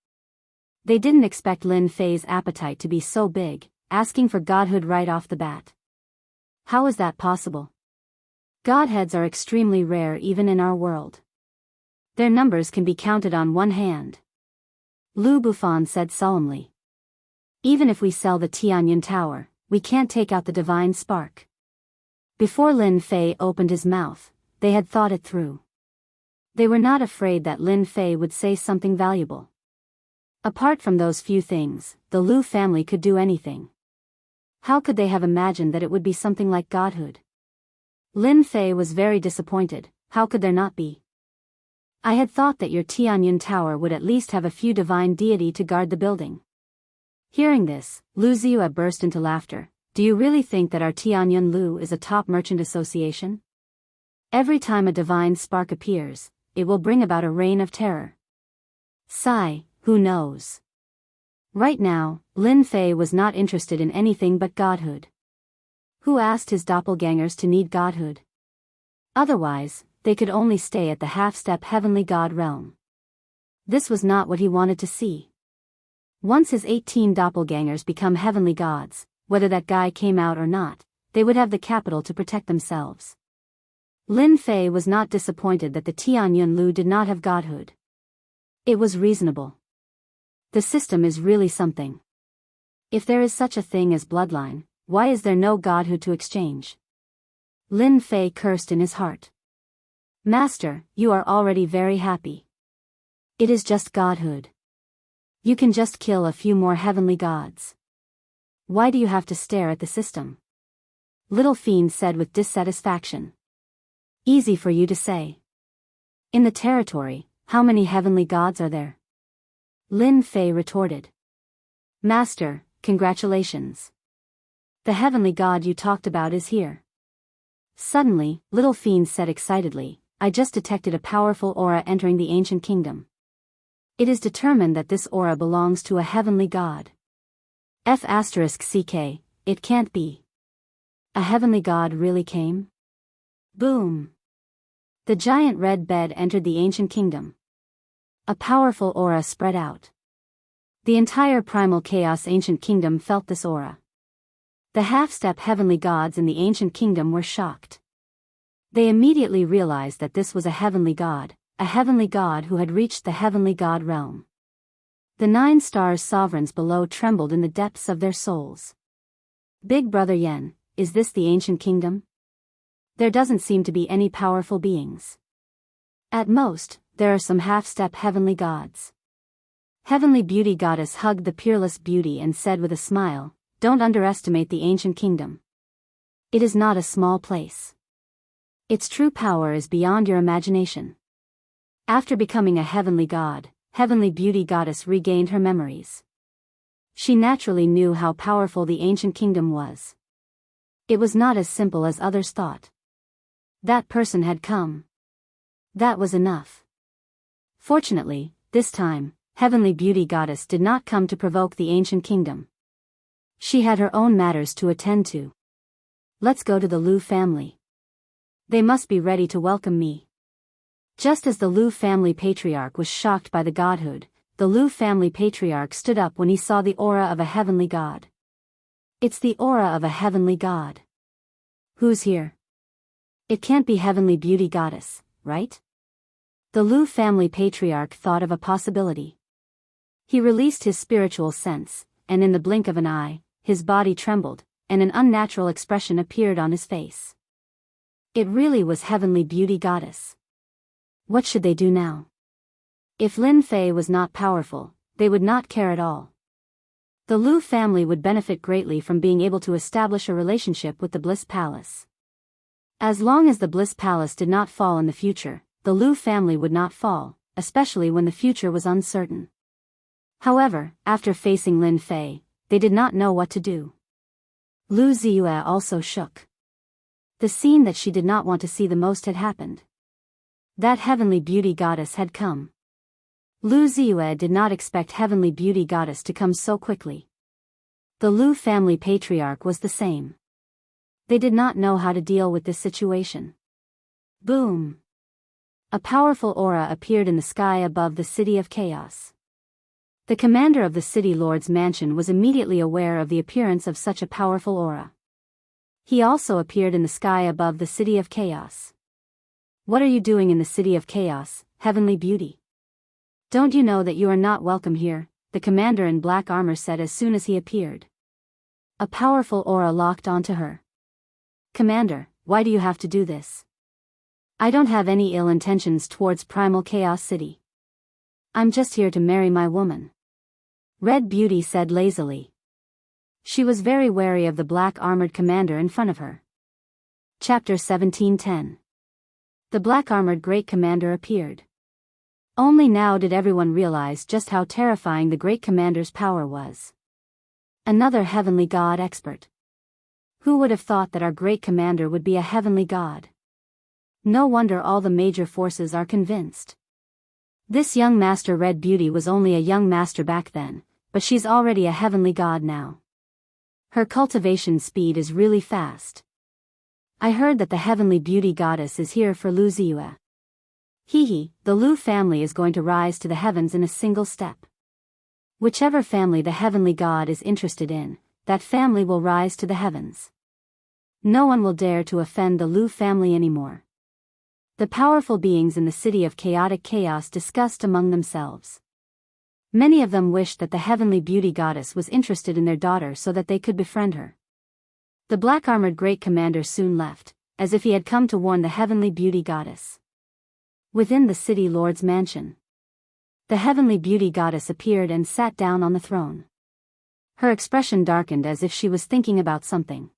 They didn't expect Lin Fei's appetite to be so big, asking for godhood right off the bat. How is that possible? Godheads are extremely rare even in our world. Their numbers can be counted on one hand. Lu Bufan said solemnly. Even if we sell the Tianyun Tower, we can't take out the divine spark. Before Lin Fei opened his mouth, they had thought it through. They were not afraid that Lin Fei would say something valuable. Apart from those few things, the Lu family could do anything. How could they have imagined that it would be something like godhood? Lin Fei was very disappointed. How could there not be? I had thought that your Tianyun Tower would at least have a few divine deity to guard the building. Hearing this, Lu Ziyue burst into laughter. Do you really think that our Tianyun Lu is a top merchant association? Every time a divine spark appears, it will bring about a reign of terror. Sigh, who knows? Right now, Lin Fei was not interested in anything but godhood. Who asked his doppelgangers to need godhood? Otherwise, they could only stay at the half-step heavenly god realm. This was not what he wanted to see. Once his 18 doppelgangers become heavenly gods, whether that guy came out or not, they would have the capital to protect themselves. Lin Fei was not disappointed that the Tianyun Lu did not have godhood. It was reasonable. The system is really something. If there is such a thing as bloodline, why is there no godhood to exchange? Lin Fei cursed in his heart. Master, you are already very happy. It is just godhood. You can just kill a few more heavenly gods. Why do you have to stare at the system? Little Fiend said with dissatisfaction. Easy for you to say. In the territory, how many heavenly gods are there? Lin Fei retorted. Master, congratulations. The heavenly god you talked about is here. Suddenly, Little Fiend said excitedly, I just detected a powerful aura entering the ancient kingdom. It is determined that this aura belongs to a heavenly god. F***ck, it can't be. A heavenly god really came? Boom! The giant red bed entered the ancient kingdom. A powerful aura spread out. The entire primal chaos ancient kingdom felt this aura. The half-step heavenly gods in the ancient kingdom were shocked. They immediately realized that this was a heavenly god who had reached the heavenly god realm. The 9 stars sovereigns below trembled in the depths of their souls. Big Brother Yen, is this the ancient kingdom? There doesn't seem to be any powerful beings. At most, there are some half-step heavenly gods. Heavenly Beauty Goddess hugged the peerless beauty and said with a smile, don't underestimate the ancient kingdom. It is not a small place. Its true power is beyond your imagination. After becoming a heavenly god, Heavenly Beauty Goddess regained her memories. She naturally knew how powerful the ancient kingdom was. It was not as simple as others thought. That person had come. That was enough. Fortunately, this time, Heavenly Beauty Goddess did not come to provoke the ancient kingdom. She had her own matters to attend to. Let's go to the Lu family. They must be ready to welcome me. Just as the Lu family patriarch was shocked by the godhood, the Lu family patriarch stood up when he saw the aura of a heavenly god. It's the aura of a heavenly god. Who's here? It can't be Heavenly Beauty Goddess, right? The Lu family patriarch thought of a possibility. He released his spiritual sense, and in the blink of an eye, his body trembled, and an unnatural expression appeared on his face. It really was Heavenly Beauty Goddess. What should they do now? If Lin Fei was not powerful, they would not care at all. The Lu family would benefit greatly from being able to establish a relationship with the Bliss Palace. As long as the Bliss Palace did not fall in the future, the Lu family would not fall, especially when the future was uncertain. However, after facing Lin Fei, they did not know what to do. Lu Ziyue also shook. The scene that she did not want to see the most had happened. That Heavenly Beauty Goddess had come. Lu Ziyue did not expect Heavenly Beauty Goddess to come so quickly. The Lu family patriarch was the same. They did not know how to deal with this situation. Boom! A powerful aura appeared in the sky above the City of Chaos. The commander of the City Lord's mansion was immediately aware of the appearance of such a powerful aura. He also appeared in the sky above the City of Chaos. What are you doing in the City of Chaos, Heavenly Beauty? Don't you know that you are not welcome here? The commander in black armor said as soon as he appeared. A powerful aura locked onto her. Commander, why do you have to do this? I don't have any ill intentions towards Primal Chaos City. I'm just here to marry my woman. Red Beauty said lazily. She was very wary of the black-armored commander in front of her. Chapter 1710. The black-armored great commander appeared. Only now did everyone realize just how terrifying the great commander's power was. Another heavenly god expert. Who would have thought that our great commander would be a heavenly god? No wonder all the major forces are convinced. This young Master Red Beauty was only a young master back then, but she's already a heavenly god now. Her cultivation speed is really fast. I heard that the Heavenly Beauty Goddess is here for Lu Ziyue. The Lu family is going to rise to the heavens in a single step. Whichever family the heavenly god is interested in, that family will rise to the heavens. No one will dare to offend the Lu family anymore. The powerful beings in the city of chaotic chaos discussed among themselves. Many of them wished that the heavenly beauty goddess was interested in their daughter so that they could befriend her. The black-armored great commander soon left, as if he had come to warn the heavenly beauty goddess. Within the city lord's mansion, the heavenly beauty goddess appeared and sat down on the throne. Her expression darkened as if she was thinking about something.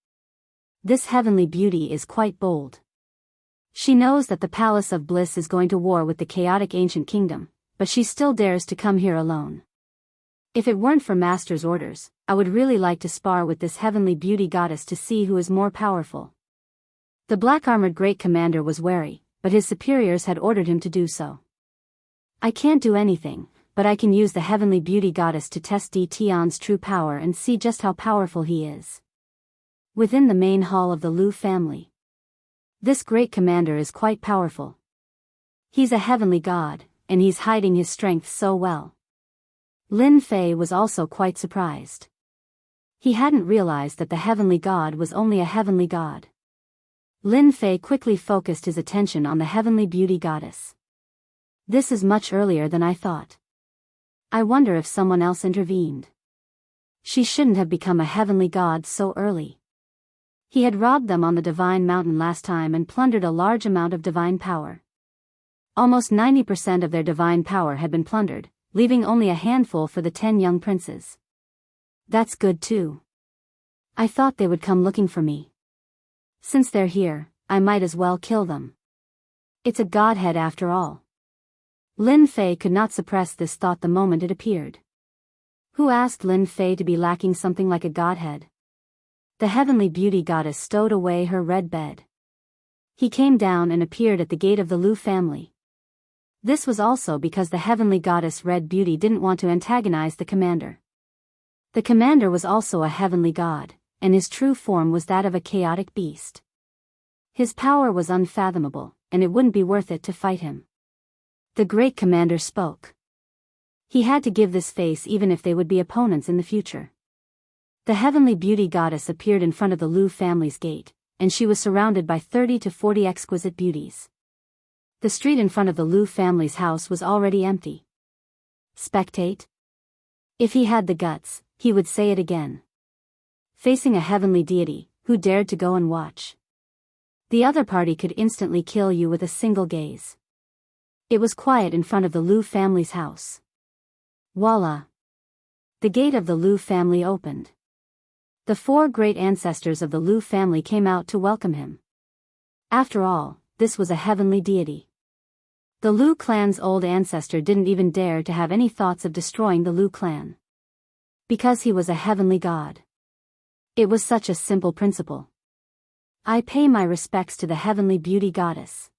This heavenly beauty is quite bold. She knows that the palace of bliss is going to war with the chaotic ancient kingdom, but she still dares to come here alone. If it weren't for Master's orders, I would really like to spar with this heavenly beauty goddess to see who is more powerful. The black-armored great commander was wary, but his superiors had ordered him to do so. I can't do anything, but I can use the heavenly beauty goddess to test Tion's true power and see just how powerful he is. Within the main hall of the Lu family, this great commander is quite powerful. He's a heavenly god, and he's hiding his strength so well. Lin Fei was also quite surprised. He hadn't realized that the heavenly god was only a heavenly god. Lin Fei quickly focused his attention on the heavenly beauty goddess. This is much earlier than I thought. I wonder if someone else intervened. She shouldn't have become a heavenly god so early. He had robbed them on the divine mountain last time and plundered a large amount of divine power. Almost 90% of their divine power had been plundered, leaving only a handful for the 10 young princes. That's good too. I thought they would come looking for me. Since they're here, I might as well kill them. It's a godhead after all. Lin Fei could not suppress this thought the moment it appeared. Who asked Lin Fei to be lacking something like a godhead? The heavenly beauty goddess stowed away her red bed. He came down and appeared at the gate of the Lu family. This was also because the heavenly goddess Red Beauty didn't want to antagonize the commander. The commander was also a heavenly god, and his true form was that of a chaotic beast. His power was unfathomable, and it wouldn't be worth it to fight him. The great commander spoke. He had to give this face even if they would be opponents in the future. The heavenly beauty goddess appeared in front of the Lu family's gate, and she was surrounded by 30 to 40 exquisite beauties. The street in front of the Lu family's house was already empty. Spectate? If he had the guts, he would say it again. Facing a heavenly deity, who dared to go and watch? The other party could instantly kill you with a single gaze. It was quiet in front of the Lu family's house. Voila! The gate of the Lu family opened. The 4 great ancestors of the Lu family came out to welcome him. After all, this was a heavenly deity. The Lu clan's old ancestor didn't even dare to have any thoughts of destroying the Lu clan. Because he was a heavenly god. It was such a simple principle. I pay my respects to the heavenly beauty goddess.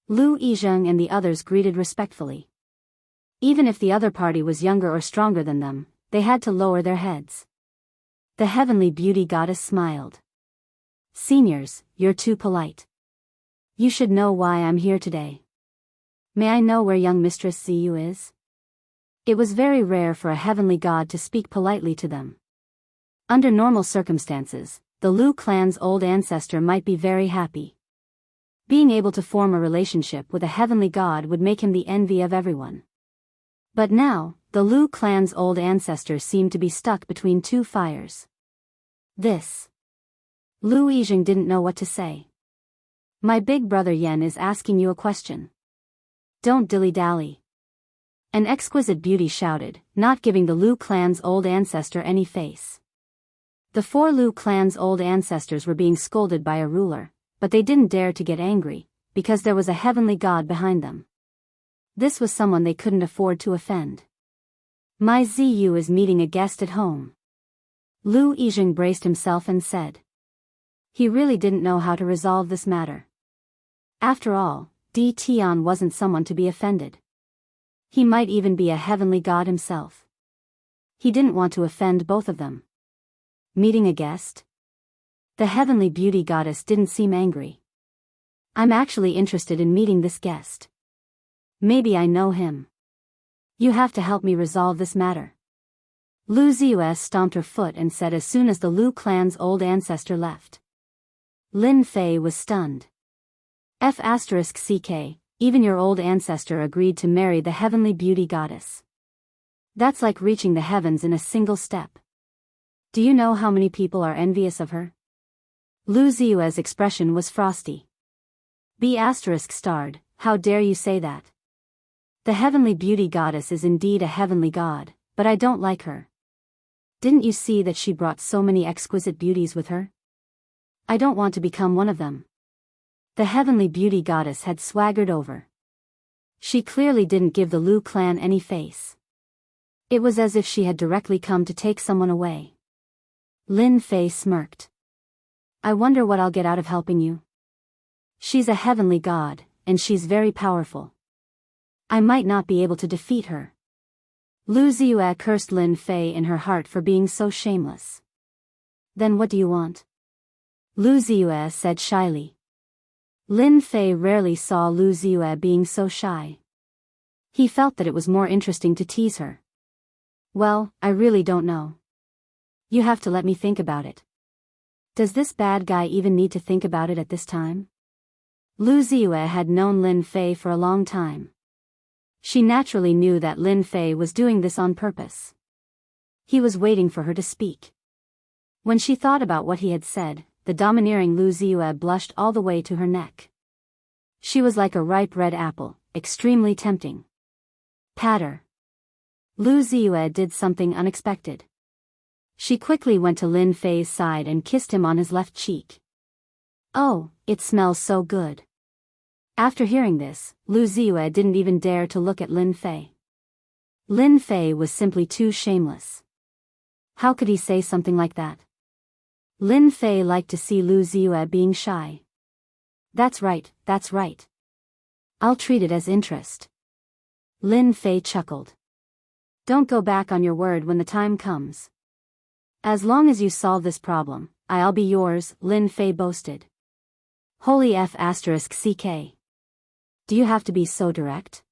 Lu Yizheng and the others greeted respectfully. Even if the other party was younger or stronger than them, they had to lower their heads. The heavenly beauty goddess smiled. Seniors, you're too polite. You should know why I'm here today. May I know where young Mistress Ziyu is? It was very rare for a heavenly god to speak politely to them. Under normal circumstances, the Lu clan's old ancestor might be very happy. Being able to form a relationship with a heavenly god would make him the envy of everyone. But now, the Lu clan's old ancestor seemed to be stuck between 2 fires. Lu Yizheng didn't know what to say. My big brother Yen is asking you a question. Don't dilly-dally. An exquisite beauty shouted, not giving the Lu clan's old ancestor any face. The 4 Lu clan's old ancestors were being scolded by a ruler, but they didn't dare to get angry, because there was a heavenly god behind them. This was someone they couldn't afford to offend. My Ziyu is meeting a guest at home. Lu Yizheng braced himself and said. He really didn't know how to resolve this matter. After all, Tion wasn't someone to be offended. He might even be a heavenly god himself. He didn't want to offend both of them. Meeting a guest? The heavenly beauty goddess didn't seem angry. I'm actually interested in meeting this guest. Maybe I know him. You have to help me resolve this matter. Lu Ziyu stomped her foot and said as soon as the Lu clan's old ancestor left. Lin Fei was stunned. F***ck, even your old ancestor agreed to marry the heavenly beauty goddess. That's like reaching the heavens in a single step. Do you know how many people are envious of her? Lu Ziyue's expression was frosty. B****, how dare you say that? The heavenly beauty goddess is indeed a heavenly god, but I don't like her. Didn't you see that she brought so many exquisite beauties with her? I don't want to become one of them. The heavenly beauty goddess had swaggered over. She clearly didn't give the Lu clan any face. It was as if she had directly come to take someone away. Lin Fei smirked. I wonder what I'll get out of helping you. She's a heavenly god, and she's very powerful. I might not be able to defeat her. Lu Ziyue cursed Lin Fei in her heart for being so shameless. Then what do you want? Lu Ziyue said shyly. Lin Fei rarely saw Lu Ziyue being so shy. He felt that it was more interesting to tease her. Well, I really don't know. You have to let me think about it. Does this bad guy even need to think about it at this time? Lu Ziyue had known Lin Fei for a long time. She naturally knew that Lin Fei was doing this on purpose. He was waiting for her to speak. When she thought about what he had said, the domineering Lu Ziyue blushed all the way to her neck. She was like a ripe red apple, extremely tempting. Patter. Lu Ziyue did something unexpected. She quickly went to Lin Fei's side and kissed him on his left cheek. Oh, it smells so good. After hearing this, Lu Ziyue didn't even dare to look at Lin Fei. Lin Fei was simply too shameless. How could he say something like that? Lin Fei liked to see Lu Ziyue being shy. That's right, that's right. I'll treat it as interest. Lin Fei chuckled. Don't go back on your word when the time comes. As long as you solve this problem, I'll be yours, Lin Fei boasted. Holy F***ck. Do you have to be so direct?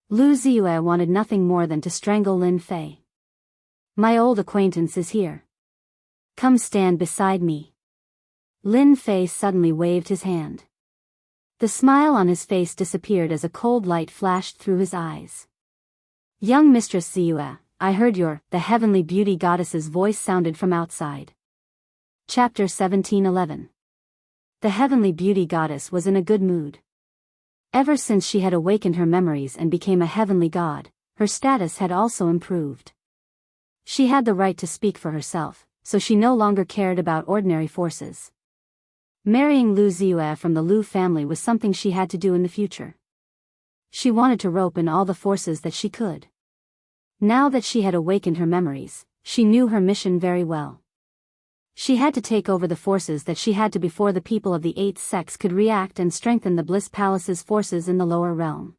Lu Ziyue wanted nothing more than to strangle Lin Fei. My old acquaintance is here. Come stand beside me. Lin Fei suddenly waved his hand. The smile on his face disappeared as a cold light flashed through his eyes. Young Mistress Ziyue, I heard the heavenly beauty goddess's voice sounded from outside. Chapter 1711. The heavenly beauty goddess was in a good mood. Ever since she had awakened her memories and became a heavenly god, her status had also improved. She had the right to speak for herself, so she no longer cared about ordinary forces. Marrying Lu Ziyue from the Lu family was something she had to do in the future. She wanted to rope in all the forces that she could. Now that she had awakened her memories, she knew her mission very well. She had to take over the forces that she had to before the people of the eighth sex could react and strengthen the Bliss Palace's forces in the lower realm.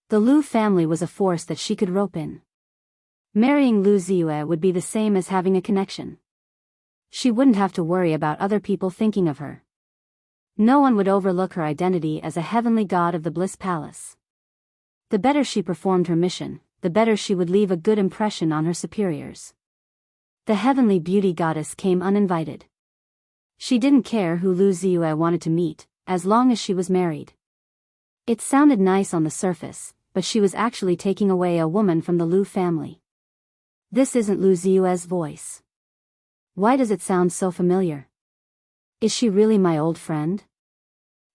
The Lu family was a force that she could rope in. Marrying Lu Ziyue would be the same as having a connection. She wouldn't have to worry about other people thinking of her. No one would overlook her identity as a heavenly god of the Bliss Palace. The better she performed her mission, the better she would leave a good impression on her superiors. The heavenly beauty goddess came uninvited. She didn't care who Lu Ziyue wanted to meet, as long as she was married. It sounded nice on the surface, but she was actually taking away a woman from the Lu family. This isn't Lu Ziyue's voice. Why does it sound so familiar? Is she really my old friend?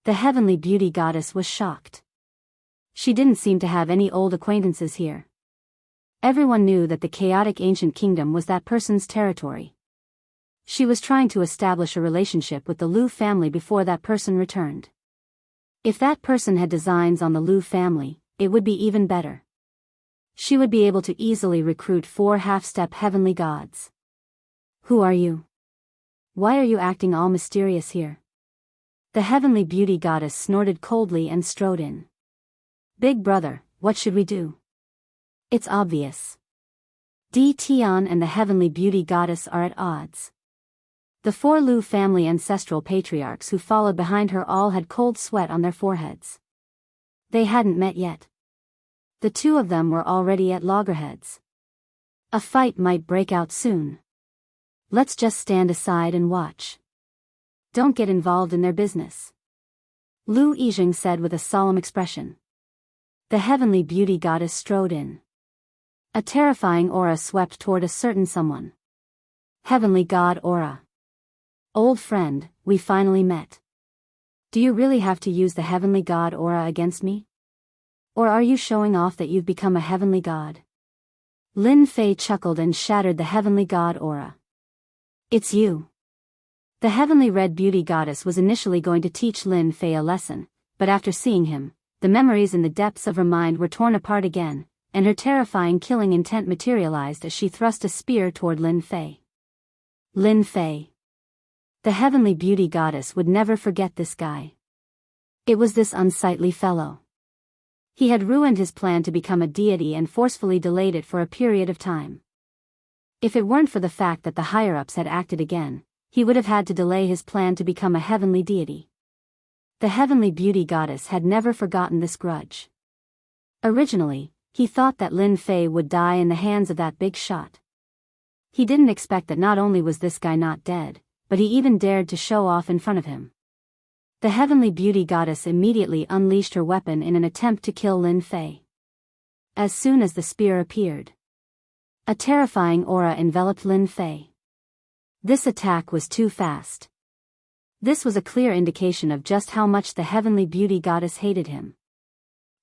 The heavenly beauty goddess was shocked. She didn't seem to have any old acquaintances here. Everyone knew that the chaotic ancient kingdom was that person's territory. She was trying to establish a relationship with the Lu family before that person returned. If that person had designs on the Lu family, it would be even better. She would be able to easily recruit 4 half-step heavenly gods. Who are you? Why are you acting all mysterious here? The heavenly beauty goddess snorted coldly and strode in. Big brother, what should we do? It's obvious. Di Tian and the heavenly beauty goddess are at odds. The 4 Lu family ancestral patriarchs who followed behind her all had cold sweat on their foreheads. They hadn't met yet. The 2 of them were already at loggerheads. A fight might break out soon. Let's just stand aside and watch. Don't get involved in their business. Lu Yijing said with a solemn expression. The heavenly beauty goddess strode in. A terrifying aura swept toward a certain someone. Heavenly god aura. Old friend, we finally met. Do you really have to use the heavenly god aura against me? Or are you showing off that you've become a heavenly god? Lin Fei chuckled and shattered the heavenly god aura. It's you. The heavenly red beauty goddess was initially going to teach Lin Fei a lesson, but after seeing him, the memories in the depths of her mind were torn apart again, and her terrifying killing intent materialized as she thrust a spear toward Lin Fei. Lin Fei. The heavenly beauty goddess would never forget this guy. It was this unsightly fellow. He had ruined his plan to become a deity and forcefully delayed it for a period of time. If it weren't for the fact that the higher-ups had acted again, he would have had to delay his plan to become a heavenly deity. The heavenly beauty goddess had never forgotten this grudge. Originally, he thought that Lin Fei would die in the hands of that big shot. He didn't expect that not only was this guy not dead, but he even dared to show off in front of him. The heavenly beauty goddess immediately unleashed her weapon in an attempt to kill Lin Fei. As soon as the spear appeared, a terrifying aura enveloped Lin Fei. This attack was too fast. This was a clear indication of just how much the heavenly beauty goddess hated him.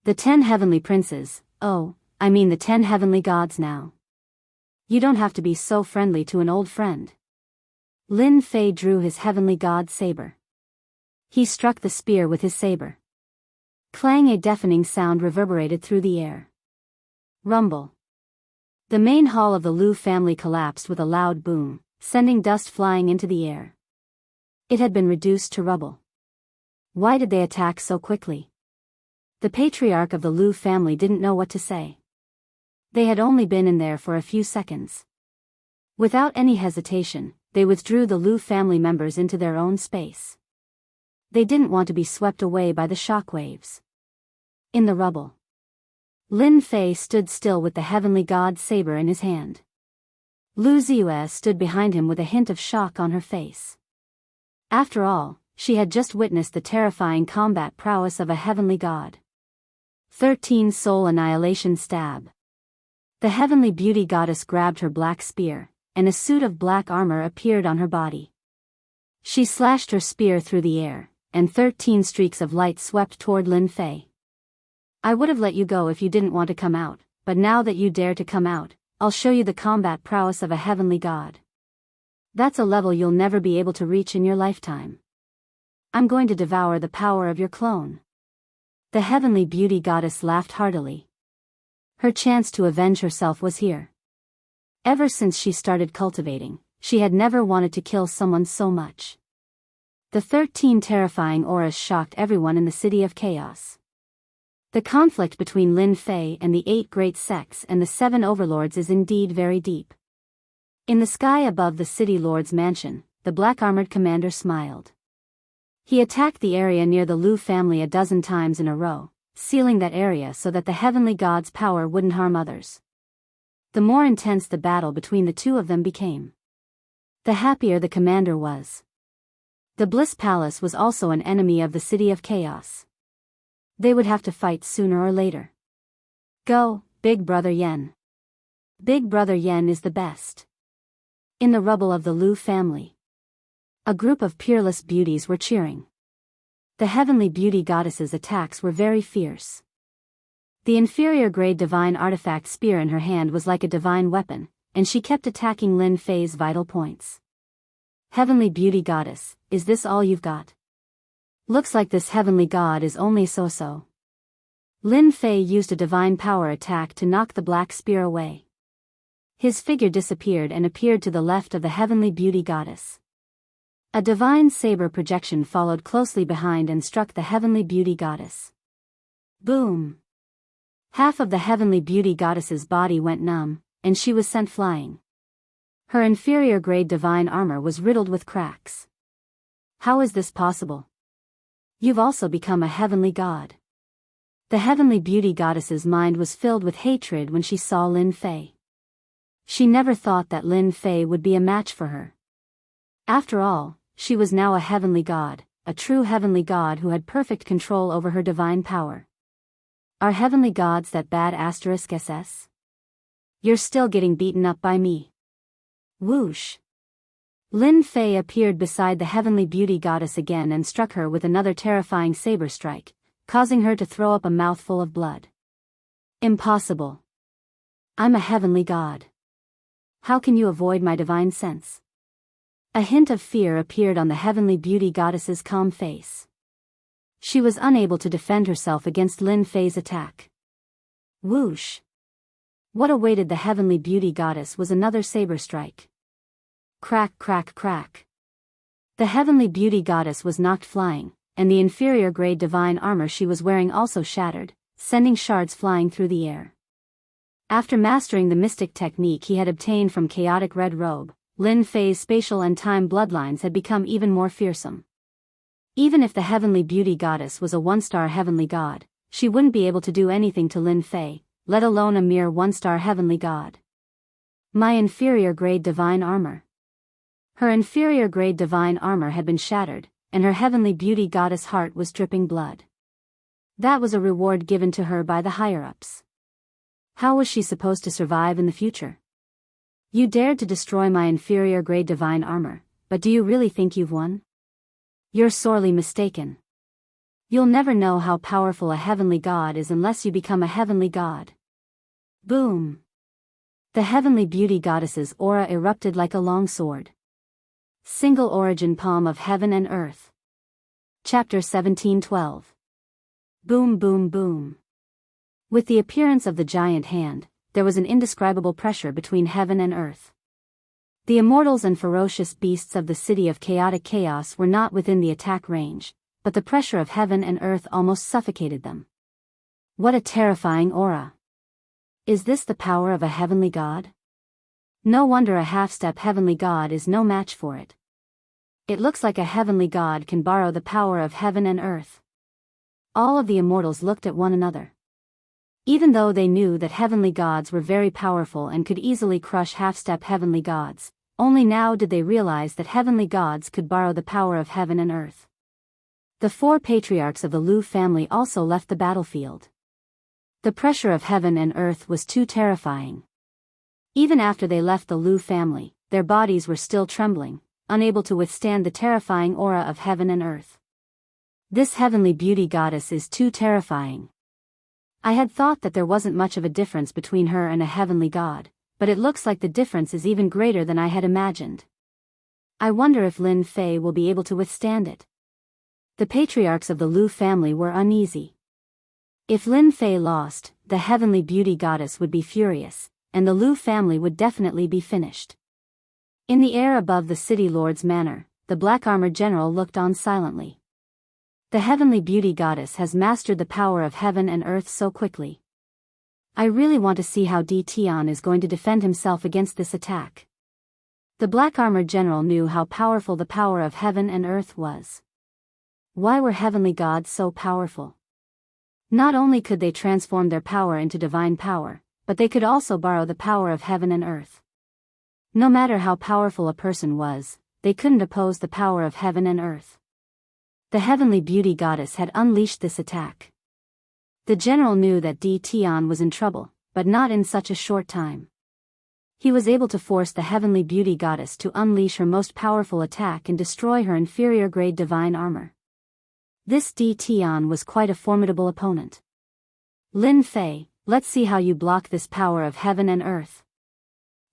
The 10 heavenly princes, the 10 heavenly gods now. You don't have to be so friendly to an old friend. Lin Fei drew his heavenly god saber. He struck the spear with his saber. Clang! A deafening sound reverberated through the air. Rumble. The main hall of the Lu family collapsed with a loud boom, sending dust flying into the air. It had been reduced to rubble. Why did they attack so quickly? The patriarch of the Lu family didn't know what to say. They had only been in there for a few seconds. Without any hesitation, they withdrew the Lu family members into their own space. They didn't want to be swept away by the shockwaves. In the rubble, Lin Fei stood still with the heavenly god saber in his hand. Lu Ziyue stood behind him with a hint of shock on her face. After all, she had just witnessed the terrifying combat prowess of a heavenly god. 13 Soul Annihilation Stab. The heavenly beauty goddess grabbed her black spear, and a suit of black armor appeared on her body. She slashed her spear through the air, and 13 streaks of light swept toward Lin Fei. I would have let you go if you didn't want to come out, but now that you dare to come out, I'll show you the combat prowess of a heavenly god. That's a level you'll never be able to reach in your lifetime. I'm going to devour the power of your clone. The heavenly beauty goddess laughed heartily. Her chance to avenge herself was here. Ever since she started cultivating, she had never wanted to kill someone so much. The 13 terrifying auras shocked everyone in the City of Chaos. The conflict between Lin Fei and the 8 great sects and the 7 overlords is indeed very deep. In the sky above the city lord's mansion, the black-armored commander smiled. He attacked the area near the Lu family a dozen times in a row, sealing that area so that the heavenly god's power wouldn't harm others. The more intense the battle between the two of them became, the happier the commander was. The Bliss Palace was also an enemy of the City of Chaos. They would have to fight sooner or later. Go, Big Brother Yen. Big Brother Yen is the best. In the rubble of the Lu family, a group of peerless beauties were cheering. The heavenly beauty goddess's attacks were very fierce. The inferior grade divine artifact spear in her hand was like a divine weapon, and she kept attacking Lin Fei's vital points. Heavenly beauty goddess, is this all you've got? Looks like this heavenly god is only so-so. Lin Fei used a divine power attack to knock the black spear away. His figure disappeared and appeared to the left of the heavenly beauty goddess. A divine saber projection followed closely behind and struck the heavenly beauty goddess. Boom! Half of the heavenly beauty goddess's body went numb, and she was sent flying. Her inferior grade divine armor was riddled with cracks. How is this possible? You've also become a heavenly god. The heavenly beauty goddess's mind was filled with hatred when she saw Lin Fei. She never thought that Lin Fei would be a match for her. After all, she was now a heavenly god, a true heavenly god who had perfect control over her divine power. Are heavenly gods that bad *SS? You're still getting beaten up by me. Whoosh. Lin Fei appeared beside the heavenly beauty goddess again and struck her with another terrifying saber strike, causing her to throw up a mouthful of blood. Impossible. I'm a heavenly god. How can you avoid my divine sense? A hint of fear appeared on the heavenly beauty goddess's calm face. She was unable to defend herself against Lin Fei's attack. Whoosh. What awaited the heavenly beauty goddess was another saber strike. Crack, crack, crack. The heavenly beauty goddess was knocked flying, and the inferior grade divine armor she was wearing also shattered, sending shards flying through the air. After mastering the mystic technique he had obtained from chaotic red robe, Lin Fei's spatial and time bloodlines had become even more fearsome. Even if the heavenly beauty goddess was a one-star heavenly god, she wouldn't be able to do anything to Lin Fei, let alone a mere one-star heavenly god. My inferior grade divine armor. Her inferior grade divine armor had been shattered, and her heavenly beauty goddess heart was dripping blood. That was a reward given to her by the higher-ups. How was she supposed to survive in the future? You dared to destroy my inferior grade divine armor, but do you really think you've won? You're sorely mistaken. You'll never know how powerful a heavenly god is unless you become a heavenly god. Boom! The heavenly beauty goddess's aura erupted like a long sword. Single origin palm of heaven and earth. Chapter 17:12. Boom, boom, boom. With the appearance of the giant hand, there was an indescribable pressure between heaven and earth. The immortals and ferocious beasts of the city of chaotic chaos were not within the attack range, but the pressure of heaven and earth almost suffocated them. What a terrifying aura! Is this the power of a heavenly god? No wonder a half-step heavenly god is no match for it. It looks like a heavenly god can borrow the power of heaven and earth. All of the immortals looked at one another. Even though they knew that heavenly gods were very powerful and could easily crush half-step heavenly gods, only now did they realize that heavenly gods could borrow the power of heaven and earth. The 4 patriarchs of the Lu family also left the battlefield. The pressure of heaven and earth was too terrifying. Even after they left the Lu family, their bodies were still trembling, unable to withstand the terrifying aura of heaven and earth. This heavenly beauty goddess is too terrifying. I had thought that there wasn't much of a difference between her and a heavenly god, but it looks like the difference is even greater than I had imagined. I wonder if Lin Fei will be able to withstand it. The patriarchs of the Lu family were uneasy. If Lin Fei lost, the heavenly beauty goddess would be furious, and the Lu family would definitely be finished. In the air above the city lord's manor, the black-armored general looked on silently. The heavenly beauty goddess has mastered the power of heaven and earth so quickly. I really want to see how Di Tian is going to defend himself against this attack. The black-armored general knew how powerful the power of heaven and earth was. Why were heavenly gods so powerful? Not only could they transform their power into divine power, but they could also borrow the power of heaven and earth. No matter how powerful a person was, they couldn't oppose the power of heaven and earth. The heavenly beauty goddess had unleashed this attack. The general knew that Di Tian was in trouble, but not in such a short time. He was able to force the heavenly beauty goddess to unleash her most powerful attack and destroy her inferior grade divine armor. This Di Tian was quite a formidable opponent. Lin Fei, let's see how you block this power of heaven and earth.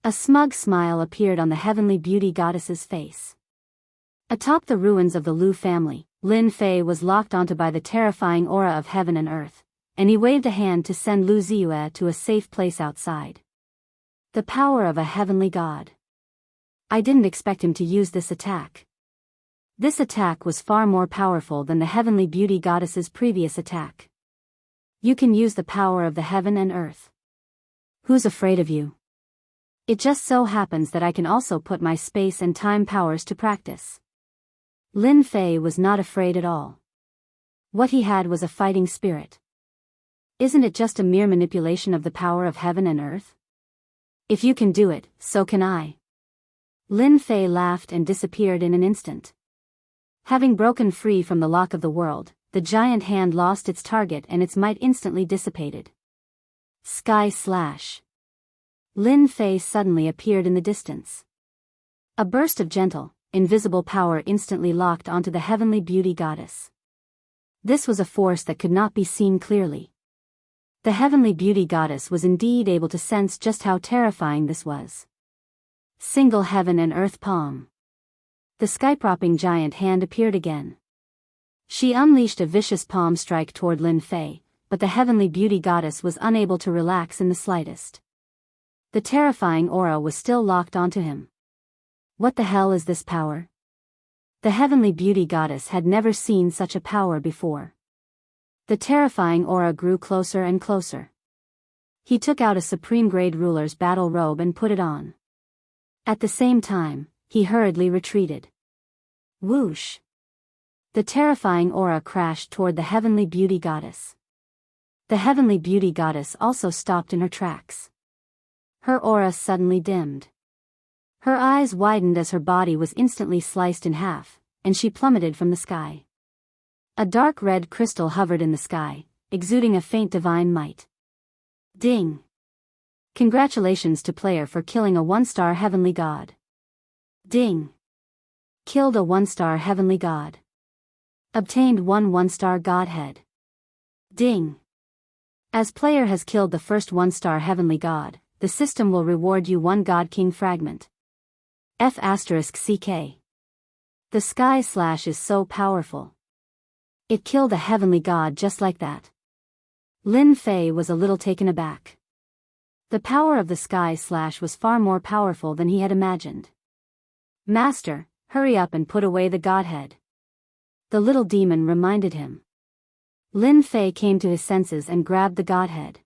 A smug smile appeared on the heavenly beauty goddess's face. Atop the ruins of the Lu family, Lin Fei was locked onto by the terrifying aura of heaven and earth, and he waved a hand to send Lu Ziyue to a safe place outside. The power of a heavenly god. I didn't expect him to use this attack. This attack was far more powerful than the heavenly beauty goddess's previous attack. You can use the power of the heaven and earth. Who's afraid of you? It just so happens that I can also put my space and time powers to practice. Lin Fei was not afraid at all. What he had was a fighting spirit. Isn't it just a mere manipulation of the power of heaven and earth? If you can do it, so can I. Lin Fei laughed and disappeared in an instant. Having broken free from the lock of the world, the giant hand lost its target and its might instantly dissipated. Sky Slash. Lin Fei suddenly appeared in the distance. A burst of gentle, invisible power instantly locked onto the heavenly beauty goddess. This was a force that could not be seen clearly. The heavenly beauty goddess was indeed able to sense just how terrifying this was. Single heaven and earth palm. The sky-propping giant hand appeared again. She unleashed a vicious palm strike toward Lin Fei, but the heavenly beauty goddess was unable to relax in the slightest. The terrifying aura was still locked onto him. What the hell is this power? The heavenly beauty goddess had never seen such a power before. The terrifying aura grew closer and closer. He took out a supreme-grade ruler's battle robe and put it on. At the same time, he hurriedly retreated. Whoosh! The terrifying aura crashed toward the heavenly beauty goddess. The heavenly beauty goddess also stopped in her tracks. Her aura suddenly dimmed. Her eyes widened as her body was instantly sliced in half, and she plummeted from the sky. A dark red crystal hovered in the sky, exuding a faint divine might. Ding! Congratulations to player for killing a 1-star heavenly god. Ding! Killed a 1-star heavenly god. Obtained 1-star godhead. Ding! As player has killed the first 1-star heavenly god, the system will reward you 1 God King fragment. F***CK. The Sky Slash is so powerful. It killed a heavenly god just like that. Lin Fei was a little taken aback. The power of the Sky Slash was far more powerful than he had imagined. Master, hurry up and put away the godhead. The little demon reminded him. Lin Fei came to his senses and grabbed the godhead.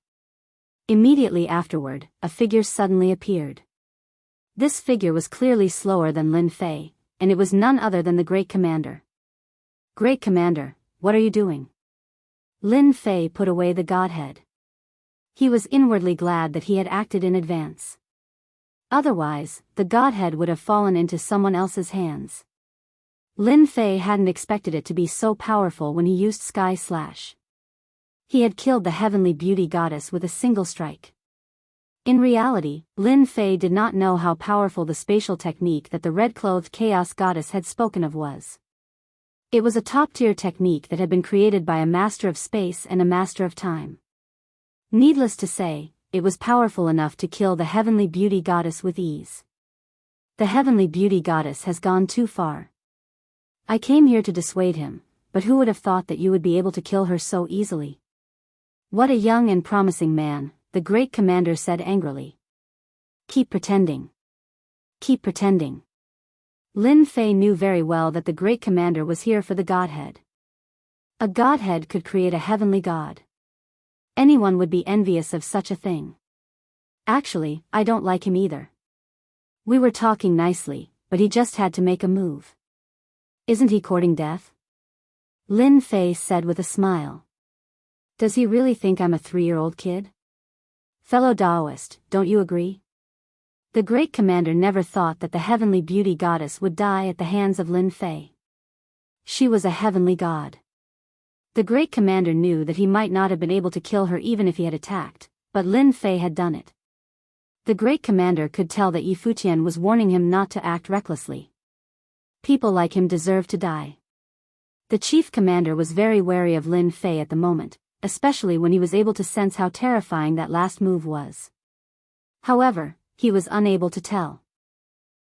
Immediately afterward, a figure suddenly appeared. This figure was clearly slower than Lin Fei, and it was none other than the Great Commander. Great Commander, what are you doing? Lin Fei put away the godhead. He was inwardly glad that he had acted in advance. Otherwise, the godhead would have fallen into someone else's hands. Lin Fei hadn't expected it to be so powerful when he used Sky Slash. He had killed the heavenly beauty goddess with a single strike. In reality, Lin Fei did not know how powerful the spatial technique that the red-clothed chaos goddess had spoken of was. It was a top-tier technique that had been created by a master of space and a master of time. Needless to say, it was powerful enough to kill the heavenly beauty goddess with ease. The heavenly beauty goddess has gone too far. I came here to dissuade him, but who would have thought that you would be able to kill her so easily? What a young and promising man, the Great Commander said angrily. Keep pretending. Keep pretending. Lin Fei knew very well that the Great Commander was here for the godhead. A godhead could create a heavenly god. Anyone would be envious of such a thing. Actually, I don't like him either. We were talking nicely, but he just had to make a move. Isn't he courting death? Lin Fei said with a smile. Does he really think I'm a 3-year-old kid? Fellow Taoist, don't you agree? The Great Commander never thought that the heavenly beauty goddess would die at the hands of Lin Fei. She was a heavenly god. The Great Commander knew that he might not have been able to kill her even if he had attacked, but Lin Fei had done it. The Great Commander could tell that Yi Futian was warning him not to act recklessly. People like him deserve to die. The Chief Commander was very wary of Lin Fei at the moment, especially when he was able to sense how terrifying that last move was. However, he was unable to tell.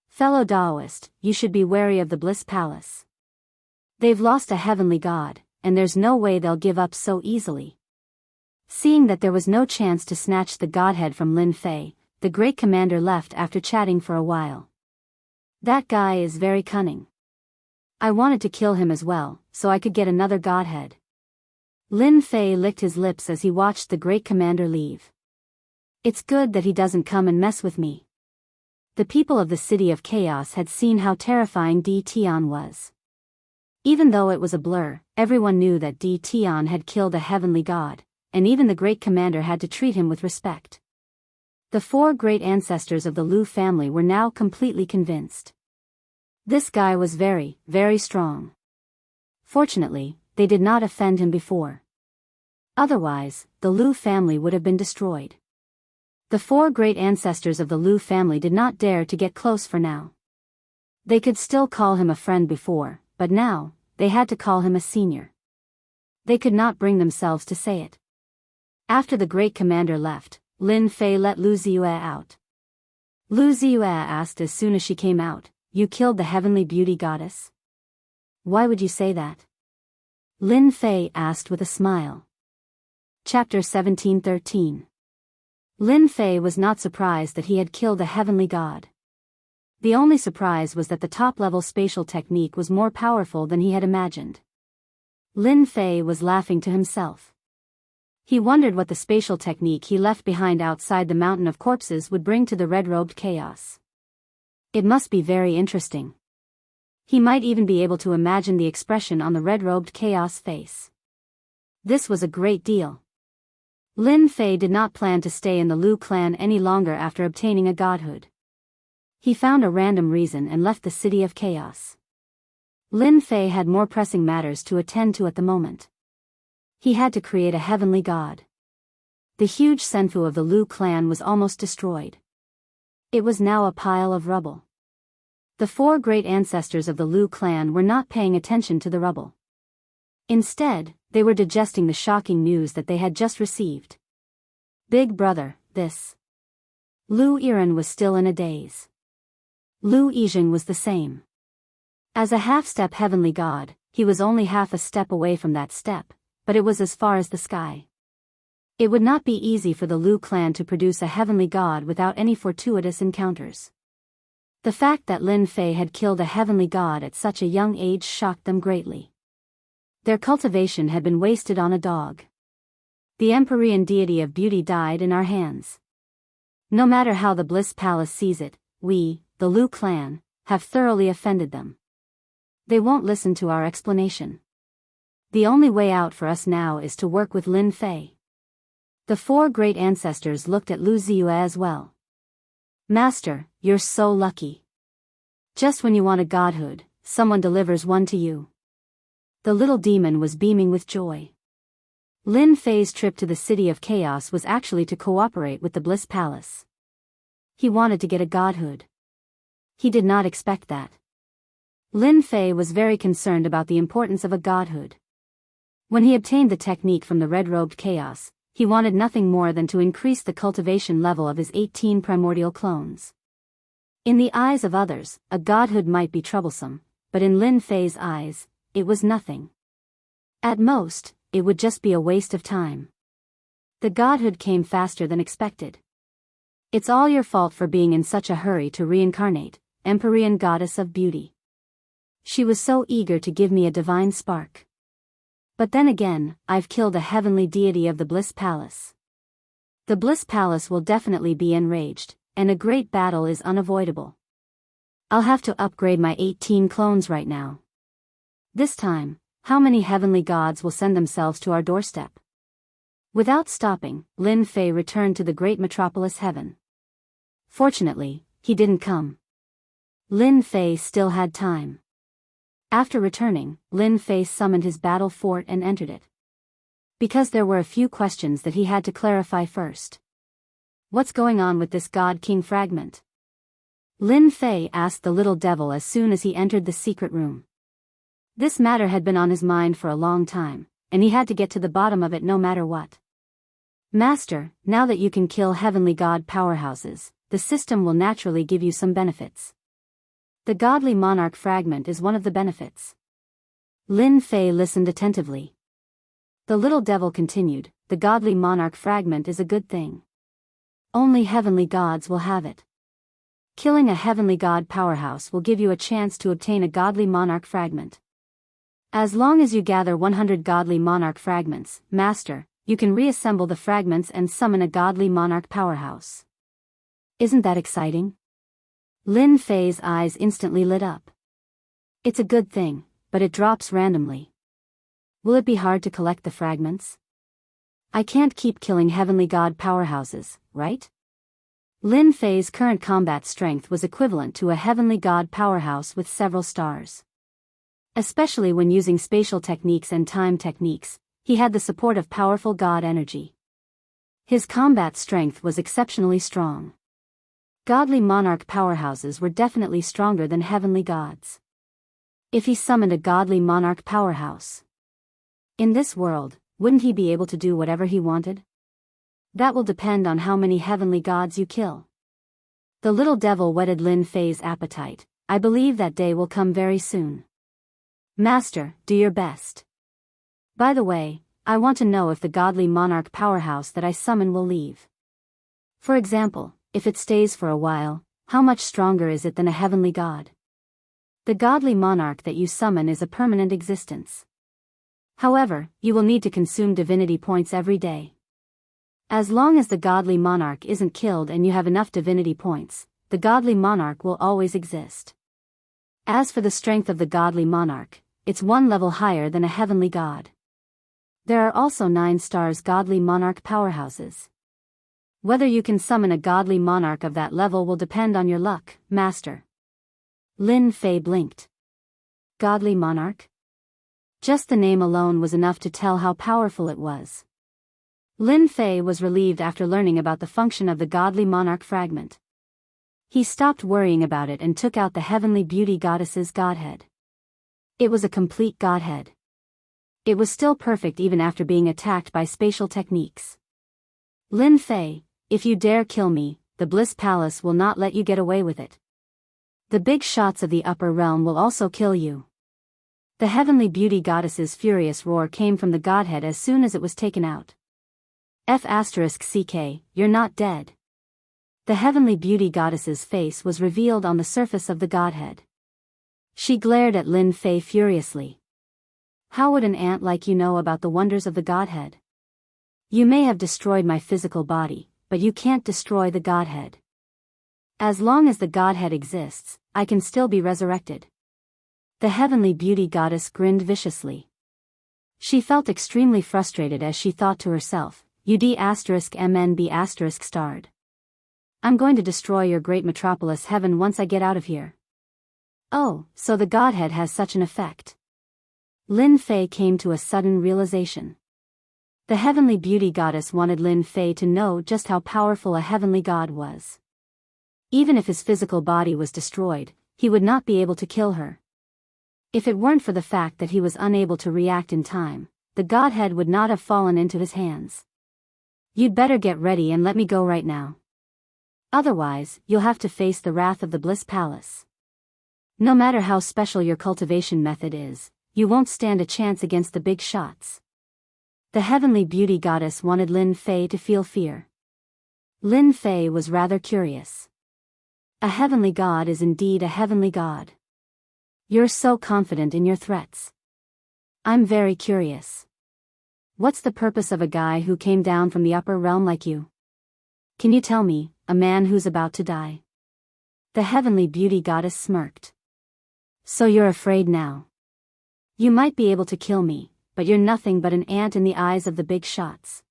Fellow Taoist, you should be wary of the Bliss Palace. They've lost a heavenly god, and there's no way they'll give up so easily. Seeing that there was no chance to snatch the godhead from Lin Fei, the Great Commander left after chatting for a while. That guy is very cunning. I wanted to kill him as well, so I could get another godhead. Lin Fei licked his lips as he watched the Great Commander leave. It's good that he doesn't come and mess with me. The people of the City of Chaos had seen how terrifying Di Tian was. Even though it was a blur, everyone knew that Di Tian had killed a heavenly god, and even the Great Commander had to treat him with respect. The 4 great ancestors of the Lu family were now completely convinced. This guy was very, very strong. Fortunately, they did not offend him before. Otherwise, the Lu family would have been destroyed. The 4 great ancestors of the Lu family did not dare to get close for now. They could still call him a friend before, but now, they had to call him a senior. They could not bring themselves to say it. After the great commander left, Lin Fei let Lu Ziyue out. Lu Ziyue asked as soon as she came out, "You killed the heavenly beauty goddess? Why would you say that?" Lin Fei asked with a smile. Chapter 17:13. Lin Fei was not surprised that he had killed a heavenly god. The only surprise was that the top-level spatial technique was more powerful than he had imagined. Lin Fei was laughing to himself. He wondered what the spatial technique he left behind outside the mountain of corpses would bring to the red-robed chaos. It must be very interesting. He might even be able to imagine the expression on the red-robed chaos face. This was a great deal. Lin Fei did not plan to stay in the Lu clan any longer after obtaining a godhood. He found a random reason and left the City of Chaos. Lin Fei had more pressing matters to attend to at the moment. He had to create a heavenly god. The huge senfu of the Lu clan was almost destroyed. It was now a pile of rubble. The 4 great ancestors of the Lu clan were not paying attention to the rubble. Instead, they were digesting the shocking news that they had just received. Big brother, this. Lu Yiren was still in a daze. Lu Yijing was the same. As a half-step heavenly god, he was only half a step away from that step, but it was as far as the sky. It would not be easy for the Lu clan to produce a heavenly god without any fortuitous encounters. The fact that Lin Fei had killed a heavenly god at such a young age shocked them greatly. Their cultivation had been wasted on a dog. The Empyrean deity of beauty died in our hands. No matter how the Bliss Palace sees it, we, the Lu clan, have thoroughly offended them. They won't listen to our explanation. The only way out for us now is to work with Lin Fei. The 4 great ancestors looked at Lu Ziyue as well. Master, you're so lucky. Just when you want a godhood, someone delivers one to you. The little demon was beaming with joy. Lin Fei's trip to the City of Chaos was actually to cooperate with the Bliss Palace. He wanted to get a godhood. He did not expect that. Lin Fei was very concerned about the importance of a godhood. When he obtained the technique from the red-robed chaos, he wanted nothing more than to increase the cultivation level of his 18 primordial clones. In the eyes of others, a godhood might be troublesome, but in Lin Fei's eyes, it was nothing. At most, it would just be a waste of time. The godhood came faster than expected. It's all your fault for being in such a hurry to reincarnate, Empyrean goddess of beauty. She was so eager to give me a divine spark. But then again, I've killed a heavenly deity of the Bliss Palace. The Bliss Palace will definitely be enraged, and a great battle is unavoidable. I'll have to upgrade my 18 clones right now. This time, how many heavenly gods will send themselves to our doorstep? Without stopping, Lin Fei returned to the great metropolis heaven. Fortunately, he didn't come. Lin Fei still had time. After returning, Lin Fei summoned his battle fort and entered it. Because there were a few questions that he had to clarify first. What's going on with this God-King fragment? Lin Fei asked the little devil as soon as he entered the secret room. This matter had been on his mind for a long time, and he had to get to the bottom of it no matter what. Master, now that you can kill heavenly god powerhouses, the system will naturally give you some benefits. The godly monarch fragment is one of the benefits. Lin Fei listened attentively. The little devil continued, the godly monarch fragment is a good thing. Only heavenly gods will have it. Killing a heavenly god powerhouse will give you a chance to obtain a godly monarch fragment. As long as you gather 100 godly monarch fragments, Master, you can reassemble the fragments and summon a godly monarch powerhouse. Isn't that exciting? Lin Fei's eyes instantly lit up. It's a good thing, but it drops randomly. Will it be hard to collect the fragments? I can't keep killing heavenly god powerhouses, right? Lin Fei's current combat strength was equivalent to a heavenly god powerhouse with several stars. Especially when using spatial techniques and time techniques, he had the support of powerful god energy. His combat strength was exceptionally strong. Godly monarch powerhouses were definitely stronger than heavenly gods. If he summoned a godly monarch powerhouse in this world, wouldn't he be able to do whatever he wanted? That will depend on how many heavenly gods you kill. The little devil whetted Lin Fei's appetite. I believe that day will come very soon. Master, do your best. By the way, I want to know if the godly monarch powerhouse that I summon will leave. For example, if it stays for a while, how much stronger is it than a heavenly god? The godly monarch that you summon is a permanent existence. However, you will need to consume divinity points every day. As long as the godly monarch isn't killed and you have enough divinity points, the godly monarch will always exist. As for the strength of the godly monarch, it's one level higher than a heavenly god. There are also 9 stars godly monarch powerhouses. Whether you can summon a godly monarch of that level will depend on your luck, Master. Lin Fei blinked. Godly monarch? Just the name alone was enough to tell how powerful it was. Lin Fei was relieved after learning about the function of the godly monarch fragment. He stopped worrying about it and took out the heavenly beauty goddess's godhead. It was a complete godhead. It was still perfect even after being attacked by spatial techniques. Lin Fei, if you dare kill me, the Bliss Palace will not let you get away with it. The big shots of the upper realm will also kill you. The heavenly beauty goddess's furious roar came from the godhead as soon as it was taken out. F***ck, you're not dead. The heavenly beauty goddess's face was revealed on the surface of the godhead. She glared at Lin Fei furiously. How would an ant like you know about the wonders of the godhead? You may have destroyed my physical body, but you can't destroy the godhead. As long as the godhead exists, I can still be resurrected. The heavenly beauty goddess grinned viciously. She felt extremely frustrated as she thought to herself, UD*MNB** starred. I'm going to destroy your great metropolis heaven once I get out of here. Oh, so the godhead has such an effect. Lin Fei came to a sudden realization. The heavenly beauty goddess wanted Lin Fei to know just how powerful a heavenly god was. Even if his physical body was destroyed, he would not be able to kill her. If it weren't for the fact that he was unable to react in time, the godhead would not have fallen into his hands. You'd better get ready and let me go right now. Otherwise, you'll have to face the wrath of the Bliss Palace. No matter how special your cultivation method is, you won't stand a chance against the big shots. The heavenly beauty goddess wanted Lin Fei to feel fear. Lin Fei was rather curious. A heavenly god is indeed a heavenly god. You're so confident in your threats. I'm very curious. What's the purpose of a guy who came down from the upper realm like you? Can you tell me, a man who's about to die? The heavenly beauty goddess smirked. So you're afraid now. You might be able to kill me, but you're nothing but an ant in the eyes of the big shots.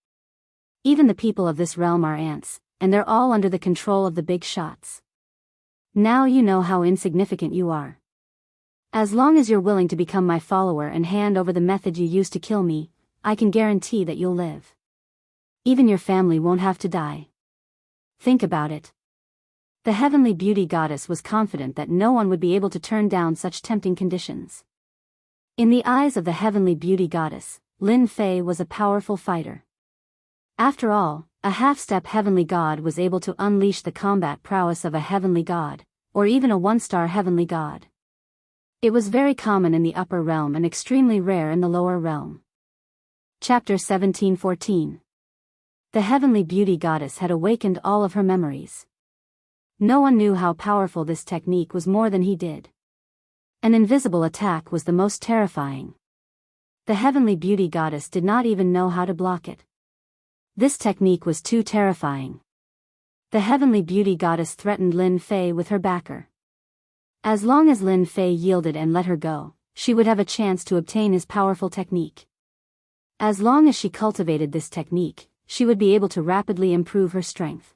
Even the people of this realm are ants, and they're all under the control of the big shots. Now you know how insignificant you are. As long as you're willing to become my follower and hand over the method you used to kill me, I can guarantee that you'll live. Even your family won't have to die. Think about it. The heavenly beauty goddess was confident that no one would be able to turn down such tempting conditions. In the eyes of the heavenly beauty goddess, Lin Fei was a powerful fighter. After all, a half-step heavenly god was able to unleash the combat prowess of a heavenly god, or even a one-star heavenly god. It was very common in the upper realm and extremely rare in the lower realm. Chapter 1714. The heavenly beauty goddess had awakened all of her memories. No one knew how powerful this technique was more than he did. An invisible attack was the most terrifying. The heavenly beauty goddess did not even know how to block it. This technique was too terrifying. The heavenly beauty goddess threatened Lin Fei with her backer. As long as Lin Fei yielded and let her go, she would have a chance to obtain his powerful technique. As long as she cultivated this technique, she would be able to rapidly improve her strength.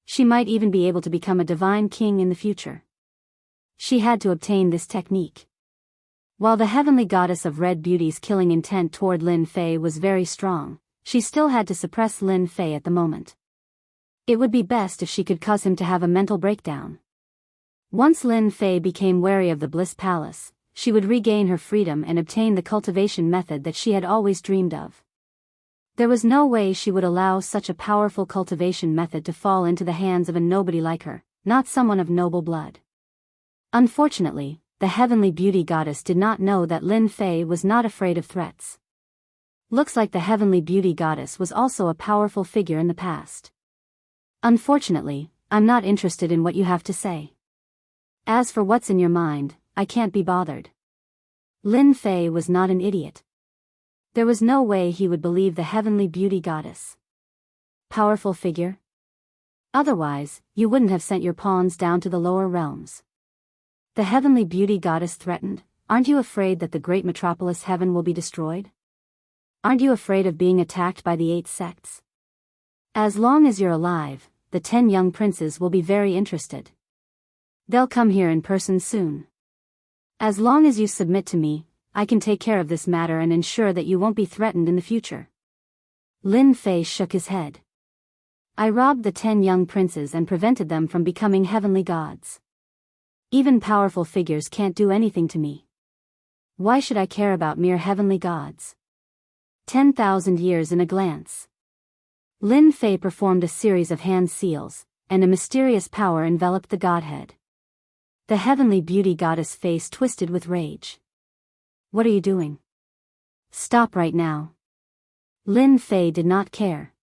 She might even be able to become a divine king in the future. She had to obtain this technique. While the heavenly goddess of red beauty's killing intent toward Lin Fei was very strong, she still had to suppress Lin Fei at the moment. It would be best if she could cause him to have a mental breakdown. Once Lin Fei became wary of the Bliss Palace, she would regain her freedom and obtain the cultivation method that she had always dreamed of. There was no way she would allow such a powerful cultivation method to fall into the hands of a nobody like her, not someone of noble blood. Unfortunately, the heavenly beauty goddess did not know that Lin Fei was not afraid of threats. Looks like the heavenly beauty goddess was also a powerful figure in the past. Unfortunately, I'm not interested in what you have to say. As for what's in your mind, I can't be bothered. Lin Fei was not an idiot. There was no way he would believe the heavenly beauty goddess. Powerful figure? Otherwise, you wouldn't have sent your pawns down to the lower realms. The heavenly beauty goddess threatened, aren't you afraid that the great metropolis heaven will be destroyed? Aren't you afraid of being attacked by the 8 sects? As long as you're alive, the 10 young princes will be very interested. They'll come here in person soon. As long as you submit to me, I can take care of this matter and ensure that you won't be threatened in the future. Lin Fei shook his head. I robbed the 10 young princes and prevented them from becoming heavenly gods. Even powerful figures can't do anything to me. Why should I care about mere heavenly gods? 10,000 years in a glance. Lin Fei performed a series of hand seals, and a mysterious power enveloped the godhead. The heavenly beauty goddess' face twisted with rage. What are you doing? Stop right now. Lin Fei did not care.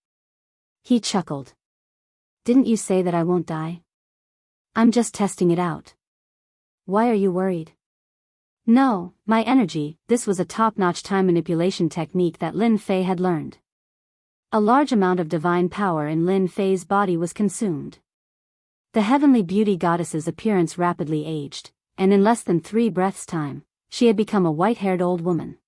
He chuckled. Didn't you say that I won't die? I'm just testing it out. Why are you worried? No, my energy. This was a top-notch time manipulation technique that Lin Fei had learned. A large amount of divine power in Lin Fei's body was consumed. The heavenly beauty goddess's appearance rapidly aged, and in less than 3 breaths' time, she had become a white-haired old woman.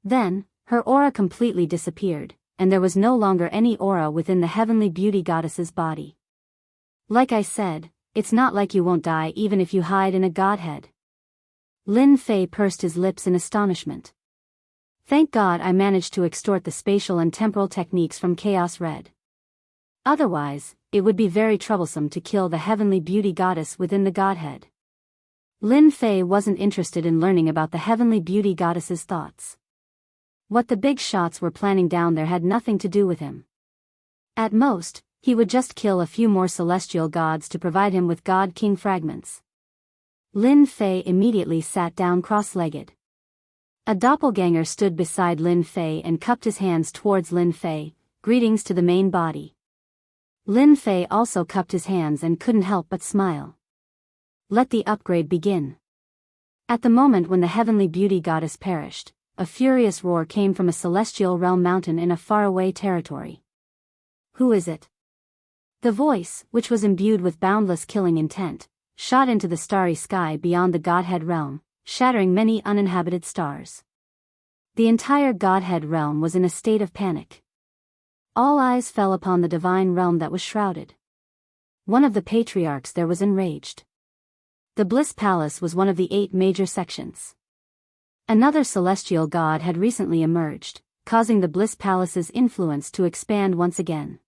Then, her aura completely disappeared, and there was no longer any aura within the heavenly beauty goddess's body. Like I said, it's not like you won't die even if you hide in a godhead. Lin Fei pursed his lips in astonishment. Thank God I managed to extort the spatial and temporal techniques from Chaos Red. Otherwise, it would be very troublesome to kill the heavenly beauty goddess within the godhead. Lin Fei wasn't interested in learning about the heavenly beauty goddess's thoughts. What the big shots were planning down there had nothing to do with him. At most, he would just kill a few more celestial gods to provide him with God King fragments. Lin Fei immediately sat down cross-legged. A doppelganger stood beside Lin Fei and cupped his hands towards Lin Fei, greetings to the main body. Lin Fei also cupped his hands and couldn't help but smile. Let the upgrade begin. At the moment when the heavenly beauty goddess perished, a furious roar came from a celestial realm mountain in a faraway territory. Who is it? The voice, which was imbued with boundless killing intent, shot into the starry sky beyond the Godhead realm, shattering many uninhabited stars. The entire Godhead realm was in a state of panic. All eyes fell upon the divine realm that was shrouded. One of the patriarchs there was enraged. The Bliss Palace was one of the 8 major sections. Another celestial god had recently emerged, causing the Bliss Palace's influence to expand once again.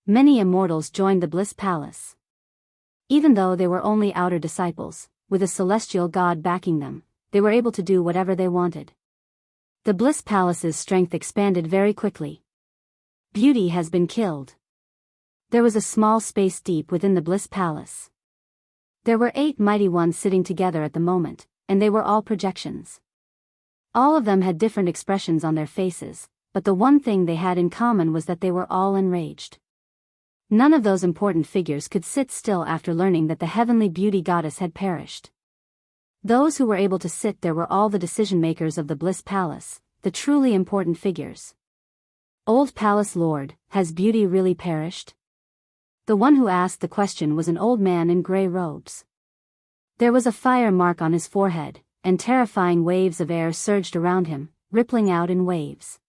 Many immortals joined the Bliss Palace. Even though they were only outer disciples, with a celestial god backing them, they were able to do whatever they wanted. The Bliss Palace's strength expanded very quickly. Beauty has been killed. There was a small space deep within the Bliss Palace. There were 8 mighty ones sitting together at the moment, and they were all projections. All of them had different expressions on their faces, but the one thing they had in common was that they were all enraged. None of those important figures could sit still after learning that the heavenly beauty goddess had perished. Those who were able to sit there were all the decision-makers of the Bliss Palace, the truly important figures. Old Palace Lord, has beauty really perished? The one who asked the question was an old man in gray robes. There was a fire mark on his forehead, and terrifying waves of air surged around him, rippling out in waves.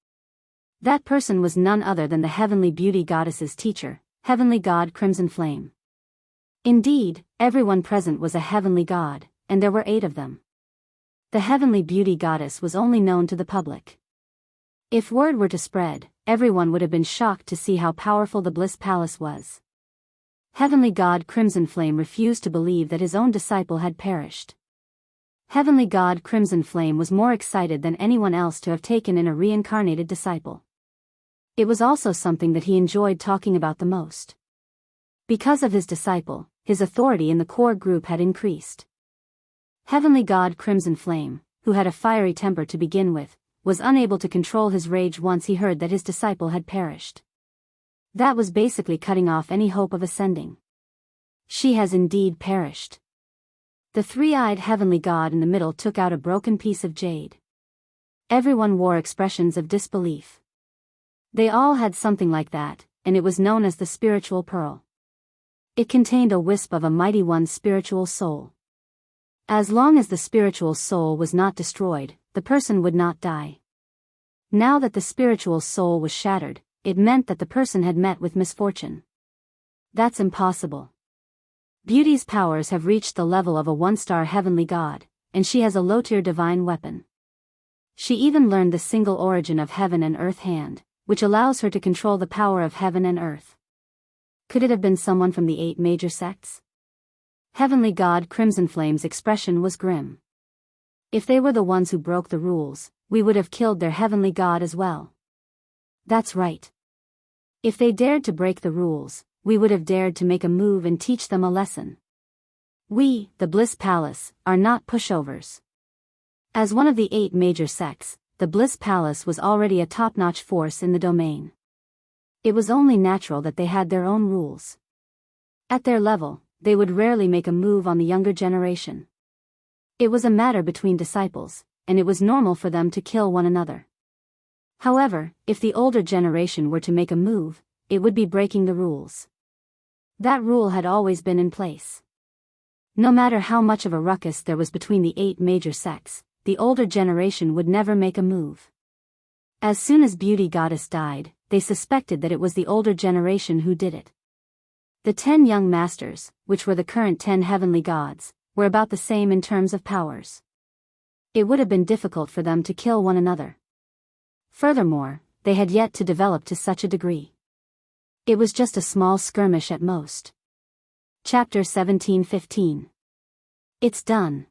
That person was none other than the heavenly beauty goddess's teacher, Heavenly God Crimson Flame. Indeed, everyone present was a heavenly god, and there were 8 of them. The heavenly beauty goddess was only known to the public. If word were to spread, everyone would have been shocked to see how powerful the Bliss Palace was. Heavenly God Crimson Flame refused to believe that his own disciple had perished. Heavenly God Crimson Flame was more excited than anyone else to have taken in a reincarnated disciple. It was also something that he enjoyed talking about the most. Because of his disciple, his authority in the core group had increased. Heavenly God Crimson Flame, who had a fiery temper to begin with, was unable to control his rage once he heard that his disciple had perished. That was basically cutting off any hope of ascending. She has indeed perished. The three-eyed heavenly god in the middle took out a broken piece of jade. Everyone wore expressions of disbelief. They all had something like that, and it was known as the spiritual pearl. It contained a wisp of a mighty one's spiritual soul. As long as the spiritual soul was not destroyed, the person would not die. Now that the spiritual soul was shattered, it meant that the person had met with misfortune. That's impossible. Beauty's powers have reached the level of a one-star heavenly god, and she has a low-tier divine weapon. She even learned the single origin of heaven and earth hand, which allows her to control the power of heaven and earth. Could it have been someone from the 8 major sects? Heavenly God Crimson Flame's expression was grim. If they were the ones who broke the rules, we would have killed their heavenly god as well. That's right. If they dared to break the rules, we would have dared to make a move and teach them a lesson. We, the Bliss Palace, are not pushovers. As one of the 8 major sects, the Bliss Palace was already a top-notch force in the domain. It was only natural that they had their own rules. At their level, they would rarely make a move on the younger generation. It was a matter between disciples, and it was normal for them to kill one another. However, if the older generation were to make a move, it would be breaking the rules. That rule had always been in place. No matter how much of a ruckus there was between the 8 major sects, the older generation would never make a move. As soon as Beauty Goddess died, they suspected that it was the older generation who did it. The 10 young masters, which were the current 10 heavenly gods, were about the same in terms of powers. It would have been difficult for them to kill one another. Furthermore, they had yet to develop to such a degree. It was just a small skirmish at most. Chapter 17:15. It's done.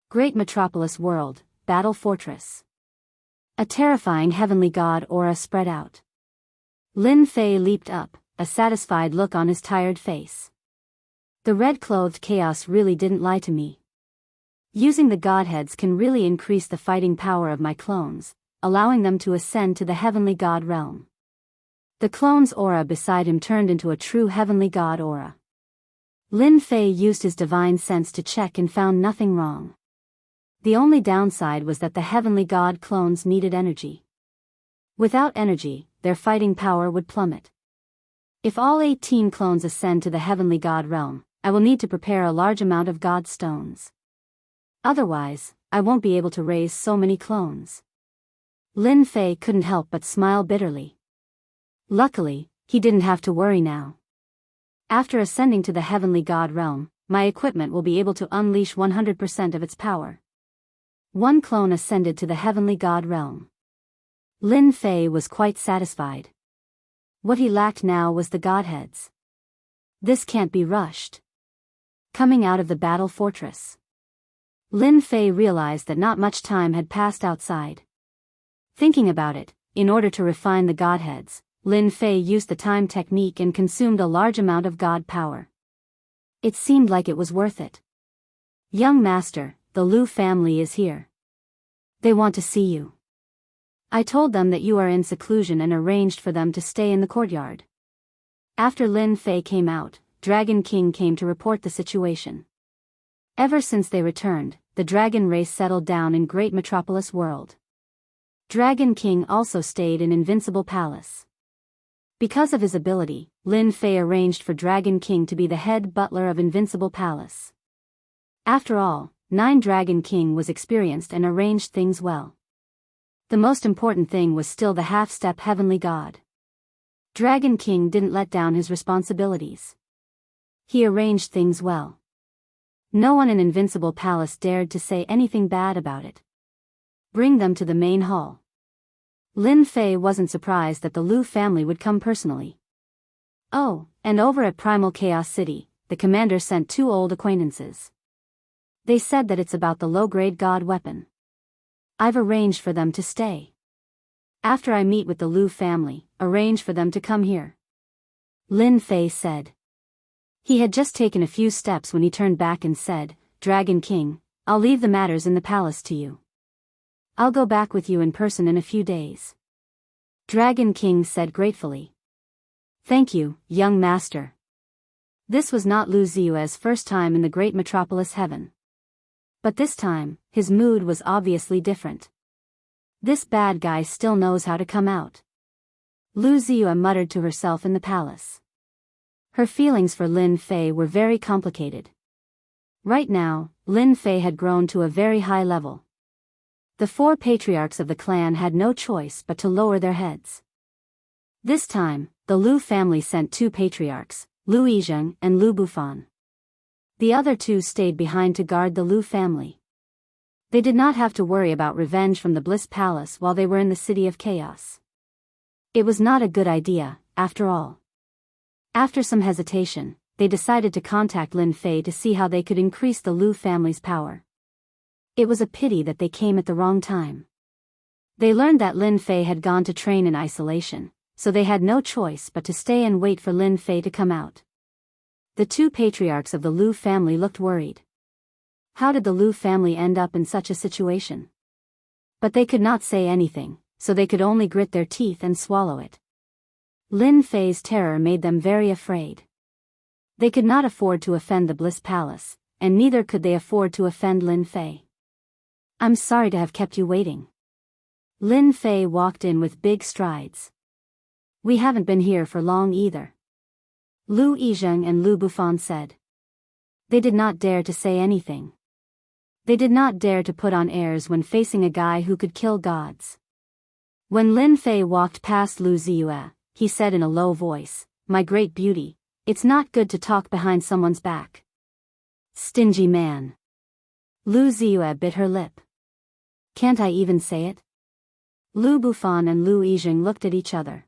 Great Metropolis World, Battle Fortress. A terrifying heavenly god aura spread out. Lin Fei leaped up, a satisfied look on his tired face. The red-clothed chaos really didn't lie to me. Using the godheads can really increase the fighting power of my clones, allowing them to ascend to the heavenly god realm. The clone's aura beside him turned into a true heavenly god aura. Lin Fei used his divine sense to check and found nothing wrong. The only downside was that the heavenly god clones needed energy. Without energy, their fighting power would plummet. If all 18 clones ascend to the heavenly god realm, I will need to prepare a large amount of god stones. Otherwise, I won't be able to raise so many clones. Lin Fei couldn't help but smile bitterly. Luckily, he didn't have to worry now. After ascending to the heavenly god realm, my equipment will be able to unleash 100% of its power. One clone ascended to the heavenly god realm. Lin Fei was quite satisfied. What he lacked now was the godheads. This can't be rushed. Coming out of the battle fortress, Lin Fei realized that not much time had passed outside. Thinking about it, in order to refine the godheads, Lin Fei used the time technique and consumed a large amount of god power. It seemed like it was worth it. Young master, the Liu family is here. They want to see you. I told them that you are in seclusion and arranged for them to stay in the courtyard. After Lin Fei came out, Dragon King came to report the situation. Ever since they returned, the dragon race settled down in Great Metropolis World. Dragon King also stayed in Invincible Palace. Because of his ability, Lin Fei arranged for Dragon King to be the head butler of Invincible Palace. After all, 9 Dragon King was experienced and arranged things well. The most important thing was still the half-step heavenly god. Dragon King didn't let down his responsibilities. He arranged things well. No one in Invincible Palace dared to say anything bad about it. Bring them to the main hall. Lin Fei wasn't surprised that the Lu family would come personally. Oh, and over at Primal Chaos City, the commander sent 2 old acquaintances. They said that it's about the low-grade god weapon. I've arranged for them to stay. After I meet with the Lu family, arrange for them to come here. Lin Fei said. He had just taken a few steps when he turned back and said, Dragon King, I'll leave the matters in the palace to you. I'll go back with you in person in a few days. Dragon King said gratefully. Thank you, young master. This was not Lu Ziyue's first time in the great metropolis heaven. But this time, his mood was obviously different. This bad guy still knows how to come out. Lu Ziyue muttered to herself in the palace. Her feelings for Lin Fei were very complicated. Right now, Lin Fei had grown to a very high level. The 4 patriarchs of the clan had no choice but to lower their heads. This time, the Lu family sent 2 patriarchs, Lu Yizheng and Lu Bufan. The other 2 stayed behind to guard the Lu family. They did not have to worry about revenge from the Bliss Palace while they were in the City of Chaos. It was not a good idea, after all. After some hesitation, they decided to contact Lin Fei to see how they could increase the Lu family's power. It was a pity that they came at the wrong time. They learned that Lin Fei had gone to train in isolation, so they had no choice but to stay and wait for Lin Fei to come out. The 2 patriarchs of the Lu family looked worried. How did the Lu family end up in such a situation? But they could not say anything, so they could only grit their teeth and swallow it. Lin Fei's terror made them very afraid. They could not afford to offend the Bliss Palace, and neither could they afford to offend Lin Fei. I'm sorry to have kept you waiting. Lin Fei walked in with big strides. We haven't been here for long either. Lu Yizheng and Lu Bufan said. They did not dare to say anything. They did not dare to put on airs when facing a guy who could kill gods. When Lin Fei walked past Lu Ziyue, he said in a low voice, My great beauty, it's not good to talk behind someone's back. Stingy man. Lu Ziyue bit her lip. Can't I even say it? Lu Bufan and Lu Yizheng looked at each other.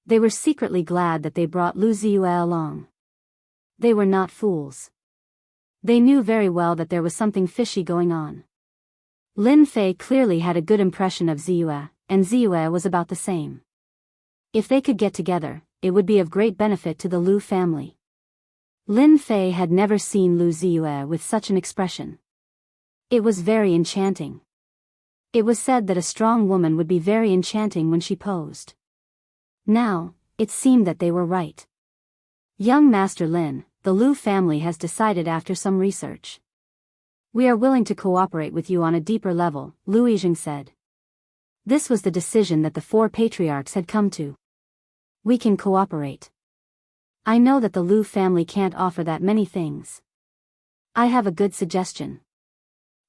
They were secretly glad that they brought Lu Ziyue along. They were not fools. They knew very well that there was something fishy going on. Lin Fei clearly had a good impression of Ziyue, and Ziyue was about the same. If they could get together, it would be of great benefit to the Lu family. Lin Fei had never seen Lu Ziyue with such an expression. It was very enchanting. It was said that a strong woman would be very enchanting when she posed. Now, it seemed that they were right. Young Master Lin, the Lu family has decided after some research. We are willing to cooperate with you on a deeper level, Lu Yizheng said. This was the decision that the 4 patriarchs had come to. We can cooperate. I know that the Lu family can't offer that many things. I have a good suggestion.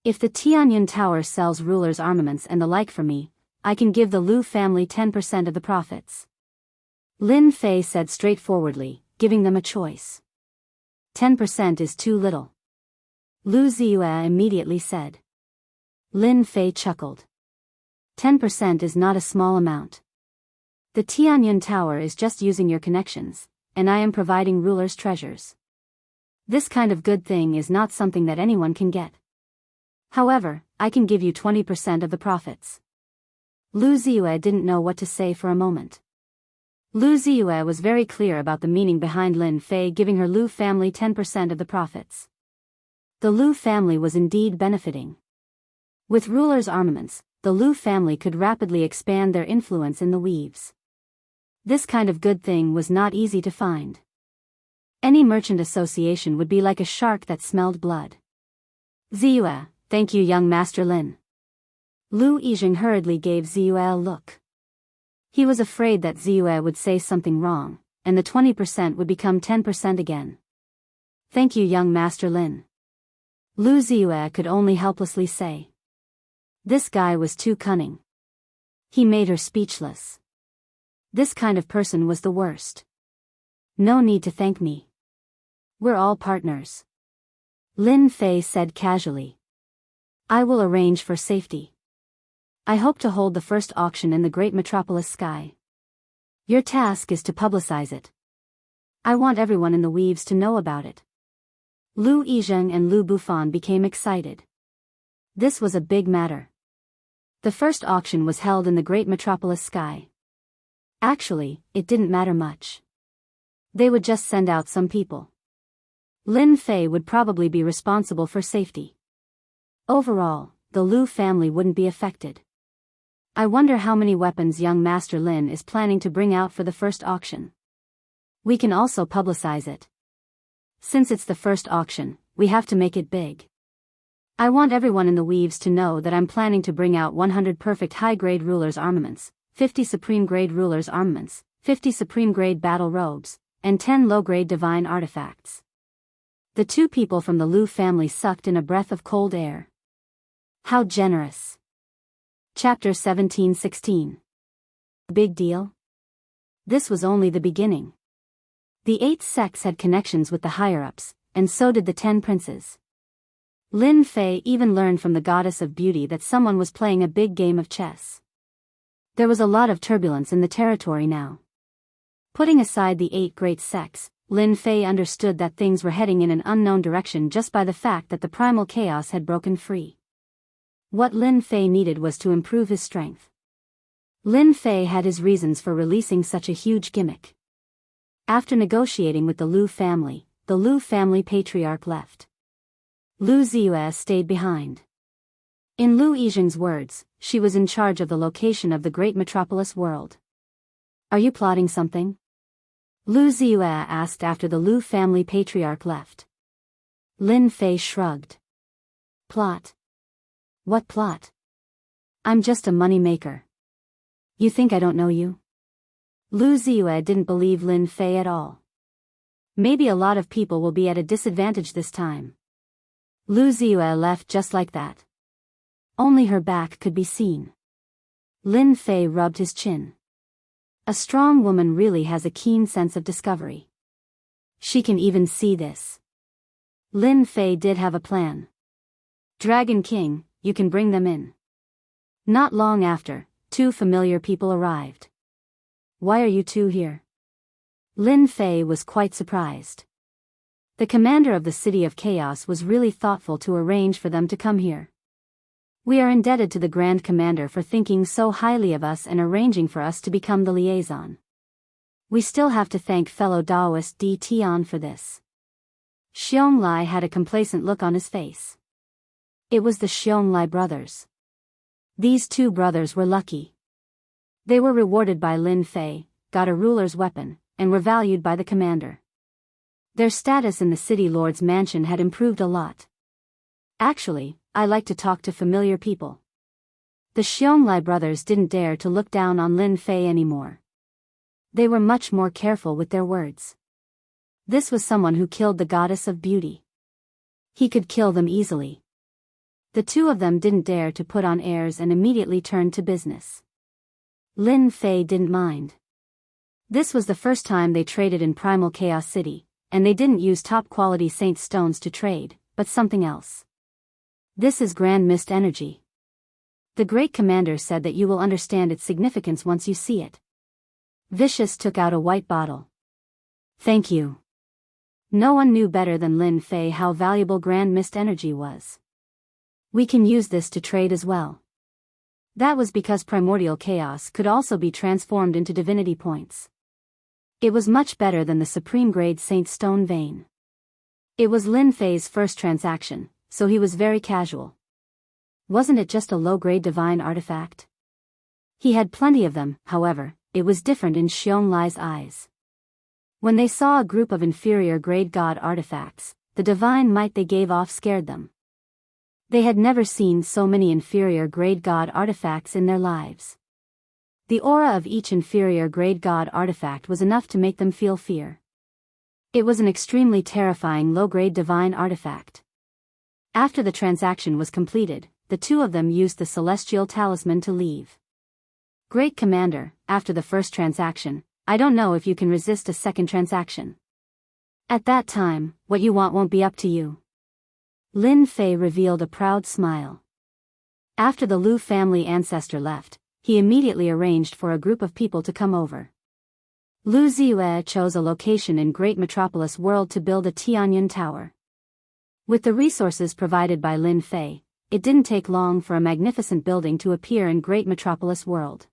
If the Tianyun Tower sells rulers' armaments and the like for me, I can give the Lu family 10% of the profits. Lin Fei said straightforwardly, giving them a choice. 10% is too little. Lu Ziyue immediately said. Lin Fei chuckled. 10% is not a small amount. The Tianyun Tower is just using your connections, and I am providing rulers' treasures. This kind of good thing is not something that anyone can get. However, I can give you 20% of the profits. Lu Ziyue didn't know what to say for a moment. Lu Ziyue was very clear about the meaning behind Lin Fei giving her Lu family 10% of the profits. The Lu family was indeed benefiting. With rulers' armaments, the Lu family could rapidly expand their influence in the weaves. This kind of good thing was not easy to find. Any merchant association would be like a shark that smelled blood. Ziyue, thank you young Master Lin. Lu Yizheng hurriedly gave Ziyue a look. He was afraid that Ziyue would say something wrong, and the 20% would become 10% again. Thank you young Master Lin. Lu Ziyue could only helplessly say. This guy was too cunning. He made her speechless. This kind of person was the worst. No need to thank me. We're all partners. Lin Fei said casually. I will arrange for safety. I hope to hold the first auction in the great metropolis sky. Your task is to publicize it. I want everyone in the Weaves to know about it. Lu Yizheng and Lu Bufan became excited. This was a big matter. The first auction was held in the great metropolis sky. Actually, it didn't matter much. They would just send out some people. Lin Fei would probably be responsible for safety. Overall, the Lu family wouldn't be affected. I wonder how many weapons young Master Lin is planning to bring out for the first auction. We can also publicize it. Since it's the first auction, we have to make it big. I want everyone in the Weaves to know that I'm planning to bring out 100 perfect high-grade rulers' armaments, 50 supreme-grade rulers' armaments, 50 supreme-grade battle robes, and 10 low-grade divine artifacts. The two people from the Lu family sucked in a breath of cold air. How generous. Chapter 17-16. Big deal? This was only the beginning. The 8 sects had connections with the higher-ups, and so did the 10 princes. Lin Fei even learned from the goddess of beauty that someone was playing a big game of chess. There was a lot of turbulence in the territory now. Putting aside the 8 great sects, Lin Fei understood that things were heading in an unknown direction just by the fact that the primal chaos had broken free. What Lin Fei needed was to improve his strength. Lin Fei had his reasons for releasing such a huge gimmick. After negotiating with the Lu family patriarch left. Lu Ziyue stayed behind. In Lu Yizheng's words, she was in charge of the location of the great metropolis world. Are you plotting something? Lu Ziyue asked after the Lu family patriarch left. Lin Fei shrugged. Plot? What plot? I'm just a money maker. You think I don't know you? Lu Ziyue didn't believe Lin Fei at all. Maybe a lot of people will be at a disadvantage this time. Lu Ziyue left just like that. Only her back could be seen. Lin Fei rubbed his chin. A strong woman really has a keen sense of discovery. She can even see this. Lin Fei did have a plan. Dragon King, you can bring them in. Not long after, 2 familiar people arrived. Why are you 2 here? Lin Fei was quite surprised. The commander of the City of Chaos was really thoughtful to arrange for them to come here. We are indebted to the Grand Commander for thinking so highly of us and arranging for us to become the liaison. We still have to thank fellow Taoist Di Tian for this. Xiong had a complacent look on his face. It was the Xiong brothers. These 2 brothers were lucky. They were rewarded by Lin Fei, got a ruler's weapon, and were valued by the commander. Their status in the city lord's mansion had improved a lot. Actually, I like to talk to familiar people. The Xiong brothers didn't dare to look down on Lin Fei anymore. They were much more careful with their words. This was someone who killed the goddess of beauty. He could kill them easily. The 2 of them didn't dare to put on airs and immediately turned to business. Lin Fei didn't mind. This was the first time they traded in Primal Chaos City, and they didn't use top-quality saint stones to trade, but something else. This is Grand Mist energy. The Great Commander said that you will understand its significance once you see it. Vicious took out a white bottle. Thank you. No one knew better than Lin Fei how valuable Grand Mist energy was. We can use this to trade as well. That was because primordial chaos could also be transformed into divinity points. It was much better than the supreme-grade Saint Stone vein. It was Lin Fei's first transaction, so he was very casual. Wasn't it just a low-grade divine artifact? He had plenty of them, however, it was different in Xiong eyes. When they saw a group of inferior-grade god artifacts, the divine might they gave off scared them. They had never seen so many inferior-grade god artifacts in their lives. The aura of each inferior-grade god artifact was enough to make them feel fear. It was an extremely terrifying low-grade divine artifact. After the transaction was completed, the 2 of them used the celestial talisman to leave. Great Commander, after the first transaction, I don't know if you can resist a second transaction. At that time, what you want won't be up to you. Lin Fei revealed a proud smile. After the Lu family ancestor left, he immediately arranged for a group of people to come over. Lu Ziyue chose a location in Great Metropolis World to build a Tianyun Tower. With the resources provided by Lin Fei, it didn't take long for a magnificent building to appear in Great Metropolis World.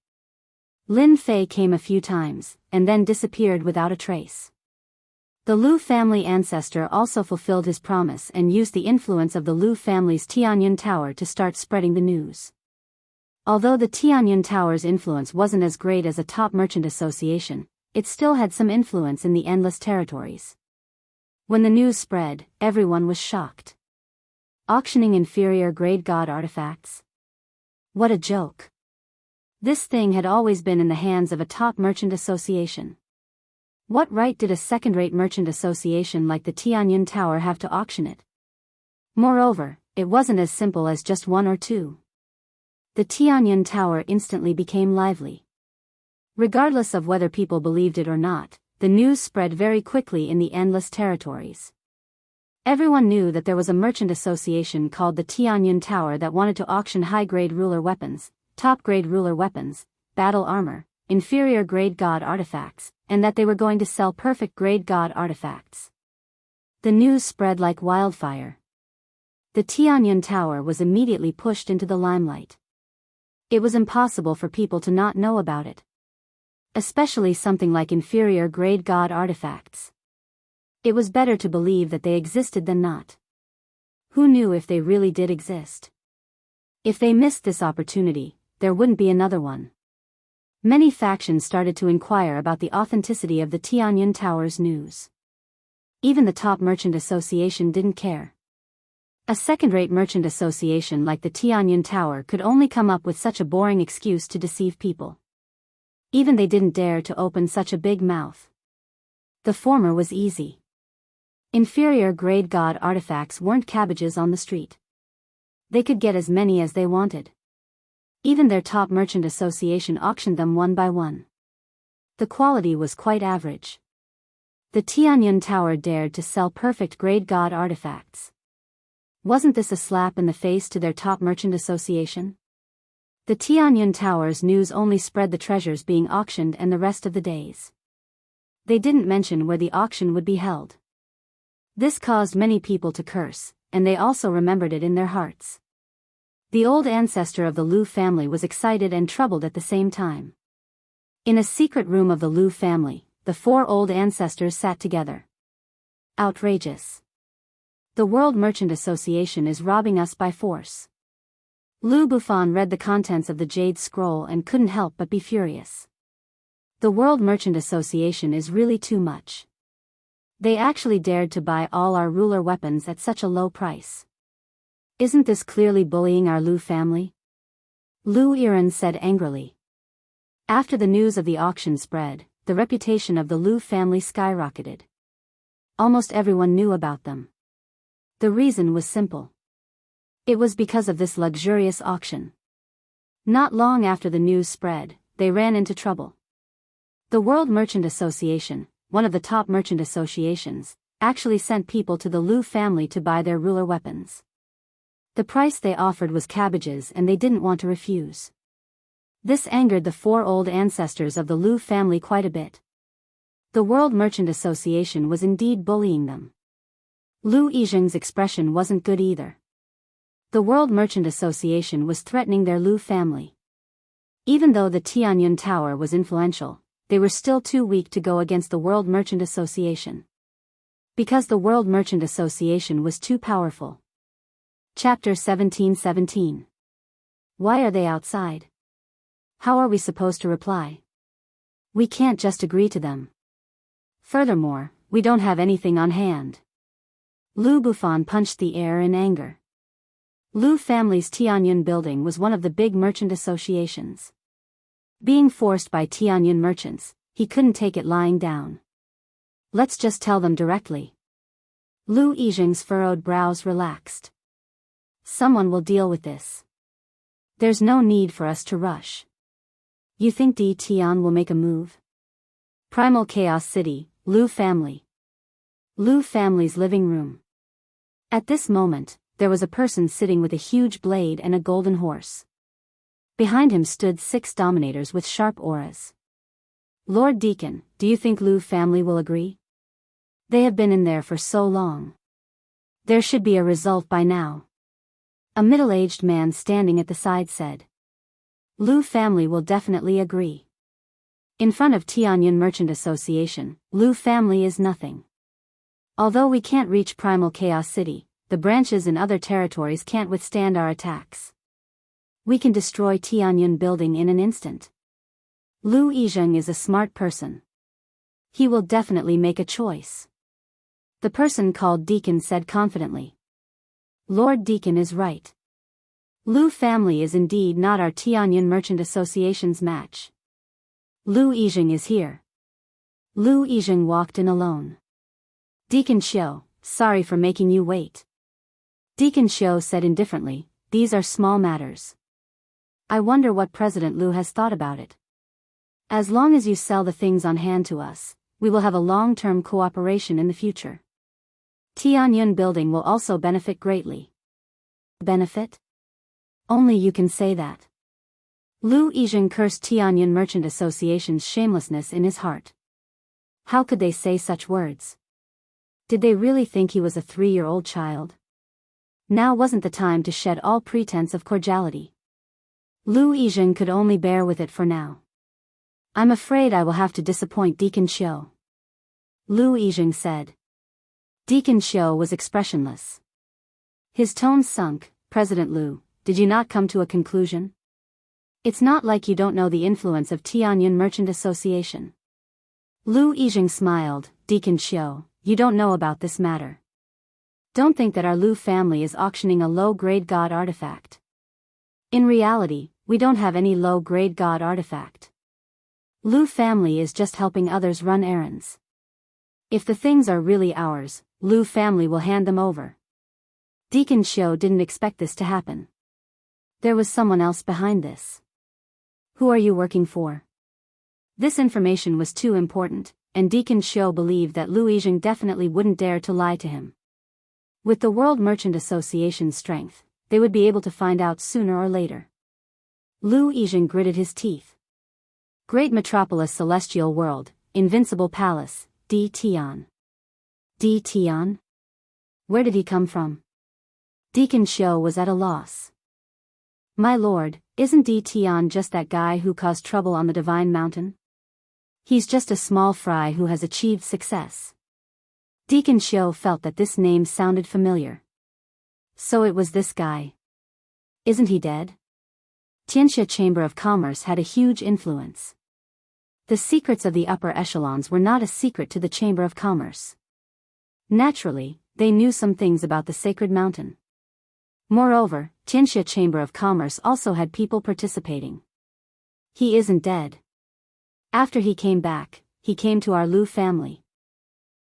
Lin Fei came a few times, and then disappeared without a trace. The Lu family ancestor also fulfilled his promise and used the influence of the Lu family's Tianyun Tower to start spreading the news. Although the Tianyun Tower's influence wasn't as great as a top merchant association, it still had some influence in the endless territories. When the news spread, everyone was shocked. Auctioning inferior grade god artifacts? What a joke. This thing had always been in the hands of a top merchant association. What right did a second-rate merchant association like the Tianyun Tower have to auction it? Moreover, it wasn't as simple as just one or two. The Tianyun Tower instantly became lively. Regardless of whether people believed it or not, the news spread very quickly in the endless territories. Everyone knew that there was a merchant association called the Tianyun Tower that wanted to auction high-grade ruler weapons, top-grade ruler weapons, battle armor, inferior grade god artifacts, and that they were going to sell perfect grade god artifacts. The news spread like wildfire. The Tianyun Tower was immediately pushed into the limelight. It was impossible for people to not know about it. Especially something like inferior grade god artifacts. It was better to believe that they existed than not. Who knew if they really did exist? If they missed this opportunity, there wouldn't be another one. Many factions started to inquire about the authenticity of the Tianyun Tower's news. Even the top merchant association didn't care. A second-rate merchant association like the Tianyun Tower could only come up with such a boring excuse to deceive people. Even they didn't dare to open such a big mouth. The former was easy. Inferior grade god artifacts weren't cabbages on the street. They could get as many as they wanted. Even their top merchant association auctioned them one by one. The quality was quite average. The Tianyun Tower dared to sell perfect grade god artifacts. Wasn't this a slap in the face to their top merchant association? The Tianyun Tower's news only spread the treasures being auctioned and the rest of the days. They didn't mention where the auction would be held. This caused many people to curse, and they also remembered it in their hearts. The old ancestor of the Lu family was excited and troubled at the same time. In a secret room of the Lu family, the four old ancestors sat together. Outrageous. The World Merchant Association is robbing us by force. Lu Bufan read the contents of the Jade Scroll and couldn't help but be furious. The World Merchant Association is really too much. They actually dared to buy all our ruler weapons at such a low price. Isn't this clearly bullying our Lu family? Lu Yiren said angrily. After the news of the auction spread, the reputation of the Lu family skyrocketed. Almost everyone knew about them. The reason was simple. It was because of this luxurious auction. Not long after the news spread, they ran into trouble. The World Merchant Association, one of the top merchant associations, actually sent people to the Lu family to buy their ruler weapons. The price they offered was cabbages and they didn't want to refuse. This angered the four old ancestors of the Lu family quite a bit. The World Merchant Association was indeed bullying them. Lu Yizheng's expression wasn't good either. The World Merchant Association was threatening their Lu family. Even though the Tianyun Tower was influential, they were still too weak to go against the World Merchant Association. Because the World Merchant Association was too powerful. Chapter 1717. Why are they outside? How are we supposed to reply? We can't just agree to them. Furthermore, we don't have anything on hand. Lu Bufan punched the air in anger. Lu family's Tianyun building was one of the big merchant associations. Being forced by Tianyun merchants, he couldn't take it lying down. Let's just tell them directly. Lu Yizheng's furrowed brows relaxed. Someone will deal with this. There's no need for us to rush. You think Di Tian will make a move? Primal Chaos City, Lu family. Lu family's living room. At this moment, there was a person sitting with a huge blade and a golden horse. Behind him stood 6 dominators with sharp auras. Lord Deacon, do you think Lu family will agree? They have been in there for so long. There should be a result by now. A middle-aged man standing at the side said. Lu family will definitely agree. In front of Tianyun Merchant Association, Lu family is nothing. Although we can't reach Primal Chaos City, the branches in other territories can't withstand our attacks. We can destroy Tianyun building in an instant. Lu Yizheng is a smart person. He will definitely make a choice. The person called Deacon said confidently. Lord Deacon is right. Lu family is indeed not our Tianyun Merchant Association's match. Lu Yizheng is here. Lu Yizheng walked in alone. Deacon Xiu, sorry for making you wait. Deacon Xiu said indifferently, these are small matters. I wonder what President Lu has thought about it. As long as you sell the things on hand to us, we will have a long-term cooperation in the future. Tianyun building will also benefit greatly. Benefit? Only you can say that. Lu Yizheng cursed Tianyun Merchant Association's shamelessness in his heart. How could they say such words? Did they really think he was a 3-year-old child? Now wasn't the time to shed all pretense of cordiality. Lu Yizheng could only bear with it for now. I'm afraid I will have to disappoint Deacon Xiu. Lu Yizheng said. Deacon Xiu was expressionless. His tone sunk. President Lu, did you not come to a conclusion? It's not like you don't know the influence of Tianyun Merchant Association. Lu Yizheng smiled. Deacon Xiu, you don't know about this matter. Don't think that our Lu family is auctioning a low-grade god artifact. In reality, we don't have any low-grade god artifact. Lu family is just helping others run errands. If the things are really ours, Lu family will hand them over. Deacon Xiu didn't expect this to happen. There was someone else behind this. Who are you working for? This information was too important, and Deacon Xiu believed that Lu Yizheng definitely wouldn't dare to lie to him. With the World Merchant Association's strength, they would be able to find out sooner or later. Lu Yizheng gritted his teeth. Great Metropolis Celestial World, Invincible Palace, D. Tian. D. Tian? Where did he come from? Deacon Xiu was at a loss. My lord, isn't D. Tian just that guy who caused trouble on the Divine Mountain? He's just a small fry who has achieved success. Deacon Xiu felt that this name sounded familiar. So it was this guy. Isn't he dead? Tianxia Chamber of Commerce had a huge influence. The secrets of the upper echelons were not a secret to the Chamber of Commerce. Naturally, they knew some things about the Sacred Mountain. Moreover, Tianxia Chamber of Commerce also had people participating. He isn't dead. After he came back, he came to our Lu family.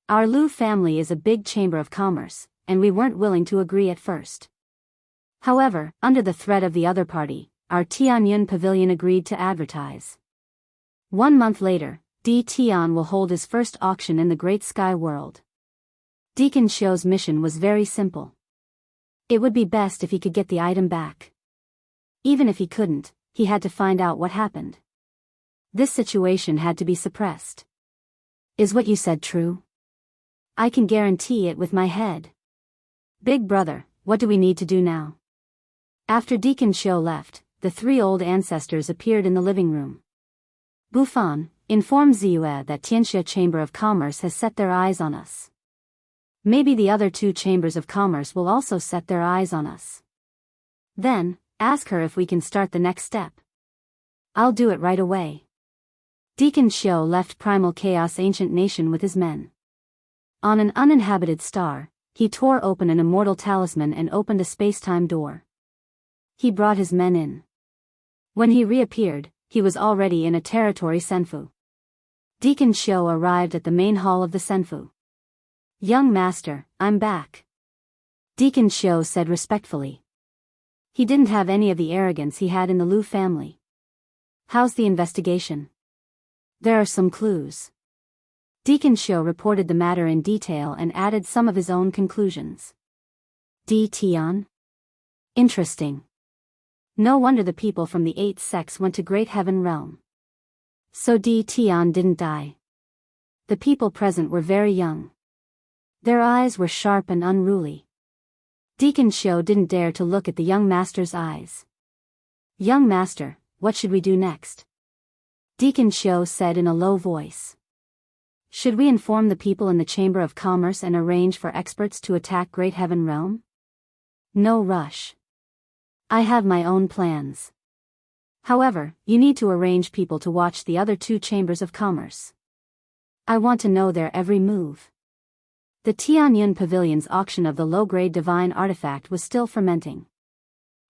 Our Lu family is a big chamber of commerce, and we weren't willing to agree at first. However, under the threat of the other party, our Tianyun Pavilion agreed to advertise. 1 month later, D. Tian will hold his first auction in the Great Sky World. Deacon Xiu's mission was very simple. It would be best if he could get the item back. Even if he couldn't, he had to find out what happened. This situation had to be suppressed. Is what you said true? I can guarantee it with my head. Big brother, what do we need to do now? After Deacon Xiu left, the 3 old ancestors appeared in the living room. Bufan, inform Ziyue that Tianxia Chamber of Commerce has set their eyes on us. Maybe the other 2 chambers of commerce will also set their eyes on us. Then, ask her if we can start the next step. I'll do it right away. Deacon Xiu left Primal Chaos Ancient Nation with his men. On an uninhabited star, he tore open an immortal talisman and opened a space-time door. He brought his men in. When he reappeared, he was already in a territory Senfu. Deacon Xiu arrived at the main hall of the Senfu. Young master, I'm back. Deacon Xiu said respectfully. He didn't have any of the arrogance he had in the Lu family. How's the investigation? There are some clues. Deacon Xiu reported the matter in detail and added some of his own conclusions. Tion? Interesting. No wonder the people from the 8th sex went to Great Heaven Realm. So Tion didn't die. The people present were very young. Their eyes were sharp and unruly. Deacon Xiu didn't dare to look at the young master's eyes. "Young master, what should we do next?" Deacon Xiu said in a low voice. "Should we inform the people in the Chamber of Commerce and arrange for experts to attack Great Heaven Realm?" "No rush. I have my own plans. However, you need to arrange people to watch the other 2 chambers of commerce. I want to know their every move." The Tianyun Pavilion's auction of the low-grade divine artifact was still fermenting.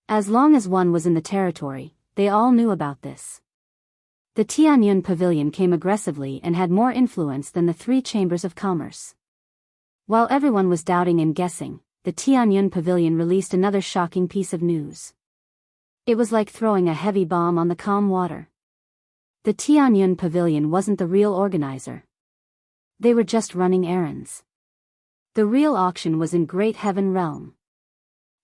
As long as one was in the territory, they all knew about this. The Tianyun Pavilion came aggressively and had more influence than the 3 chambers of commerce. While everyone was doubting and guessing, the Tianyun Pavilion released another shocking piece of news. It was like throwing a heavy bomb on the calm water. The Tianyun Pavilion wasn't the real organizer. They were just running errands. The real auction was in Great Heaven Realm.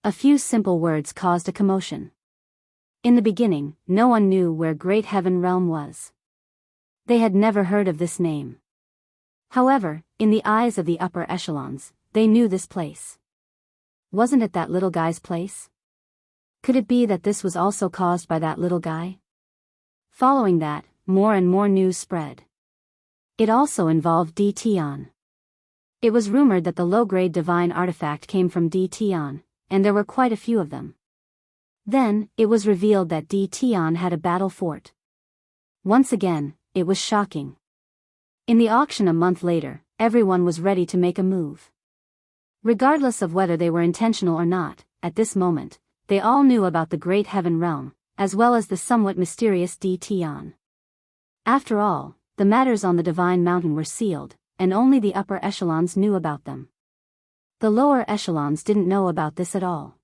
A few simple words caused a commotion. In the beginning, no one knew where Great Heaven Realm was. They had never heard of this name. However, in the eyes of the upper echelons, they knew this place. Wasn't it that little guy's place? Could it be that this was also caused by that little guy? Following that, more and more news spread. It also involved Tion. It was rumored that the low-grade divine artifact came from Tion, and there were quite a few of them. Then, it was revealed that Tion had a battle fort. Once again, it was shocking. In the auction a month later, everyone was ready to make a move. Regardless of whether they were intentional or not, at this moment, they all knew about the Great Heaven Realm, as well as the somewhat mysterious Tion. After all, the matters on the Divine Mountain were sealed, and only the upper echelons knew about them. The lower echelons didn't know about this at all.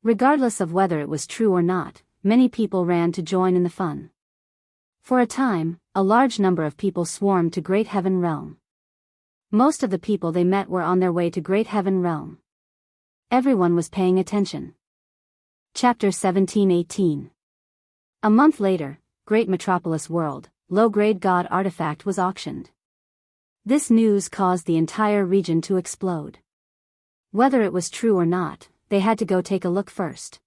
Regardless of whether it was true or not, many people ran to join in the fun. For a time, a large number of people swarmed to Great Heaven Realm. Most of the people they met were on their way to Great Heaven Realm. Everyone was paying attention. Chapter 17-18. A month later, Great Metropolis World, low-grade god artifact was auctioned. This news caused the entire region to explode. Whether it was true or not, they had to go take a look first.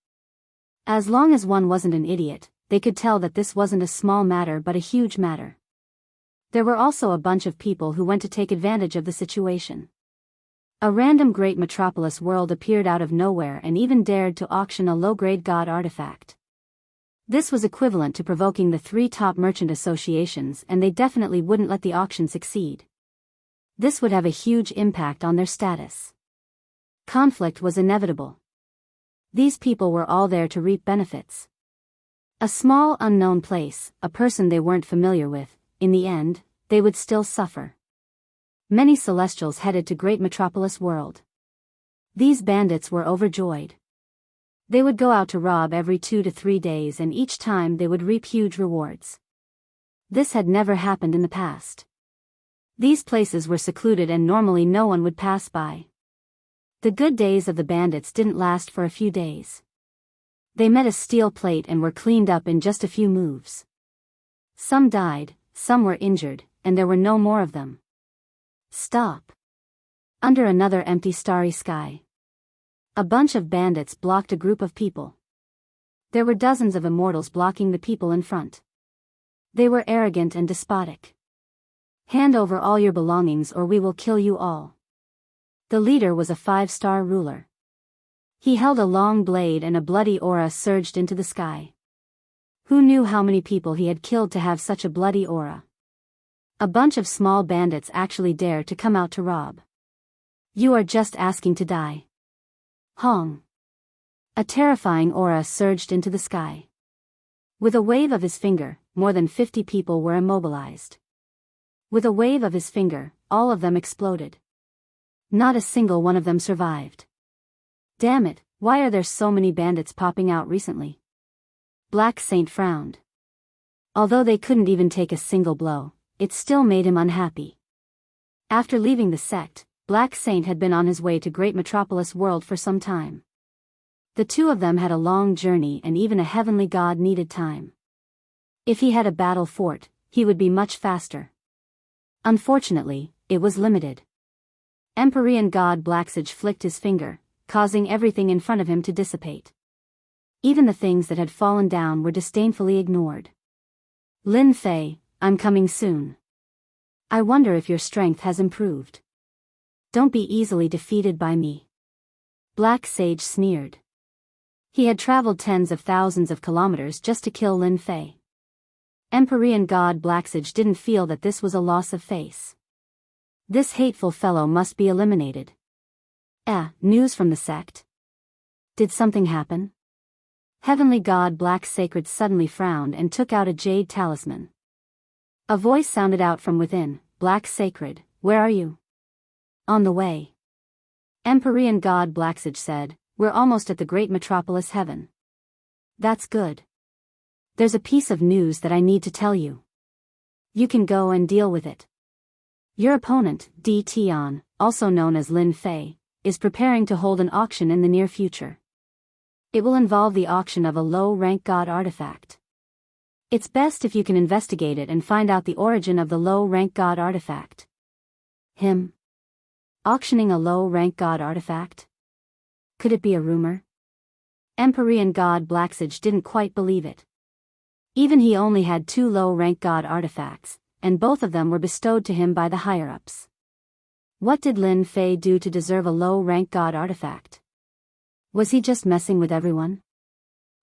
As long as one wasn't an idiot, they could tell that this wasn't a small matter but a huge matter. There were also a bunch of people who went to take advantage of the situation. A random Great Metropolis World appeared out of nowhere and even dared to auction a low-grade god artifact. This was equivalent to provoking the 3 top merchant associations, and they definitely wouldn't let the auction succeed. This would have a huge impact on their status. Conflict was inevitable. These people were all there to reap benefits. A small unknown place, a person they weren't familiar with, in the end, they would still suffer. Many Celestials headed to Great Metropolis World. These bandits were overjoyed. They would go out to rob every 2 to 3 days, and each time they would reap huge rewards. This had never happened in the past. These places were secluded and normally no one would pass by. The good days of the bandits didn't last for a few days. They met a steel plate and were cleaned up in just a few moves. Some died, some were injured, and there were no more of them. Stop. Under another empty starry sky. A bunch of bandits blocked a group of people. There were dozens of immortals blocking the people in front. They were arrogant and despotic. "Hand over all your belongings or we will kill you all." The leader was a 5-star ruler. He held a long blade and a bloody aura surged into the sky. Who knew how many people he had killed to have such a bloody aura? A bunch of small bandits actually dared to come out to rob. "You are just asking to die." Hong. A terrifying aura surged into the sky. With a wave of his finger, more than 50 people were immobilized. With a wave of his finger, all of them exploded. Not a single one of them survived. Damn it, why are there so many bandits popping out recently? Black Saint frowned. Although they couldn't even take a single blow, it still made him unhappy. After leaving the sect, Black Saint had been on his way to Great Metropolis World for some time. The two of them had a long journey, and even a heavenly god needed time. If he had a battle fort, he would be much faster. Unfortunately, it was limited. Empyrean god Blacksage flicked his finger, causing everything in front of him to dissipate. Even the things that had fallen down were disdainfully ignored. Lin Fei, I'm coming soon. I wonder if your strength has improved. Don't be easily defeated by me. Black Sage sneered. He had traveled tens of thousands of kilometers just to kill Lin Fei. Empyrean god Blacksage didn't feel that this was a loss of face. This hateful fellow must be eliminated. News from the sect? Did something happen? Heavenly god Black Sacred suddenly frowned and took out a jade talisman. A voice sounded out from within, Black Sacred, where are you? On the way. Empyrean god Blacksage said, we're almost at the great metropolis heaven. That's good. There's a piece of news that I need to tell you. You can go and deal with it. Your opponent, Di Tian, also known as Lin Fei, is preparing to hold an auction in the near future. It will involve the auction of a low-rank god artifact. It's best if you can investigate it and find out the origin of the low-rank god artifact. Him? Auctioning a low-rank god artifact? Could it be a rumor? Empyrean god Blacksage didn't quite believe it. Even he only had 2 low-rank god artifacts, and both of them were bestowed to him by the higher-ups. What did Lin Fei do to deserve a low-rank god artifact? Was he just messing with everyone?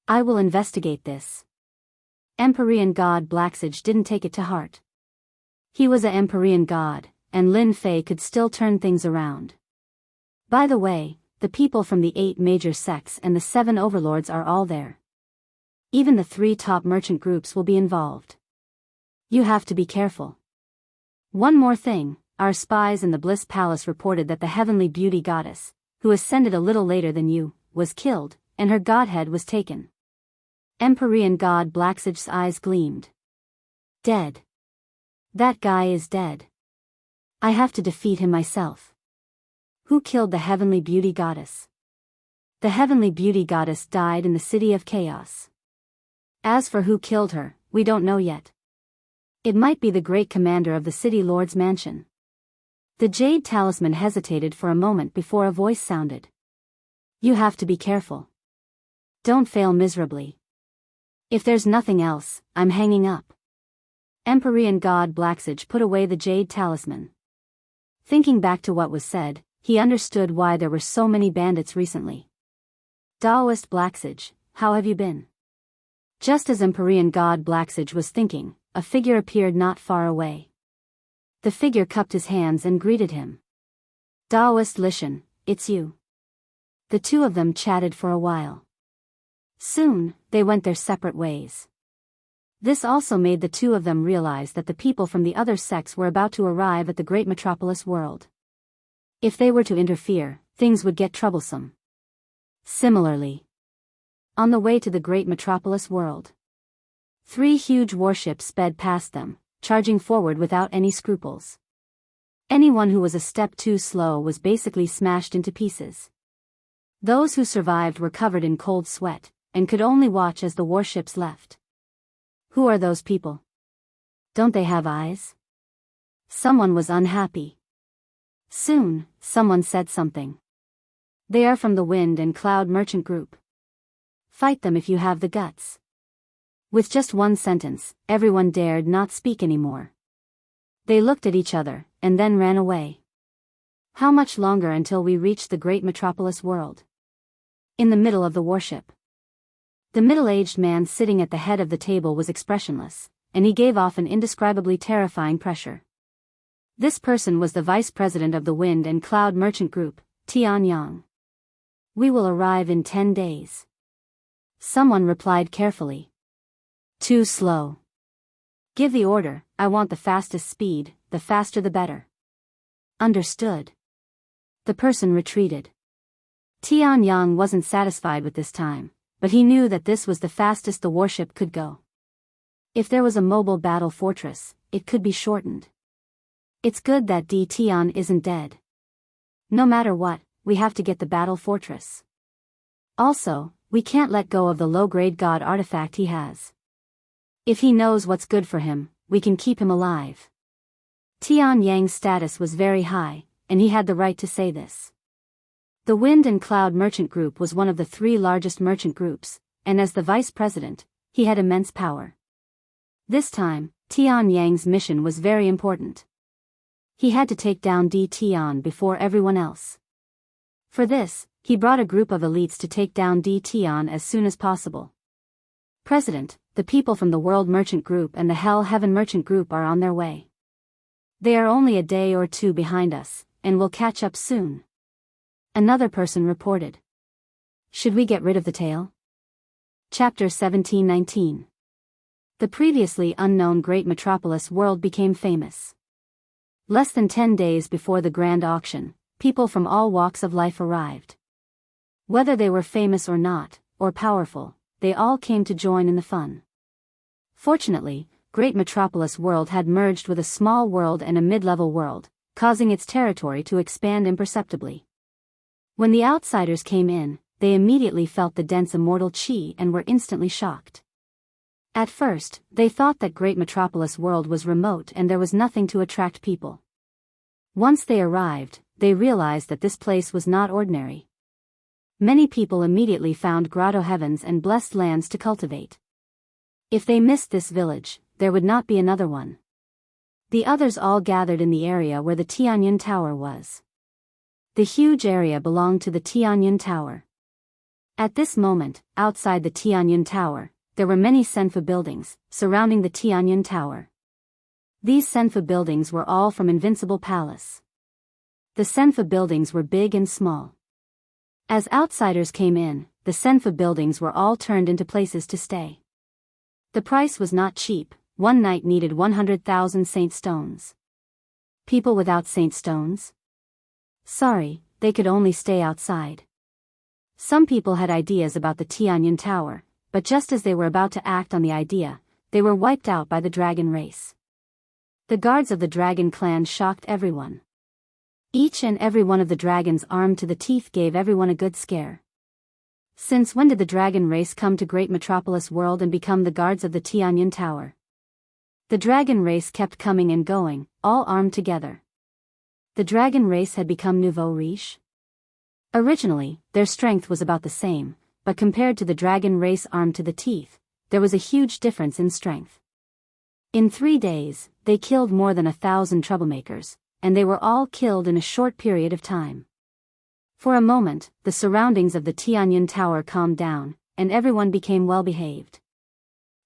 I will investigate this. Empyrean god Blacksage didn't take it to heart. He was an Empyrean god, and Lin Fei could still turn things around. By the way, the people from the 8 major sects and the 7 overlords are all there. Even the 3 top merchant groups will be involved. You have to be careful. One more thing, our spies in the Bliss Palace reported that the heavenly beauty goddess, who ascended a little later than you, was killed, and her godhead was taken. Empyrean god Blacksage's eyes gleamed. Dead. That guy is dead. I have to defeat him myself. Who killed the heavenly beauty goddess? The heavenly beauty goddess died in the city of chaos. As for who killed her, we don't know yet. It might be the great commander of the city lord's mansion. The jade talisman hesitated for a moment before a voice sounded. You have to be careful. Don't fail miserably. If there's nothing else, I'm hanging up. Empyrean god Blacksage put away the jade talisman. Thinking back to what was said, he understood why there were so many bandits recently. Taoist Blacksage, how have you been? Just as Empyrean god Blacksage was thinking, a figure appeared not far away. The figure cupped his hands and greeted him. Taoist Lishan, it's you. The two of them chatted for a while. Soon, they went their separate ways. This also made the two of them realize that the people from the other sects were about to arrive at the great metropolis world. If they were to interfere, things would get troublesome. Similarly, on the way to the great metropolis world, 3 huge warships sped past them, charging forward without any scruples. Anyone who was a step too slow was basically smashed into pieces. Those who survived were covered in cold sweat, and could only watch as the warships left. Who are those people? Don't they have eyes? Someone was unhappy. Soon, someone said something. They are from the Wind and Cloud Merchant Group. Fight them if you have the guts. With just one sentence, everyone dared not speak anymore. They looked at each other, and then ran away. How much longer until we reach the great metropolis world? In the middle of the warship. The middle-aged man sitting at the head of the table was expressionless, and he gave off an indescribably terrifying pressure. This person was the vice president of the Wind and Cloud Merchant Group, Tian Yang. We will arrive in 10 days. Someone replied carefully. Too slow. Give the order, I want the fastest speed, the faster the better. Understood. The person retreated. Tian Yang wasn't satisfied with this time, but he knew that this was the fastest the warship could go. If there was a mobile battle fortress, it could be shortened. It's good that Di Tian isn't dead. No matter what, we have to get the battle fortress. Also, we can't let go of the low-grade god artifact he has. If he knows what's good for him, we can keep him alive. Tian Yang's status was very high, and he had the right to say this. The Wind and Cloud Merchant Group was one of the 3 largest merchant groups, and as the vice president, he had immense power. This time, Tian Yang's mission was very important. He had to take down Di Tian before everyone else. For this, he brought a group of elites to take down Di Tian as soon as possible. President, the people from the World Merchant Group and the Hell Heaven Merchant Group are on their way. They are only a day or 2 behind us, and will catch up soon. Another person reported. Should we get rid of the tail? Chapter 1719. The previously unknown great metropolis world became famous. Less than 10 days before the grand auction, people from all walks of life arrived. Whether they were famous or not, or powerful, they all came to join in the fun. Fortunately, Great Metropolis World had merged with a small world and a mid-level world, causing its territory to expand imperceptibly. When the outsiders came in, they immediately felt the dense immortal chi and were instantly shocked. At first, they thought that Great Metropolis World was remote and there was nothing to attract people. Once they arrived, they realized that this place was not ordinary. Many people immediately found grotto heavens and blessed lands to cultivate. If they missed this village, there would not be another one. The others all gathered in the area where the Tianyun Tower was. The huge area belonged to the Tianyun Tower. At this moment, outside the Tianyun Tower, there were many Senfa buildings, surrounding the Tianyun Tower. These Senfa buildings were all from Invincible Palace. The Senfa buildings were big and small. As outsiders came in, the Senfa buildings were all turned into places to stay. The price was not cheap. One night needed 100,000 saint stones. People without saint stones? Sorry, they could only stay outside. Some people had ideas about the Tianyun Tower, but just as they were about to act on the idea, they were wiped out by the dragon race. The guards of the dragon clan shocked everyone. Each and every one of the dragons armed to the teeth gave everyone a good scare. Since when did the dragon race come to Great Metropolis World and become the guards of the Tianyun Tower? The dragon race kept coming and going, all armed together. The dragon race had become nouveau riche? Originally, their strength was about the same, but compared to the dragon race armed to the teeth, there was a huge difference in strength. In 3 days, they killed more than 1,000 troublemakers, and they were all killed in a short period of time. For a moment, the surroundings of the Tianyun Tower calmed down, and everyone became well-behaved.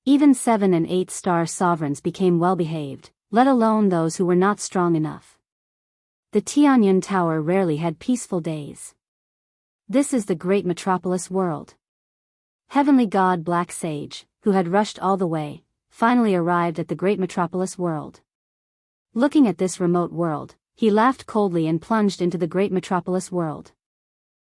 Even 7 and 8-star sovereigns became well-behaved, let alone those who were not strong enough. The Tianyun Tower rarely had peaceful days. This is the Great Metropolis World. Heavenly God Black Sage, who had rushed all the way, finally arrived at the Great Metropolis World. Looking at this remote world, he laughed coldly and plunged into the Great Metropolis World.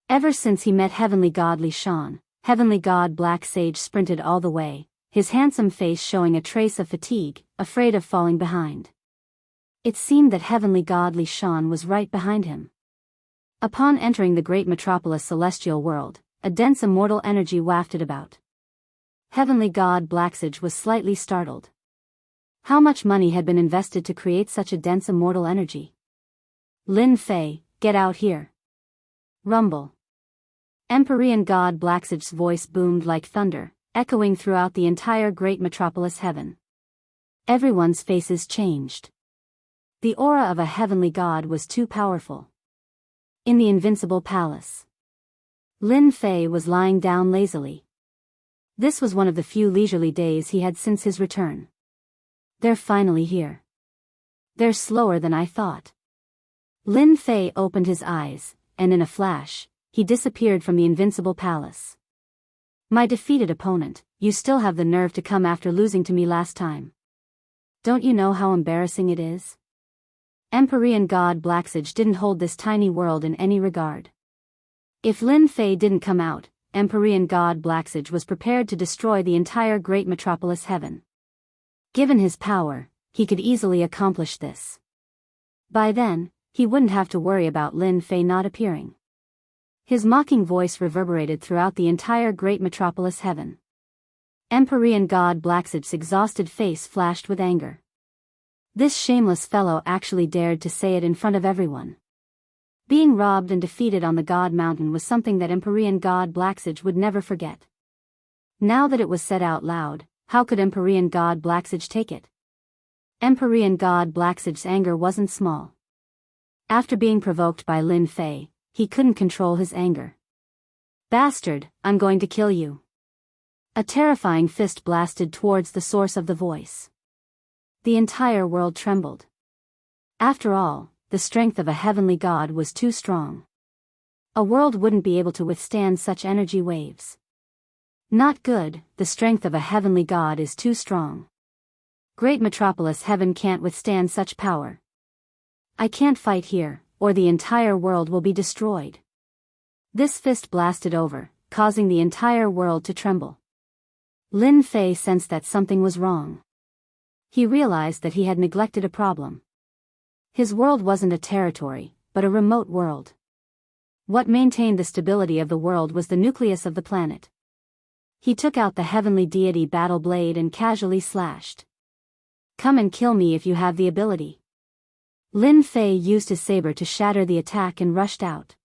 Ever since he met Heavenly God Li Shan, Heavenly God Black Sage sprinted all the way, his handsome face showing a trace of fatigue, afraid of falling behind. It seemed that Heavenly God Li Shan was right behind him. Upon entering the Great Metropolis Celestial World, a dense immortal energy wafted about. Heavenly God Blacksage was slightly startled. How much money had been invested to create such a dense immortal energy? Lin Fei, get out here. Rumble. Empyrean God Blacksage's voice boomed like thunder, echoing throughout the entire Great Metropolis heaven. Everyone's faces changed. The aura of a heavenly god was too powerful. In the Invincible Palace, Lin Fei was lying down lazily. This was one of the few leisurely days he had since his return. They're finally here. They're slower than I thought. Lin Fei opened his eyes, and in a flash, he disappeared from the Invincible Palace. My defeated opponent, you still have the nerve to come after losing to me last time. Don't you know how embarrassing it is? Empyrean God Blacksage didn't hold this tiny world in any regard. If Lin Fei didn't come out, Empyrean God Blacksage was prepared to destroy the entire Great Metropolis heaven. Given his power, he could easily accomplish this. By then, he wouldn't have to worry about Lin Fei not appearing. His mocking voice reverberated throughout the entire great metropolis heaven. Empyrean god Blacksid's exhausted face flashed with anger. This shameless fellow actually dared to say it in front of everyone. Being robbed and defeated on the God Mountain was something that Empyrean god Blacksid would never forget. Now that it was said out loud, how could Empyrean god Blacksid take it? Empyrean god Blacksid's anger wasn't small. After being provoked by Lin Fei, he couldn't control his anger. Bastard, I'm going to kill you. A terrifying fist blasted towards the source of the voice. The entire world trembled. After all, the strength of a heavenly god was too strong. A world wouldn't be able to withstand such energy waves. Not good, the strength of a heavenly god is too strong. Great metropolis heaven can't withstand such power. I can't fight here, or the entire world will be destroyed. This fist blasted over, causing the entire world to tremble. Lin Fei sensed that something was wrong. He realized that he had neglected a problem. His world wasn't a territory, but a remote world. What maintained the stability of the world was the nucleus of the planet. He took out the heavenly deity battle blade and casually slashed. Come and kill me if you have the ability. Lin Fei used his saber to shatter the attack and rushed out.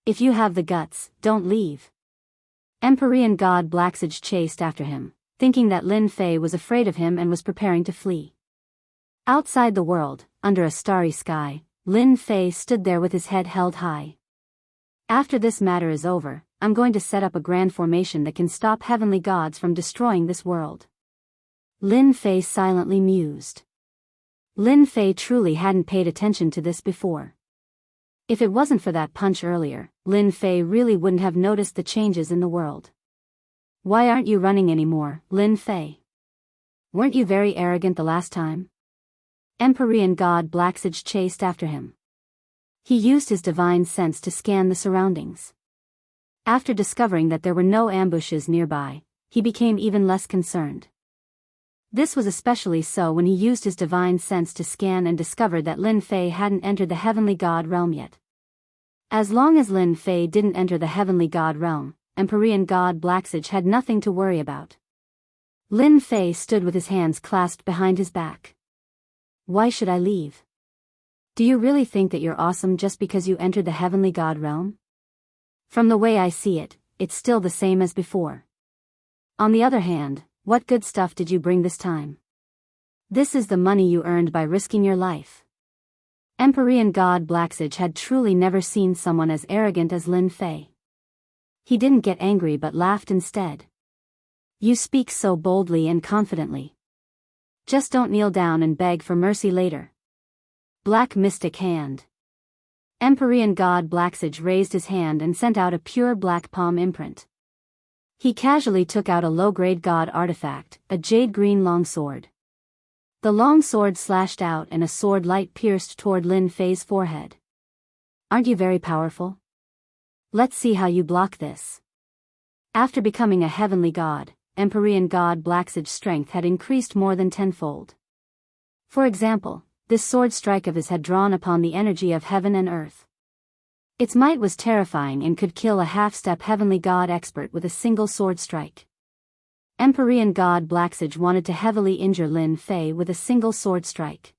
If you have the guts, don't leave. Empyrean god Blacksid chased after him, thinking that Lin Fei was afraid of him and was preparing to flee. Outside the world, under a starry sky, Lin Fei stood there with his head held high. After this matter is over, I'm going to set up a grand formation that can stop heavenly gods from destroying this world. Lin Fei silently mused. Lin Fei truly hadn't paid attention to this before. If it wasn't for that punch earlier, Lin Fei really wouldn't have noticed the changes in the world. Why aren't you running anymore, Lin Fei? Weren't you very arrogant the last time? Empyrean god Blacksid chased after him. He used his divine sense to scan the surroundings. After discovering that there were no ambushes nearby, he became even less concerned. This was especially so when he used his divine sense to scan and discovered that Lin Fei hadn't entered the heavenly god realm yet. As long as Lin Fei didn't enter the heavenly god realm, Empyrean god Blacksid had nothing to worry about. Lin Fei stood with his hands clasped behind his back. Why should I leave? Do you really think that you're awesome just because you entered the heavenly god realm? From the way I see it, it's still the same as before. On the other hand, what good stuff did you bring this time? This is the money you earned by risking your life. Empyrean god Blacksid had truly never seen someone as arrogant as Lin Fei. He didn't get angry but laughed instead. You speak so boldly and confidently. Just don't kneel down and beg for mercy later. Black mystic hand. Empyrean god Blacksid raised his hand and sent out a pure black palm imprint. He casually took out a low-grade god artifact, a jade-green longsword. The longsword slashed out and a sword light pierced toward Lin Fei's forehead. Aren't you very powerful? Let's see how you block this. After becoming a heavenly god, Empyrean god Blacksid's strength had increased more than tenfold. For example, this sword strike of his had drawn upon the energy of heaven and earth. Its might was terrifying and could kill a half-step heavenly god expert with a single sword strike. Empyrean god Blacksid wanted to heavily injure Lin Fei with a single sword strike.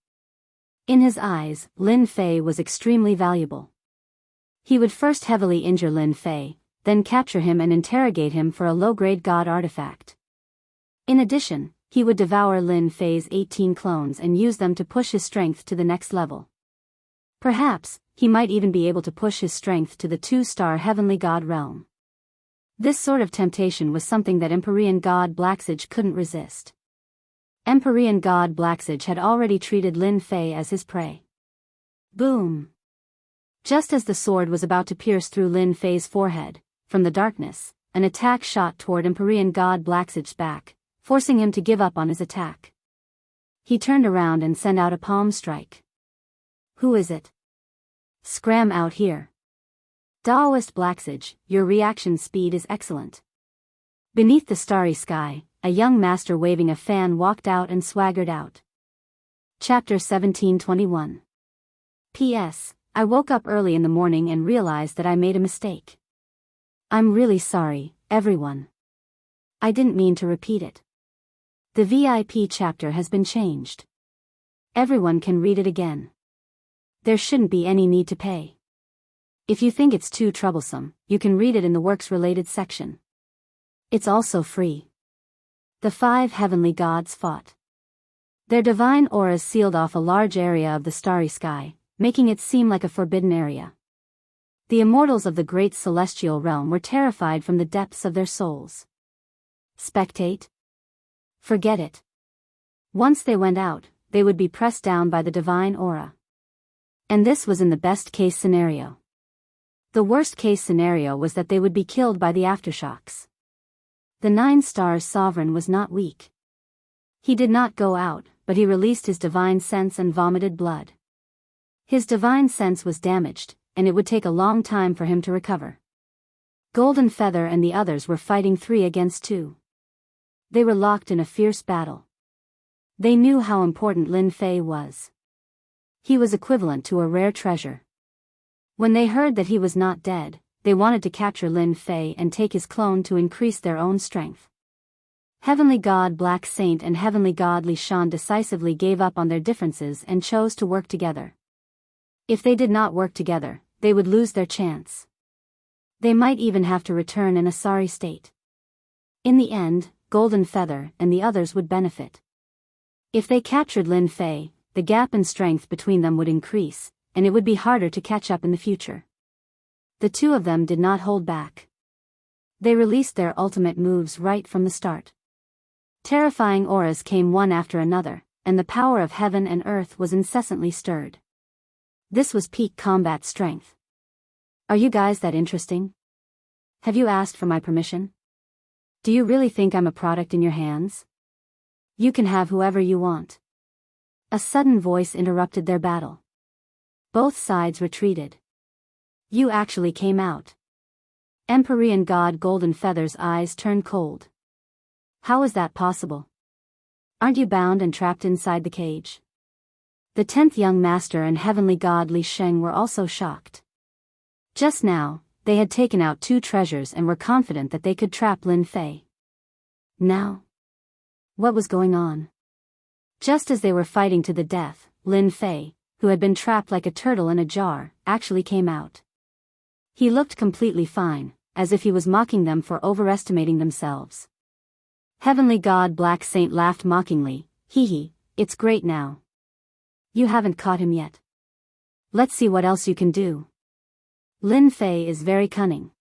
In his eyes, Lin Fei was extremely valuable. He would first heavily injure Lin Fei, then capture him and interrogate him for a low-grade god artifact. In addition, he would devour Lin Fei's 18 clones and use them to push his strength to the next level. Perhaps, he might even be able to push his strength to the 2-star heavenly god realm. This sort of temptation was something that Empyrean god Blacksid couldn't resist. Empyrean god Blacksid had already treated Lin Fei as his prey. Boom! Just as the sword was about to pierce through Lin Fei's forehead, from the darkness, an attack shot toward Empyrean god Blacksid's back, forcing him to give up on his attack. He turned around and sent out a palm strike. Who is it? Scram out here. Daoist Blacksid, your reaction speed is excellent. Beneath the starry sky, a young master waving a fan walked out and swaggered out. Chapter 1721. P.S. I woke up early in the morning and realized that I made a mistake. I'm really sorry, everyone. I didn't mean to repeat it. The VIP chapter has been changed. Everyone can read it again. There shouldn't be any need to pay. If you think it's too troublesome, you can read it in the works-related section. It's also free. The 5 heavenly gods fought. Their divine auras sealed off a large area of the starry sky, making it seem like a forbidden area. The immortals of the great celestial realm were terrified from the depths of their souls. Spectate? Forget it. Once they went out, they would be pressed down by the divine aura. And this was in the best-case scenario. The worst-case scenario was that they would be killed by the aftershocks. The 9 stars sovereign was not weak. He did not go out, but he released his divine sense and vomited blood. His divine sense was damaged, and it would take a long time for him to recover. Golden Feather and the others were fighting 3 against 2. They were locked in a fierce battle. They knew how important Lin Fei was. He was equivalent to a rare treasure. When they heard that he was not dead, they wanted to capture Lin Fei and take his clone to increase their own strength. Heavenly God Black Saint and Heavenly God Li Shan decisively gave up on their differences and chose to work together. If they did not work together, they would lose their chance. They might even have to return in a sorry state. In the end, Golden Feather and the others would benefit. If they captured Lin Fei, the gap in strength between them would increase, and it would be harder to catch up in the future. The 2 of them did not hold back. They released their ultimate moves right from the start. Terrifying auras came one after another, and the power of heaven and earth was incessantly stirred. This was peak combat strength. Are you guys that interesting? Have you asked for my permission? Do you really think I'm a product in your hands? You can have whoever you want. A sudden voice interrupted their battle. Both sides retreated. You actually came out. Empyrean God Golden Feather's eyes turned cold. How is that possible? Aren't you bound and trapped inside the cage? The 10th young master and heavenly god Li Sheng were also shocked. Just now, they had taken out 2 treasures and were confident that they could trap Lin Fei. Now? What was going on? Just as they were fighting to the death, Lin Fei, who had been trapped like a turtle in a jar, actually came out. He looked completely fine, as if he was mocking them for overestimating themselves. Heavenly God Black Saint laughed mockingly, "Hee hee, it's great now. You haven't caught him yet. Let's see what else you can do. Lin Fei is very cunning.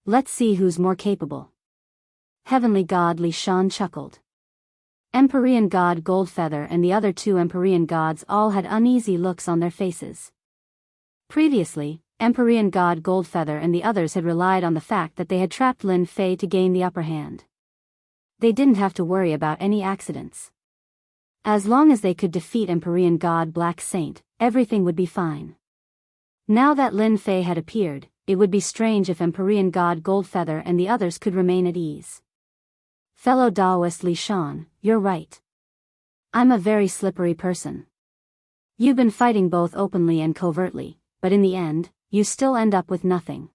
Let's see who's more capable." Heavenly God Li Shan chuckled. Empyrean God Goldfeather and the other 2 Empyrean gods all had uneasy looks on their faces. Previously, Empyrean God Goldfeather and the others had relied on the fact that they had trapped Lin Fei to gain the upper hand. They didn't have to worry about any accidents. As long as they could defeat Empyrean God Black Saint, everything would be fine. Now that Lin Fei had appeared, it would be strange if Empyrean God Goldfeather and the others could remain at ease. Fellow Taoist Li Shan, you're right. I'm a very slippery person. You've been fighting both openly and covertly, but in the end, you still end up with nothing.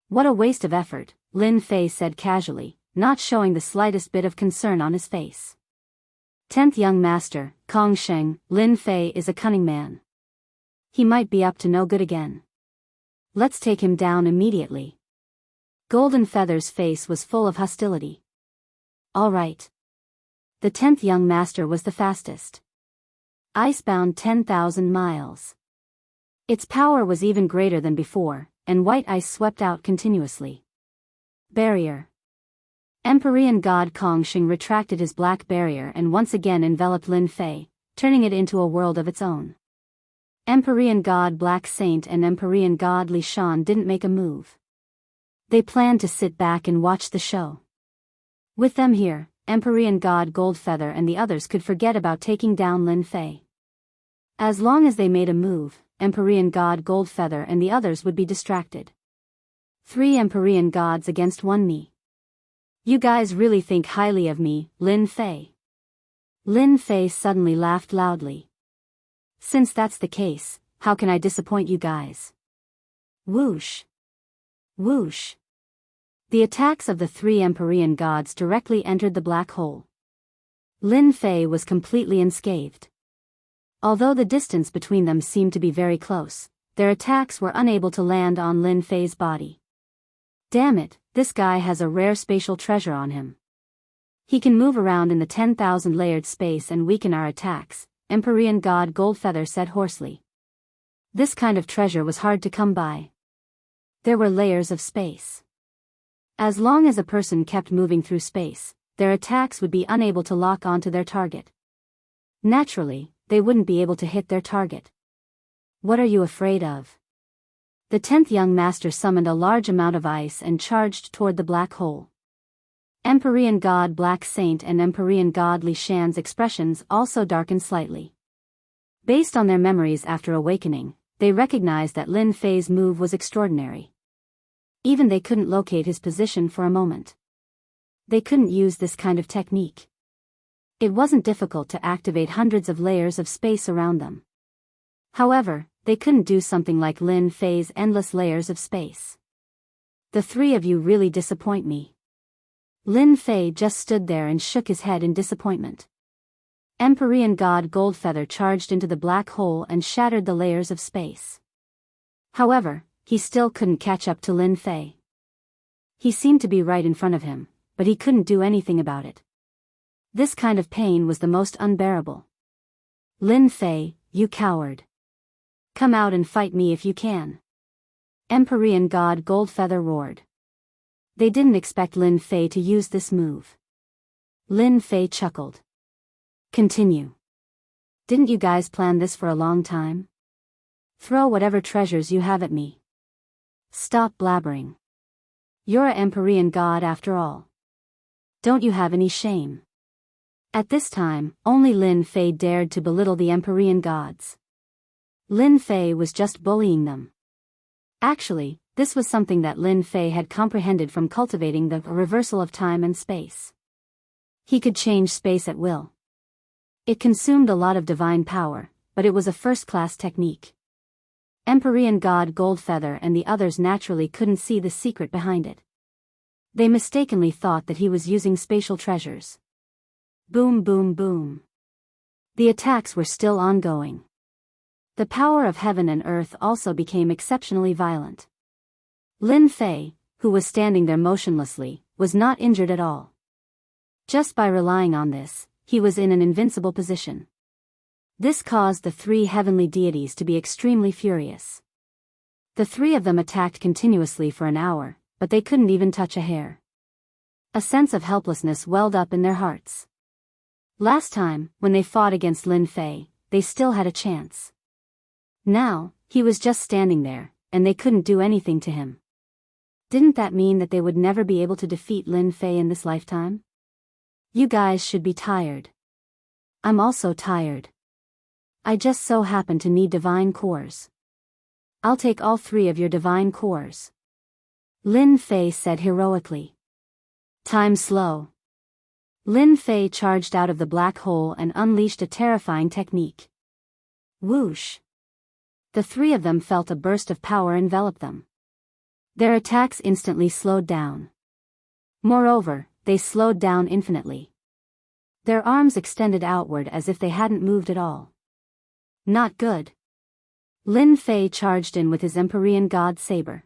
What a waste of effort, Lin Fei said casually, not showing the slightest bit of concern on his face. 10th young master, Kong Sheng, Lin Fei is a cunning man. He might be up to no good again. Let's take him down immediately. Golden Feather's face was full of hostility. All right. The 10th young master was the fastest. Icebound 10,000 miles. Its power was even greater than before, and white ice swept out continuously. Barrier. Empyrean God Kong Sheng retracted his black barrier and once again enveloped Lin Fei, turning it into a world of its own. Empyrean God Black Saint and Empyrean God Li Shan didn't make a move. They planned to sit back and watch the show. With them here, Empyrean God Goldfeather and the others could forget about taking down Lin Fei. As long as they made a move, Empyrean God Goldfeather and the others would be distracted. 3 Empyrean gods against 1 me. You guys really think highly of me, Lin Fei. Lin Fei suddenly laughed loudly. Since that's the case, how can I disappoint you guys? Whoosh. Whoosh. The attacks of the three Empyrean gods directly entered the black hole. Lin Fei was completely unscathed. Although the distance between them seemed to be very close, their attacks were unable to land on Lin Fei's body. Damn it, this guy has a rare spatial treasure on him. He can move around in the 10,000 layered space and weaken our attacks, Empyrean god Goldfeather said hoarsely. This kind of treasure was hard to come by. There were layers of space. As long as a person kept moving through space, their attacks would be unable to lock onto their target. Naturally, they wouldn't be able to hit their target. What are you afraid of? The 10th young master summoned a large amount of ice and charged toward the black hole. Empyrean god Black Saint and Empyrean god Li Shan's expressions also darkened slightly. Based on their memories after awakening, they recognized that Lin Fei's move was extraordinary. Even they couldn't locate his position for a moment. They couldn't use this kind of technique. It wasn't difficult to activate hundreds of layers of space around them. However, they couldn't do something like Lin Fei's endless layers of space. The three of you really disappoint me. Lin Fei just stood there and shook his head in disappointment. Empyrean god Goldfeather charged into the black hole and shattered the layers of space. However, he still couldn't catch up to Lin Fei. He seemed to be right in front of him, but he couldn't do anything about it. This kind of pain was the most unbearable. Lin Fei, you coward. Come out and fight me if you can. Empyrean god Goldfeather roared. They didn't expect Lin Fei to use this move. Lin Fei chuckled. Continue. Didn't you guys plan this for a long time? Throw whatever treasures you have at me. Stop blabbering. You're an Empyrean god after all. Don't you have any shame? At this time, only Lin Fei dared to belittle the Empyrean gods. Lin Fei was just bullying them. Actually, this was something that Lin Fei had comprehended from cultivating the reversal of time and space. He could change space at will. It consumed a lot of divine power, but it was a first-class technique. Empyrean god Goldfeather and the others naturally couldn't see the secret behind it. They mistakenly thought that he was using spatial treasures. Boom boom boom. The attacks were still ongoing. The power of heaven and earth also became exceptionally violent. Lin Fei, who was standing there motionlessly, was not injured at all. Just by relying on this, he was in an invincible position. This caused the three heavenly deities to be extremely furious. The three of them attacked continuously for an hour, but they couldn't even touch a hair. A sense of helplessness welled up in their hearts. Last time, when they fought against Lin Fei, they still had a chance. Now, he was just standing there, and they couldn't do anything to him. Didn't that mean that they would never be able to defeat Lin Fei in this lifetime? You guys should be tired. I'm also tired. I just so happen to need divine cores. I'll take all three of your divine cores. Lin Fei said heroically. Time slow. Lin Fei charged out of the black hole and unleashed a terrifying technique. Whoosh. The three of them felt a burst of power envelop them. Their attacks instantly slowed down. Moreover, they slowed down infinitely. Their arms extended outward as if they hadn't moved at all. Not good. Lin Fei charged in with his Empyrean god saber.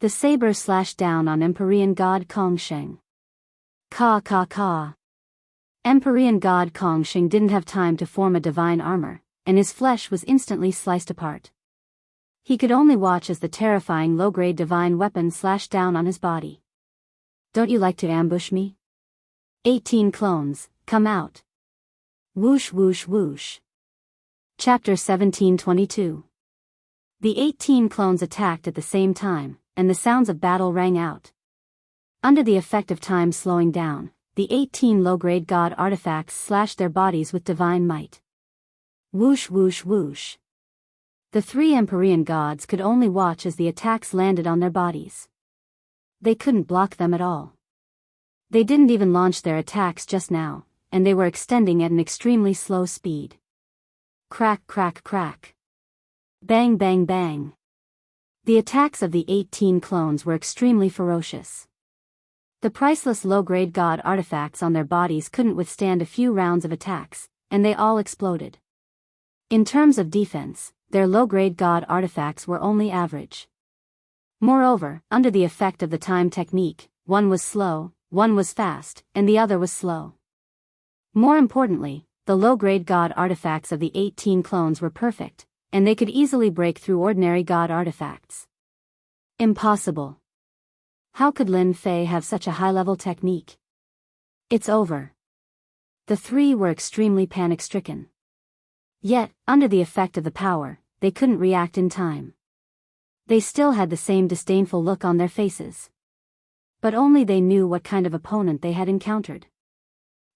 The saber slashed down on Empyrean god Kongsheng. Ka ka ka. Empyrean god Kongsheng didn't have time to form a divine armor, and his flesh was instantly sliced apart. He could only watch as the terrifying low-grade divine weapon slashed down on his body. Don't you like to ambush me? 18 clones, come out. Whoosh whoosh whoosh. Chapter 1722. The 18 clones attacked at the same time, and the sounds of battle rang out. Under the effect of time slowing down, the 18 low-grade god artifacts slashed their bodies with divine might. Whoosh whoosh whoosh. The three Empyrean gods could only watch as the attacks landed on their bodies. They couldn't block them at all. They didn't even launch their attacks just now, and they were extending at an extremely slow speed. Crack crack crack. Bang bang bang. The attacks of the 18 clones were extremely ferocious. The priceless low-grade god artifacts on their bodies couldn't withstand a few rounds of attacks, and they all exploded. In terms of defense, their low-grade god artifacts were only average. Moreover, under the effect of the time technique, one was slow, one was fast, and the other was slow. More importantly, the low-grade god artifacts of the 18 clones were perfect, and they could easily break through ordinary god artifacts. Impossible. How could Lin Fei have such a high-level technique? It's over. The three were extremely panic-stricken. Yet, under the effect of the power, they couldn't react in time. They still had the same disdainful look on their faces. But only they knew what kind of opponent they had encountered.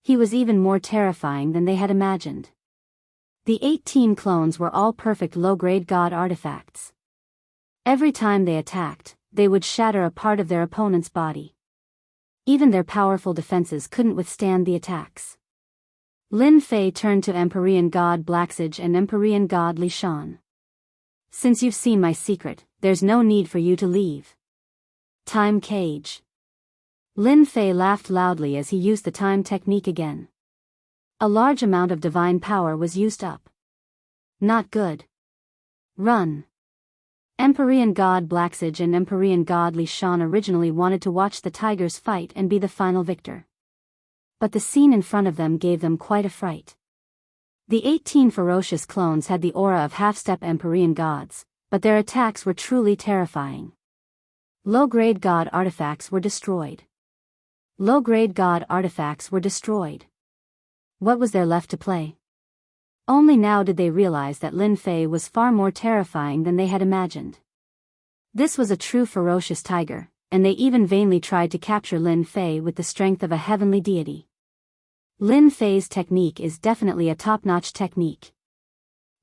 He was even more terrifying than they had imagined. The 18 clones were all perfect low-grade god artifacts. Every time they attacked, they would shatter a part of their opponent's body. Even their powerful defenses couldn't withstand the attacks. Lin Fei turned to Empyrean god Blacksage and Empyrean god Lishan. Since you've seen my secret, there's no need for you to leave. Time cage. Lin Fei laughed loudly as he used the time technique again. A large amount of divine power was used up. Not good. Run. Empyrean god Blacksage and Empyrean god Lishan originally wanted to watch the tigers fight and be the final victor. But the scene in front of them gave them quite a fright. The 18 ferocious clones had the aura of half-step Empyrean gods, but their attacks were truly terrifying. Low-grade god artifacts were destroyed. Low-grade god artifacts were destroyed. What was there left to play? Only now did they realize that Lin Fei was far more terrifying than they had imagined. This was a true ferocious tiger, and they even vainly tried to capture Lin Fei with the strength of a heavenly deity. Lin Fei's technique is definitely a top-notch technique.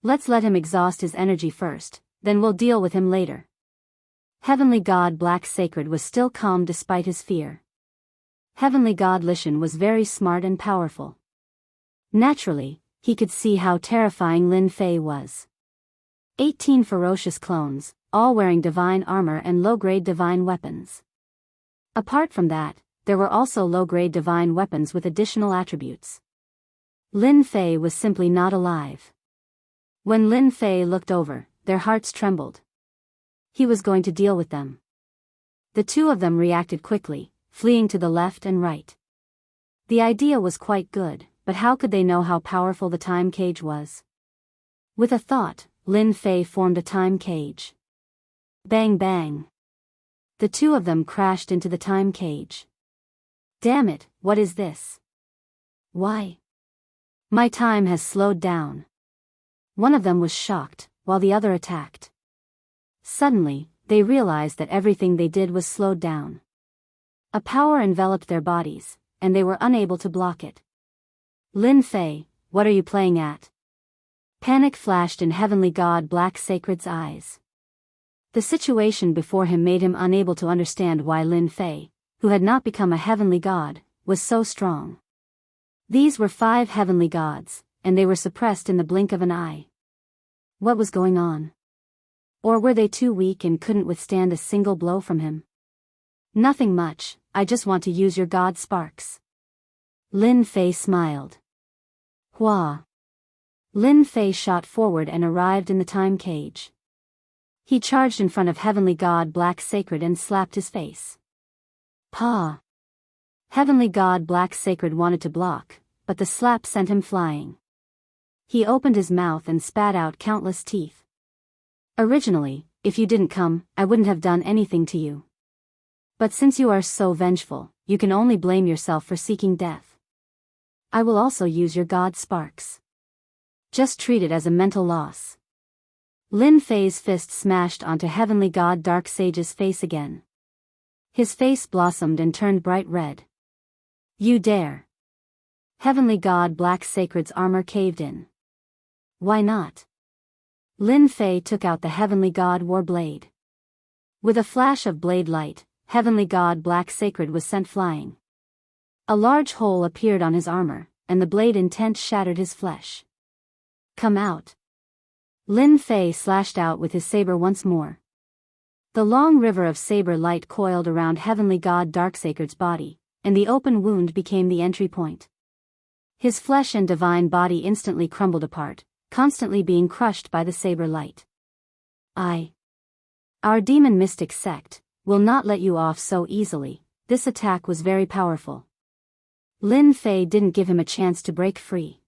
Let's let him exhaust his energy first, then we'll deal with him later. Heavenly God Black Sacred was still calm despite his fear. Heavenly God Lishan was very smart and powerful. Naturally, he could see how terrifying Lin Fei was. 18 ferocious clones, all wearing divine armor and low-grade divine weapons. Apart from that, there were also low-grade divine weapons with additional attributes. Lin Fei was simply not alive. When Lin Fei looked over, their hearts trembled. He was going to deal with them. The two of them reacted quickly, fleeing to the left and right. The idea was quite good, but how could they know how powerful the time cage was? With a thought, Lin Fei formed a time cage. Bang bang. The two of them crashed into the time cage. Damn it, what is this? Why? My time has slowed down. One of them was shocked, while the other attacked. Suddenly, they realized that everything they did was slowed down. A power enveloped their bodies, and they were unable to block it. Lin Fei, what are you playing at? Panic flashed in Heavenly God Black Sacred's eyes. The situation before him made him unable to understand why Lin Fei, who had not become a heavenly god, was so strong. These were 5 heavenly gods, and they were suppressed in the blink of an eye. What was going on? Or were they too weak and couldn't withstand a single blow from him? Nothing much, I just want to use your god sparks. Lin Fei smiled. Hua. Lin Fei shot forward and arrived in the time cage. He charged in front of Heavenly God Black Sacred and slapped his face. Pa. Heavenly God Black Sacred wanted to block, but the slap sent him flying. He opened his mouth and spat out countless teeth. Originally, if you didn't come, I wouldn't have done anything to you. But since you are so vengeful, you can only blame yourself for seeking death. I will also use your god sparks. Just treat it as a mental loss. Lin Fei's fist smashed onto Heavenly God Dark Sage's face again. His face blossomed and turned bright red. You dare. Heavenly God Black Sacred's armor caved in. Why not? Lin Fei took out the Heavenly God War Blade. With a flash of blade light, Heavenly God Black Sacred was sent flying. A large hole appeared on his armor, and the blade intent shattered his flesh. Come out. Lin Fei slashed out with his saber once more. The long river of saber light coiled around Heavenly God Darksacred's body, and the open wound became the entry point. His flesh and divine body instantly crumbled apart, constantly being crushed by the saber light. Our demon mystic sect will not let you off so easily. This attack was very powerful. Lin Fei didn't give him a chance to break free.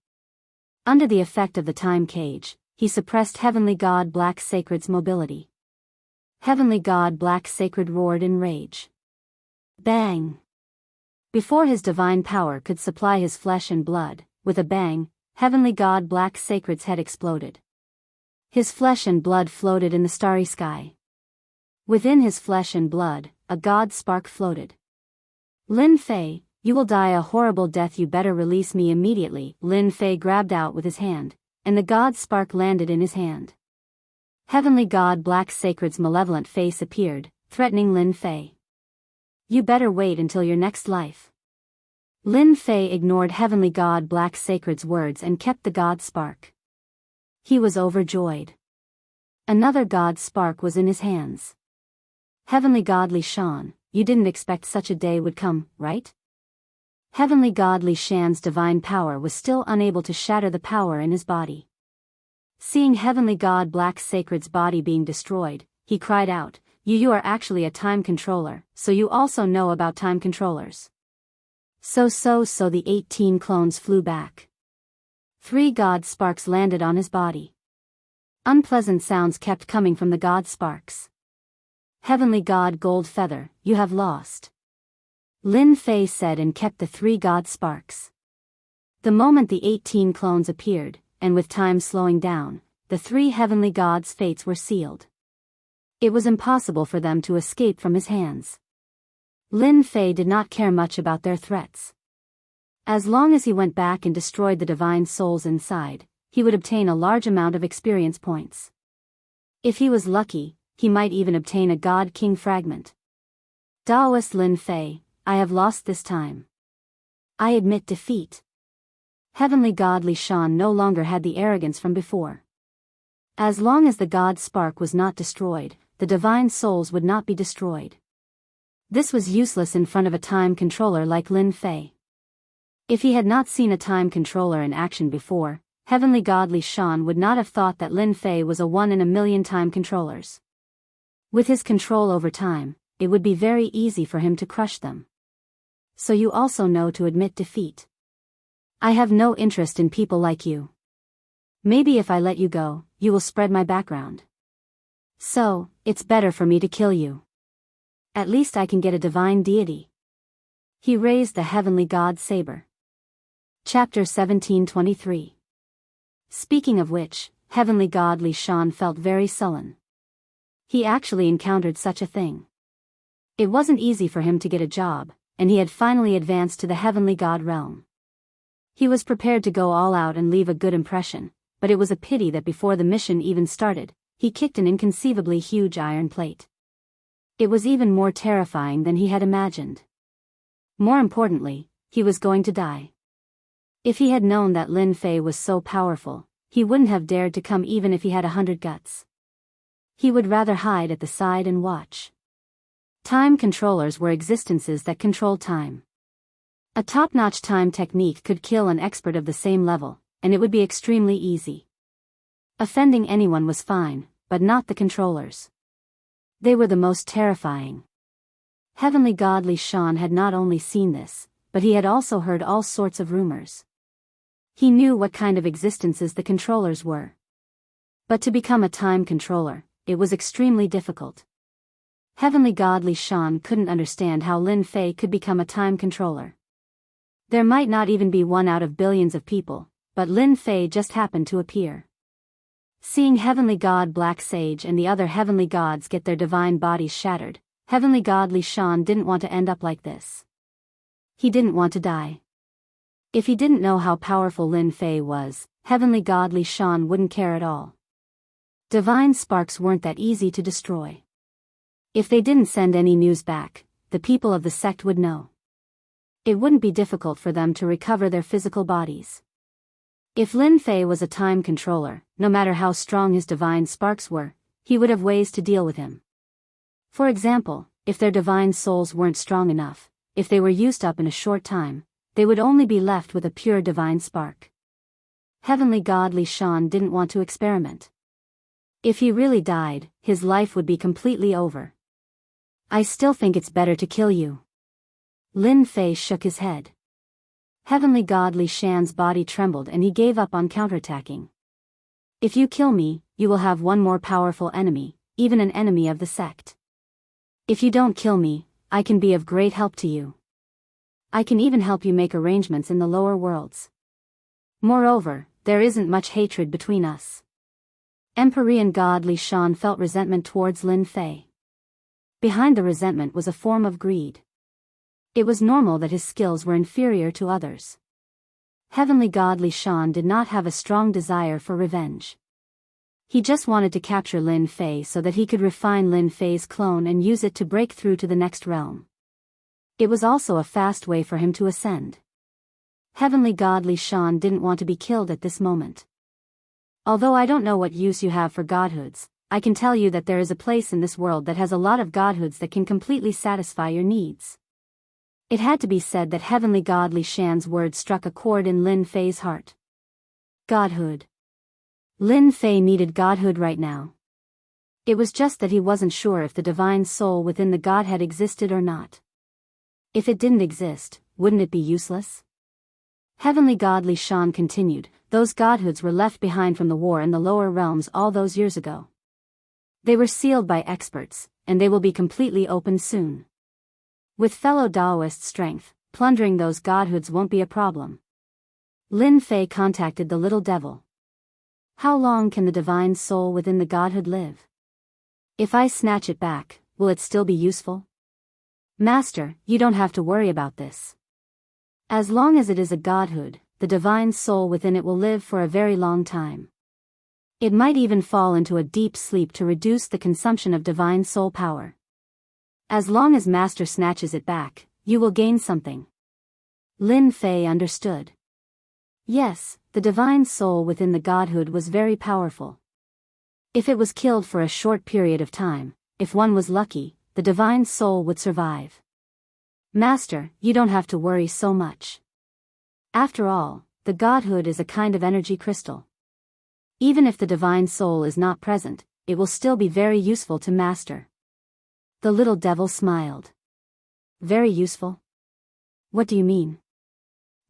Under the effect of the time cage, he suppressed Heavenly God Black Sacred's mobility. Heavenly God Black Sacred roared in rage. Bang! Before his divine power could supply his flesh and blood, with a bang, Heavenly God Black Sacred's head exploded. His flesh and blood floated in the starry sky. Within his flesh and blood, a god spark floated. Lin Fei, you will die a horrible death, you better release me immediately. Lin Fei grabbed out with his hand, and the god spark landed in his hand. Heavenly God Black Sacred's malevolent face appeared, threatening Lin Fei. You better wait until your next life. Lin Fei ignored Heavenly God Black Sacred's words and kept the god spark. He was overjoyed. Another god spark was in his hands. Heavenly God Li Shan, you didn't expect such a day would come, right? Heavenly God Li Shan's divine power was still unable to shatter the power in his body. Seeing Heavenly God Black Sacred's body being destroyed, he cried out, You are actually a time controller, so you also know about time controllers. So the 18 clones flew back. 3 god sparks landed on his body. Unpleasant sounds kept coming from the god sparks. Heavenly God Gold Feather, you have lost. Lin Fei said and kept the 3 god sparks. The moment the 18 clones appeared, and with time slowing down, the 3 heavenly gods' fates were sealed. It was impossible for them to escape from his hands. Lin Fei did not care much about their threats. As long as he went back and destroyed the divine souls inside, he would obtain a large amount of experience points. If he was lucky, he might even obtain a God King fragment. Daoist Lin Fei, I have lost this time. I admit defeat. Heavenly God Li Shan no longer had the arrogance from before. As long as the God spark was not destroyed, the divine souls would not be destroyed. This was useless in front of a time controller like Lin Fei. If he had not seen a time controller in action before, Heavenly God Li Shan would not have thought that Lin Fei was a 1 in a million time controllers. With his control over time, it would be very easy for him to crush them. So you also know to admit defeat. I have no interest in people like you. Maybe if I let you go, you will spread my background. So, it's better for me to kill you. At least I can get a divine deity. He raised the Heavenly God Saber. Chapter 1723. Speaking of which, Heavenly God Li Shan felt very sullen. He actually encountered such a thing. It wasn't easy for him to get a job, and he had finally advanced to the Heavenly God realm. He was prepared to go all out and leave a good impression, but it was a pity that before the mission even started, he kicked an inconceivably huge iron plate. It was even more terrifying than he had imagined. More importantly, he was going to die. If he had known that Lin Fei was so powerful, he wouldn't have dared to come even if he had 100 guts. He would rather hide at the side and watch. Time controllers were existences that controlled time. A top-notch time technique could kill an expert of the same level, and it would be extremely easy. Offending anyone was fine, but not the controllers. They were the most terrifying. Heavenly God Li Shan had not only seen this, but he had also heard all sorts of rumors. He knew what kind of existences the controllers were. But to become a time controller, it was extremely difficult. Heavenly God Li Shan couldn't understand how Lin Fei could become a time controller. There might not even be one out of billions of people, but Lin Fei just happened to appear. Seeing Heavenly God Black Sage and the other heavenly gods get their divine bodies shattered, Heavenly God Li Shan didn't want to end up like this. He didn't want to die. If he didn't know how powerful Lin Fei was, Heavenly God Li Shan wouldn't care at all. Divine sparks weren't that easy to destroy. If they didn't send any news back, the people of the sect would know. It wouldn't be difficult for them to recover their physical bodies. If Lin Fei was a time controller, no matter how strong his divine sparks were, he would have ways to deal with him. For example, if their divine souls weren't strong enough, if they were used up in a short time, they would only be left with a pure divine spark. Heavenly God Li Shan didn't want to experiment. If he really died, his life would be completely over. I still think it's better to kill you. Lin Fei shook his head. Heavenly God Li Shan's body trembled and he gave up on counterattacking. If you kill me, you will have one more powerful enemy, even an enemy of the sect. If you don't kill me, I can be of great help to you. I can even help you make arrangements in the lower worlds. Moreover, there isn't much hatred between us. Empyrean God Li Shan felt resentment towards Lin Fei. Behind the resentment was a form of greed. It was normal that his skills were inferior to others. Heavenly God Li Shan did not have a strong desire for revenge. He just wanted to capture Lin Fei so that he could refine Lin Fei's clone and use it to break through to the next realm. It was also a fast way for him to ascend. Heavenly God Li Shan didn't want to be killed at this moment. Although I don't know what use you have for godhoods, I can tell you that there is a place in this world that has a lot of godhoods that can completely satisfy your needs. It had to be said that Heavenly God Li Shan's words struck a chord in Lin Fei's heart. Godhood. Lin Fei needed godhood right now. It was just that he wasn't sure if the divine soul within the godhead existed or not. If it didn't exist, wouldn't it be useless? Heavenly God Li Shan continued, those godhoods were left behind from the war in the lower realms all those years ago. They were sealed by experts, and they will be completely opened soon. With fellow Taoist strength, plundering those godhoods won't be a problem. Lin Fei contacted the little devil. How long can the divine soul within the godhood live? If I snatch it back, will it still be useful? Master, you don't have to worry about this. As long as it is a godhood, the divine soul within it will live for a very long time. It might even fall into a deep sleep to reduce the consumption of divine soul power. As long as Master snatches it back, you will gain something. Lin Fei understood. Yes, the divine soul within the godhood was very powerful. If it was killed for a short period of time, if one was lucky, the divine soul would survive. Master, you don't have to worry so much. After all, the godhood is a kind of energy crystal. Even if the divine soul is not present, it will still be very useful to Master. The little devil smiled. Very useful? What do you mean?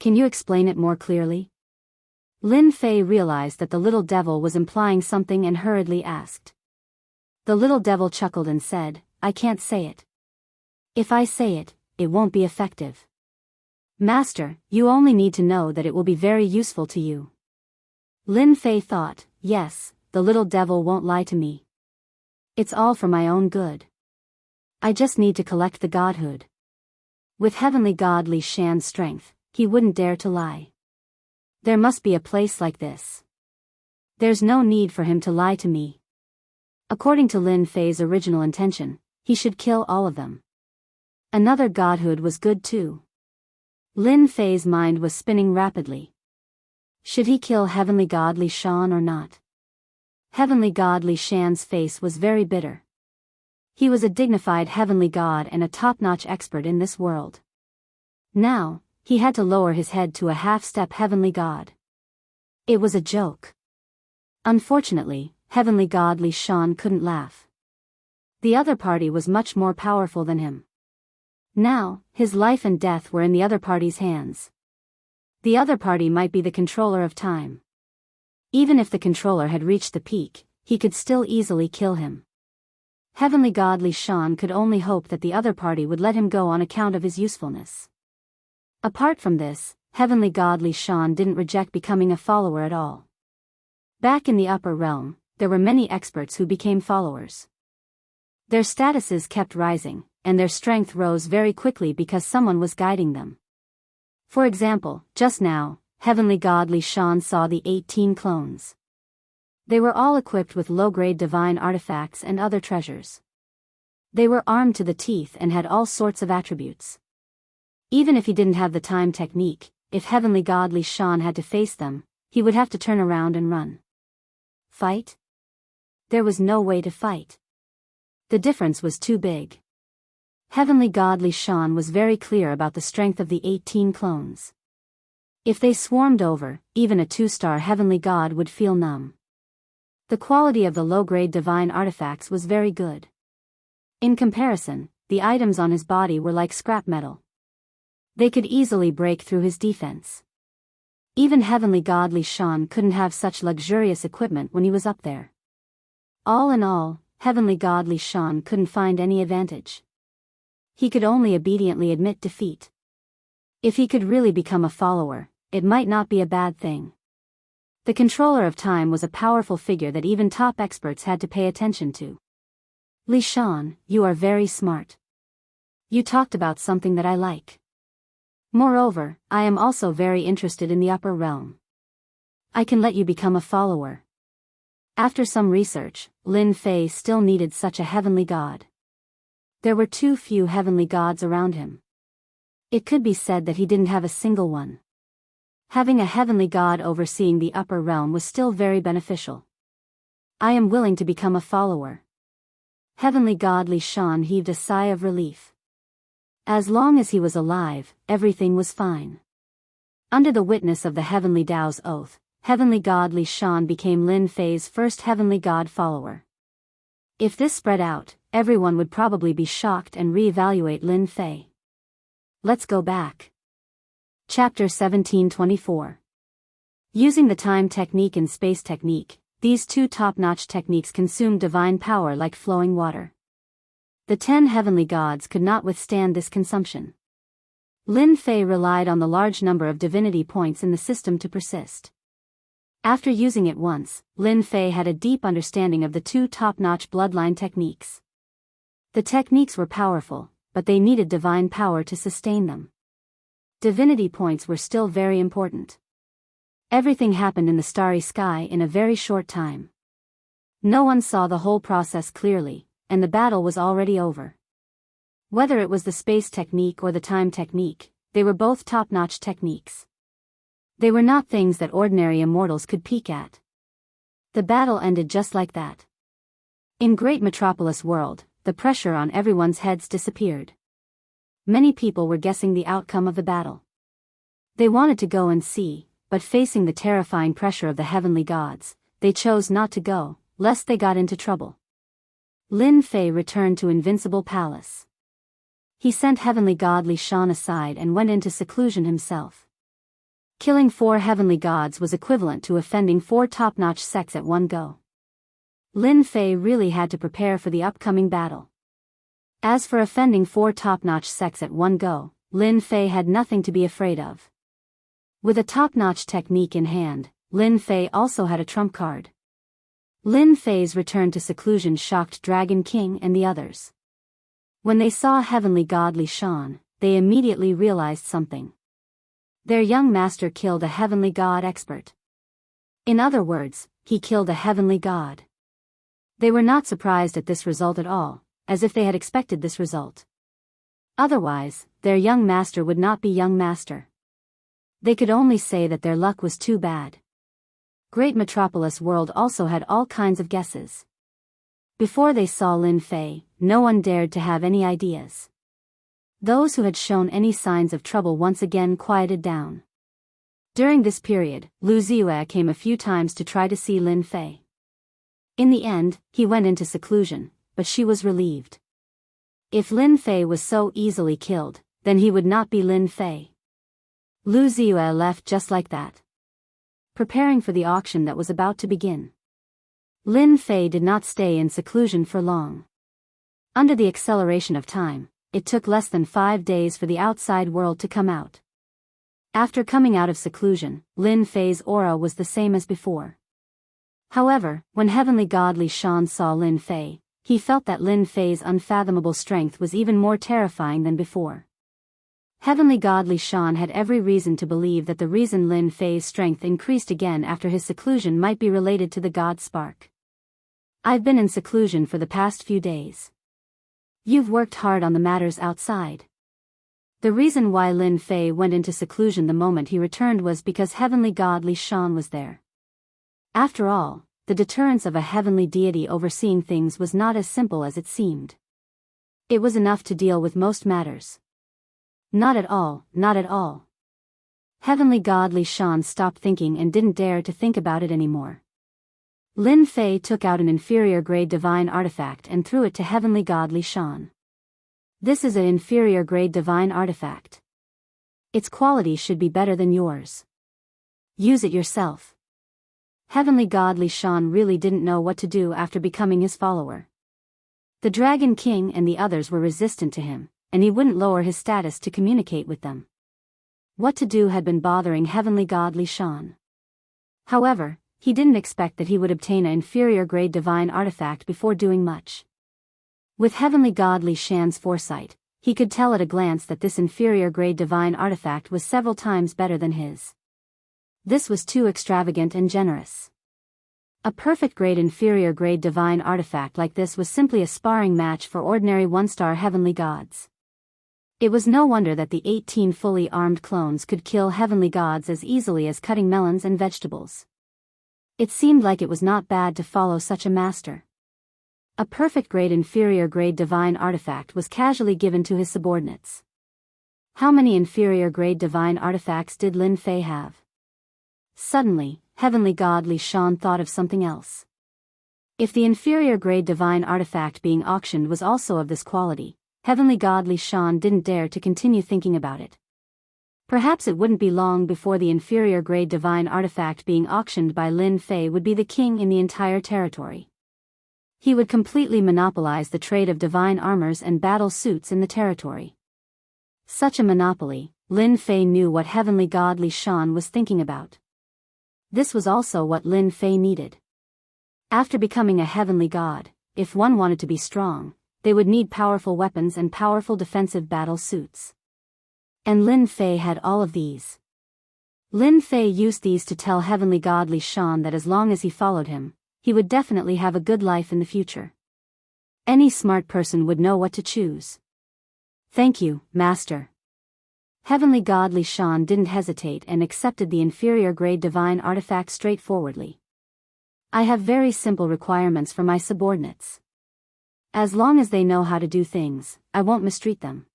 Can you explain it more clearly? Lin Fei realized that the little devil was implying something and hurriedly asked. The little devil chuckled and said, I can't say it. If I say it, it won't be effective. Master, you only need to know that it will be very useful to you. Lin Fei thought, yes, the little devil won't lie to me. It's all for my own good. I just need to collect the godhood. With Heavenly God Li Shan's strength, he wouldn't dare to lie. There must be a place like this. There's no need for him to lie to me. According to Lin Fei's original intention, he should kill all of them. Another godhood was good too. Lin Fei's mind was spinning rapidly. Should he kill Heavenly God Li Shan or not? Heavenly God Li Shan's face was very bitter. He was a dignified heavenly god and a top-notch expert in this world. Now, he had to lower his head to a half-step heavenly god. It was a joke. Unfortunately, Heavenly God Li Shan couldn't laugh. The other party was much more powerful than him. Now, his life and death were in the other party's hands. The other party might be the controller of time. Even if the controller had reached the peak, he could still easily kill him. Heavenly God Li Shan could only hope that the other party would let him go on account of his usefulness. Apart from this, Heavenly God Li Shan didn't reject becoming a follower at all. Back in the upper realm, there were many experts who became followers. Their statuses kept rising, and their strength rose very quickly because someone was guiding them. For example, just now, Heavenly God Li Shan saw the 18 clones. They were all equipped with low-grade divine artifacts and other treasures. They were armed to the teeth and had all sorts of attributes. Even if he didn't have the time technique, if Heavenly God Li Shan had to face them, he would have to turn around and run. Fight? There was no way to fight. The difference was too big. Heavenly God Li Shan was very clear about the strength of the 18 clones. If they swarmed over, even a 2-star heavenly god would feel numb. The quality of the low-grade divine artifacts was very good. In comparison, the items on his body were like scrap metal. They could easily break through his defense. Even Heavenly God Li Shan couldn't have such luxurious equipment when he was up there. All in all, Heavenly God Li Shan couldn't find any advantage. He could only obediently admit defeat. If he could really become a follower, it might not be a bad thing. The controller of time was a powerful figure that even top experts had to pay attention to. Li Shan, you are very smart. You talked about something that I like. Moreover, I am also very interested in the upper realm. I can let you become a follower. After some research, Lin Fei still needed such a heavenly god. There were too few heavenly gods around him. It could be said that he didn't have a single one. Having a heavenly god overseeing the upper realm was still very beneficial. I am willing to become a follower. Heavenly God Li Shan heaved a sigh of relief. As long as he was alive, everything was fine. Under the witness of the Heavenly Tao's oath, Heavenly God Li Shan became Lin Fei's first heavenly god follower. If this spread out, everyone would probably be shocked and re-evaluate Lin Fei. Let's go back. Chapter 1724. Using the time technique and space technique, these two top-notch techniques consumed divine power like flowing water. The 10 heavenly gods could not withstand this consumption. Lin Fei relied on the large number of divinity points in the system to persist. After using it once, Lin Fei had a deep understanding of the two top-notch bloodline techniques. The techniques were powerful, but they needed divine power to sustain them. Divinity points were still very important. Everything happened in the starry sky in a very short time. No one saw the whole process clearly, and the battle was already over. Whether it was the space technique or the time technique, they were both top-notch techniques. They were not things that ordinary immortals could peek at. The battle ended just like that. In Great Metropolis World, the pressure on everyone's heads disappeared. Many people were guessing the outcome of the battle. They wanted to go and see, but facing the terrifying pressure of the heavenly gods, they chose not to go, lest they got into trouble. Lin Fei returned to Invincible Palace. He sent Heavenly God Li Shan aside and went into seclusion himself. Killing 4 heavenly gods was equivalent to offending 4 top-notch sects at one go. Lin Fei really had to prepare for the upcoming battle. As for offending 4 top-notch sects at one go, Lin Fei had nothing to be afraid of. With a top-notch technique in hand, Lin Fei also had a trump card. Lin Fei's return to seclusion shocked Dragon King and the others. When they saw Heavenly God Li Shan, they immediately realized something. Their young master killed a heavenly god expert. In other words, he killed a heavenly god. They were not surprised at this result at all, as if they had expected this result. Otherwise, their young master would not be young master. They could only say that their luck was too bad. Great Metropolis World also had all kinds of guesses. Before they saw Lin Fei, no one dared to have any ideas. Those who had shown any signs of trouble once again quieted down. During this period, Lu Ziyue came a few times to try to see Lin Fei. In the end, he went into seclusion, but she was relieved. If Lin Fei was so easily killed, then he would not be Lin Fei. Lu Ziyue left just like that, preparing for the auction that was about to begin. Lin Fei did not stay in seclusion for long. Under the acceleration of time, it took less than 5 days for the outside world to come out. After coming out of seclusion, Lin Fei's aura was the same as before. However, when Heavenly God Li Shan saw Lin Fei, he felt that Lin Fei's unfathomable strength was even more terrifying than before. Heavenly God Li Shan had every reason to believe that the reason Lin Fei's strength increased again after his seclusion might be related to the God Spark. I've been in seclusion for the past few days. You've worked hard on the matters outside. The reason why Lin Fei went into seclusion the moment he returned was because heavenly god Li Shan was there. After all, the deterrence of a heavenly deity overseeing things was not as simple as it seemed. It was enough to deal with most matters. Not at all, not at all. Heavenly god Li Shan stopped thinking and didn't dare to think about it anymore. Lin Fei took out an inferior grade divine artifact and threw it to heavenly god Li Shan. This is an inferior grade divine artifact. Its quality should be better than yours. Use it yourself. Heavenly god Li Shan really didn't know what to do after becoming his follower. The Dragon King and the others were resistant to him, and he wouldn't lower his status to communicate with them. What to do had been bothering heavenly god Li Shan. However, he didn't expect that he would obtain an inferior grade divine artifact before doing much. With heavenly god Li Shan's foresight, he could tell at a glance that this inferior grade divine artifact was several times better than his. This was too extravagant and generous. A perfect grade inferior grade divine artifact like this was simply a sparring match for ordinary one-star heavenly gods. It was no wonder that the 18 fully armed clones could kill heavenly gods as easily as cutting melons and vegetables. It seemed like it was not bad to follow such a master. A perfect grade inferior grade divine artifact was casually given to his subordinates. How many inferior grade divine artifacts did Lin Fei have? Suddenly, heavenly god Li Shan thought of something else. If the inferior grade divine artifact being auctioned was also of this quality, heavenly god Li Shan didn't dare to continue thinking about it. Perhaps it wouldn't be long before the inferior grade divine artifact being auctioned by Lin Fei would be the king in the entire territory. He would completely monopolize the trade of divine armors and battle suits in the territory. Such a monopoly, Lin Fei knew what heavenly god Li Shan was thinking about. This was also what Lin Fei needed. After becoming a heavenly god, if one wanted to be strong, they would need powerful weapons and powerful defensive battle suits. And Lin Fei had all of these. Lin Fei used these to tell heavenly god Li Shan that as long as he followed him, he would definitely have a good life in the future. Any smart person would know what to choose. Thank you, Master. Heavenly god Li Shan didn't hesitate and accepted the inferior grade divine artifact straightforwardly. I have very simple requirements for my subordinates. As long as they know how to do things, I won't mistreat them.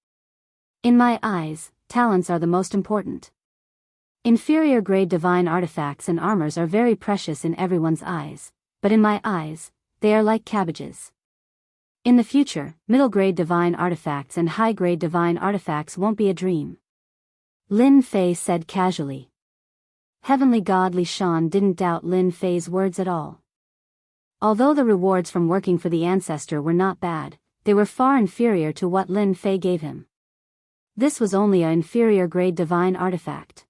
In my eyes, talents are the most important. Inferior grade divine artifacts and armors are very precious in everyone's eyes, but in my eyes, they are like cabbages. In the future, middle grade divine artifacts and high grade divine artifacts won't be a dream. Lin Fei said casually. Heavenly god Li Shan didn't doubt Lin Fei's words at all. Although the rewards from working for the ancestor were not bad, they were far inferior to what Lin Fei gave him. This was only an inferior grade divine artifact.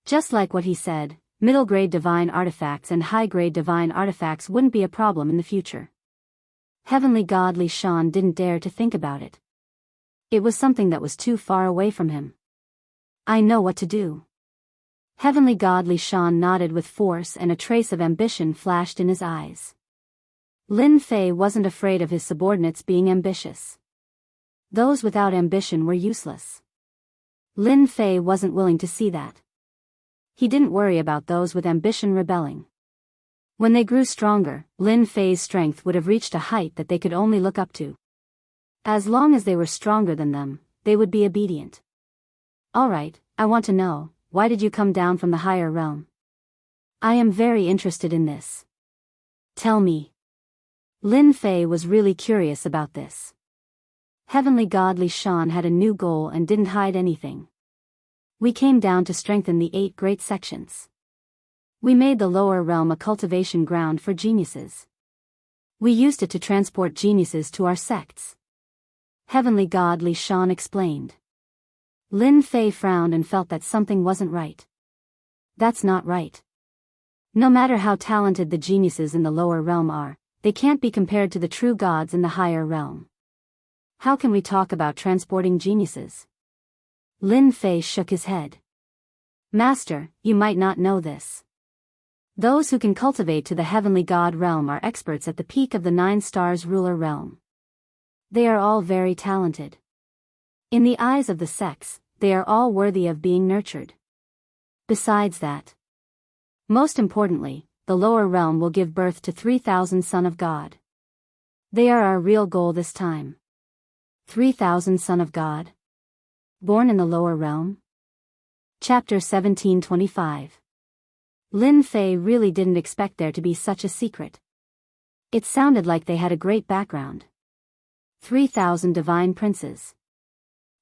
Just like what he said, middle grade divine artifacts and high grade divine artifacts wouldn't be a problem in the future. Heavenly god Li Shan didn't dare to think about it. It was something that was too far away from him. I know what to do. Heavenly god Li Shan nodded with force and a trace of ambition flashed in his eyes. Lin Fei wasn't afraid of his subordinates being ambitious. Those without ambition were useless. Lin Fei wasn't willing to see that. He didn't worry about those with ambition rebelling. When they grew stronger, Lin Fei's strength would have reached a height that they could only look up to. As long as they were stronger than them, they would be obedient. All right, I want to know, why did you come down from the higher realm? I am very interested in this. Tell me. Lin Fei was really curious about this. Heavenly god Li Shan had a new goal and didn't hide anything. We came down to strengthen the 8 great sections. We made the lower realm a cultivation ground for geniuses. We used it to transport geniuses to our sects. Heavenly god Li Shan explained. Lin Fei frowned and felt that something wasn't right. That's not right. No matter how talented the geniuses in the lower realm are, they can't be compared to the true gods in the higher realm. How can we talk about transporting geniuses? Lin Fei shook his head. Master, you might not know this. Those who can cultivate to the heavenly god realm are experts at the peak of the 9 stars ruler realm. They are all very talented. In the eyes of the sex, they are all worthy of being nurtured. Besides that, most importantly, the lower realm will give birth to 3,000 Son of God. They are our real goal this time. 3,000 Son of God? Born in the lower realm? Chapter 1725. Lin Fei really didn't expect there to be such a secret. It sounded like they had a great background. 3,000 divine princes.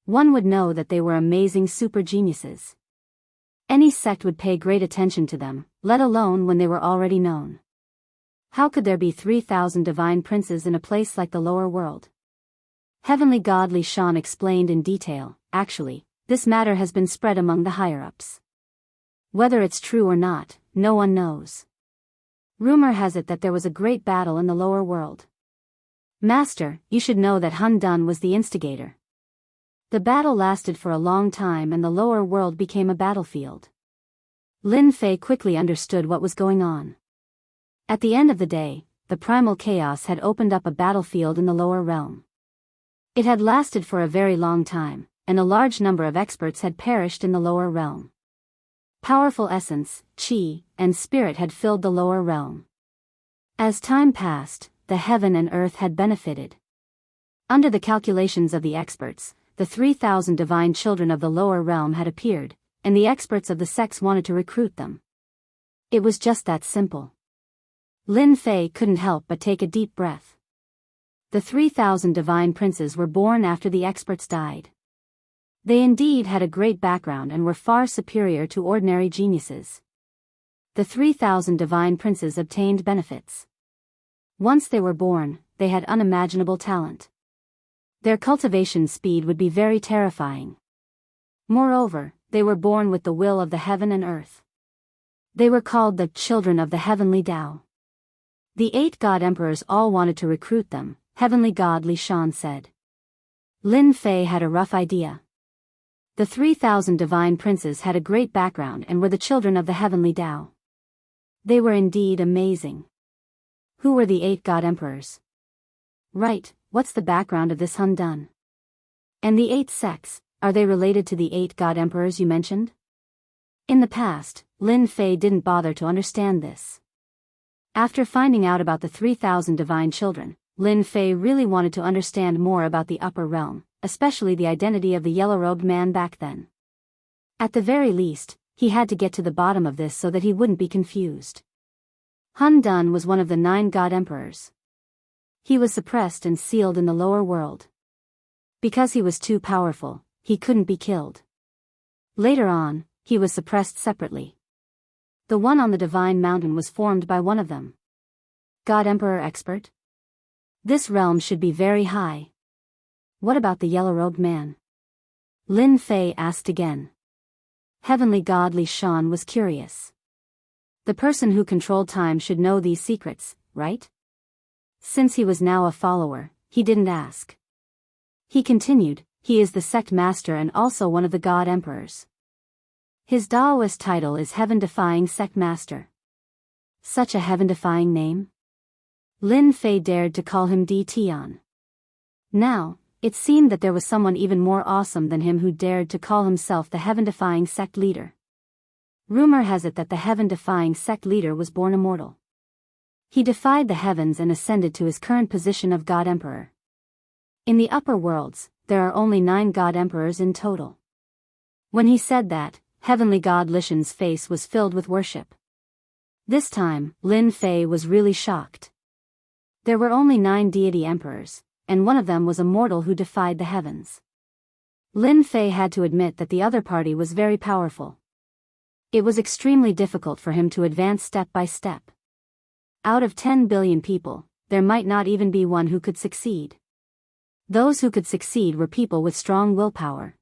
One would know that they were amazing super geniuses. Any sect would pay great attention to them, let alone when they were already known. How could there be 3,000 divine princes in a place like the lower world? Heavenly God Li Shan explained in detail. Actually, this matter has been spread among the higher-ups. Whether it's true or not, no one knows. Rumor has it that there was a great battle in the lower world. Master, you should know that Hun Dun was the instigator. The battle lasted for a long time and the lower world became a battlefield. Lin Fei quickly understood what was going on. At the end of the day, the primal chaos had opened up a battlefield in the lower realm. It had lasted for a very long time, and a large number of experts had perished in the lower realm. Powerful essence, qi, and spirit had filled the lower realm. As time passed, the heaven and earth had benefited. Under the calculations of the experts, the 3,000 divine children of the lower realm had appeared, and the experts of the sects wanted to recruit them. It was just that simple. Lin Fei couldn't help but take a deep breath. The 3,000 divine princes were born after the experts died. They indeed had a great background and were far superior to ordinary geniuses. The 3,000 divine princes obtained benefits. Once they were born, they had unimaginable talent. Their cultivation speed would be very terrifying. Moreover, they were born with the will of the heaven and earth. They were called the children of the heavenly Tao. The 8 god emperors all wanted to recruit them, Heavenly God Li Shan said. Lin Fei had a rough idea. The 3,000 divine princes had a great background and were the children of the heavenly Tao. They were indeed amazing. Who were the 8 god emperors? Right, what's the background of this Hun Dun? And the 8 sects, are they related to the 8 god emperors you mentioned? In the past, Lin Fei didn't bother to understand this. After finding out about the 3,000 divine children, Lin Fei really wanted to understand more about the upper realm, especially the identity of the yellow-robed man back then. At the very least, he had to get to the bottom of this so that he wouldn't be confused. Hun Dun was one of the 9 god emperors. He was suppressed and sealed in the lower world. Because he was too powerful, he couldn't be killed. Later on, he was suppressed separately. The one on the divine mountain was formed by one of them. God Emperor expert? This realm should be very high. What about the yellow-robed man? Lin Fei asked again. Heavenly God Li Shan was curious. The person who controlled time should know these secrets, right? Since he was now a follower, he didn't ask. He continued, he is the sect master and also one of the god emperors. His Taoist title is Heaven-Defying Sect Master. Such a heaven-defying name? Lin Fei dared to call him Di Tian. Now, it seemed that there was someone even more awesome than him who dared to call himself the heaven-defying sect leader. Rumor has it that the heaven-defying sect leader was born immortal. He defied the heavens and ascended to his current position of God Emperor. In the upper worlds, there are only 9 god emperors in total. When he said that, Heavenly God Li Shan's face was filled with worship. This time, Lin Fei was really shocked. There were only 9 deity emperors, and one of them was a mortal who defied the heavens. Lin Fei had to admit that the other party was very powerful. It was extremely difficult for him to advance step by step. Out of 10 billion people, there might not even be one who could succeed. Those who could succeed were people with strong willpower.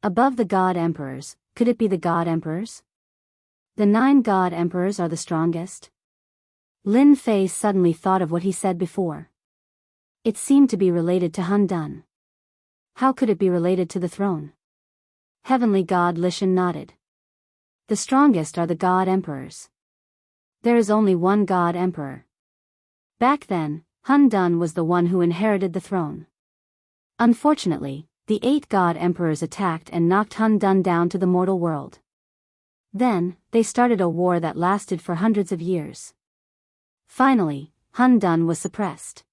Above the god emperors, could it be the god emperors? The 9 god emperors are the strongest? Lin Fei suddenly thought of what he said before. It seemed to be related to Hun Dun. How could it be related to the throne? Heavenly God Li Shan nodded. The strongest are the god emperors. There is only one god emperor. Back then, Hun Dun was the one who inherited the throne. Unfortunately, the 8 god emperors attacked and knocked Hun Dun down to the mortal world. Then, they started a war that lasted for hundreds of years. Finally, Hun Dun was suppressed.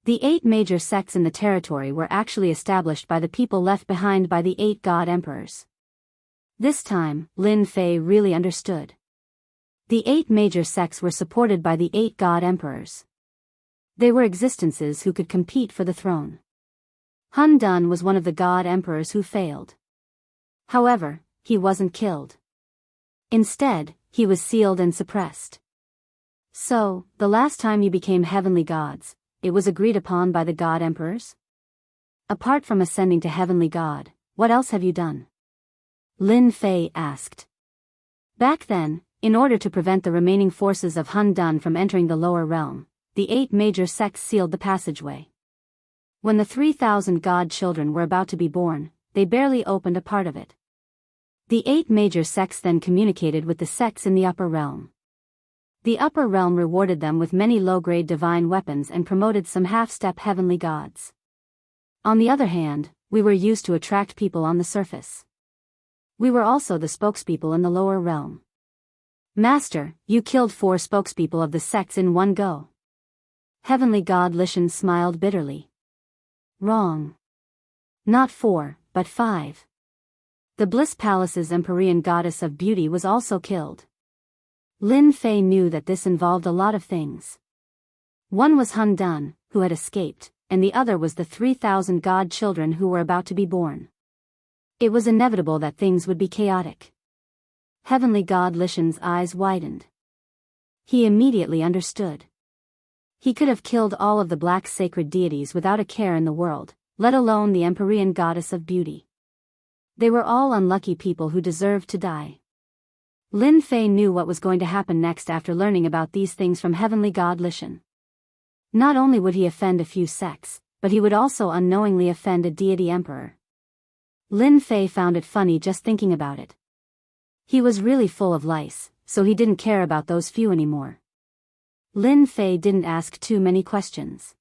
The 8 major sects in the territory were actually established by the people left behind by the 8 god emperors. This time, Lin Fei really understood. The 8 major sects were supported by the 8 god emperors. They were existences who could compete for the throne. Hun Dun was one of the god emperors who failed. However, he wasn't killed. Instead, he was sealed and suppressed. So, the last time you became heavenly gods, it was agreed upon by the god emperors? Apart from ascending to heavenly god, what else have you done? Lin Fei asked. Back then, in order to prevent the remaining forces of Hun Dun from entering the lower realm, the 8 major sects sealed the passageway. When the 3,000 god children were about to be born, they barely opened a part of it. The 8 major sects then communicated with the sects in the upper realm. The upper realm rewarded them with many low-grade divine weapons and promoted some half-step heavenly gods. On the other hand, we were used to attract people on the surface. We were also the spokespeople in the lower realm. Master, you killed 4 spokespeople of the sects in one go. Heavenly God Lishan smiled bitterly. Wrong. Not 4, but 5. The Bliss Palace's Empyrean goddess of beauty was also killed. Lin Fei knew that this involved a lot of things. One was Hun Dun, who had escaped, and the other was the 3,000 god children who were about to be born. It was inevitable that things would be chaotic. Heavenly God Lishan's eyes widened. He immediately understood. He could have killed all of the black sacred deities without a care in the world, let alone the Empyrean goddess of beauty. They were all unlucky people who deserved to die. Lin Fei knew what was going to happen next after learning about these things from Heavenly God Lishan. Not only would he offend a few sects, but he would also unknowingly offend a deity emperor. Lin Fei found it funny just thinking about it. He was really full of lice, so he didn't care about those few anymore. Lin Fei didn't ask too many questions.